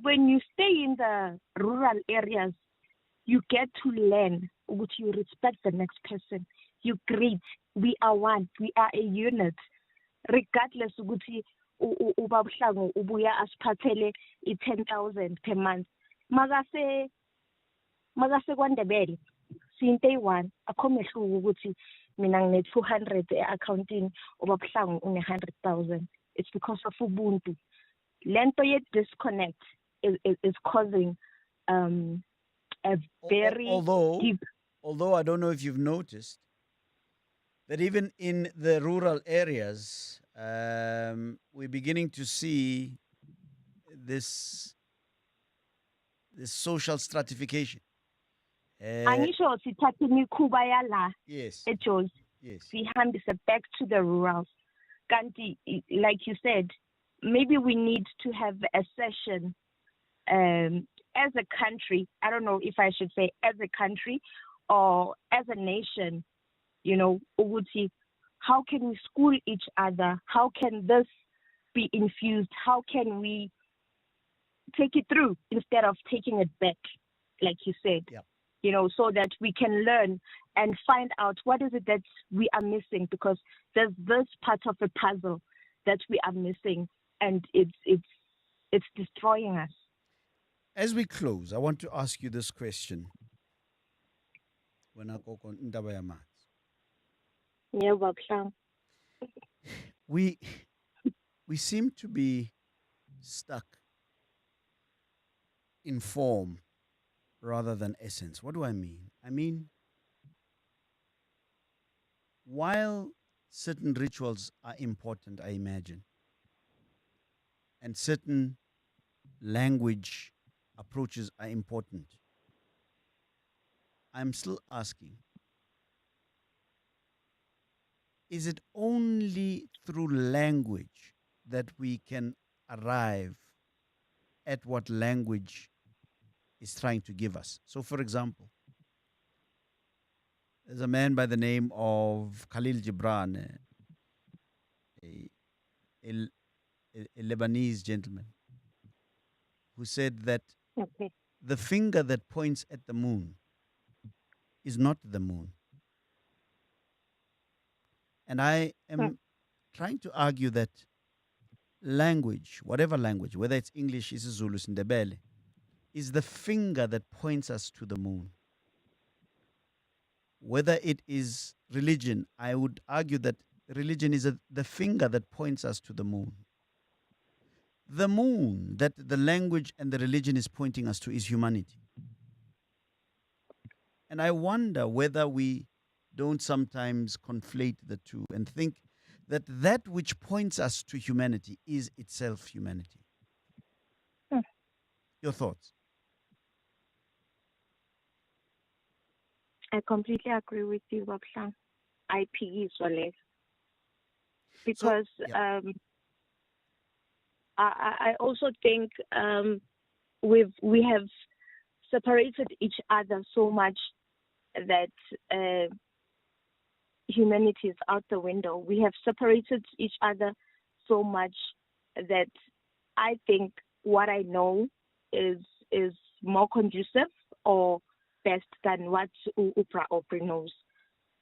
When you stay in the rural areas, you get to learn what you respect the next person. You greet. We are one. We are a unit. Regardless ukuthi ubabhlangu ubuya asiphathele i-10,000 per month. Makase kwaNdebele sinte one akho mehluko ukuthi mina ngine 200 e-accounting ubabhlangu une 100,000. It's because of Ubuntu. Lento ye disconnect is causing a very deep. Although I don't know if you've noticed that even in the rural areas, we're beginning to see this social stratification. Angisho sithathe imikhuba yala eJozi. Sihambise back to the rurals. Kanti, like you said, maybe we need to have a session as a country. I don't know if I should say as a country or as a nation, you know, Uguti, how can we school each other? How can this be infused? How can we take it through instead of taking it back, like you said? Yeah. You know, so that we can learn and find out what is it that we are missing, because there's this part of a puzzle that we are missing, and it's destroying us. As we close, I want to ask you this question. We seem to be stuck in form rather than essence. What do I mean? I mean, while certain rituals are important, I imagine, and certain language approaches are important, I'm still asking, is it only through language that we can arrive at what language is trying to give us? So, for example, there's a man by the name of Khalil Gibran, a Lebanese gentleman, who said that the finger that points at the moon is not the moon. And I am trying to argue that language, whatever language, whether it's English, isiZulu, Ndebele, is the finger that points us to the moon. Whether it is religion, I would argue that religion is the finger that points us to the moon. The moon that the language and the religion is pointing us to is humanity. And I wonder whether we don't sometimes conflate the two and think that that which points us to humanity is itself humanity. Your thoughts? I completely agree with you, Babshan. IPE Soles. Because I also think we have separated each other so much that humanity is out the window. We have separated each other so much that I think what I know is more conducive or best than what Upra Opri knows.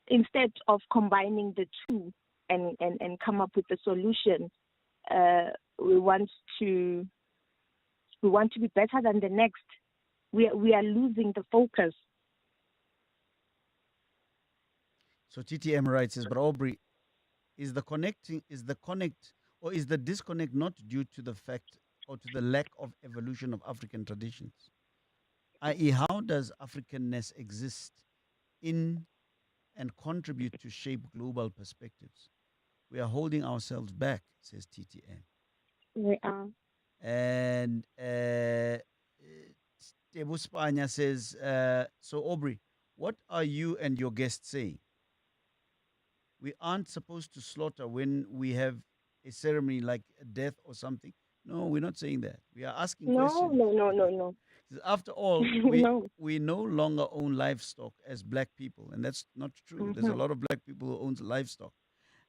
Instead of combining the two and come up with a solution, we want to be better than the next. We are losing the focus. So TTM writes, says, but Aubrey, is the disconnect not due to the fact or to the lack of evolution of African traditions? I.e., how does Africanness exist in and contribute to shape global perspectives? We are holding ourselves back, says TTM. We are. And Tebu Spanya says, so Aubrey, what are you and your guests saying? We aren't supposed to slaughter when we have a ceremony like a death or something. No, we're not saying that. We are asking questions. No. After all, we no longer own livestock as black people, and that's not true. There's a lot of black people who own livestock.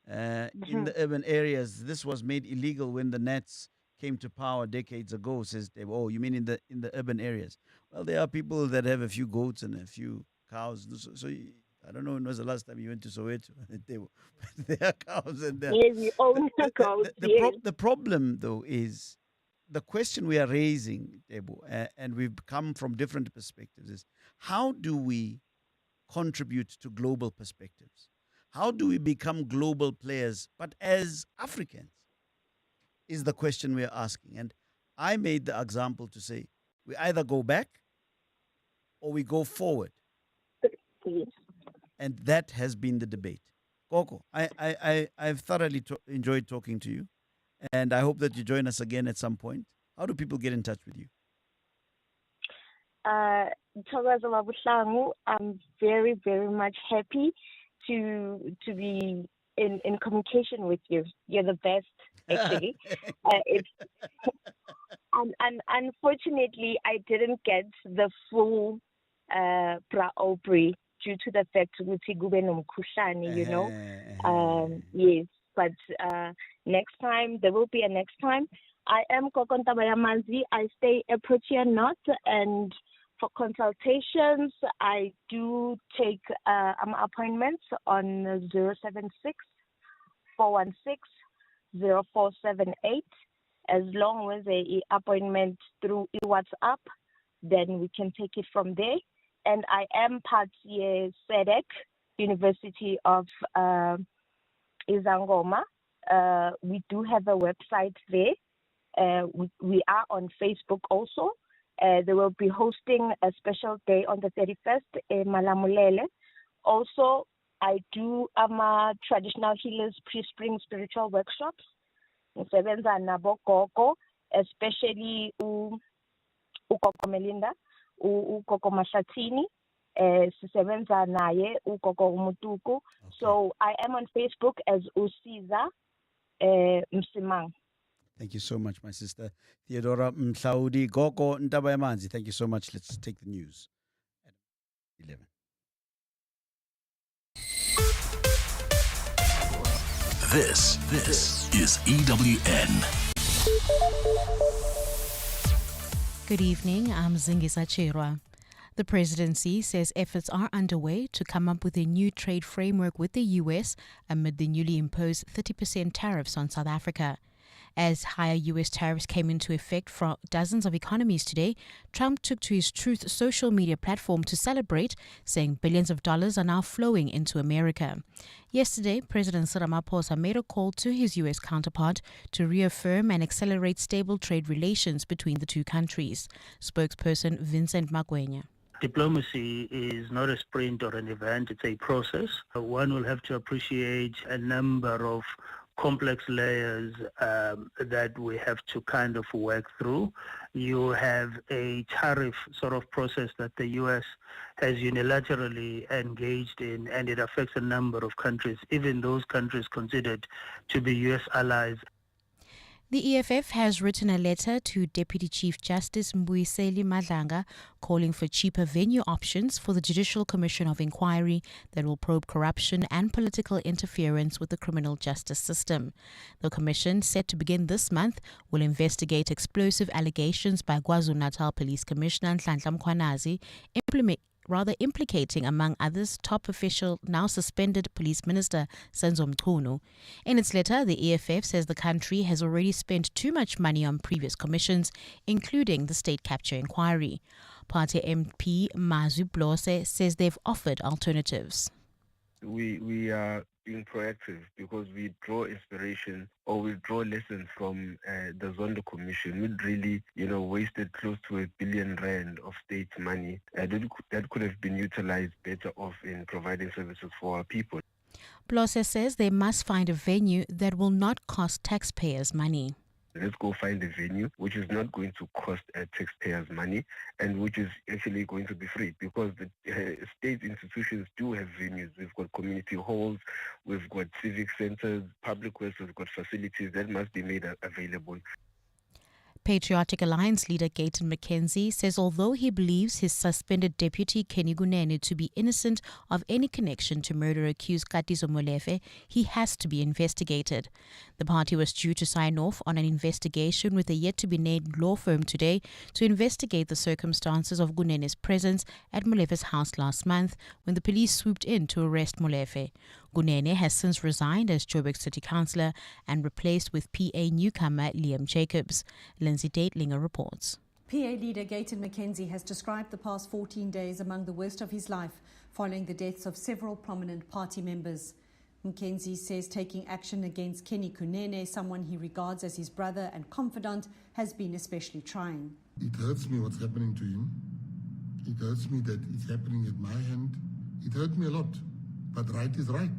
In the urban areas, this was made illegal when the Nats came to power decades ago, says Dave. Oh, you mean in the urban areas? Well, there are people that have a few goats and a few cows. So I don't know when was the last time you went to Soweto. There are cows and there. Yes, we own cows. The problem, though, is the question we are raising, Debu, and we've come from different perspectives, is how do we contribute to global perspectives? How do we become global players, but as Africans, is the question we are asking. And I made the example to say we either go back or we go forward. Yes. And that has been the debate. Coco, I've thoroughly enjoyed talking to you, and I hope that you join us again at some point. How do people get in touch with you? Thokoza Mabushangu, I'm very, very much happy to be in communication with you. You're the best, actually. And unfortunately, I didn't get the full Pra Aubrey due to the fact ukuthi kube nomkhuhlane, you know. Yes, but next time, there will be a next time. I am Kokontaba Yamanzi. I stay at Protea North, and for consultations, I do take appointments on 076 416 0478. As long as a appointment through WhatsApp, then we can take it from there. And I am part of SEDEC, University of Izangoma. We do have a website there. We are on Facebook also. They will be hosting a special day on the 31st in Malamulele. Also, I do traditional healers pre-spring spiritual workshops. Ngisebenza nabo gogo, especially ugogo Melinda, ugogo Mashatini, sisebenza naye ugogo Umutuku. So I am on Facebook as Usiza Msimang. Thank you so much, my sister. Theodora Mhlaudi Gogo Ndabayamanzi. Thank you so much. Let's take the news at 11. This is EWN. Good evening, I'm Zingisa Chirwa. The presidency says efforts are underway to come up with a new trade framework with the U.S. amid the newly imposed 30% tariffs on South Africa. As higher U.S. tariffs came into effect for dozens of economies today, Trump took to his Truth social media platform to celebrate, saying billions of dollars are now flowing into America. Yesterday, President Cyril Ramaphosa made a call to his U.S. counterpart to reaffirm and accelerate stable trade relations between the two countries. Spokesperson Vincent Magwenya. Diplomacy is not a sprint or an event, it's a process. One will have to appreciate a number of complex layers that we have to kind of work through. You have a tariff sort of process that the U.S. has unilaterally engaged in, and it affects a number of countries, even those countries considered to be U.S. allies. The EFF has written a letter to Deputy Chief Justice Mbuyiseli Madlanga calling for cheaper venue options for the Judicial Commission of Inquiry that will probe corruption and political interference with the criminal justice system. The commission, set to begin this month, will investigate explosive allegations by KwaZulu-Natal Police Commissioner Nhlanhla Mkhwanazi implicating, among others, top official, now suspended Police Minister Senzo Mchunu. In its letter, the EFF says the country has already spent too much money on previous commissions, including the state capture inquiry. Party MP Mazwi Blose says they've offered alternatives. We are being proactive because we draw inspiration or we draw lessons from the Zondo Commission. We'd really, wasted close to R1 billion of state money that could have been utilized better off in providing services for our people. Blose says they must find a venue that will not cost taxpayers money. Let's go find a venue which is not going to cost taxpayers money and which is actually going to be free, because the state institutions do have venues. We've got community halls, we've got civic centers, public works, we've got facilities that must be made available. Patriotic Alliance leader Gayton McKenzie says although he believes his suspended deputy Kenny Kunene to be innocent of any connection to murder accused Katiso Molefe, he has to be investigated. The party was due to sign off on an investigation with a yet-to-be-named law firm today to investigate the circumstances of Kunene's presence at Molefe's house last month when the police swooped in to arrest Molefe. Kunene has since resigned as Joburg City Councillor and replaced with PA newcomer Liam Jacobs. Lindsay Datelinger reports. PA leader Gayton McKenzie has described the past 14 days among the worst of his life following the deaths of several prominent party members. McKenzie says taking action against Kenny Kunene, someone he regards as his brother and confidant, has been especially trying. It hurts me what's happening to him. It hurts me that it's happening at my hand. It hurt me a lot. But right is right.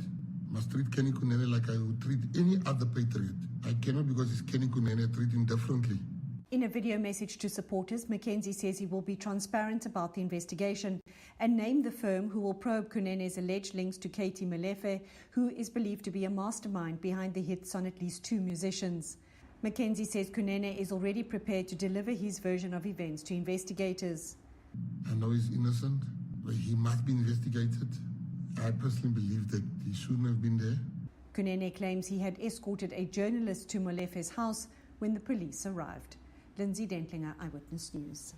Must treat Kenny Kunene like I would treat any other patriot. I cannot, because it's Kenny Kunene, treat him differently. In a video message to supporters, McKenzie says he will be transparent about the investigation and name the firm who will probe Kunene's alleged links to Katie Molefe, who is believed to be a mastermind behind the hits on at least 2 musicians. McKenzie says Kunene is already prepared to deliver his version of events to investigators. I know he's innocent, but he must be investigated. I personally believe that he shouldn't have been there. Kunene claims he had escorted a journalist to Molefe's house when the police arrived. Lindsay Dentlinger, Eyewitness News.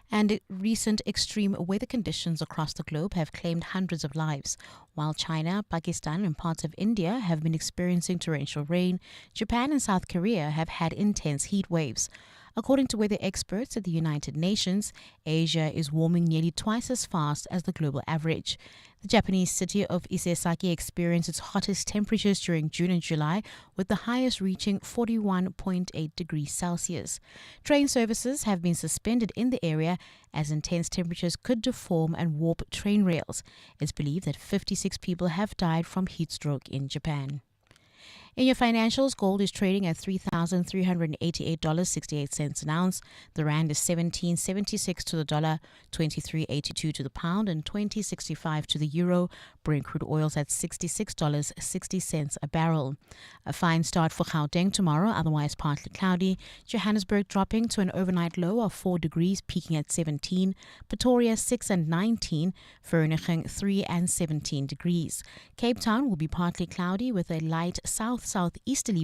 And recent extreme weather conditions across the globe have claimed hundreds of lives. While China, Pakistan and parts of India have been experiencing torrential rain, Japan and South Korea have had intense heat waves. According to weather experts at the United Nations, Asia is warming nearly twice as fast as the global average. The Japanese city of Isesaki experienced its hottest temperatures during June and July, with the highest reaching 41.8 degrees Celsius. Train services have been suspended in the area as intense temperatures could deform and warp train rails. It's believed that 56 people have died from heat stroke in Japan. In your financials, gold is trading at $3,388.68 an ounce. The rand is 17.76 to the dollar, 23.82 to the pound, and 20.65 to the euro. Brent crude oil's at $66.60 a barrel. A fine start for Gauteng tomorrow, otherwise partly cloudy. Johannesburg dropping to an overnight low of 4 degrees, peaking at 17. Pretoria 6 and 19. Vereeniging 3 and 17 degrees. Cape Town will be partly cloudy with a light southeasterly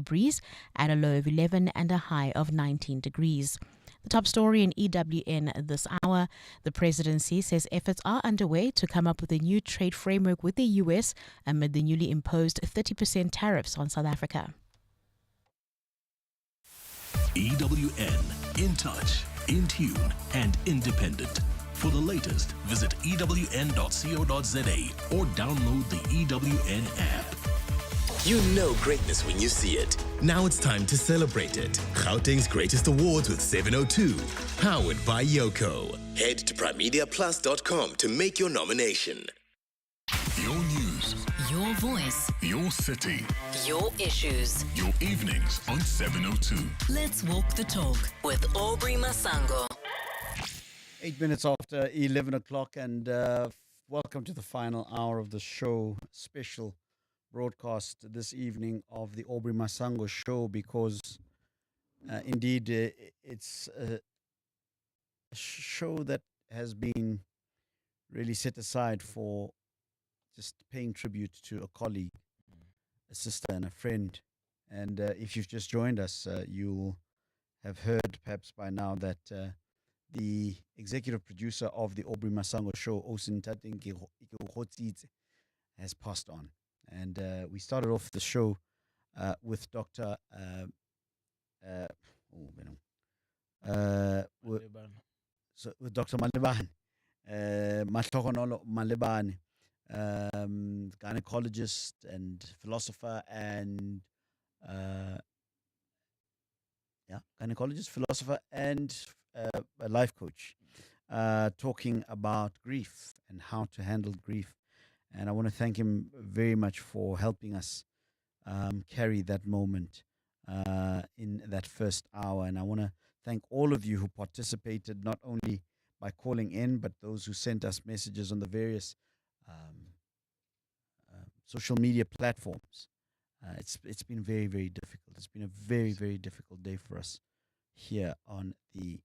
breeze at a low of 11 and a high of 19 degrees. The top story in EWN this hour, the presidency says efforts are underway to come up with a new trade framework with the US amid the newly imposed 30% tariffs on South Africa. EWN, in touch, in tune, and independent. For the latest, visit ewn.co.za or download the EWN app. You know greatness when you see it. Now it's time to celebrate it. Gauteng's greatest awards with 702. Powered by Yoko. Head to primediaplus.com to make your nomination. Your news, Your voice, your city, your issues. your evenings on 702. Let's walk the talk with Aubrey Masango. 8 minutes after 11 o'clock, and welcome to the final hour of the show. Special broadcast this evening of the Aubrey Masango show, because indeed it's a show that has been really set aside for just paying tribute to a colleague, a sister and a friend. And if you've just joined us, you'll have heard perhaps by now that the executive producer of the Aubrey Masango show, Osintate Nkekgotsitse, has passed on. And we started off the show with Dr. With Dr. Malebane, Mahlogonolo Malebane, gynecologist and philosopher and gynecologist, philosopher and a life coach, talking about grief and how to handle grief. And I want to thank him very much for helping us carry that moment in that first hour. And I want to thank all of you who participated, not only by calling in, but those who sent us messages on the various social media platforms. It's been very, very difficult. It's been a very, very difficult day for us here on the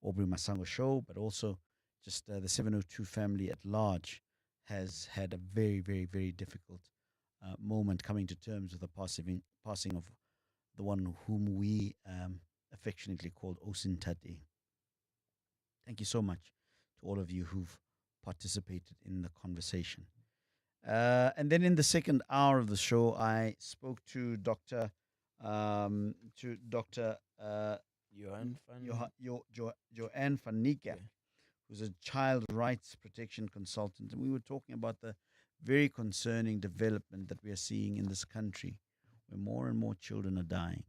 Aubrey Masango show, but also just the 702 family at large has had a very, very, very difficult moment coming to terms with the passing of the one whom we affectionately called Osin Tate. Thank you so much to all of you who've participated in the conversation. And then in the second hour of the show, I spoke to Dr. Joanne van Niekerk, who's a child rights protection consultant. And we were talking about the very concerning development that we are seeing in this country, where more and more children are dying,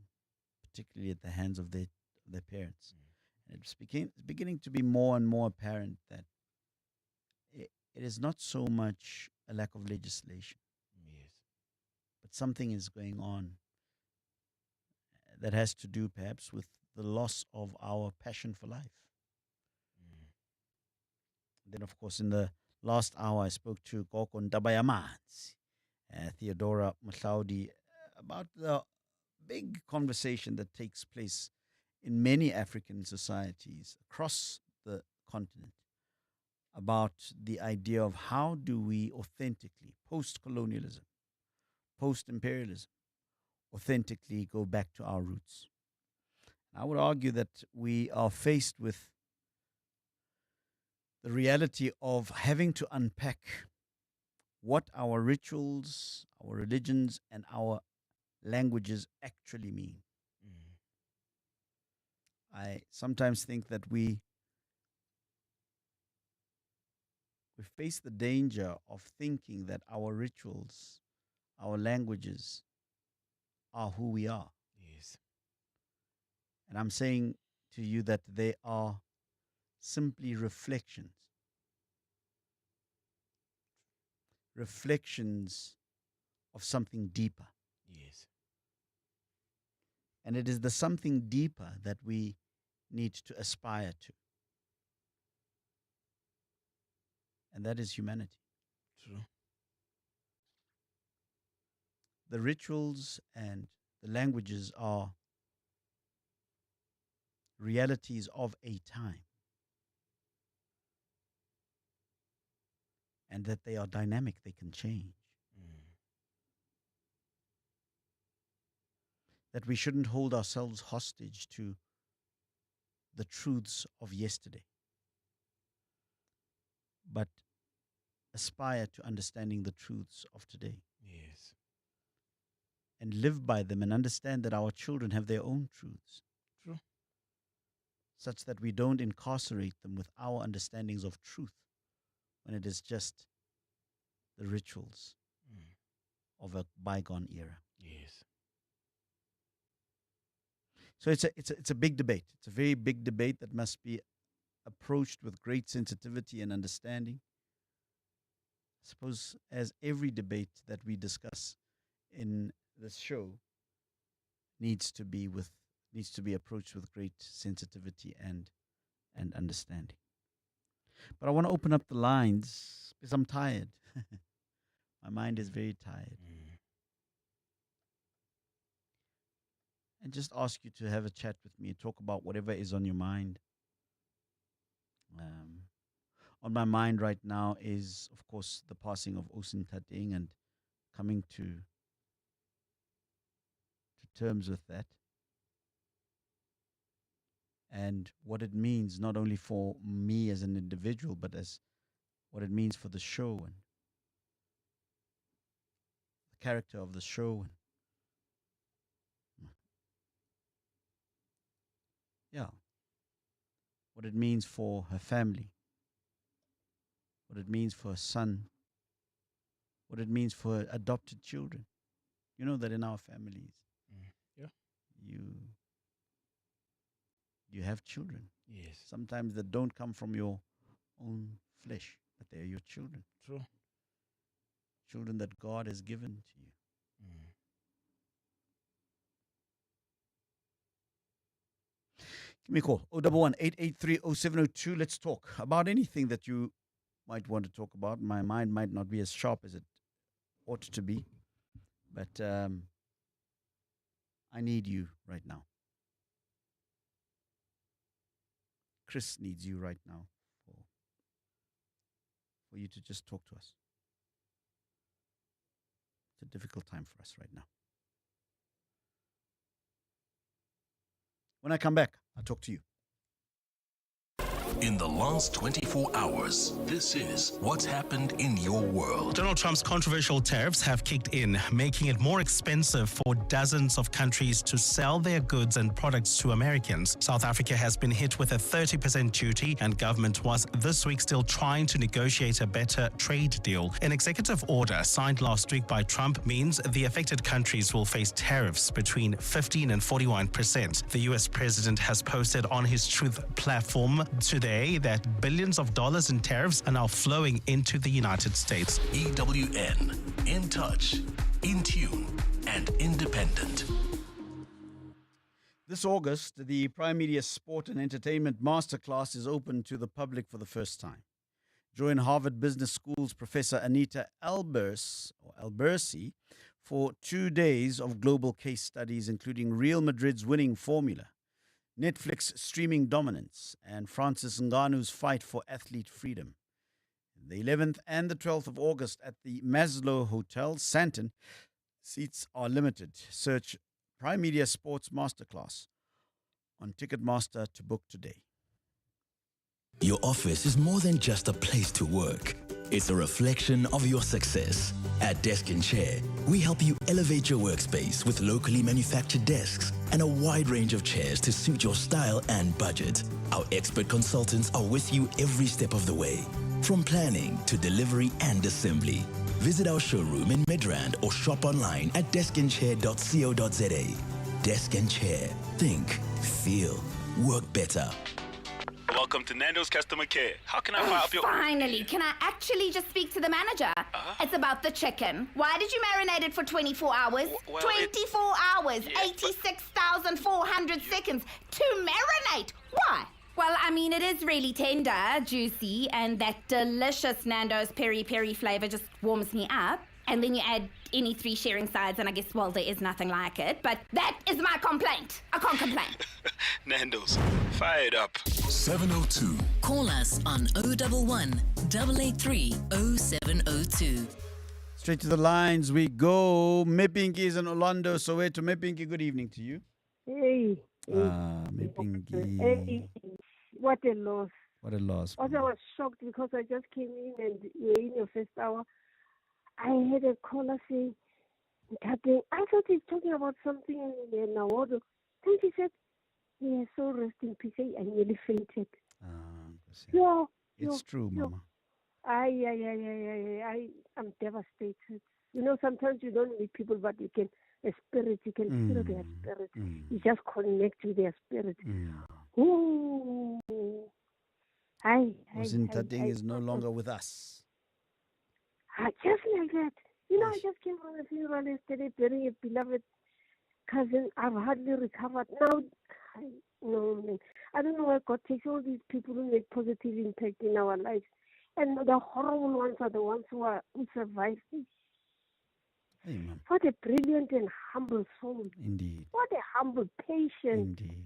particularly at the hands of their parents. And it's beginning to be more and more apparent that it is not so much a lack of legislation, but something is going on that has to do perhaps with the loss of our passion for life. Then, of course, in the last hour, I spoke to Koko Ndabayamanzi, Theodora Mhlaudi, about the big conversation that takes place in many African societies across the continent about the idea of how do we authentically, post-colonialism, post-imperialism, authentically go back to our roots. I would argue that we are faced with the reality of having to unpack what our rituals, our religions, and our languages actually mean. I sometimes think that we face the danger of thinking that our rituals, our languages are who we are. Yes. And I'm saying to you that they are simply reflections of something deeper. Yes. And it is the something deeper that we need to aspire to. And that is humanity. True. The rituals and the languages are realities of a time. And that they are dynamic, they can change. That we shouldn't hold ourselves hostage to the truths of yesterday, but aspire to understanding the truths of today. Yes. And live by them and understand that our children have their own truths. True. Such that we don't incarcerate them with our understandings of truth when it is just the rituals of a bygone era. Yes. So it's a big debate. It's a very big debate that must be approached with great sensitivity and understanding. I suppose as every debate that we discuss in this show needs to be approached with great sensitivity and understanding. But I want to open up the lines because I'm tired. My mind is very tired. And just ask you to have a chat with me, talk about whatever is on your mind. On my mind right now is, of course, the passing of Osin Tating and coming to terms with that. And what it means not only for me as an individual, but as what it means for the show and the character of the show. And what it means for her family, what it means for her son, what it means for adopted children. You know that in our families, you have children. Yes. Sometimes that don't come from your own flesh, but they are your children. True. Children that God has given to you. Give me a call. 011-883-0702. Let's talk about anything that you might want to talk about. My mind might not be as sharp as it ought to be, but I need you right now. Chris needs you right now for you to just talk to us. It's a difficult time for us right now. When I come back, I'll talk to you. In the last 24 hours, this is what's happened in your world. Donald Trump's controversial tariffs have kicked in, making it more expensive for dozens of countries to sell their goods and products to Americans. South Africa has been hit with a 30% duty, and government was this week still trying to negotiate a better trade deal. An executive order signed last week by Trump means the affected countries will face tariffs between 15 and 41%. The U.S. president has posted on his Truth platform today that billions of dollars in tariffs are now flowing into the United States. EWN, in touch, in tune, and independent. This August, the Prime Media Sport and Entertainment Masterclass is open to the public for the first time. Join Harvard Business School's Professor Anita Albersi for 2 days of global case studies, including Real Madrid's winning formula, Netflix streaming dominance, and Francis Ngannou's fight for athlete freedom. The 11th and the 12th of August at the Maslow Hotel, Sandton. Seats are limited. Search Prime Media Sports Masterclass on Ticketmaster to book today. Your office is more than just a place to work. It's a reflection of your success. At Desk and Chair, we help you elevate your workspace with locally manufactured desks and a wide range of chairs to suit your style and budget. Our expert consultants are with you every step of the way, from planning to delivery and assembly. Visit our showroom in Midrand or shop online at deskandchair.co.za. Desk and Chair. Think, feel, work better. Welcome to Nando's Customer Care. How can I fire up your... Finally, can I actually just speak to the manager? It's about the chicken. Why did you marinate it for 24 hours? 24 hours, yes, 86,400 seconds to marinate. Why? Well, I mean, it is really tender, juicy, and that delicious Nando's peri-peri flavor just warms me up. And then you add any 3 sharing sides, and I guess, well, there is nothing like it. But that is my complaint. I can't complain. Nando's, fire it up. 702. Call us on 011 883 0702. Straight to the lines we go. Mepinki is in Orlando, Soweto. Mepinki, good evening to you. Hey. Mepinki. Hey. What a loss. What a loss. Also, I was shocked because I just came in and you were in your first hour. I had a caller saying, I thought he's talking about something in Nawodo. Then she said, yeah, so rest in peace. I nearly fainted. It's true, Mama. I'm devastated. You know, sometimes you don't meet people, but you can feel their spirit. You just connect with their spirit. Ooh. Tading is no longer with us. Just like that. You know, I just came from a funeral yesterday, burying a beloved cousin. I've hardly recovered. Now, I don't know why God takes all these people who make positive impact in our lives. And the horrible ones are the ones who survive this. Hey, what a brilliant and humble soul. Indeed. What a humble patient. Indeed.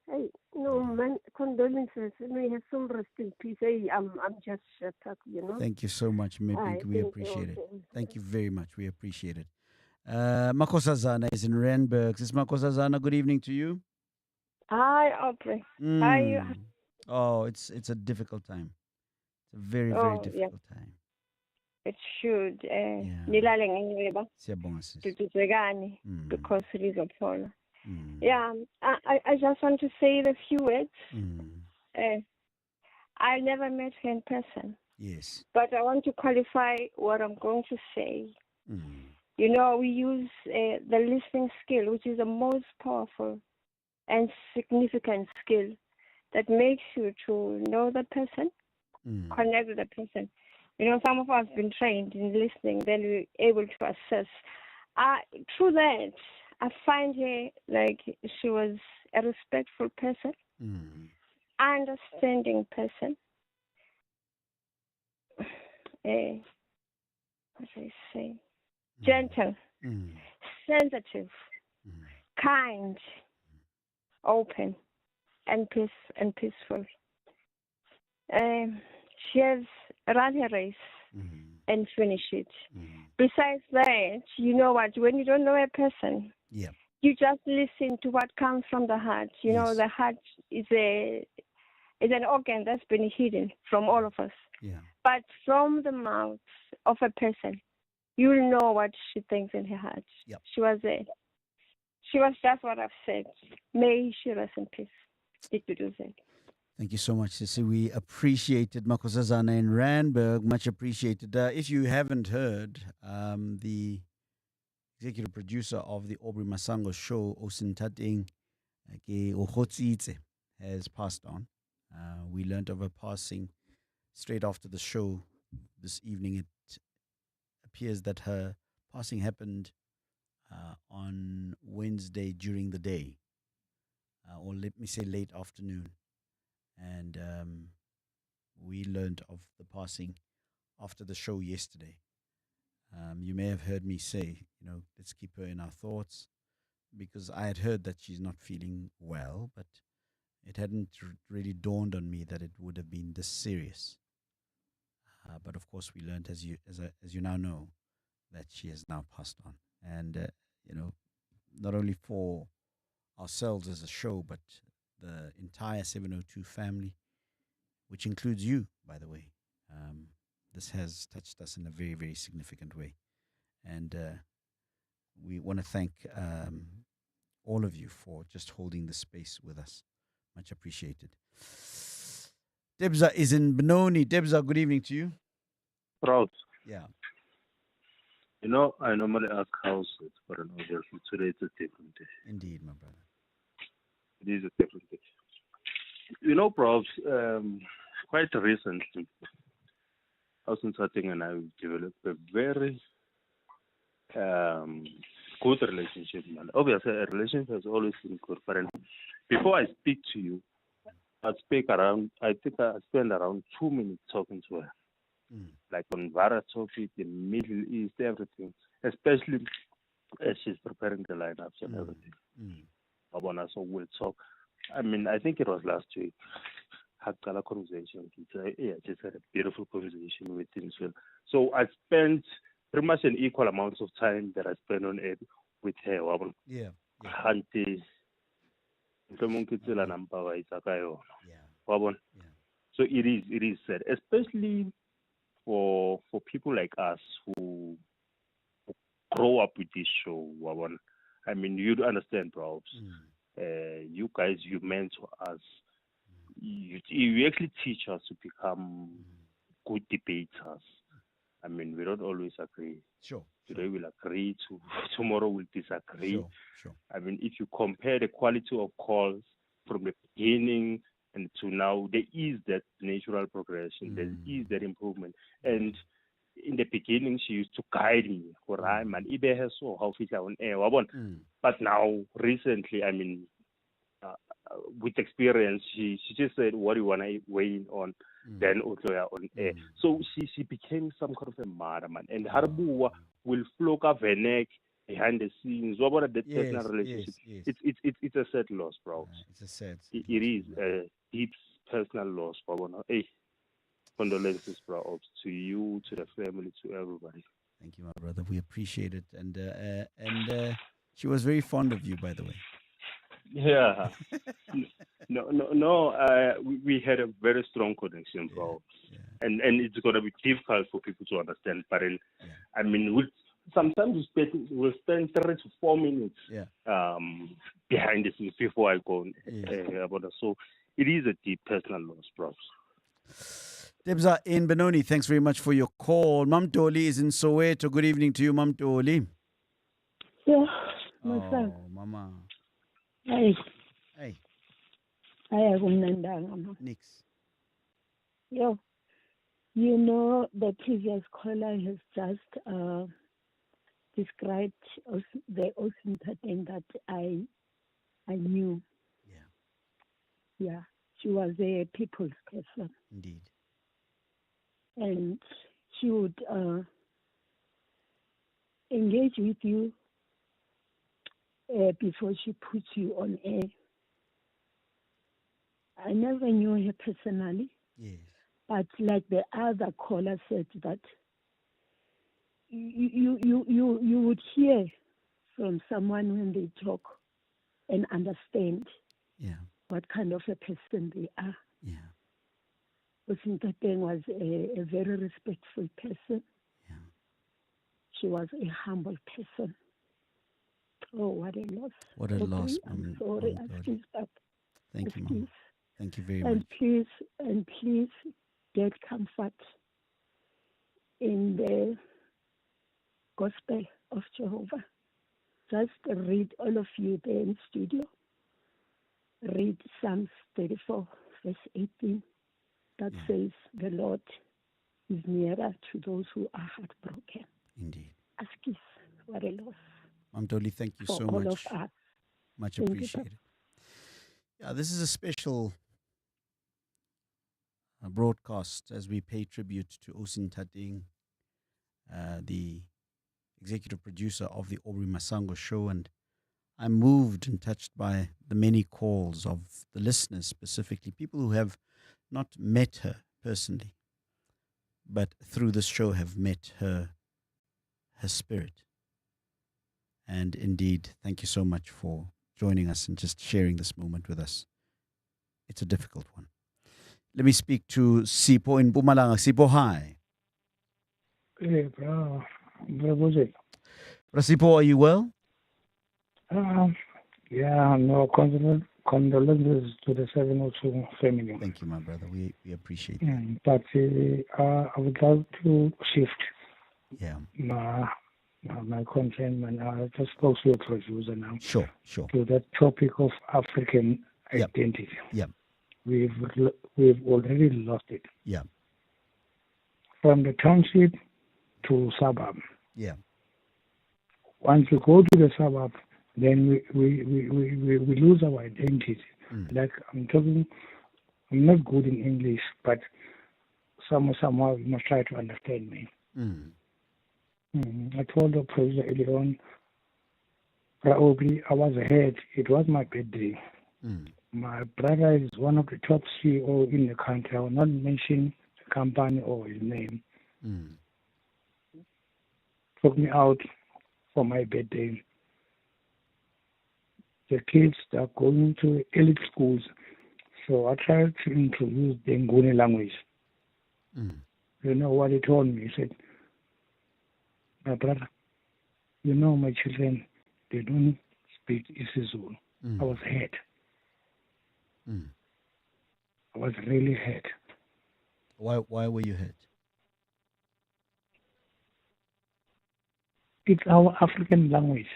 Hey, man, condolences. May have some rest in peace. Hey, I'm just shut up, you know. Thank you so much, Mepinki. We appreciate it. Thank you very much. We appreciate it. Makosazana is in Randburg. This is Makosazana. Good evening to you. Hi, Aubrey. How are you? Oh, it's a difficult time. It's a very, very difficult time. It should. Nilale ngenyeba. Siyabonga sis. Tutuzekani because lizophola. Yeah, I just want to say a few words. I never met her in person. Yes. But I want to qualify what I'm going to say. You know, we use the listening skill, which is the most powerful and significant skill that makes you to know the person, connect with the person. You know, some of us have been trained in listening, then we're able to assess. Through that, I find her like she was a respectful person, understanding person, what I say, gentle, sensitive, kind, open, and peaceful. She has run her race and finished it. Besides that, you know what? When you don't know a person, you just listen to what comes from the heart. You know, the heart is an organ that's been hidden from all of us. But from the mouth of a person, you'll know what she thinks in her heart. She was just what I've said. May she rest in peace. Thank you so much, Sissy. We appreciated Makosazana in Randburg. Much appreciated. If you haven't heard, the executive producer of the Aubrey Masango show, Osintating Ohotsitse, has passed on. We learned of her passing straight after the show this evening. It appears that her passing happened on Wednesday during the day, or let me say late afternoon. And we learned of the passing after the show yesterday. You may have heard me say, let's keep her in our thoughts, because I had heard that she's not feeling well, but it hadn't really dawned on me that it would have been this serious. But of course, we learned, as you now know, that she has now passed on. And not only for ourselves as a show, but the entire 702 family, which includes you, by the way. This has touched us in a very, very significant way. And we want to thank all of you for just holding the space with us. Much appreciated. Debza is in Benoni. Debza, good evening to you. Proud. Yeah. I normally ask how's it, but obviously today it's a different day. Indeed, my brother. It is a different day. Perhaps quite recently, Austin and I developed a very good relationship. Man. Obviously, a relationship has always been good. But before I speak to you, I spend around 2 minutes talking to her. Like on various topics, the Middle East, everything, especially as she's preparing the lineups and everything. So we'll talk. I think it was last week. Had a conversation. Just had a beautiful conversation with him. So I spent pretty much an equal amount of time that I spent on it with her. Yeah. So it is sad, especially for people like us who grow up with this show. You'd understand, perhaps. You guys, you mentor us. You actually teach us to become good debaters. We don't always agree. Sure. Today we'll agree, tomorrow we'll disagree. Sure. If you compare the quality of calls from the beginning and to now, there is that natural progression. There is that improvement. And in the beginning, she used to guide me. But now, recently, with experience, she just said, what do you want to weigh in on? Then on air. So she became some kind of a mother, man. And Harbuwa will flock up her neck behind the scenes. What about that personal relationship? Yes. It's a sad loss, bro. It's a sad. It is a deep personal loss, bro. Hey, condolences, bro, to you, to the family, to everybody. Thank you, my brother. We appreciate it. And she was very fond of you, by the way. Yeah. No. We had a very strong connection, bro. Yeah. And it's going to be difficult for people to understand. But sometimes we'll spend 3 to 4 minutes behind the scenes before I go. So it is a deep personal loss, bro. Debza in Benoni, thanks very much for your call. Mam Toli is in Soweto. Good evening to you, Mam Toli. Yeah, my son. Oh, Mama. Hey. Nix. Yo, the previous caller has just described the awesome thing that I knew. Yeah, she was a people's person. Indeed. And she would engage with you before she puts you on air. I never knew her personally. Yes. But like the other caller said, that you would hear from someone when they talk and understand what kind of a person they are. Yeah. Usintateng was a very respectful person. Yeah. She was a humble person. Oh, what a loss. What a loss, I'm sorry. Excuse that. Thank you, Mom. Thank you very and much. Please get comfort in the gospel of Jehovah. Just read, all of you there in studio, read Psalms 34, verse 18. That says, the Lord is nearer to those who are heartbroken. Indeed. Askis, what a loss. Mom Dolly, thank you for so all much. of us. Much Thank you, appreciated. Yeah, this is a special broadcast as we pay tribute to Osin Tating, the executive producer of the Aubrey Masango show. And I'm moved and touched by the many calls of the listeners, specifically people who have not met her personally, but through this show have met her spirit. And indeed, thank you so much for joining us and just sharing this moment with us. It's a difficult one. Let me speak to Sipo in Mpumalanga. Sipo, hi. Hey, bro. Sipo, are you well? Yeah, no, condolences to the 702 family. Thank you, my brother. We appreciate that. But I would like to shift my content, and I just spoke to your producer now. Sure. To that topic of African identity. Yeah. We've already lost it. Yeah. From the township to suburb. Yeah. Once you go to the suburb, then we lose our identity. Like I'm not good in English, but somehow you must try to understand me. I told the producer earlier on, Aubrey, I was ahead. It was my birthday. My brother is one of the top CEO in the country. I will not mention the company or his name. Took me out for my birthday. The kids are going to elite schools, so I tried to introduce the Nguni language. You know what he told me? He said, my brother, you know my children, they don't speak isiZulu. I was hurt. I was really hurt. Why were you hurt? It's our African language.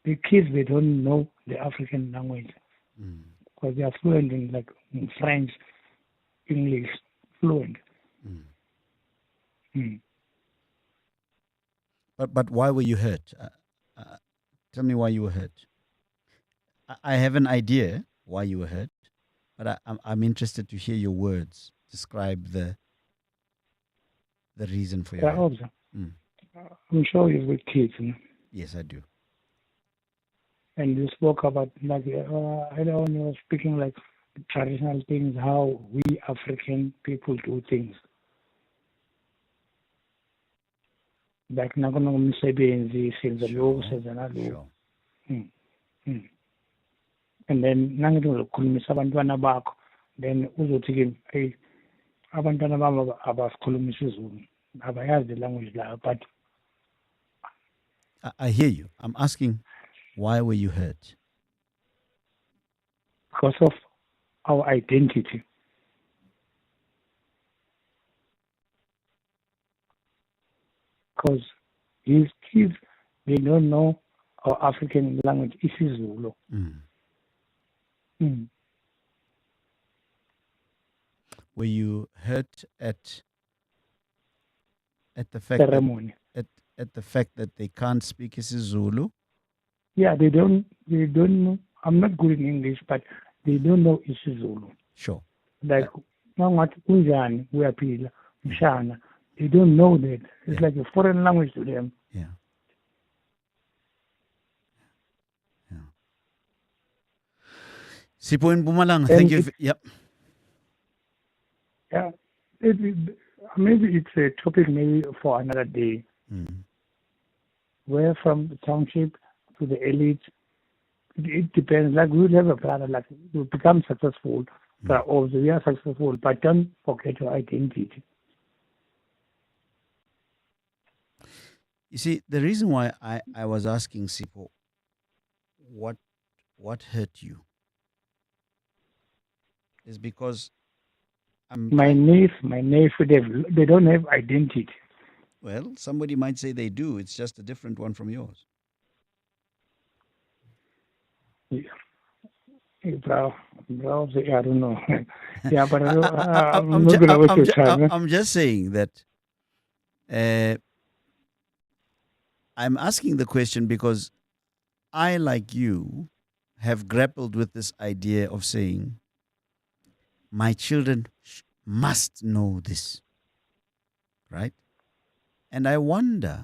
The kids, they don't know the African language because they are fluent in French, English, fluent. But why were you hurt? Tell me why you were hurt. I have an idea why you were hurt, but I'm interested to hear your words. Describe the reason for your hurt. I'm sure you're with kids. Yes, I do. And you spoke about I don't know, you were speaking like traditional things, how we African people do things. Like nakunomsebenzi senza lokhu senza nalokhu. And then nangithi ngizokhulumisa abantwana bakho, then uzothi kimi, hey, abantwana bami abasikhulumisa isiZulu, abayazi the language layo. But I hear you. I'm asking, why were you hurt? Because of our identity. Because these kids, they don't know our African language, isiZulu. Were you hurt at the fact ceremony? At the fact that they can't speak isiZulu? Yeah, they don't know. I'm not good in English, but they don't know isiZulu. Sure. Like, kunjani, uyaphila, mshana. They don't know that. It's like a foreign language to them. Yeah. Sipho in Mpumalanga, thank you. Yep. Yeah. Maybe it's a topic maybe for another day. Where from the township to the elite, it depends. Like we'll have a brother, like you become successful, but also we are successful, but don't forget your identity. You see, the reason why I was asking Sipho, what hurt you, is because My nephew, they don't have identity. well, somebody might say they do. It's just a different one from yours. Hey, bro, I don't know. Yeah, but I'm not going to waste your time. I'm just saying that I'm asking the question because I, like you, have grappled with this idea of saying, my children must know this, right? And I wonder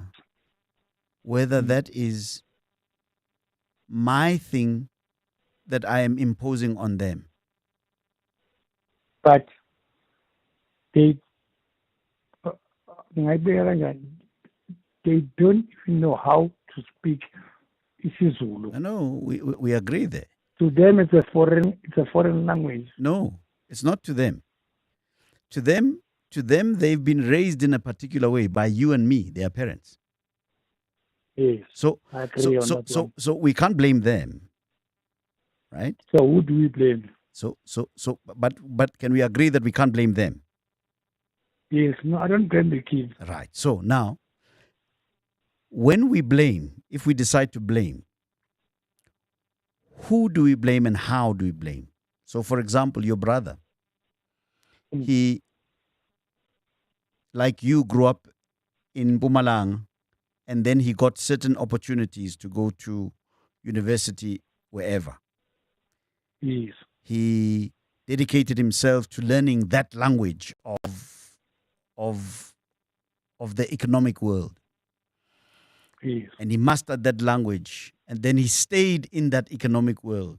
whether that is my thing that I am imposing on them. But they don't even know how to speak isiZulu. No, we agree there. To them, it's a foreign language. No, it's not to them. To them, they've been raised in a particular way by you and me, their parents. Yes, So, I agree on that one. so we can't blame them, right? So who do we blame? But can we agree that we can't blame them? Yes, no, I don't blame the kids. Right. So now, when we blame, if we decide to blame, who do we blame and how do we blame? So, for example, your brother, he, like you, grew up in Mpumalanga, and then he got certain opportunities to go to university wherever. Yes. He dedicated himself to learning that language of the economic world. Yes. And he mastered that language, and then he stayed in that economic world,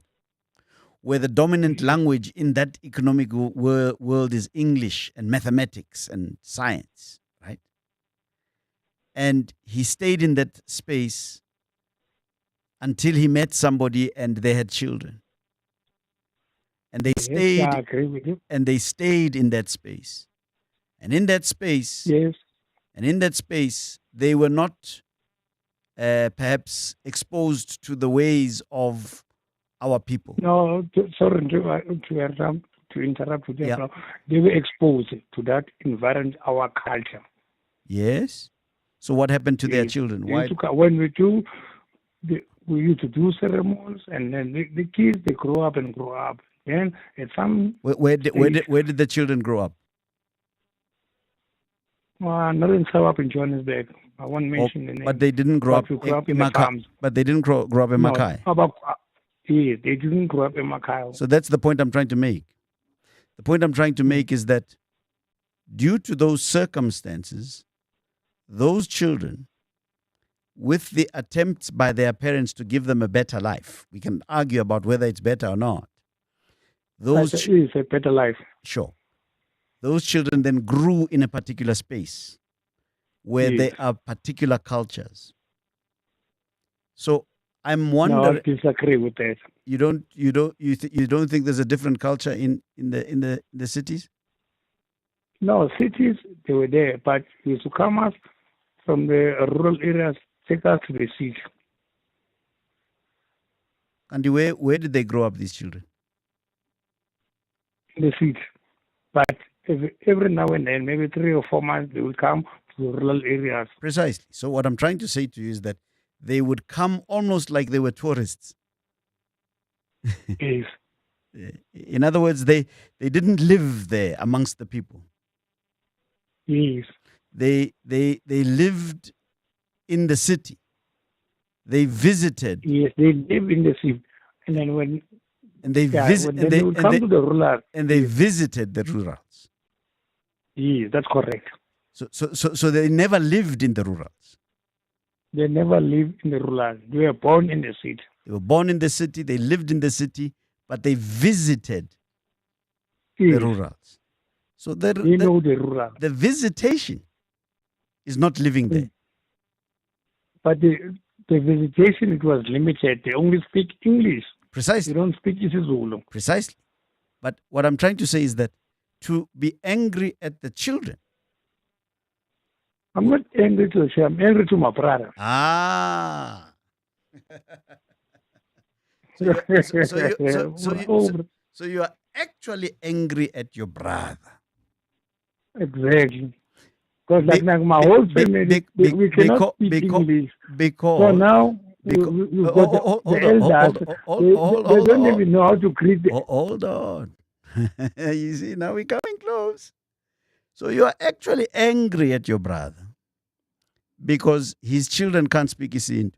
where the dominant language in that economic world is English and mathematics and science, right? And he stayed in that space until he met somebody and they had children. And they stayed. I agree with you. And they stayed in that space. And in that space, they were not perhaps exposed to the ways of our people. No, sorry to interrupt you there. Yeah. Bro. They were exposed to that environment, our culture. Yes. So what happened to their children? Why? When we used to do ceremonies, and then the kids, they grow up. Then at some where did the children grow up? Not in South in Johannesburg. I won't mention the name. But they didn't grow up in Makai. But they didn't grow up in Makai. Yes, they didn't grow up in Makai. So that's the point I'm trying to make. The point I'm trying to make is that due to those circumstances, those children, with the attempts by their parents to give them a better life, we can argue about whether it's better or not. It is a better life. Sure. Those children then grew in a particular space where there are particular cultures. So I'm wondering. No, I disagree with that. You don't think there's a different culture in the cities? No, cities they were there, but used to come us from the rural areas, take us to the city. And where did they grow up, these children? In the city. But every now and then, maybe 3 or 4 months, they will come to the rural areas. Precisely. So what I'm trying to say to you is that they would come almost like they were tourists. Yes. In other words, they didn't live there amongst the people. Yes. They lived in the city. They visited. Yes, they live in the city. And then when And they come to the rural. And they visited the rurals. Yes, that's correct. So they never lived in the rurals. They never lived in the rurals. They were born in the city. They were born in the city. They lived in the city, but they visited the rurals. So the rural. The visitation is not living there. But the visitation, it was limited. They only speak English. Precisely. They don't speak isiZulu. Precisely. But what I'm trying to say is that to be angry at the children. I'm not angry to the children. I'm angry to my brother. Ah. So you are actually angry at your brother. Exactly. Because like my whole family, we cannot speak English. So now we've got the elders. They don't even know how to greet. Hold on. You see, now we're coming close. So you are actually angry at your brother because his children can't speak Isintu.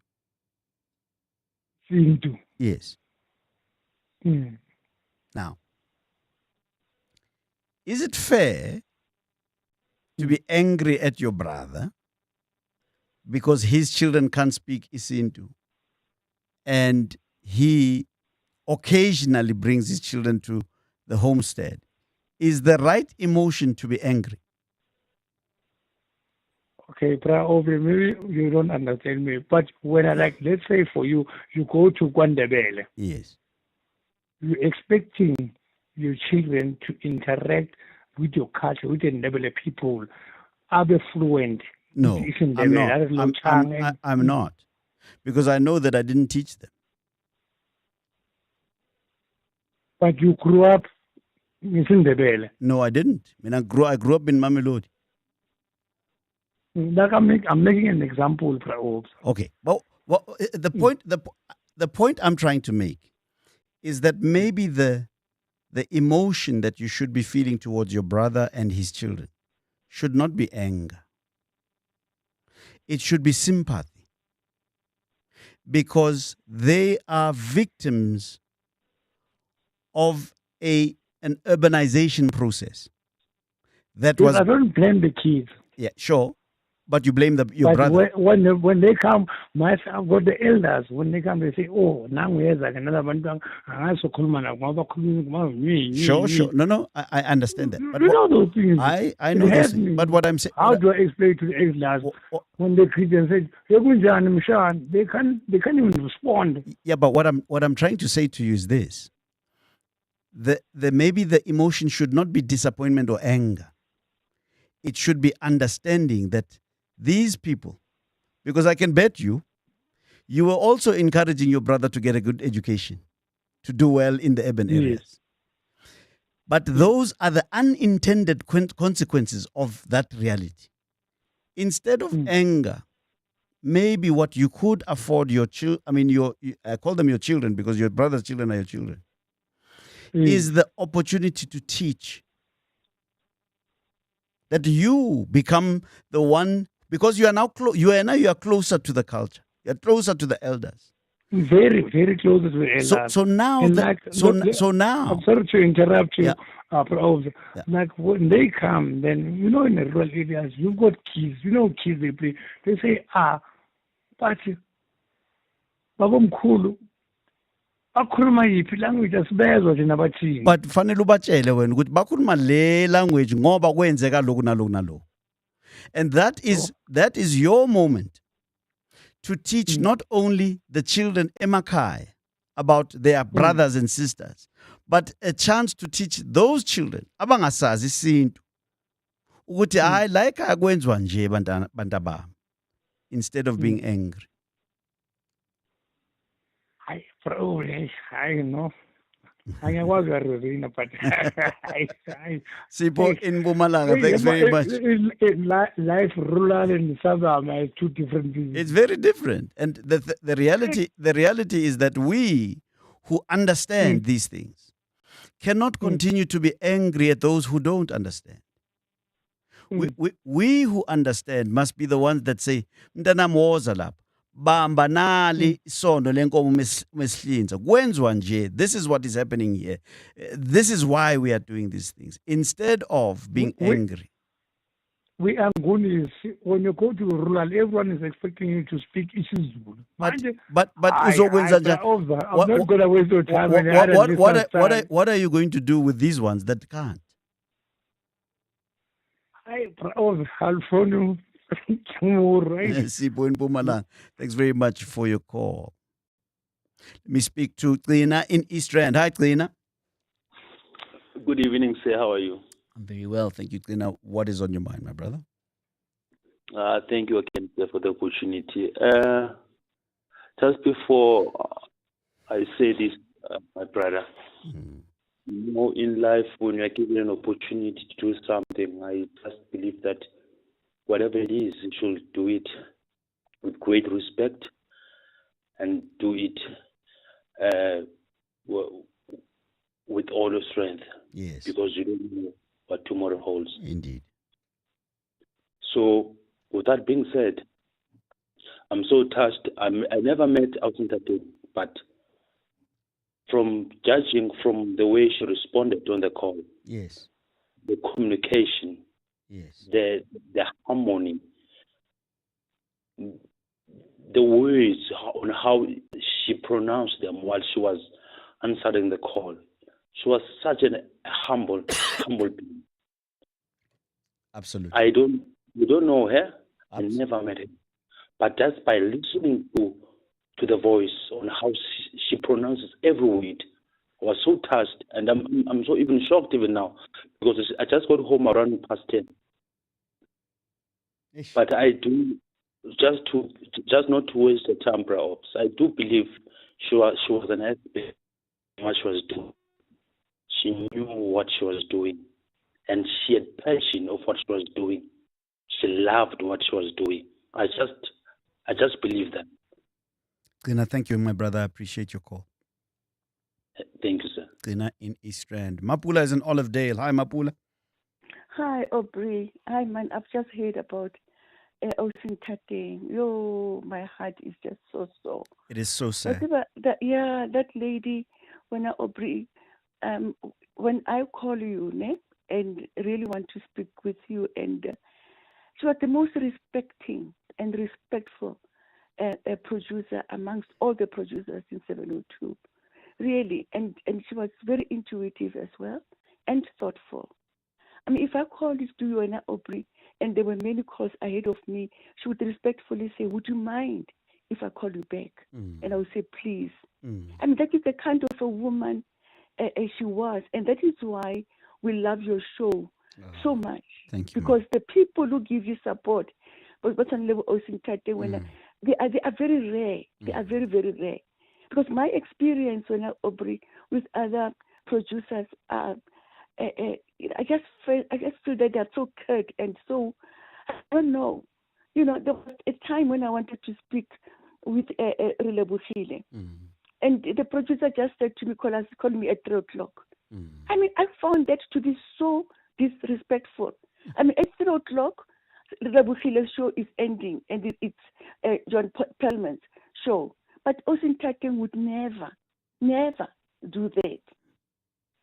Isintu. Yes. Now, is it fair to be angry at your brother because his children can't speak Isintu and he occasionally brings his children to the homestead? Is the right emotion to be angry? Okay, maybe you don't understand me. But when let's say for you, you go to KwaNdebele. Yes. You're expecting your children to interact with your culture, with the Ndebele people. Are they fluent? No, I'm not. I'm not. Because I know that I didn't teach them. But you grew up in Ndebele. No, I didn't. I grew up in Mamelodi. I'm making an example. Okay. Well, the point I'm trying to make is that maybe the emotion that you should be feeling towards your brother and his children should not be anger. It should be sympathy. Because they are victims of an urbanization process. I don't blame the kids. Yeah, sure. But you blame your brother. When they come, I've got the elders. When they come, they say, "Oh, now we have another one." Sure. No, I understand that. But those things. I know those things. But what I'm saying, how do I explain to the elders when they greet and say, they can't even respond. Yeah, but what I'm trying to say to you is this: maybe the emotion should not be disappointment or anger. It should be understanding that these people, because I can bet you were also encouraging your brother to get a good education, to do well in the urban areas. Yes. But those are the unintended consequences of that reality. Instead of anger, maybe what you could afford your children, I call them your children because your brother's children are your children, is the opportunity to teach. That you become the one, because you are now you are closer to the culture. You're closer to the elders. Very, very close to the elders. So now, now. I'm sorry to interrupt you. Yeah. Like when they come, then in the rural areas, you've got kids. Kids they play. They say, but babamkhulu. Bakhuluma yiphi language asibezwa thina bathini. But fanele ubatshele wena ukuthi bakhuluma le language ngoba kwenzeka lokhu nalokhu. And that is your moment to teach not only the children emakhaya about their brothers and sisters, but a chance to teach those children abangasazi isintu ukuthi hayi la ekhaya kwenziwa nje bantabami, instead of being angry. I know. I was a Rosina, but Sipo in Bumalanga, thanks very much. Life rural and suburb are two different things. It's very different. And the reality is that we who understand these things cannot continue to be angry at those who don't understand. We who understand must be the ones that say, Mtanam woza lapha. bamba nali isondo lenkomo mesihlinza kwenziwa nje. This is what is happening here. This is why we are doing these things instead of being angry. We are Gunis. When you go to rural, everyone is expecting you to speak isiZulu. But I'm not going to waste your time. What are you going to do with these ones that can't? Thanks very much for your call. Let me speak to Tlina in East Rand. Hi, Tlina. Good evening, sir. How are you? I'm very well, thank you, Tlina. What is on your mind, my brother? Thank you again, sir, for the opportunity. Just before I say this, my brother, you know, in life, when you are given an opportunity to do something, I just believe that whatever it is, you should do it with great respect and do it with all your strength. Yes. Because you don't know what tomorrow holds. Indeed. So, with that being said, I'm so touched. I never met Ausintate, but from judging from the way she responded on the call, yes, the communication, yes, the harmony, the words on how she pronounced them while she was answering the call. She was such a humble being. Absolutely. You don't know her. Absolutely. I never met her. But just by listening to the voice on how she pronounces every word, I was so touched, and I'm so even shocked even now because I just got home around past 10. Ish. But I do just not to waste the time, perhaps. I do believe she was an expert in what she was doing. She knew what she was doing, and she had passion of what she was doing. She loved what she was doing. I just believe that. Tina, thank you, my brother. I appreciate your call. Thank you, sir. Tina in East Rand. Mapula is in Olivedale. Hi, Mapula. Hi, Aubrey. Hi, man. I've just heard about Ausintate. Yo, my heart is just so. It is so sad. That lady, when Aubrey, when I call you, and really want to speak with you, and she was the most respecting and respectful producer amongst all the producers in 702. Really, and she was very intuitive as well and thoughtful. I mean, if I called to you and Aubrey, and there were many calls ahead of me, she would respectfully say, "Would you mind if I call you back?" And I would say, "Please." I mean, that is the kind of a woman she was, and that is why we love your show so much. Thank you. Because the people who give you support, but on level when they are very rare. They are very, very rare. Because my experience when Aubrey with other producers, I just feel that they're so curt and so, I don't know. You know, there was a time when I wanted to speak with Relebogile. And the producer just said to me, call me at 3 o'clock. I mean, I found that to be so disrespectful. I mean, at 3 o'clock, Rebugile's show is ending, and it's John Perlman's show. But Ausintate would never do that.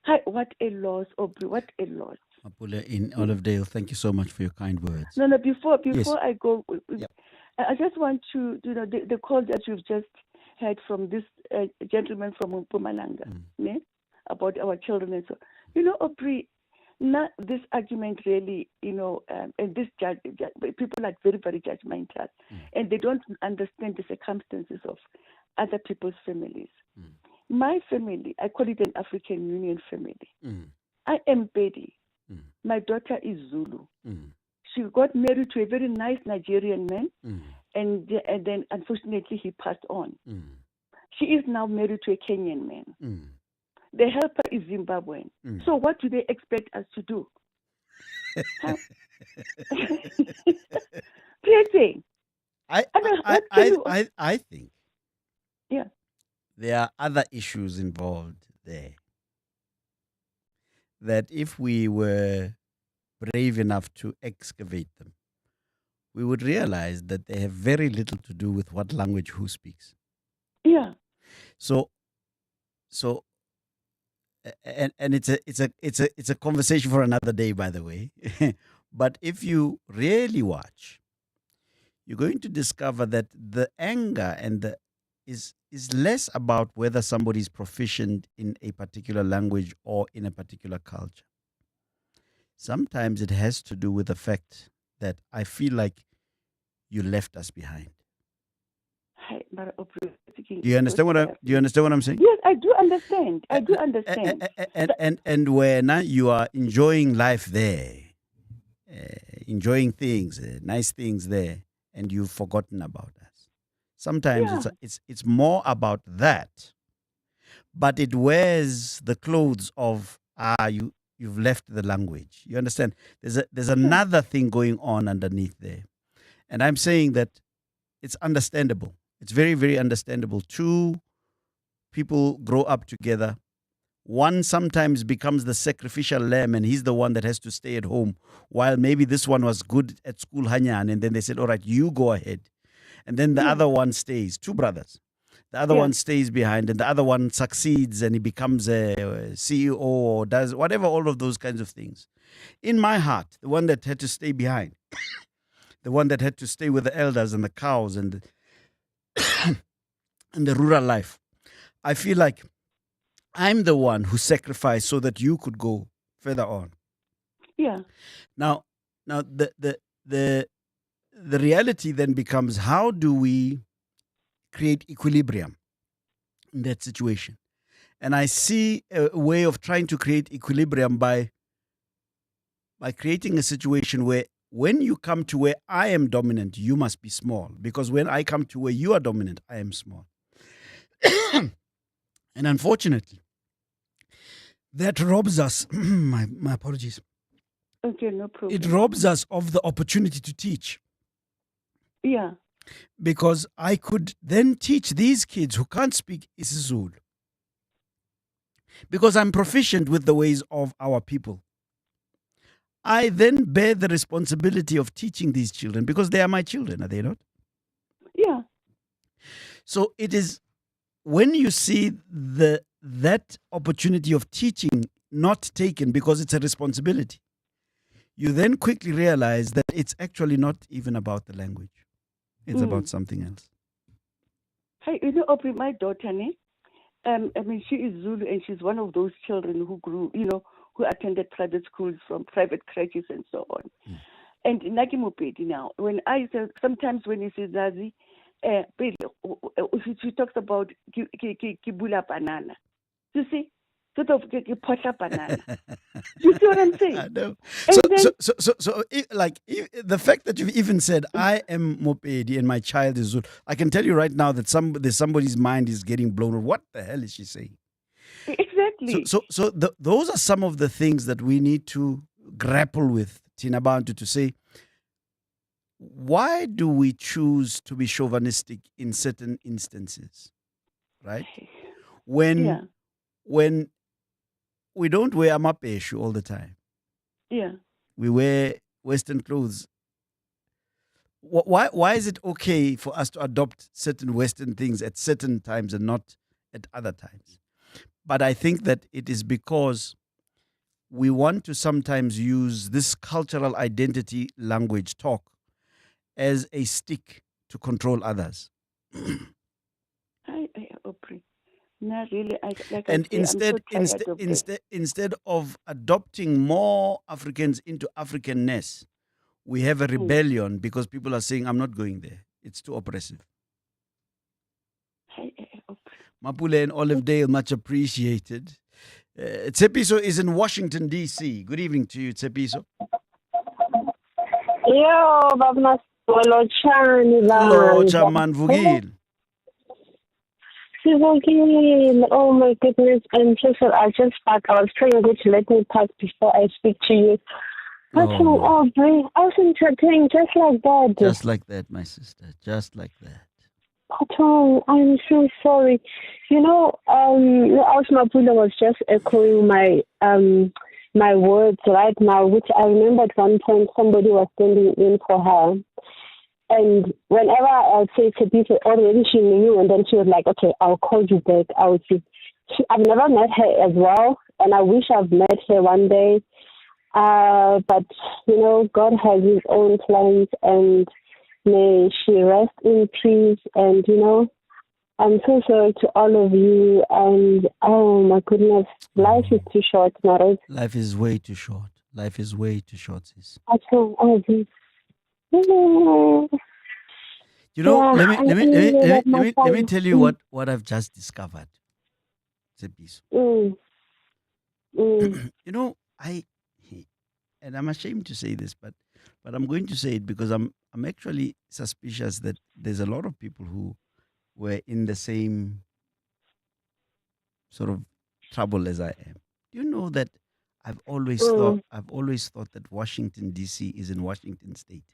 Hi, what a loss, Aubrey, what a loss. Mapula in Olivedale, thank you so much for your kind words. No, before Yes. I go, Yep. I just want to, the call that you've just had from this gentleman from Mpumalanga, about our children and so. Aubrey, not this argument really, and this people are very, very judgmental, and they don't understand the circumstances of other people's families. My family, I call it an African Union family. I am Bedi. My daughter is Zulu. She got married to a very nice Nigerian man, and then unfortunately he passed on. She is now married to a Kenyan man. The helper is Zimbabwean. So what do they expect us to do? Pretty. I think there are other issues involved there. That if we were brave enough to excavate them, we would realize that they have very little to do with what language who speaks. Yeah. So, and it's a conversation for another day, by the way. But if you really watch, you're going to discover that the anger and the is less about whether somebody is proficient in a particular language or in a particular culture. Sometimes it has to do with the fact that I feel like you left us behind. Do you understand what I'm saying? Yes, I do understand. I do understand. And when you are enjoying life there, enjoying things, nice things there, and you've forgotten about us. Sometimes it's more about that, but it wears the clothes of you've left the language. You understand? There's another thing going on underneath there, and I'm saying that it's understandable. It's very, very understandable. Two people grow up together. One sometimes becomes the sacrificial lamb, and he's the one that has to stay at home, while maybe this one was good at school, Hanyan, and then they said, all right, you go ahead. And then the other one stays, two brothers. The other one stays behind, and the other one succeeds, and he becomes a CEO or does whatever, all of those kinds of things. In my heart, the one that had to stay behind, the one that had to stay with the elders and the cows and and the rural life, I feel like I'm the one who sacrificed so that you could go further on. Yeah. Now the reality then becomes, how do we create equilibrium in that situation? And I see a way of trying to create equilibrium by creating a situation where when you come to where I am dominant, you must be small. Because when I come to where you are dominant, I am small. And unfortunately, that robs us, my apologies. Okay, no problem. It robs us of the opportunity to teach. Yeah. Because I could then teach these kids who can't speak isiZulu. Because I'm proficient with the ways of our people. I then bear the responsibility of teaching these children because they are my children, are they not? Yeah. So it is when you see that opportunity of teaching not taken because it's a responsibility, you then quickly realize that it's actually not even about the language. It's about something else. Hey, you know, Aubrey, my daughter, she is Zulu, and she's one of those children who grew, who attended private schools from private crèches and so on. And Naki Mopedi now, sometimes when he says Nazi, she talks about kibula banana. You see? Sort of potla banana. You see what I'm saying? I know. So the fact that you've even said, I am Mopedi and my child is Zulu, I can tell you right now that somebody's mind is getting blown. What the hell is she saying? Exactly. So those are some of the things that we need to grapple with, Tina Bantu, to say, why do we choose to be chauvinistic in certain instances, right? When we don't wear amapeshu all the time. Yeah. We wear Western clothes. Why is it okay for us to adopt certain Western things at certain times and not at other times? But I think that it is because we want to sometimes use this cultural identity language talk as a stick to control others. Aubrey. Not really. Instead of adopting more Africans into Africanness, we have a rebellion because people are saying, I'm not going there. It's too oppressive. Mapule and Olivedale, much appreciated. Tsepiso is in Washington, D.C. Good evening to you, Tsepiso. Yo, Baba Chani. Hello, Chaman Vugil. Oh my goodness, I just parked. I was praying God to let me park before I speak to you. But Aubrey, I was entertained just like that. Just like that, my sister. Just like that. Patron, I'm so sorry. Mapula was just echoing my my words right now, which I remember at one point somebody was standing in for her. And whenever I say to people, already she knew, and then she was like, okay, I'll call you back. I've never met her as well, and I wish I've met her one day. But, God has his own plans, and may she rest in peace. And, I'm so sorry to all of you. And, oh, my goodness, life is too short, Marit. Life is way too short. Life is way too short, sis. I can't. Let me tell you what I've just discovered. And I'm ashamed to say this, but I'm going to say it because I'm actually suspicious that there's a lot of people who were in the same sort of trouble as I am. Do you know that I've always thought that Washington D.C. is in Washington State.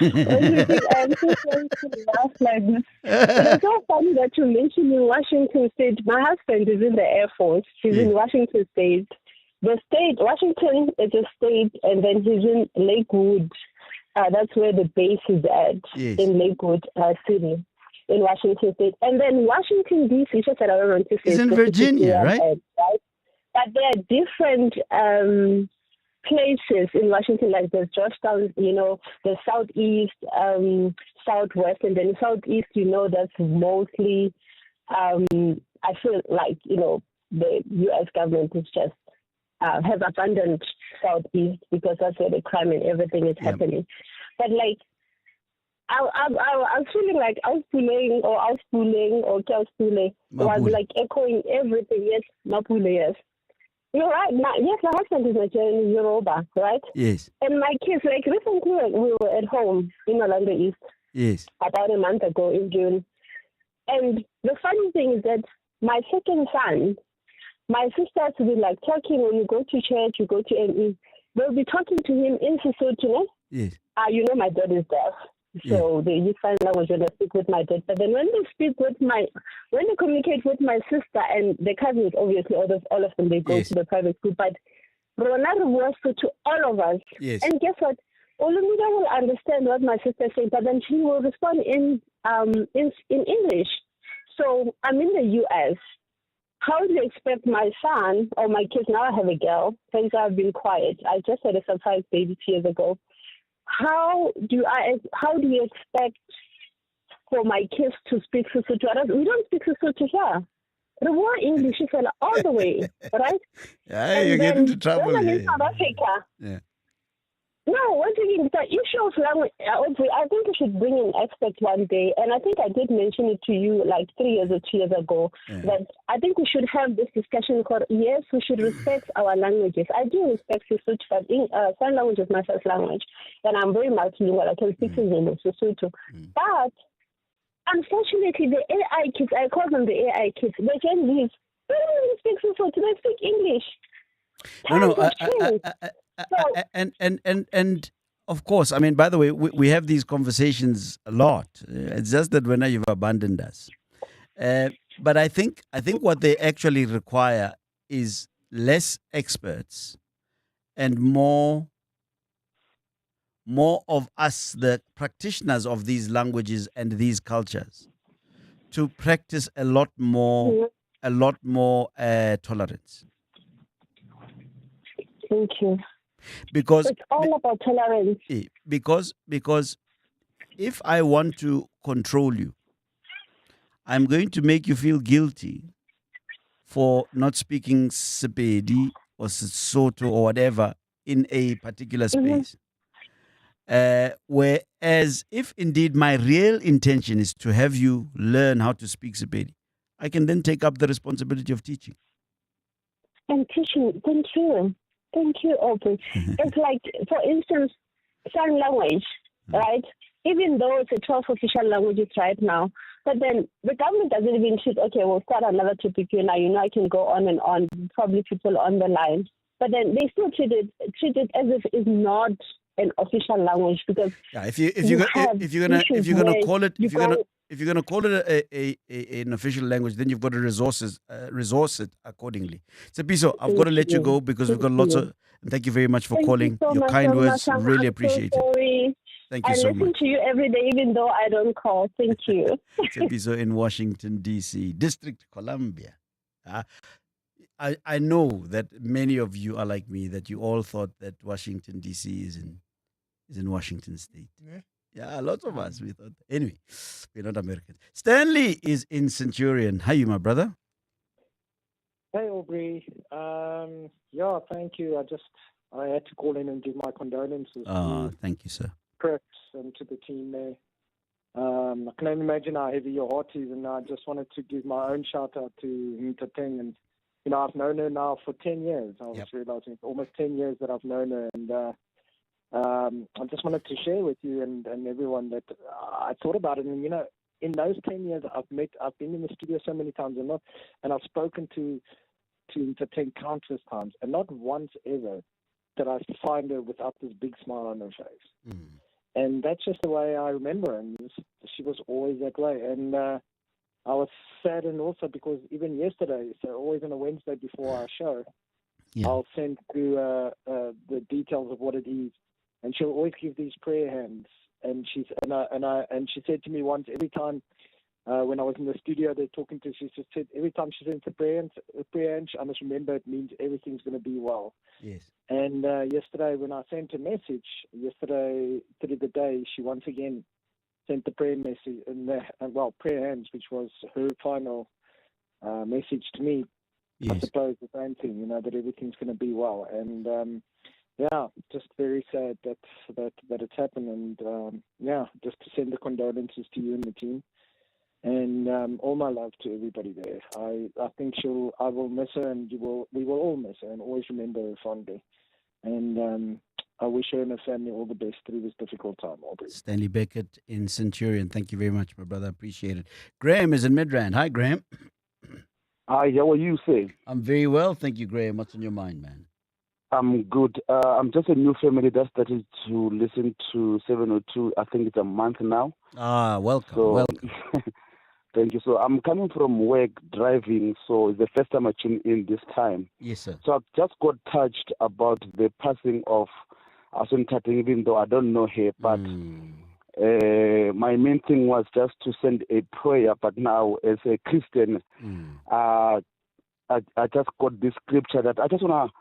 I'm so sorry to laugh like this. It's so funny that you mentioned in Washington State. My husband is in the Air Force. He's in Washington State. The state, Washington is a state, and then he's in Lakewood. That's where the base is at, in Lakewood City, in Washington State. And then Washington, D.C., just that I don't want to say. It's in Virginia, right? Right? But there are different places in Washington, like there's Georgetown, the southeast, southwest, and then southeast, that's mostly, I feel like, the U.S. government is just, has abandoned southeast because that's where the crime and everything is happening. But like, I was feeling like Auspule was like echoing everything. Yes, Mapule, yes. You're right. Yes, my husband is Nigerian, Yoruba, right? Yes. And my kids, like recently we were at home in Orlando East. Yes. About a month ago in June. And the funny thing is that my second son, my sisters will be like talking when you go to church, you go to ME, they'll be talking to him in Sesotho. Yes. My dad is deaf. So they use sign language when they speak with my dad. But then when they communicate with my sister and the cousins, obviously all of them, they go to the private school. But Ronald was to all of us. Yes. And guess what? Olumide will understand what my sister says, but then she will respond in English. So I'm in the U.S. How do you expect my son or my kids? Now I have a girl. Thanks, I've been quiet. I just had a surprise baby 2 years ago. How do you expect for my kids to speak Sesotho? We don't speak Sesotho here. The more English is all the way, right? Yeah, you get into trouble here. In South Africa. Yeah. No, once again, the issue of language, I think we should bring in experts one day, and I think I did mention it to you like 3 years or 2 years ago, that I think we should have this discussion called, yes, we should respect our languages. I do respect Sesotho, but sign language is my first language, and I'm very multilingual. I can speak Sesotho. But unfortunately, the AI kids, I call them the AI kids, they can leave. They don't even speak Sesotho, they speak English. And of course, I mean, by the way, we have these conversations a lot. It's just that when you've abandoned us. But I think what they actually require is less experts and more of us, the practitioners of these languages and these cultures, to practice a lot more tolerance. Thank you. Because it's all about tolerance. Because if I want to control you, I'm going to make you feel guilty for not speaking Sepedi or Sesotho or whatever in a particular space. Whereas if indeed my real intention is to have you learn how to speak Sepedi, I can then take up the responsibility of teaching. And teaching, thank you, Aubrey. It's like, for instance, sign language, right? Even though it's a 12 official languages right now, but then the government doesn't even treat, okay, we'll start another topic here now, I can go on and on, probably people on the line, but then they still treat it as if it's not an official language, because if you're gonna call it if you're going to call it an official language, then you've got to resource it accordingly. Tsepiso, I've got to let you go because we've got lots of. Thank you very much for calling. You so Your much, kind words, Masanga. really I'm appreciate so it. sorry. Thank you I so listen much. to you every day, even though I don't call. Thank you. Tsepiso in Washington, D.C., District Columbia. I know that many of you are like me, that you all thought that Washington, D.C. is in Washington State. Yeah, lots of us, we thought. Anyway, we're not Americans. Stanley is in Centurion. How are you, my brother? Hey, Aubrey. Yeah, thank you. I had to call in and give my condolences to Thank you, sir. Chris and to the team there. I can only imagine how heavy your heart is, and I just wanted to give my own shout out to Ntateng. And I've known her now for 10 years. I was realizing it's almost 10 years that I've known her, and I just wanted to share with you and everyone that I thought about it. And in those 10 years, I've been in the studio so many times, and I've spoken to Ntateng countless times, and not once ever did I find her without this big smile on her face. And that's just the way I remember her, and she was always that way. And I was saddened also because even yesterday, so always on a Wednesday before our show, I'll send through the details of what it is, and she'll always give these prayer hands. And she said to me once, every time when I was in the studio there talking to her, she just said every time she sends a prayer hand, I must remember it means everything's going to be well. Yes. And yesterday when I sent a message, through the day, she once again sent the prayer message and prayer hands, which was her final message to me. Yes. I suppose the same thing, that everything's going to be well. And just very sad that it's happened. And just to send the condolences to you and the team, and all my love to everybody there. I think I will miss her, and we will all miss her, and always remember her fondly. And I wish her and her family all the best through this difficult time, Aubrey. Stanley Beckett in Centurion. Thank you very much, my brother. Appreciate it. Graham is in Midrand. Hi, Graham. Hi, how are you, sir? I'm very well, thank you, Graham. What's on your mind, man? I'm good. I'm just a new family that started to listen to 702. I think it's a month now. Welcome. Welcome. Thank you. So I'm coming from work driving, so it's the first time I tune in this time. Yes, sir. So I've just got touched about the passing of Asun Tateng, even though I don't know her, but my main thing was just to send a prayer. But now, as a Christian, I just got this scripture that I just want to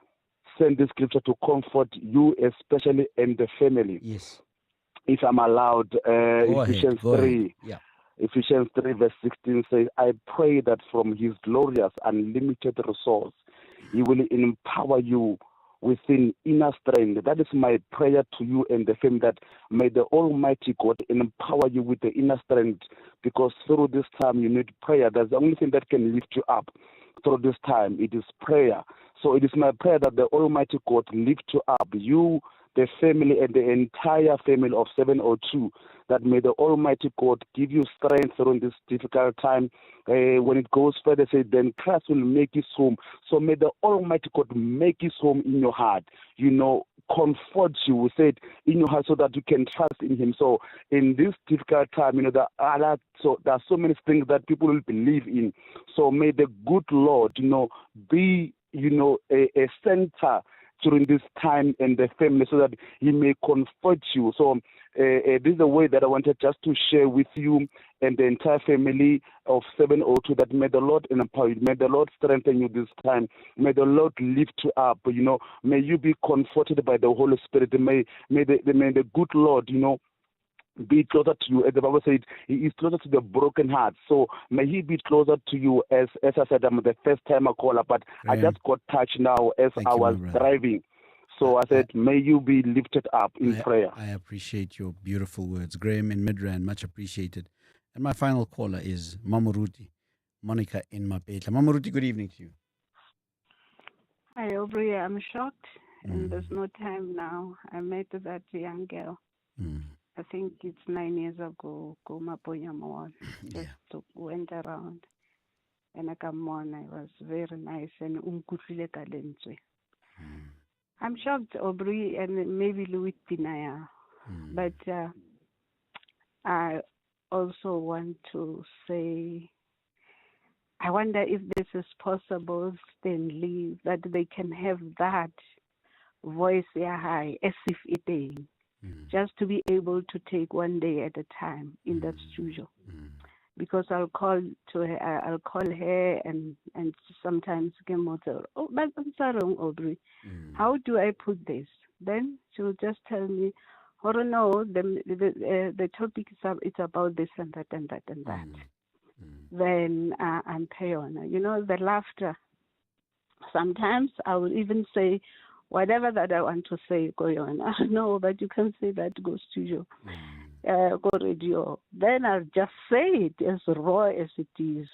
send this scripture to comfort you, especially, and the family. Yes. If I'm allowed, Ephesians 3. Yeah. Ephesians 3 verse 16 says, I pray that from his glorious unlimited resource, he will empower you within inner strength. That is my prayer to you and the family, that may the Almighty God empower you with the inner strength, because through this time you need prayer. That's the only thing that can lift you up through this time. It is prayer. So it is my prayer that the Almighty God lift you up, you, the family, and the entire family of 702, that may the Almighty God give you strength during this difficult time. When it goes further, say, then Christ will make his home. So may the Almighty God make his home in your heart. Comfort you, we said, in your heart, so that you can trust in him. So in this difficult time, there are so many things that people will believe in. So may the good Lord, be, a center during this time and the family, so that he may comfort you. So this is a way that I wanted just to share with you and the entire family of 702, that may the Lord empower you, may the Lord strengthen you this time, may the Lord lift you up, may you be comforted by the Holy Spirit, may the good Lord, be closer to you. As the Bible said, he is closer to the broken heart. So may he be closer to you. As I said, I'm the first time I caller, but I just got touched now as I was driving. So I said, may you be lifted up in prayer. I appreciate your beautiful words. Graham in Midrand, much appreciated. And my final caller is Mamuruti, Monica in Mapetla. Mamuruti, good evening to you. Hi, Aubrey. I'm shocked, and there's no time now. I met that young girl. I think it's 9 years ago, Maponya Mall. Just went around. And I come on, I was very nice and umkutlile kalenzwe. I'm shocked, Aubrey, and maybe Louis Tinaya. But also want to say, I wonder if this is possible, Stanley, that they can have that voice high as if it is, just to be able to take one day at a time in that studio. Because I'll call her and sometimes get motor. Oh, but I'm sorry, Aubrey. How do I put this? Then she'll just tell me, oh no, the topic is it's about this and that and that and that. Then I'm pay on. The laughter. Sometimes I will even say whatever that I want to say, go on. No, but you can say that, go studio. Go radio. Then I'll just say it as raw as it is.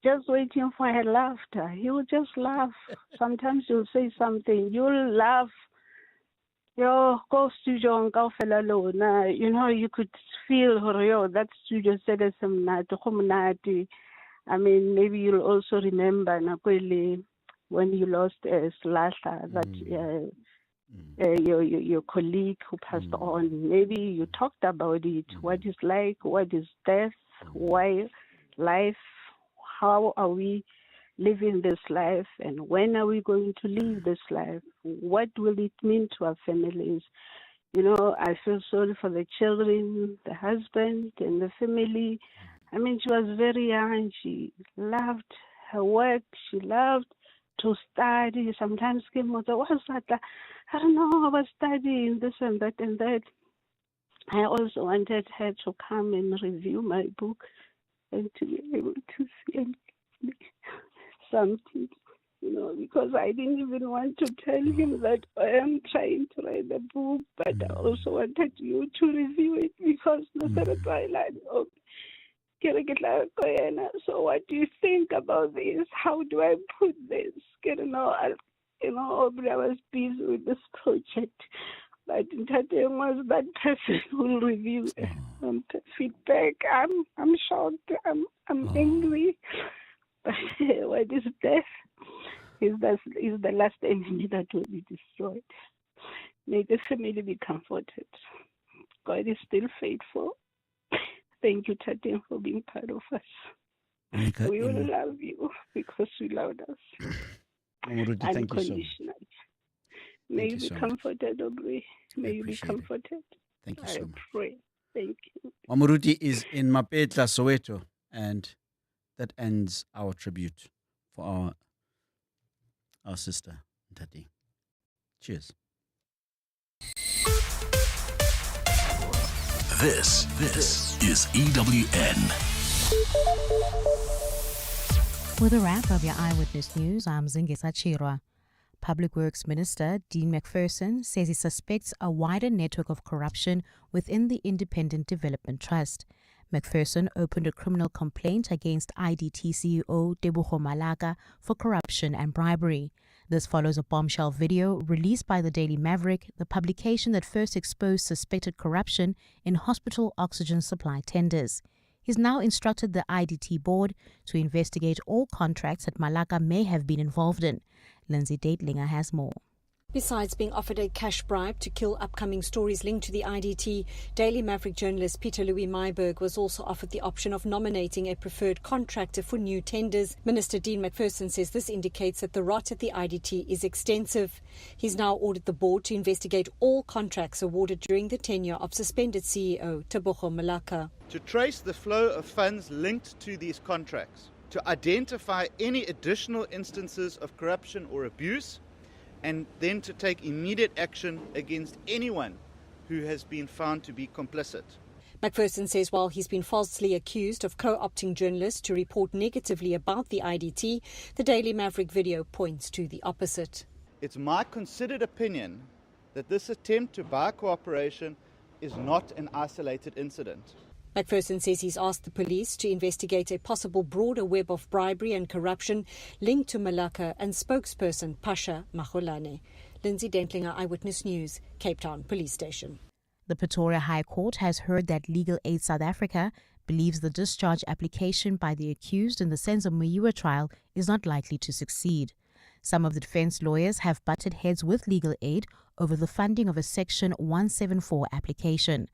Just waiting for her laughter. He will just laugh. Sometimes you'll say something, you'll laugh. Yo, go studio and go fella alone. You could feel that studio said some nati. I mean, maybe you'll also remember Nakweli when you lost Slasha, that your colleague who passed on. Maybe you talked about it. What is life? What is death? Why life? How are we living this life? And when are we going to leave this life? What will it mean to our families? I feel sorry for the children, the husband, and the family. I mean, she was very young. She loved her work. She loved to study. Sometimes came out, what was that? I don't know, I was studying this and that and that. I also wanted her to come and review my book and to be able to see and give me something, because I didn't even want to tell him that I am trying to write the book, but I also wanted you to review it because so what do you think about this? How do I put this? Aubrey, I was busy with this project, but Ntate was that person who will review feedback. I'm shocked. I'm angry. But what is death? Is the last enemy that will be destroyed. May the family be comforted. God is still faithful. Thank you, Tate, for being part of us. We will love you because you loved us. Unconditionally. May you be comforted, Aubrey. May you be comforted. Thank you so much. I pray. Thank you. Mamuruti is in Mapetla, Soweto, and that ends our tribute for our sister, Tati. Cheers. This is EWN. With a wrap of your Eyewitness News, I'm Zingisa Chirwa. Public Works Minister Dean McPherson says he suspects a wider network of corruption within the Independent Development Trust. McPherson opened a criminal complaint against IDT CEO Tebogo Malaka for corruption and bribery. This follows a bombshell video released by the Daily Maverick, the publication that first exposed suspected corruption in hospital oxygen supply tenders. He's now instructed the IDT board to investigate all contracts that Malaka may have been involved in. Lindsay Datelinger has more. Besides being offered a cash bribe to kill upcoming stories linked to the IDT, Daily Maverick journalist Peter Louis Myburg was also offered the option of nominating a preferred contractor for new tenders. Minister Dean McPherson says this indicates that the rot at the IDT is extensive. He's now ordered the board to investigate all contracts awarded during the tenure of suspended CEO Tebogo Malaka. To trace the flow of funds linked to these contracts, to identify any additional instances of corruption or abuse, and then to take immediate action against anyone who has been found to be complicit. McPherson says while he's been falsely accused of co-opting journalists to report negatively about the IDT, the Daily Maverick video points to the opposite. It's my considered opinion that this attempt to buy cooperation is not an isolated incident. McPherson says he's asked the police to investigate a possible broader web of bribery and corruption linked to Malaka and spokesperson Pasha Magolane. Lindsay Dentlinger, Eyewitness News, Cape Town Police Station. The Pretoria High Court has heard that Legal Aid South Africa believes the discharge application by the accused in the Senzo Muyiwa trial is not likely to succeed. Some of the defense lawyers have butted heads with Legal Aid over the funding of a Section 174 application.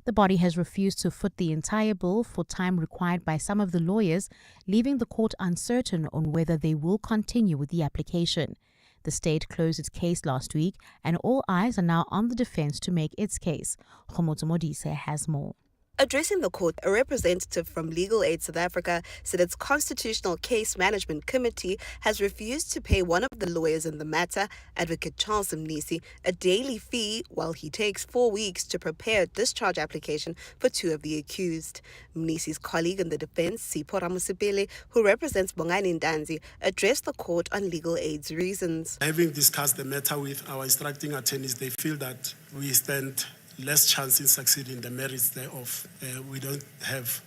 The body has refused to foot the entire bill for time required by some of the lawyers, leaving the court uncertain on whether they will continue with the application. The state closed its case last week, and all eyes are now on the defense to make its case. Khomotso Modise has more. Addressing the court, a representative from Legal Aid South Africa said its Constitutional Case Management Committee has refused to pay one of the lawyers in the matter, Advocate Charles Mnisi, a daily fee while he takes 4 weeks to prepare a discharge application for 2 of the accused. Mnisi's colleague in the defense, Sipho Ramusipele, who represents Bongani Ndanzi, addressed the court on legal aid's reasons. Having discussed the matter with our instructing attorneys, they feel that we stand less chance in succeeding the merits thereof. We don't have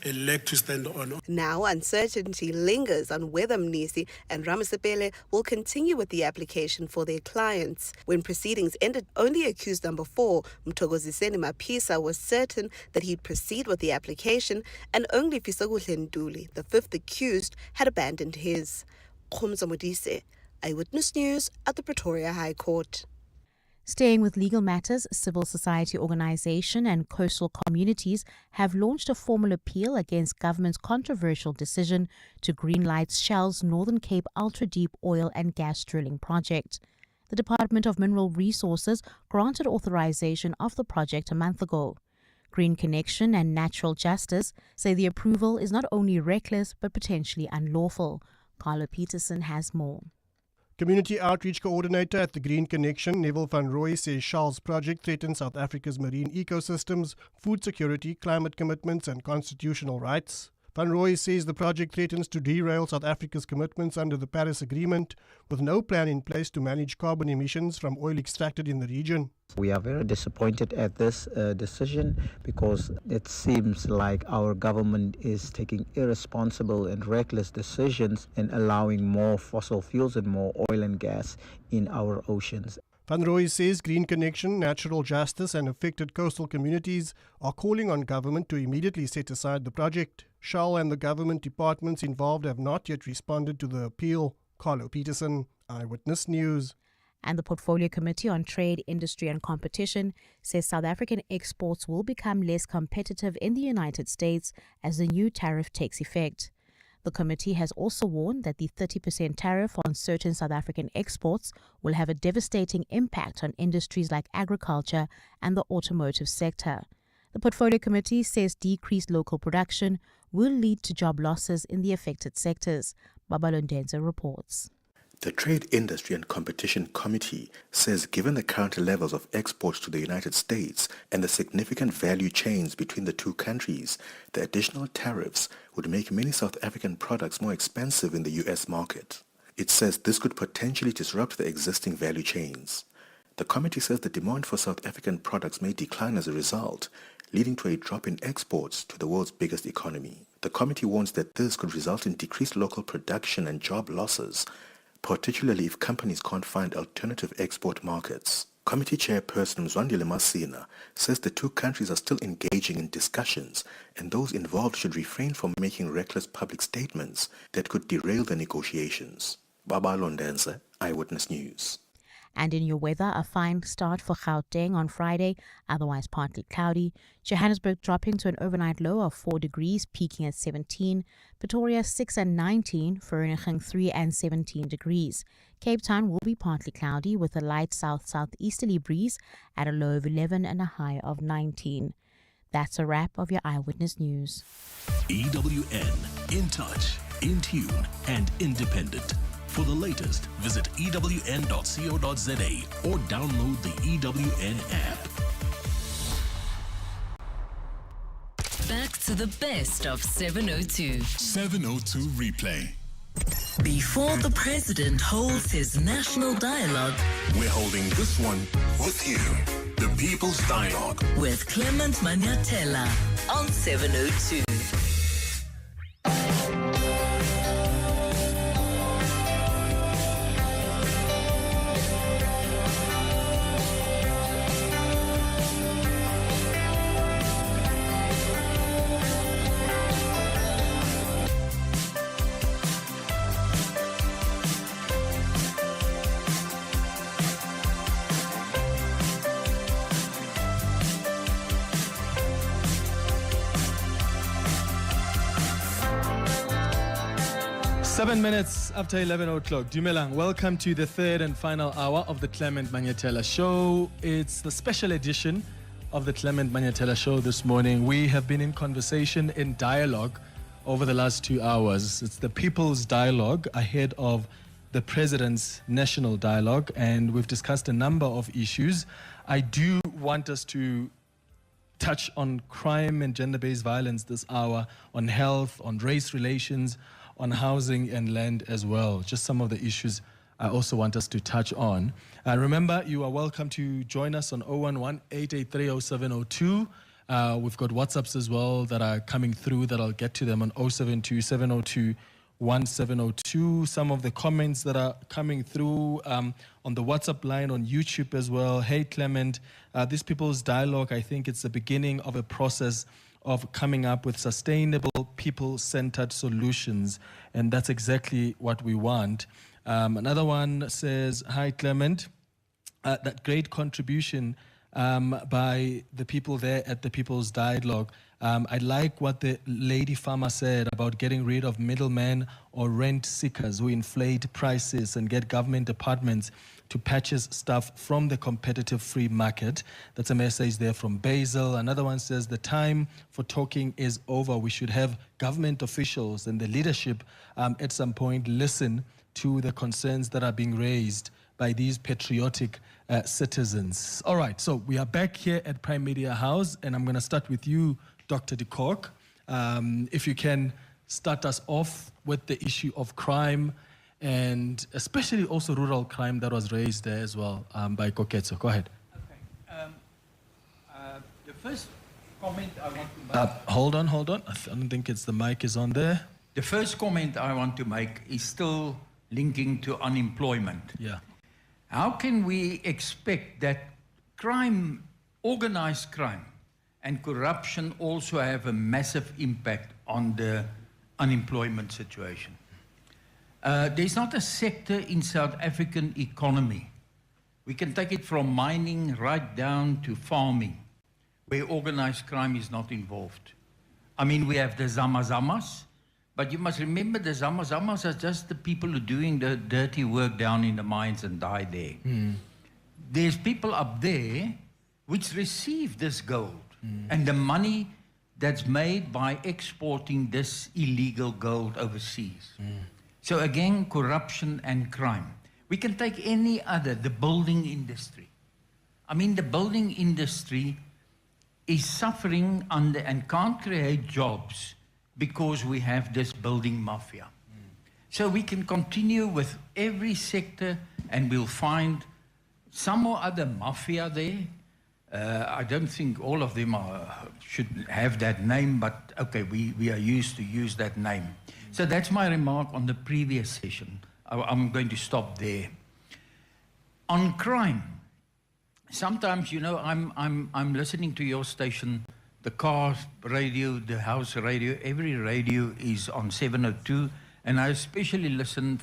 a leg to stand on. Now uncertainty lingers on whether Mnisi and Ramasipele will continue with the application for their clients. When proceedings ended, only accused number 4, Mthokoziseni Mapisa, was certain that he'd proceed with the application, and only Fisakuhle Nduli, the 5th accused, had abandoned his. Khomotso Modise, Eyewitness News at the Pretoria High Court. Staying with legal matters, civil society organization and coastal communities have launched a formal appeal against government's controversial decision to greenlight Shell's Northern Cape ultra-deep oil and gas drilling project. The Department of Mineral Resources granted authorization of the project a month ago. Green Connection and Natural Justice say the approval is not only reckless but potentially unlawful. Carlo Peterson has more. Community Outreach Coordinator at the Green Connection, Neville van Rooy, says Shell's project threatens South Africa's marine ecosystems, food security, climate commitments and constitutional rights. Van Rooy says the project threatens to derail South Africa's commitments under the Paris Agreement, with no plan in place to manage carbon emissions from oil extracted in the region. We are very disappointed at this decision because it seems like our government is taking irresponsible and reckless decisions and allowing more fossil fuels and more oil and gas in our oceans. Van Rooy says Green Connection, Natural Justice and affected coastal communities are calling on government to immediately set aside the project. Shell and the government departments involved have not yet responded to the appeal. Carlo Peterson, Eyewitness News. And the Portfolio Committee on Trade, Industry and Competition says South African exports will become less competitive in the United States as the new tariff takes effect. The committee has also warned that the 30% tariff on certain South African exports will have a devastating impact on industries like agriculture and the automotive sector. The Portfolio Committee says decreased local production will lead to job losses in the affected sectors. Babalondenza reports. The Trade, Industry and Competition Committee says given the current levels of exports to the United States and the significant value chains between the two countries, the additional tariffs would make many South African products more expensive in the U.S. market. It says this could potentially disrupt the existing value chains. The committee says the demand for South African products may decline as a result, leading to a drop in exports to the world's biggest economy. The committee warns that this could result in decreased local production and job losses, particularly if companies can't find alternative export markets. Committee Chairperson Mzwandile Masina says the two countries are still engaging in discussions and those involved should refrain from making reckless public statements that could derail the negotiations. Babalondenza, Eyewitness News. And in your weather, a fine start for Gauteng on Friday, otherwise partly cloudy. Johannesburg dropping to an overnight low of 4 degrees, peaking at 17. Pretoria 6 and 19, Vereeniging 3 and 17 degrees. Cape Town will be partly cloudy with a light south-southeasterly breeze at a low of 11 and a high of 19. That's a wrap of your Eyewitness News. EWN, in touch, in tune and independent. For the latest, visit ewn.co.za or download the EWN app. Back to the best of 702. 702 replay. Before the president holds his national dialogue, We're holding this one with you. The People's Dialogue. With Clement Manyatela on 702. 7 minutes after 11 o'clock. Dumelang, welcome to the third and final hour of the Clement Manyetela Show. It's the special edition of the Clement Manyetela Show this morning. We have been in conversation, in dialogue over the last 2 hours. It's the People's Dialogue ahead of the President's National Dialogue, and we've discussed a number of issues. I do want us to touch on crime and gender-based violence this hour, on health, on race relations, on housing and land as well. Just some of the issues I also want us to touch on. Remember, you are welcome to join us on 011-883-0702. We've got WhatsApps as well that are coming through that I'll get to them on 072-702-1702. Some of the comments that are coming through on the WhatsApp line on YouTube as well. Hey, Clement, this People's Dialogue, I think it's the beginning of a process of coming up with sustainable, people-centered solutions, and that's exactly what we want. Another one says, hi, Clement, that great contribution by the people there at the People's Dialogue. I like what the lady farmer said about getting rid of middlemen or rent seekers who inflate prices and get government departments to purchase stuff from the competitive free market. That's a message there from Basil. Another one says the time for talking is over. We should have government officials and the leadership at some point listen to the concerns that are being raised by these patriotic citizens. All right, so we are back here at Prime Media House, and I'm going to start with you, Dr. de Kock. If you can start us off with the issue of crime, and especially also rural crime that was raised there as well by Koketso. Go ahead. Okay. The first comment I want to make... Hold on. I don't think the mic is on there. The first comment I want to make is still linking to unemployment. Yeah. How can we expect that crime, organized crime, and corruption also have a massive impact on the unemployment situation? There's not a sector in South African economy. We can take it from mining right down to farming, where organized crime is not involved. I mean, we have the Zamazamas, but you must remember the Zamazamas are just the people who are doing the dirty work down in the mines and die there. There's people up there which receive this gold and the money that's made by exporting this illegal gold overseas. So again, corruption and crime. We can take any other, the building industry. I mean, the building industry is suffering under and can't create jobs because we have this building mafia. So we can continue with every sector and we'll find some or other mafia there. I don't think all of them should have that name, but okay, we are used to use that name. So that's my remark on the previous session. I'm going to stop there. On crime, sometimes, you know, I'm listening to your station, the car radio, the house radio, every radio is on 702, and I especially listen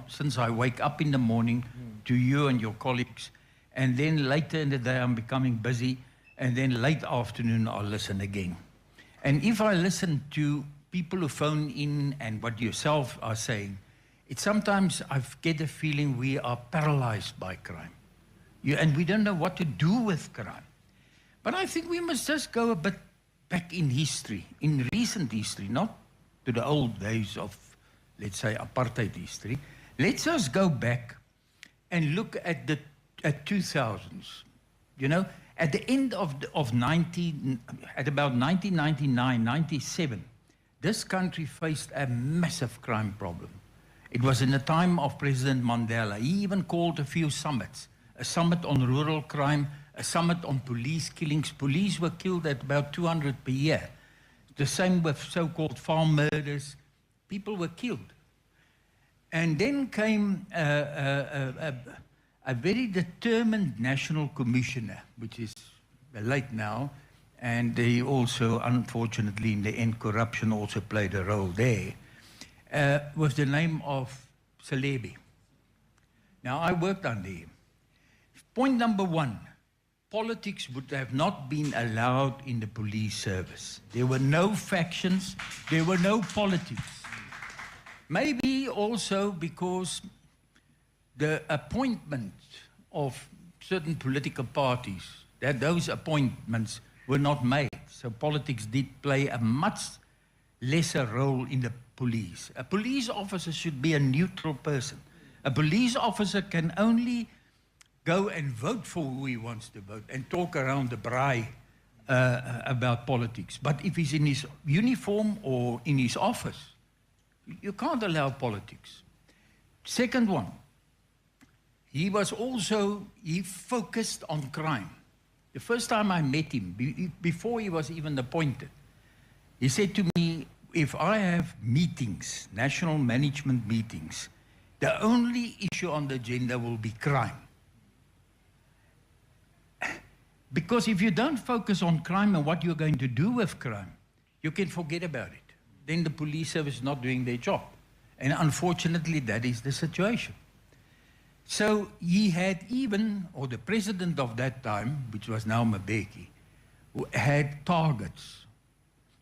since I wake up in the morning to you and your colleagues, and then later in the day I'm becoming busy, and then late afternoon I'll listen again. And if I listen to people who phone in and what yourself are saying, it's sometimes I get a feeling we are paralyzed by crime. And we don't know what to do with crime. But I think we must just go a bit back in history, in recent history, not to the old days of, let's say, apartheid history. Let's just go back and look at the 2000s. You know, at the end of at about 1999, 97, this country faced a massive crime problem. It was in the time of President Mandela. He even called a few summits, a summit on rural crime, a summit on police killings. Police were killed at about 200 per year. The same with so-called farm murders. People were killed. And then came a very determined national commissioner, which is late now, and they also, unfortunately, in the end, corruption also played a role there, with the name of Celebi. Now, I worked under him. Point number one, politics would have not been allowed in the police service. There were no factions, there were no politics. Maybe also because the appointment of certain political parties, that those appointments were not made. So politics did play a much lesser role in the police. A police officer should be a neutral person. A police officer can only go and vote for who he wants to vote and talk around the braai about politics. But if he's in his uniform or in his office, you can't allow politics. Second one, he focused on crime. The first time I met him, before he was even appointed, he said to me, if I have meetings, national management meetings, the only issue on the agenda will be crime. Because if you don't focus on crime and what you're going to do with crime, you can forget about it. Then the police service is not doing their job. And unfortunately, that is the situation. So he had even, or the president of that time, which was now Mbeki, had targets.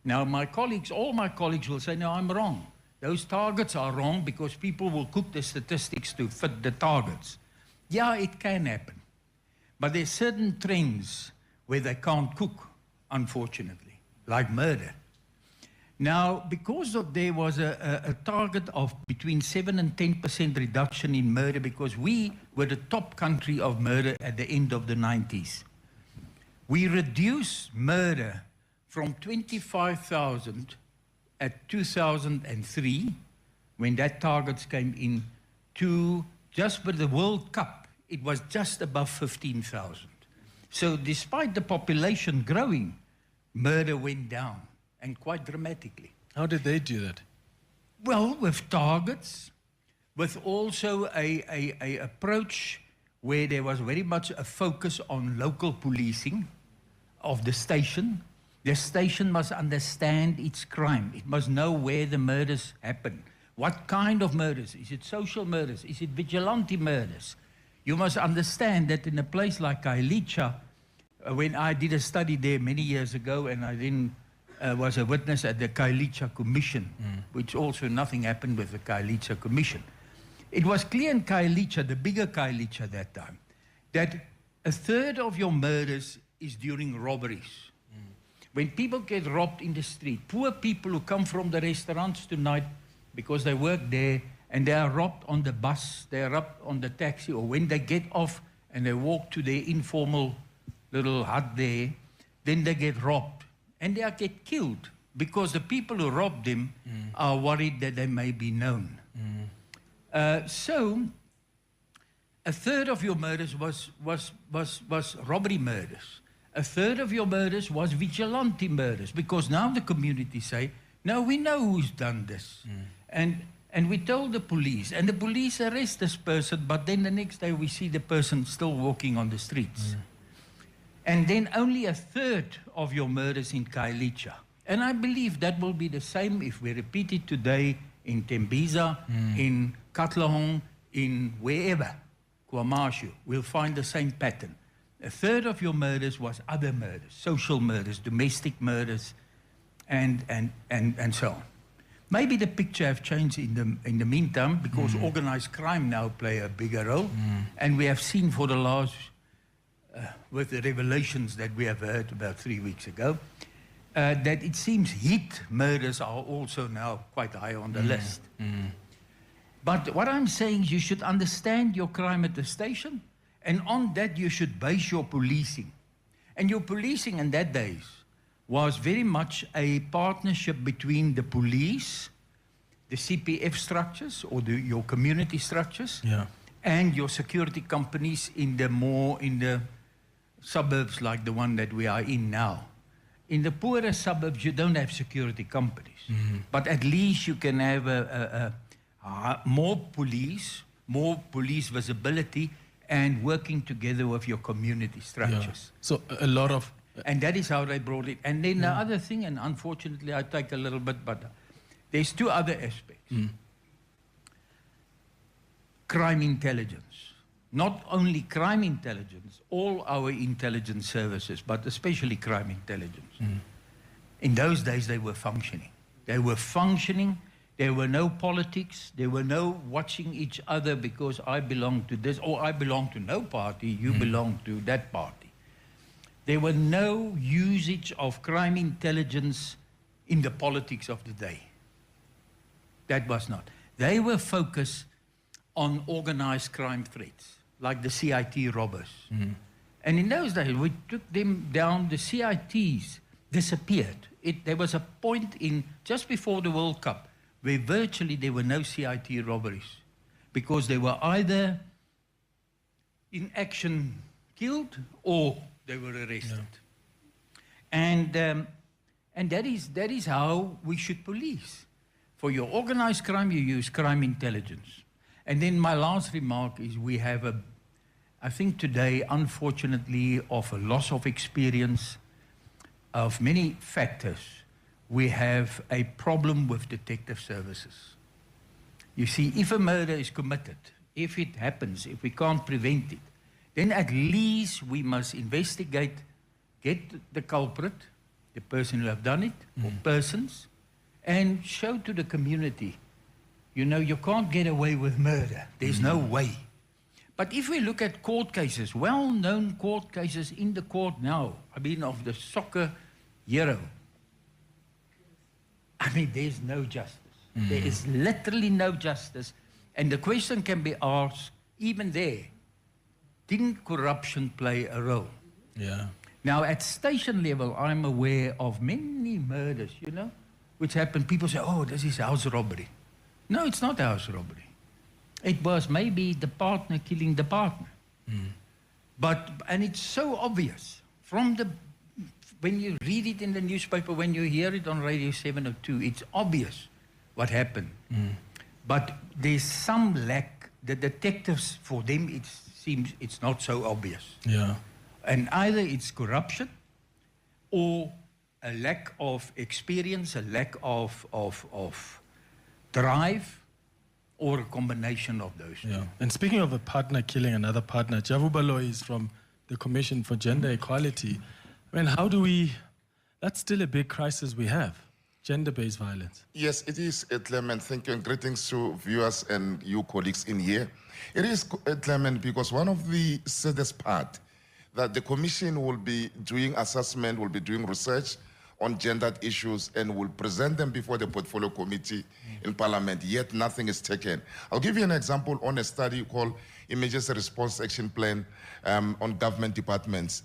Now my colleagues, all my colleagues will say, no, I'm wrong. Those targets are wrong because people will cook the statistics to fit the targets. Yeah, it can happen. But there's certain trends where they can't cook, unfortunately, like murder. Now, because there was a target of between 7 and 10% reduction in murder, because we were the top country of murder at the end of the 90s. We reduced murder from 25,000 at 2003, when that target came in, to just for the World Cup, it was just above 15,000. So despite the population growing, murder went down, and quite dramatically. How did they do that? Well, with targets, with also a approach where there was very much a focus on local policing of the station. The station must understand its crime. It must know where the murders happen. What kind of murders? Is it social murders? Is it vigilante murders? You must understand that in a place like Kailicha, when I did a study there many years ago, and I then was a witness at the Kailicha Commission, which also nothing happened with the Kailicha Commission. It was clear in Kailicha, the bigger Kailicha that time, that a third of your murders is during robberies. When people get robbed in the street, poor people who come from the restaurants tonight because they work there, and they are robbed on the bus, they are robbed on the taxi, or when they get off and they walk to their informal little hut there, then they get robbed. And they get killed because the people who robbed them are worried that they may be known. So a third of your murders was robbery murders. A third of your murders was vigilante murders, because now the community say, no, we know who's done this. And we told the police, and the police arrest this person, but then the next day we see the person still walking on the streets. And then only a third of your murders in Kailicha. And I believe that will be the same if we repeat it today in Tembisa, in Katlehong, in wherever, KwaMashu. We'll find the same pattern. A third of your murders was other murders, social murders, domestic murders, and so on. Maybe the picture have changed in the meantime, because organized crime now play a bigger role. And we have seen for the last, with the revelations that we have heard about 3 weeks ago, that it seems hit murders are also now quite high on the list. But what I'm saying is you should understand your crime at the station, and on that you should base your policing. And your policing in that days was very much a partnership between the police, the CPF structures, or your community structures, and your security companies in the suburbs like the one that we are in now. In the poorer suburbs, you don't have security companies, but at least you can have more police visibility, and working together with your community structures. So a lot of... And that is how they brought it. And then the other thing, and unfortunately I take a little bit, but there's two other aspects. Crime intelligence. Not only crime intelligence, all our intelligence services, but especially crime intelligence. In those days they were functioning. They were functioning, There were no politics. There were no watching each other because I belong to this or I belong to no party, you belong to that party. There were no usage of crime intelligence in the politics of the day. That was not. They were focused on organized crime threats, like the CIT robbers. And in those days, we took them down, the CITs disappeared. There was a point in just before the World Cup where virtually there were no CIT robberies because they were either in action killed or they were arrested. And that is how we should police. For your organized crime, you use crime intelligence. And then my last remark is we have I think today, unfortunately, of a loss of experience, of many factors, we have a problem with detective services. You see, if a murder is committed, if it happens, if we can't prevent it, then at least we must investigate, get the culprit, the person who have done it, or persons, and show to the community, you know, you can't get away with murder. There's no way. But if we look at court cases, well-known court cases in the court now, I mean, of the soccer hero, I mean, there's no justice. There is literally no justice. And the question can be asked, even there, didn't corruption play a role? Yeah. Now, at station level, I'm aware of many murders, you know, which happen. People say, oh, this is house robbery. No, it's not house robbery. It was maybe the partner killing the partner. And it's so obvious when you read it in the newspaper, when you hear it on Radio 702, it's obvious what happened. But there's some lack. The detectives, for them, it seems it's not so obvious. Yeah. And either it's corruption or a lack of experience, a lack of drive, or a combination of those two. Yeah. And speaking of a partner killing another partner, Javu Baloyi is from the Commission for Gender Equality. I mean, that's still a big crisis we have, gender-based violence. Yes, it is, Clement. Thank you, and greetings to viewers and you colleagues in here. It is, Clement, because one of the saddest part that the Commission will be doing assessment, will be doing research on gendered issues and will present them before the portfolio committee in Parliament, yet nothing is taken. I'll give you an example on a study called Emergency Response Action Plan on government departments.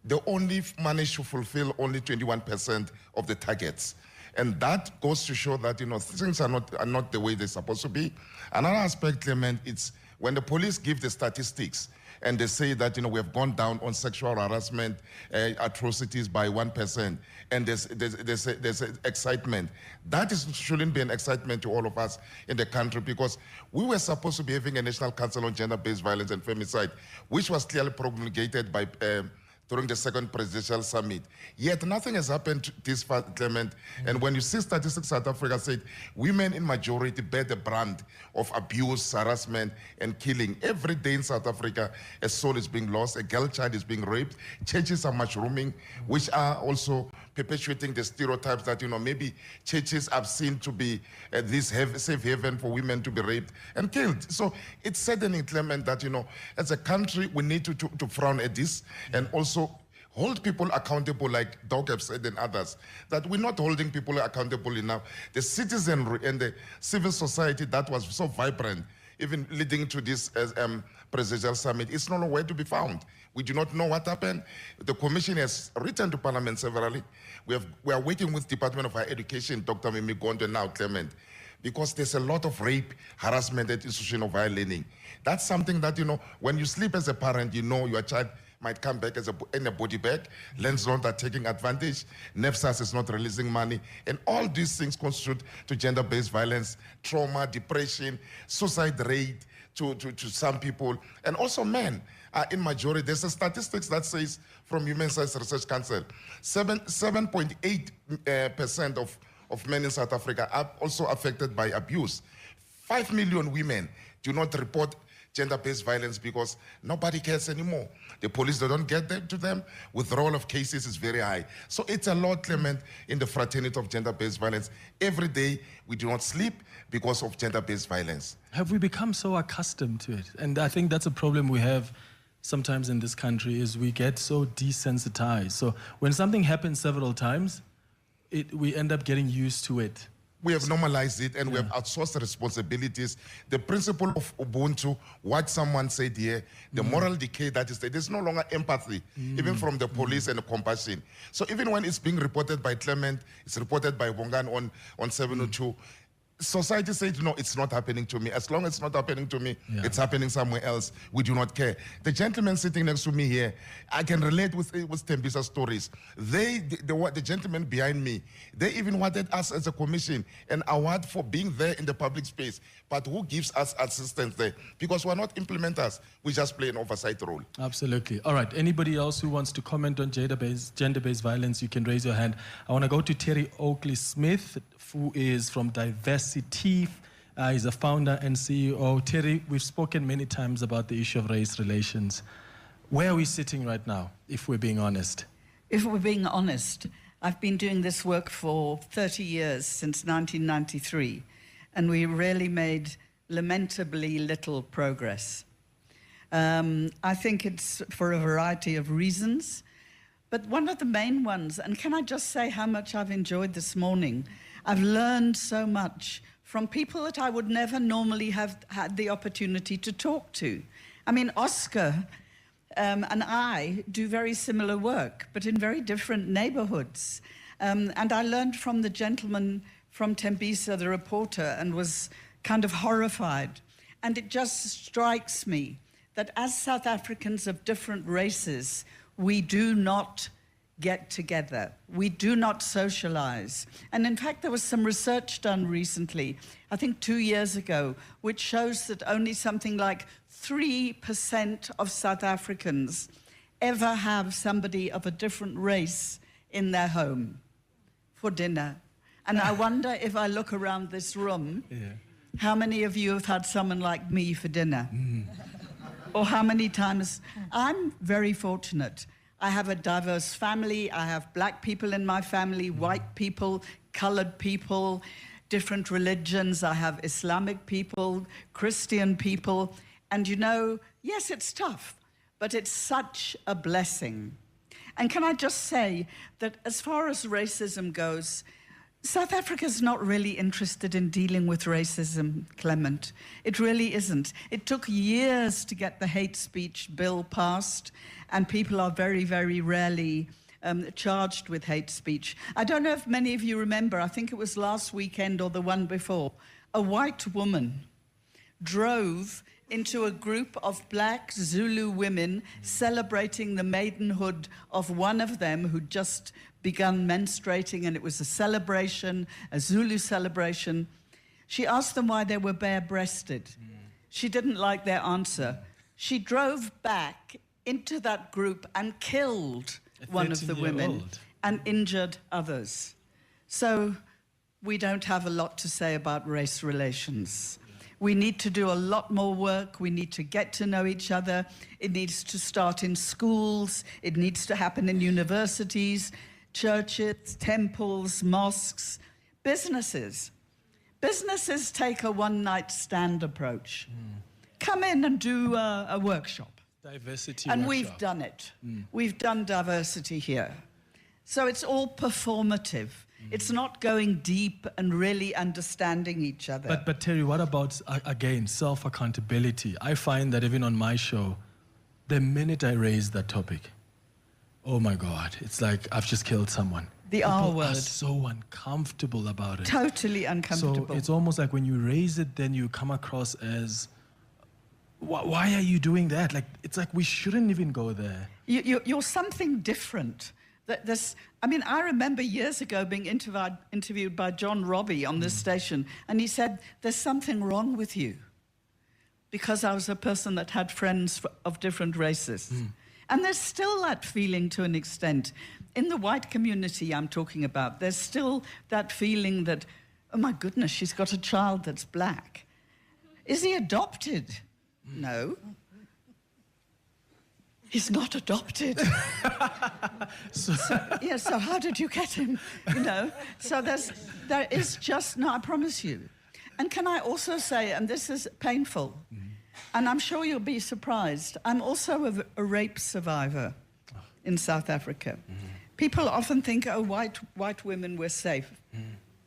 They only managed to fulfill only 21% of the targets. And that goes to show that, you know, things are not the way they're supposed to be. Another aspect, Clement, it's when the police give the statistics, and they say that, you know, we have gone down on sexual harassment atrocities by 1%, and there's excitement. That shouldn't be an excitement to all of us in the country, because we were supposed to be having a National Council on Gender-Based Violence and Femicide, which was clearly promulgated by during the second presidential summit. Yet nothing has happened this far, Clement. And when you see statistics, South Africa said women in majority bear the brand of abuse, harassment, and killing. Every day in South Africa, a soul is being lost, a girl child is being raped, churches are mushrooming, which are also perpetuating the stereotypes that, you know, maybe churches are seen to be this safe haven for women to be raped and killed. So it's saddening, Clement, that, you know, as a country, we need to frown at this and also hold people accountable, like Doug have said and others, that we're not holding people accountable enough. The citizenry and the civil society that was so vibrant, even leading to this presidential summit, is nowhere to be found. We do not know what happened. The Commission has written to Parliament severally. We are working with Department of Higher Education, Dr. Mimi Gondwe now, Clement, because there's a lot of rape, harassment at institution of higher learning. That's something that, you know, when you sleep as a parent, you know your child might come back in a body bag, Landslots are taking advantage, NEFSAS is not releasing money, and all these things constitute to gender-based violence, trauma, depression, suicide rate to some people, and also men are in majority. There's a statistics that says from Human Rights Research Council, 7.8% of men in South Africa are also affected by abuse. 5 million women do not report gender-based violence because nobody cares anymore. The police, they don't get them to them. Withdrawal of cases is very high. So it's a lot, Clement, in the fraternity of gender-based violence. Every day we do not sleep because of gender-based violence. Have we become so accustomed to it? And I think that's a problem we have sometimes in this country, is we get so desensitized. So when something happens several times, we end up getting used to it. We have normalized it and we have outsourced the responsibilities. The principle of Ubuntu, what someone said here, the moral decay that is there, there's no longer empathy, even from the police and the compassion. So even when it's being reported by Clement, it's reported by Bongan on 702, society says, no, it's not happening to me. As long as it's not happening to me, it's happening somewhere else. We do not care. The gentleman sitting next to me here, I can relate with Tembisa's stories. The gentleman behind me, they even wanted us as a commission an award for being there in the public space. But who gives us assistance there? Because we're not implementers. We just play an oversight role. Absolutely. All right. Anybody else who wants to comment on gender-based violence, you can raise your hand. I want to go to Terry Oakley-Smith, who is from Diversity. He's a founder and CEO. Terry, we've spoken many times about the issue of race relations. Where are we sitting right now, if we're being honest? If we're being honest, I've been doing this work for 30 years, since 1993, and we really made lamentably little progress. I think it's for a variety of reasons, but one of the main ones, and can I just say how much I've enjoyed this morning? I've learned so much from people that I would never normally have had the opportunity to talk to. I mean, Oscar and I do very similar work, but in very different neighborhoods. And I learned from the gentleman from Tembisa, the reporter, and was kind of horrified. And it just strikes me that as South Africans of different races, we do not get together. We do not socialize. And in fact, there was some research done recently, I think 2 years ago, which shows that only something like 3% of South Africans ever have somebody of a different race in their home for dinner. And I wonder, if I look around this room, how many of you have had someone like me for dinner? Or how many times? I'm very fortunate. I have a diverse family. I have black people in my family, white people, colored people, different religions. I have Islamic people, Christian people. And you know, yes, it's tough, but it's such a blessing. And can I just say that as far as racism goes, South Africa's not really interested in dealing with racism, Clement. It really isn't. It took years to get the hate speech bill passed, and people are very, very rarely charged with hate speech. I don't know if many of you remember, I think it was last weekend or the one before, a white woman drove into a group of black Zulu women celebrating the maidenhood of one of them who'd just begun menstruating, and it was a celebration, a Zulu celebration. She asked them why they were bare-breasted. She didn't like their answer. She drove back into that group and killed one of the women and injured others. So we don't have a lot to say about race relations. We need to do a lot more work. We need to get to know each other. It needs to start in schools. It needs to happen in universities, churches, temples, mosques, businesses. Businesses take a one-night stand approach. Come in and do a workshop. Diversity and workshop. We've done it. We've done diversity here. So it's all performative. It's not going deep and really understanding each other. But Terry, what about, again, self-accountability? I find that even on my show, the minute I raise that topic, oh my God, it's like I've just killed someone. The People R word. are so uncomfortable about it. Totally uncomfortable. So it's almost like when you raise it, then you come across as, why are you doing that? Like, it's like we shouldn't even go there. You're something different. I mean, I remember years ago being interviewed by John Robbie on this station, and he said, there's something wrong with you, because I was a person that had friends of different races. And there's still that feeling to an extent. In the white community I'm talking about, there's still that feeling that, oh my goodness, she's got a child that's black. Is he adopted? No. He's not adopted. so how did you get him? You know, so there is just no, I promise you. And can I also say, and this is painful, and I'm sure you'll be surprised, I'm also a rape survivor in South Africa. People often think, oh, white women were safe.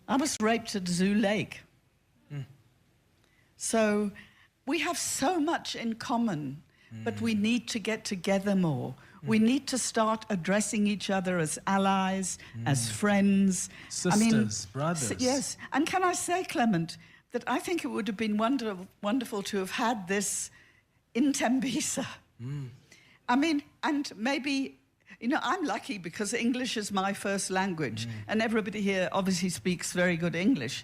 I was raped at Zoo Lake. So we have so much in common, but we need to get together more. We need to start addressing each other as allies, as friends. Sisters, brothers. Yes. And can I say, Clement, that I think it would have been wonderful to have had this in Tembisa. I mean, and maybe, you know, I'm lucky because English is my first language, and everybody here obviously speaks very good English.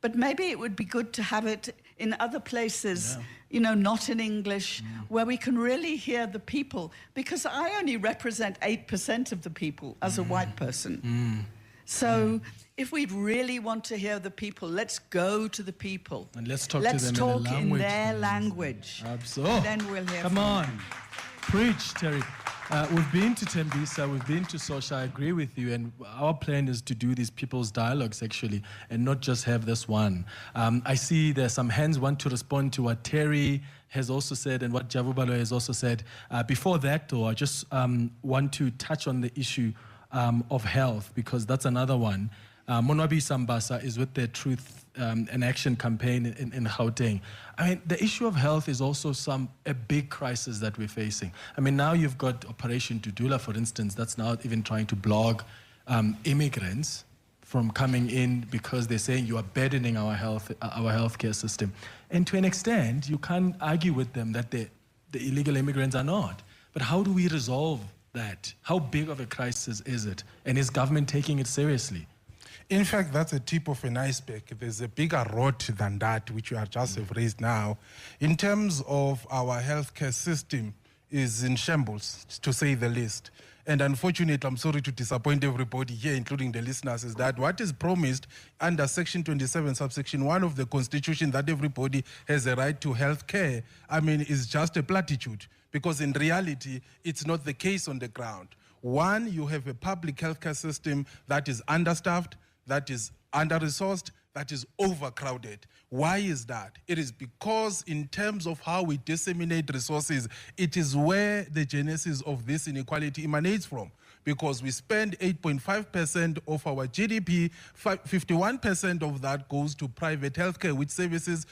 But maybe it would be good to have it in other places, you know, not in English, where we can really hear the people, because I only represent 8% of the people as a white person. So if we really want to hear the people, let's go to the people. And let's talk to them in their language. Absolutely. Then we'll hear Come on. Preach, Terry. We've been to Tembisa, we've been to Sosha, I agree with you, and our plan is to do these people's dialogues, actually, and not just have this one. I see there's some hands want to respond to what Terry has also said and what Javubalo has also said. Before that, though, I just want to touch on the issue of health, because that's another one. Monwabi Sambasa is with the Truth and Action campaign in Gauteng. I mean, the issue of health is also a big crisis that we're facing. I mean, now you've got Operation Dudula, for instance, that's now even trying to block immigrants from coming in because they're saying you are burdening our healthcare system. And to an extent, you can't argue with them that the illegal immigrants are not. But how do we resolve that? How big of a crisis is it? And is government taking it seriously? In fact, that's a tip of an iceberg. There's a bigger rot than that, which you have just raised now. In terms of our healthcare system, is in shambles, to say the least. And unfortunately, I'm sorry to disappoint everybody here, including the listeners, is that what is promised under Section 27, subsection 1 of the Constitution, that everybody has a right to health care, I mean, is just a platitude, because in reality, it's not the case on the ground. One, you have a public healthcare system that is understaffed, that is under-resourced, that is overcrowded. Why is that? It is because in terms of how we disseminate resources, it is where the genesis of this inequality emanates from. Because we spend 8.5% of our GDP, 51% of that goes to private healthcare, which services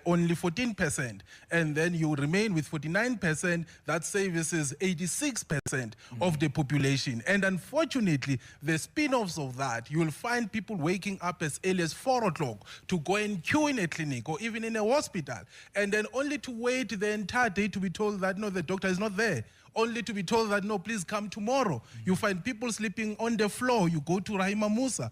only 14%. And then you remain with 49%, that services 86% of the population. And unfortunately, the spin-offs of that, you will find people waking up as early as 4 o'clock to go and queue in a clinic or even in a hospital, and then only to wait the entire day to be told that, no, the doctor is not there. Only to be told that, no, please come tomorrow. You find people sleeping on the floor. You go to Rahima Musa,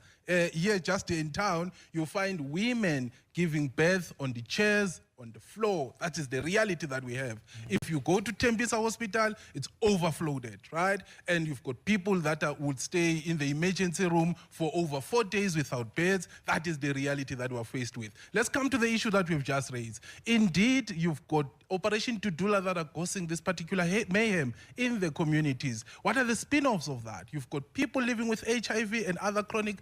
here just in town, you find women giving birth on the chairs, on the floor. That is the reality that we have. If you go to Tembisa Hospital, it's overflowed, right? And you've got people that would stay in the emergency room for over 4 days without beds. That is the reality that we're faced with. Let's come to the issue that we've just raised. Indeed, you've got Operation Dudula that are causing this particular mayhem in the communities. What are the spin-offs of that? You've got people living with HIV and other chronic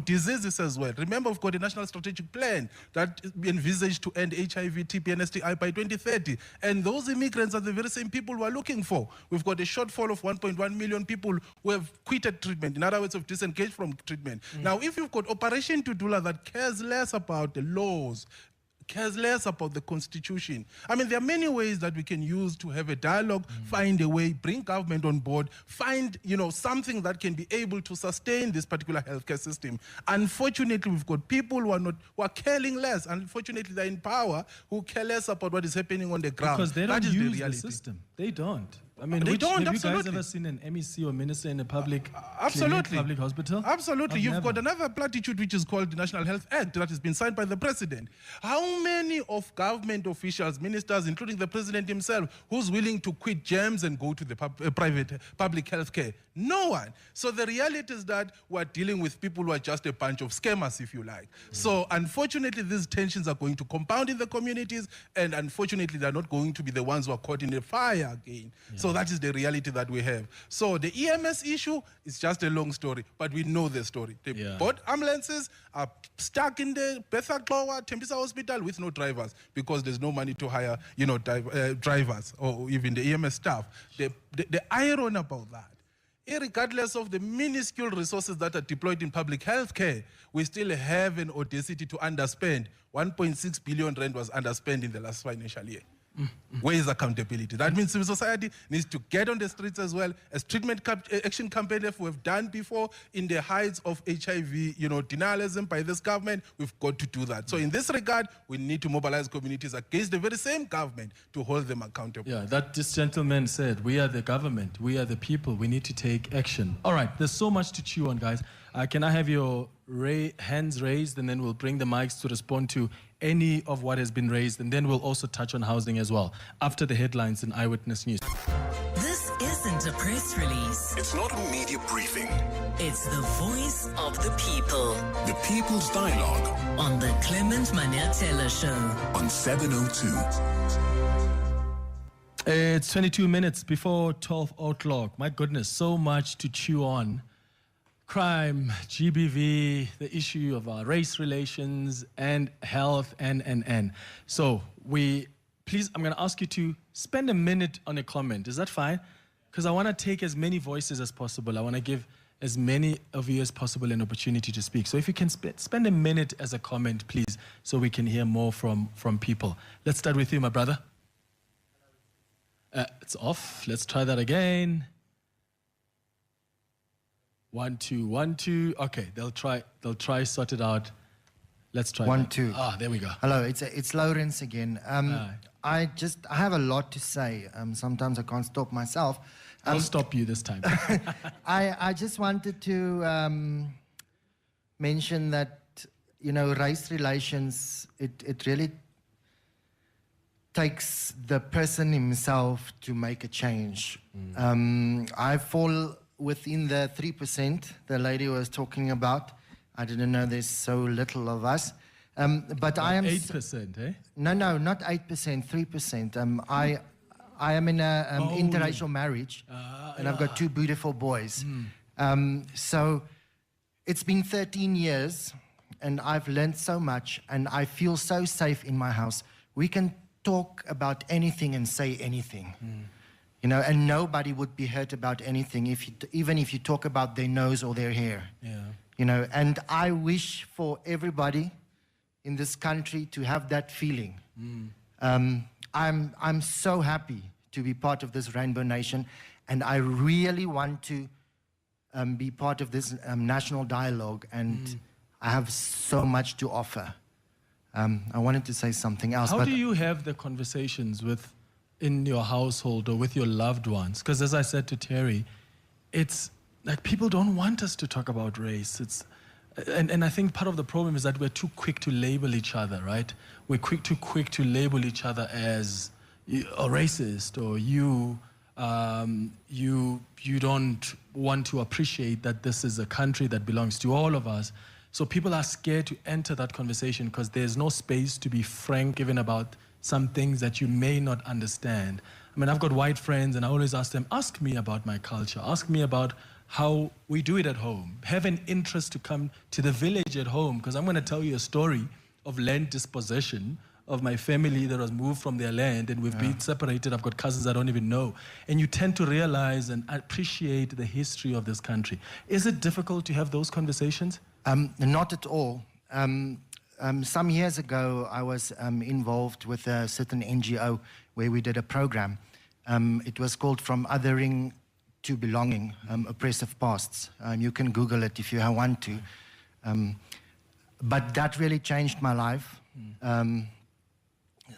diseases as well. Remember, we've got a national strategic plan that envisaged to end HIV, TB, and STI by 2030. And those immigrants are the very same people we're looking for. We've got a shortfall of 1.1 million people who have quitted treatment, in other words, have disengaged from treatment. Now, if you've got Operation Dudula that cares less about the laws, cares less about the Constitution. I mean, there are many ways that we can use to have a dialogue, find a way, bring government on board, find, something that can be able to sustain this particular healthcare system. Unfortunately, we've got people who are caring less. Unfortunately, they're in power who care less about what is happening on the ground. Because they don't use the system. They don't. I mean, have you guys ever seen an MEC or minister in a public clinic, public hospital? Absolutely. You've got another platitude which is called the National Health Act that has been signed by the president. How many of government officials, ministers, including the president himself, who's willing to quit gems and go to the private public health care? No one. So the reality is that we're dealing with people who are just a bunch of scammers, if you like. So unfortunately, these tensions are going to compound in the communities, and unfortunately, they're not going to be the ones who are caught in the fire again. So that is the reality that we have. So the EMS issue is just a long story, but we know the story. Both ambulances are stuck in the Bethakloa, Tembisa Hospital with no drivers because there's no money to hire, drivers or even the EMS staff. The irony about that, regardless of the minuscule resources that are deployed in public health care, we still have an audacity to underspend. 1.6 billion rand was underspent in the last financial year. Where is accountability? That means civil society needs to get on the streets as well, as treatment action campaign that we've done before in the heights of HIV, denialism by this government. We've got to do that. So in this regard, we need to mobilize communities against the very same government to hold them accountable. Yeah, that this gentleman said, we are the government, we are the people, we need to take action. All right, there's so much to chew on, guys. Can I have your hands raised, and then we'll bring the mics to respond to any of what has been raised, and then we'll also touch on housing as well after the headlines in Eyewitness News. This isn't a press release. It's not a media briefing. It's the voice of the people. The People's Dialogue On the Clement Manyatela Show. On 702. It's 22 minutes before 12 o'clock. My goodness, so much to chew on. Crime, GBV, the issue of our race relations and health, and. So please, I'm going to ask you to spend a minute on a comment. Is that fine? Because I want to take as many voices as possible. I want to give as many of you as possible an opportunity to speak. So if you can spend a minute as a comment, please, so we can hear more from people. Let's start with you, my brother. It's off. Let's try that again. 1 2 1 2. Okay, they'll try sort it out. Let's try 1 that. 2. There we go. Hello, it's Lawrence again. I have a lot to say. Sometimes I can't stop myself. I'll stop you this time. I just wanted to mention that race relations, it really takes the person himself to make a change. I fall within the 3% the lady was talking about. I didn't know there's so little of us. But I am 8%, eh? No, not 8%, 3%. I am in a interracial marriage, and I've got 2 beautiful boys. So it's been 13 years, and I've learned so much, and I feel so safe in my house. We can talk about anything and say anything. And nobody would be hurt about anything even if you talk about their nose or their hair. And I wish for everybody in this country to have that feeling. I'm so happy to be part of this Rainbow Nation, and I really want to be part of this national dialogue, and I have so much to offer. I wanted to say something else. How do you have the conversations in your household or with your loved ones? Because as I said to Terry, it's like people don't want us to talk about race. And I think part of the problem is that we're too quick to label each other, right? We're too quick to label each other as a racist, or you don't want to appreciate that this is a country that belongs to all of us. So people are scared to enter that conversation because there's no space to be frank even about some things that you may not understand. I mean, I've got white friends, and I always ask them, ask me about my culture. Ask me about how we do it at home. Have an interest to come to the village at home, because I'm going to tell you a story of land dispossession of my family that was moved from their land, and we've been separated. I've got cousins I don't even know. And you tend to realize and appreciate the history of this country. Is it difficult to have those conversations? Not at all. Some years ago, I was involved with a certain NGO where we did a program. It was called From Othering to Belonging, Oppressive Pasts. You can Google it if you want to. But that really changed my life.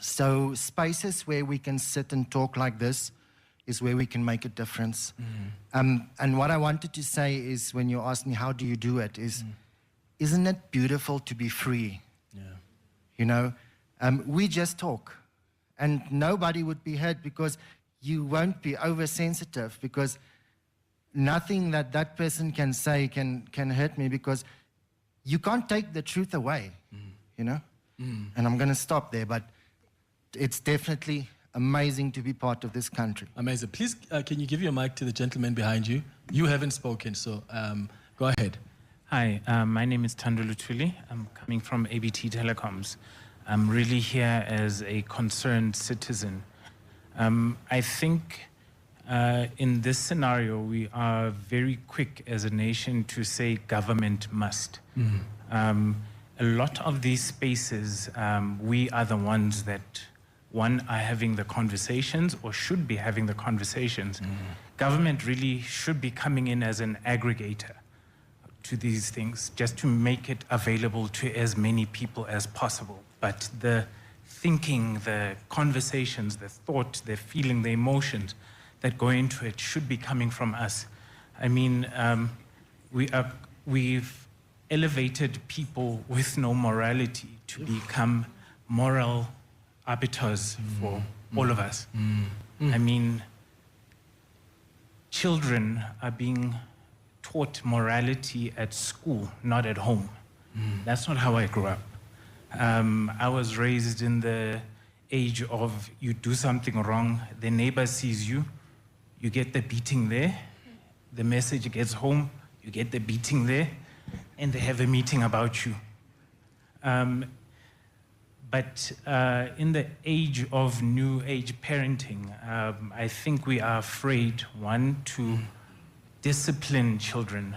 So spaces where we can sit and talk like this is where we can make a difference. And what I wanted to say is, when you ask me how do you do it, isn't it beautiful to be free? We just talk, and nobody would be hurt because you won't be oversensitive, because nothing that that person can say can hurt me, because you can't take the truth away, you know? And I'm going to stop there, but it's definitely amazing to be part of this country. Amazing. Please, can you give your mic to the gentleman behind you? You haven't spoken, so go ahead. Hi, my name is Thando Luthuli. I'm coming from ABT Telecoms. I'm really here as a concerned citizen. I think in this scenario, we are very quick as a nation to say government must. A lot of these spaces, we are the ones that, one, are having the conversations or should be having the conversations. Government really should be coming in as an aggregator to these things, just to make it available to as many people as possible. But the thinking, the conversations, the thought, the feeling, the emotions that go into it should be coming from us. I mean, we've elevated people with no morality to become moral arbiters for all of us. I mean, children are being taught morality at school, not at home. That's not how I grew up. I was raised in the age of you do something wrong, the neighbor sees you, you get the beating there, the message gets home, you get the beating there, and they have a meeting about you. But in the age of new age parenting, I think we are afraid, one, to discipline children.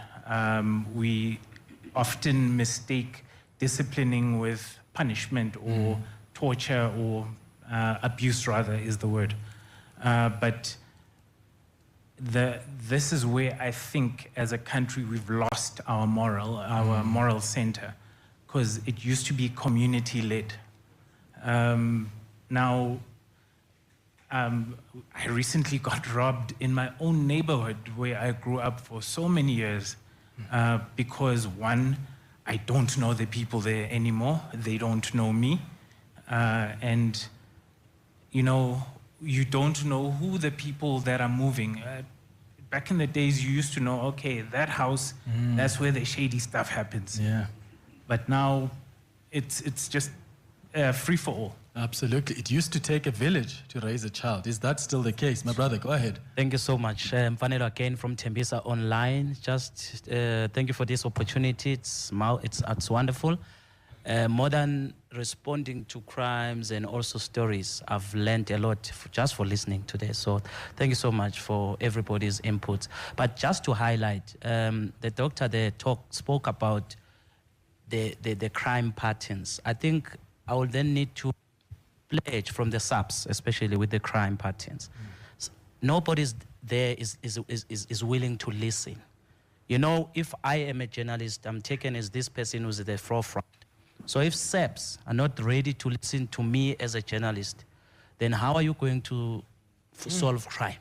We often mistake disciplining with punishment or torture or abuse, rather, is the word. But this is where I think as a country we've lost our moral center, because it used to be community-led. Now, I recently got robbed in my own neighborhood where I grew up for so many years because, one, I don't know the people there anymore. They don't know me. And, you know, you don't know who the people that are moving. Back in the days, you used to know, okay, that house, that's where the shady stuff happens. Yeah. But now it's just free for all. Absolutely. It used to take a village to raise a child. Is that still the case? My brother, go ahead. Thank you so much. Mfanelo again from Tembisa Online. Just thank you for this opportunity. It's wonderful. More than responding to crimes and also stories, I've learned a lot just for listening today. So thank you so much for everybody's inputs. But just to highlight, the doctor there spoke about the crime patterns. I think I will then need to pledge from the subs, especially with the crime patterns. Nobody's there is willing to listen. You know, if I am a journalist, I'm taken as this person who's at the forefront. So if SEPs are not ready to listen to me as a journalist, then how are you going to solve crime?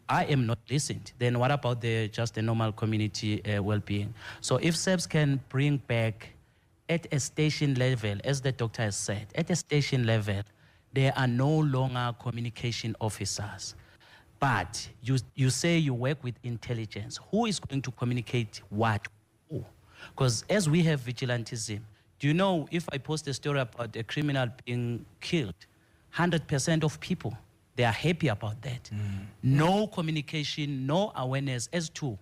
I am not listened. Then what about the normal community well-being? So if SEPs can bring back at a station level, as the doctor has said, at a station level, there are no longer communication officers. But you say you work with intelligence. Who is going to communicate what? Because as we have vigilantism, do you know if I post a story about a criminal being killed, 100% of people, they are happy about that. No communication, no awareness as to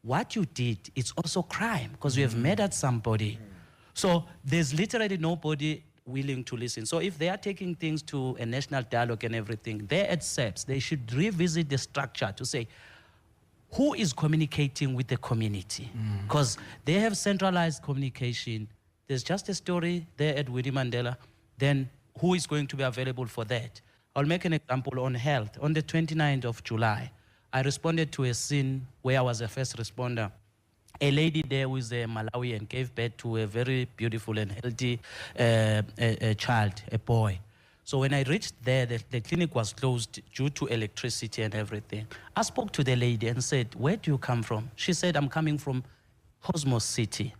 what you did. It's also crime because you have murdered somebody. So there's literally nobody willing to listen. So if they are taking things to a national dialogue and everything, they're at SEPs, they should revisit the structure to say, who is communicating with the community? Because they have centralized communication. There's just a story there at Winnie Mandela. Then who is going to be available for that? I'll make an example on health. On the 29th of July, I responded to a scene where I was a first responder. A lady there who is a Malawian gave birth to a very beautiful and healthy child, a boy. So when I reached there, the clinic was closed due to electricity and everything. I spoke to the lady and said, where do you come from? She said, I'm coming from Cosmos City.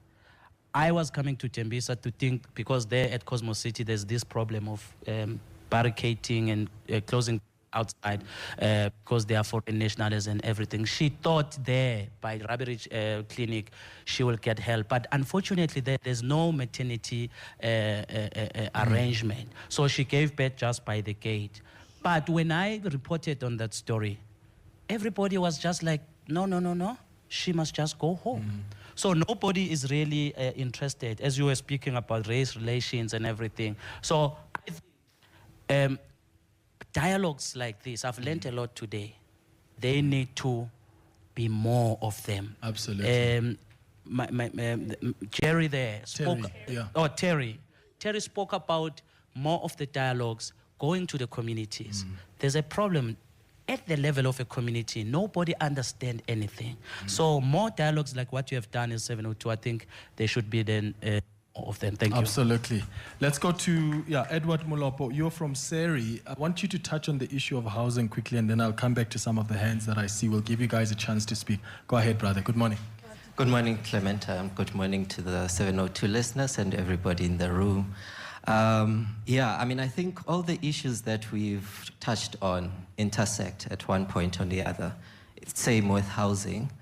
I was coming to Tembisa to think, because there at Cosmos City, there's this problem of barricading and closing outside because they are foreign nationals and everything. She thought there by Rabbit Clinic she will get help, but unfortunately there's no maternity arrangement. So she gave birth just by the gate. But when I reported on that story, everybody was just like, no, she must just go home. So nobody is really interested, as you were speaking about race relations and everything. So I think dialogues like this, I've learned a lot today. They need to be more of them. Absolutely. Jerry there spoke. Terry. Terry spoke about more of the dialogues going to the communities. There's a problem. At the level of a community, nobody understands anything. So more dialogues like what you have done in 702, I think there should be then more of them. Thank you. Absolutely. Let's go to Edward Molopo. You're from Seri. I want you to touch on the issue of housing quickly, and then I'll come back to some of the hands that I see. We'll give you guys a chance to speak. Go ahead, brother. Good morning. Good morning, Clement. Good morning to the 702 listeners and everybody in the room. I think all the issues that we've touched on intersect at one point or the other. Same with housing.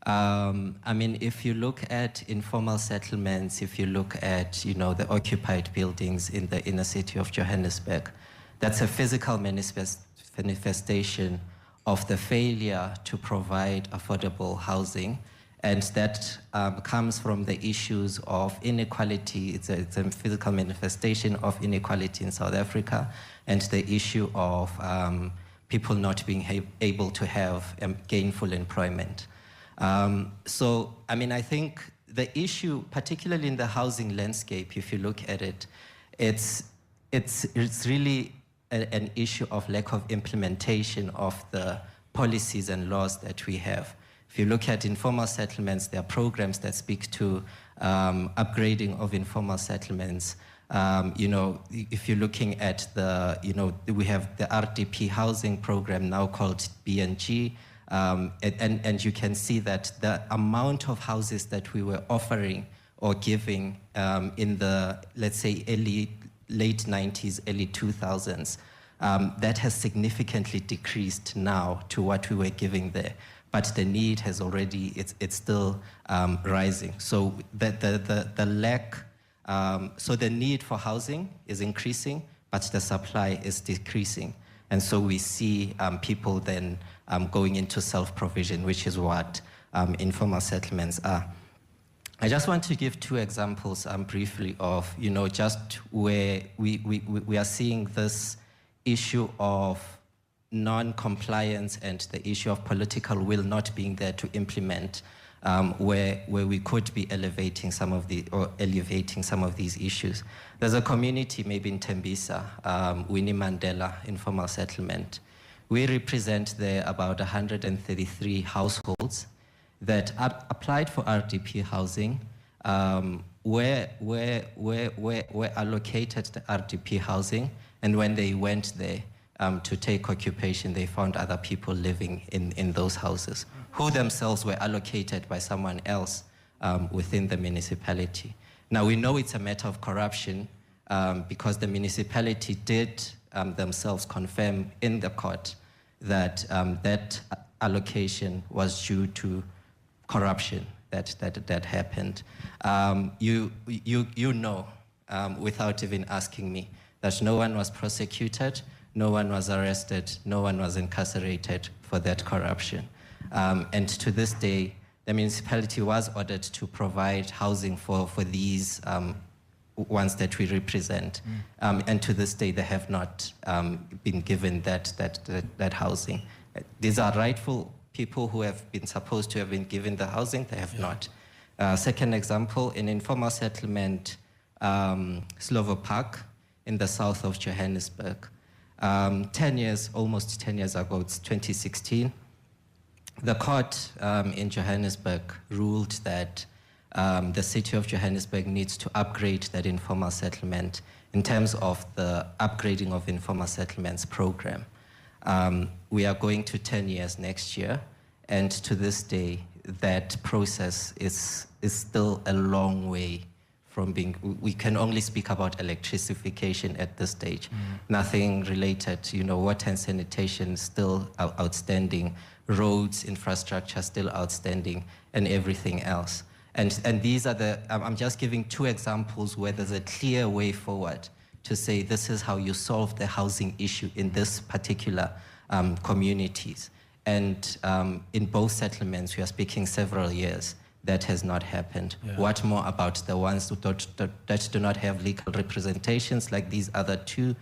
If you look at informal settlements, if you look at, the occupied buildings in the inner city of Johannesburg, that's a physical manifestation of the failure to provide affordable housing. And that comes from the issues of inequality. It's a physical manifestation of inequality in South Africa, and the issue of people not being able to have gainful employment. I think the issue, particularly in the housing landscape, if you look at it, it's really an issue of lack of implementation of the policies and laws that we have. If you look at informal settlements, there are programs that speak to upgrading of informal settlements. If you're looking at we have the RDP housing program now called BNG, and you can see that the amount of houses that we were offering or giving in the, let's say, late 90s, early 2000s, that has significantly decreased now to what we were giving there. But the need has already, it's still rising. So the lack, so the need for housing is increasing, but the supply is decreasing. And so we see people then going into self-provision, which is what informal settlements are. I just want to give two examples briefly of, just where we are seeing this issue of non-compliance and the issue of political will not being there to implement, where we could be elevating some of these issues. There's a community maybe in Tembisa, Winnie Mandela Informal Settlement. We represent there about 133 households that applied for RDP housing, were allocated the RDP housing, and when they went there to take occupation, they found other people living in those houses, who themselves were allocated by someone else within the municipality. Now, we know it's a matter of corruption because the municipality did themselves confirm in the court that that allocation was due to corruption that happened. You know, without even asking me, that no one was prosecuted, no one was arrested, no one was incarcerated for that corruption. And to this day, the municipality was ordered to provide housing for these ones that we represent. And to this day, they have not been given that housing. These are rightful people who have been supposed to have been given the housing, they have not. Second example, in informal settlement, Slovo Park in the south of Johannesburg. 10 years, almost 10 years ago, it's 2016, the court in Johannesburg ruled that the city of Johannesburg needs to upgrade that informal settlement in terms of the upgrading of informal settlements program. We are going to 10 years next year, and to this day, that process is still a long way from being, we can only speak about electrification at this stage. Nothing related, water and sanitation still outstanding, roads, infrastructure still outstanding, and everything else. And these are I'm just giving 2 examples where there's a clear way forward to say this is how you solve the housing issue in this particular communities. And in both settlements, we are speaking several years. That has not happened. Yeah. What more about the ones that do not have legal representations like these other 2,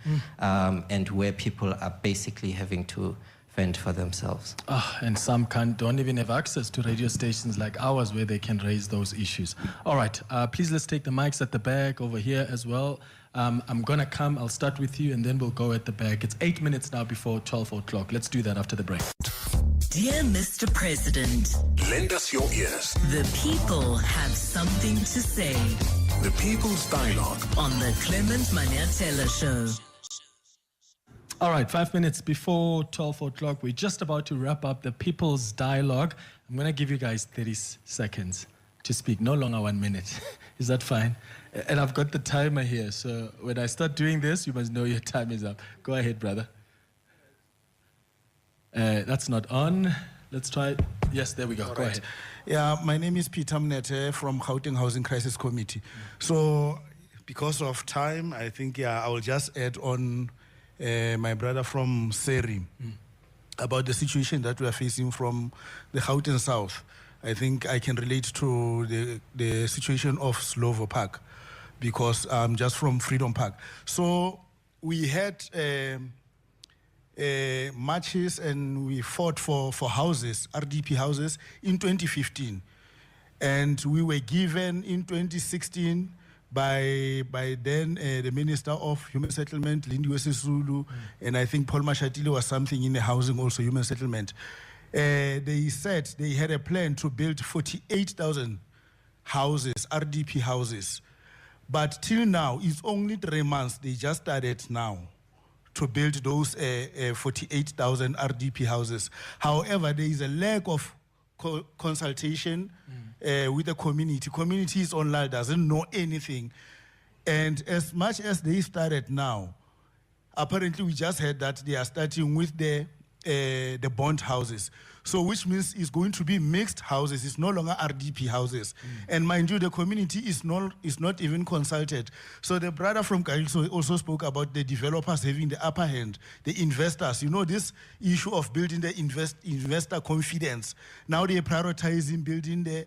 and where people are basically having to fend for themselves? And some don't even have access to radio stations like ours where they can raise those issues. All right, please let's take the mics at the back over here as well. I'm going to come, I'll start with you, and then we'll go at the back. It's 8 minutes now before 12 o'clock. Let's do that after the break. Dear Mr. President, lend us your ears. The people have something to say. The People's Dialogue on the Clement Maniatela Show. All right, 5 minutes before 12 o'clock. We're just about to wrap up the People's Dialogue. I'm going to give you guys 30 seconds to speak, no longer 1 minute. Is that fine? And I've got the timer here, so when I start doing this, you must know your time is up. Go ahead, brother. That's not on. Let's try it. Yes, there we go. Go ahead. Yeah, my name is Peter Mnete from Gauteng Housing Crisis Committee. So, because of time, I think, I will just add on my brother from Seri about the situation that we are facing from the Gauteng South. I think I can relate to the situation of Slovo Park because I'm just from Freedom Park. So, we had marches and we fought for houses, RDP houses, in 2015. And we were given in 2016 by then the Minister of Human Settlement, Lindiwe Sisulu, and I think Paul Mashatile was something in the housing also, human settlement. They said they had a plan to build 48,000 houses, RDP houses. But till now, it's only 3 months, they just started now to build those 48,000 RDP houses. However, there is a lack of consultation with the community. Community is online, doesn't know anything. And as much as they started now, apparently we just heard that they are starting with the bond houses. So which means it's going to be mixed houses. It's no longer RDP houses. And mind you, the community is not even consulted. So the brother from Kailso also spoke about the developers having the upper hand, the investors. This issue of building the investor confidence. Now they are prioritizing building the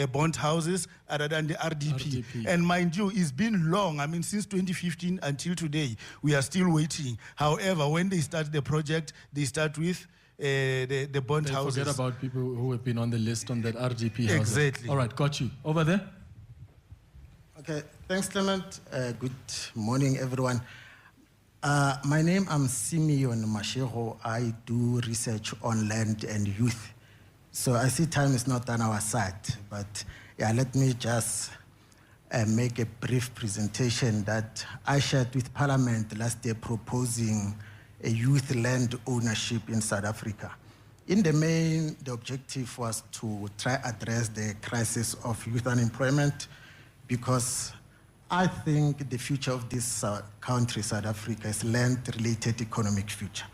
bond houses other than the RDP. And mind you, it's been long. I mean, since 2015 until today, we are still waiting. However, when they start the project, they start with the bond houses. Forget about people who have been on the list on that RDP house. Exactly. All right, got you. Over there. Okay, thanks, Clement. Good morning, everyone. My name is Simeon Mashego. I do research on land and youth. So I see time is not on our side, but let me just make a brief presentation that I shared with Parliament last year proposing a youth land ownership in South Africa. In the main, the objective was to try address the crisis of youth unemployment because I think the future of this country, South Africa, is land-related economic future.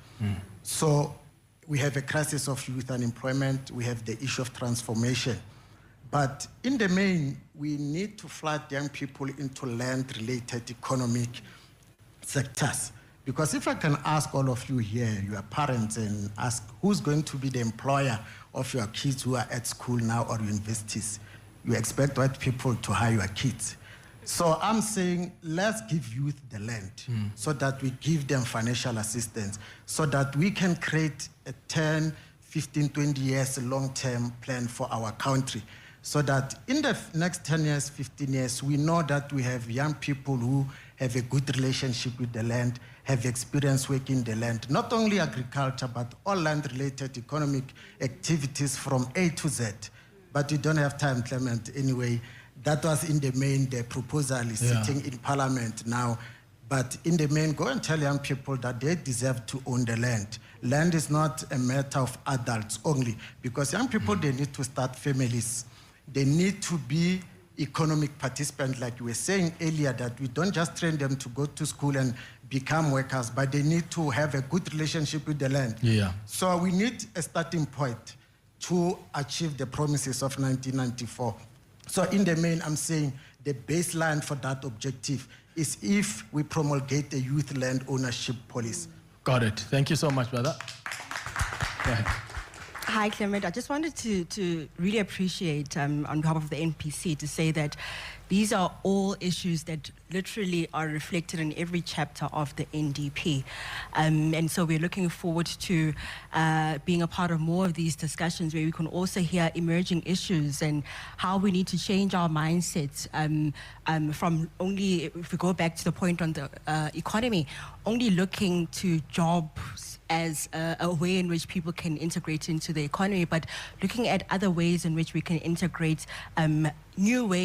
So we have a crisis of youth unemployment, we have the issue of transformation. But in the main, we need to flood young people into land-related economic sectors. Because if I can ask all of you here, your parents, and ask who's going to be the employer of your kids who are at school now or universities, you expect white people to hire your kids. So I'm saying, let's give youth the land so that we give them financial assistance, so that we can create a 10, 15, 20 years long-term plan for our country, so that in the next 10 years, 15 years, we know that we have young people who have a good relationship with the land, have experience working the land, not only agriculture, but all land-related economic activities from A to Z. But you don't have time, Clement, anyway. That was in the main, the proposal is sitting in Parliament now. But in the main, go and tell young people that they deserve to own the land. Land is not a matter of adults only, because young people, they need to start families. They need to be economic participant, like you were saying earlier, that we don't just train them to go to school and become workers, but they need to have a good relationship with the land. Yeah. So we need a starting point to achieve the promises of 1994. So in the main, I'm saying the baseline for that objective is if we promulgate a youth land ownership policy. Got it. Thank you so much, brother. Go ahead. Hi, Clement. I just wanted to really appreciate, on behalf of the NPC, to say that these are all issues that literally are reflected in every chapter of the NDP. And so we're looking forward to being a part of more of these discussions where we can also hear emerging issues and how we need to change our mindsets from only, if we go back to the point on the economy, only looking to jobs as a way in which people can integrate into the economy, but looking at other ways in which we can integrate new ways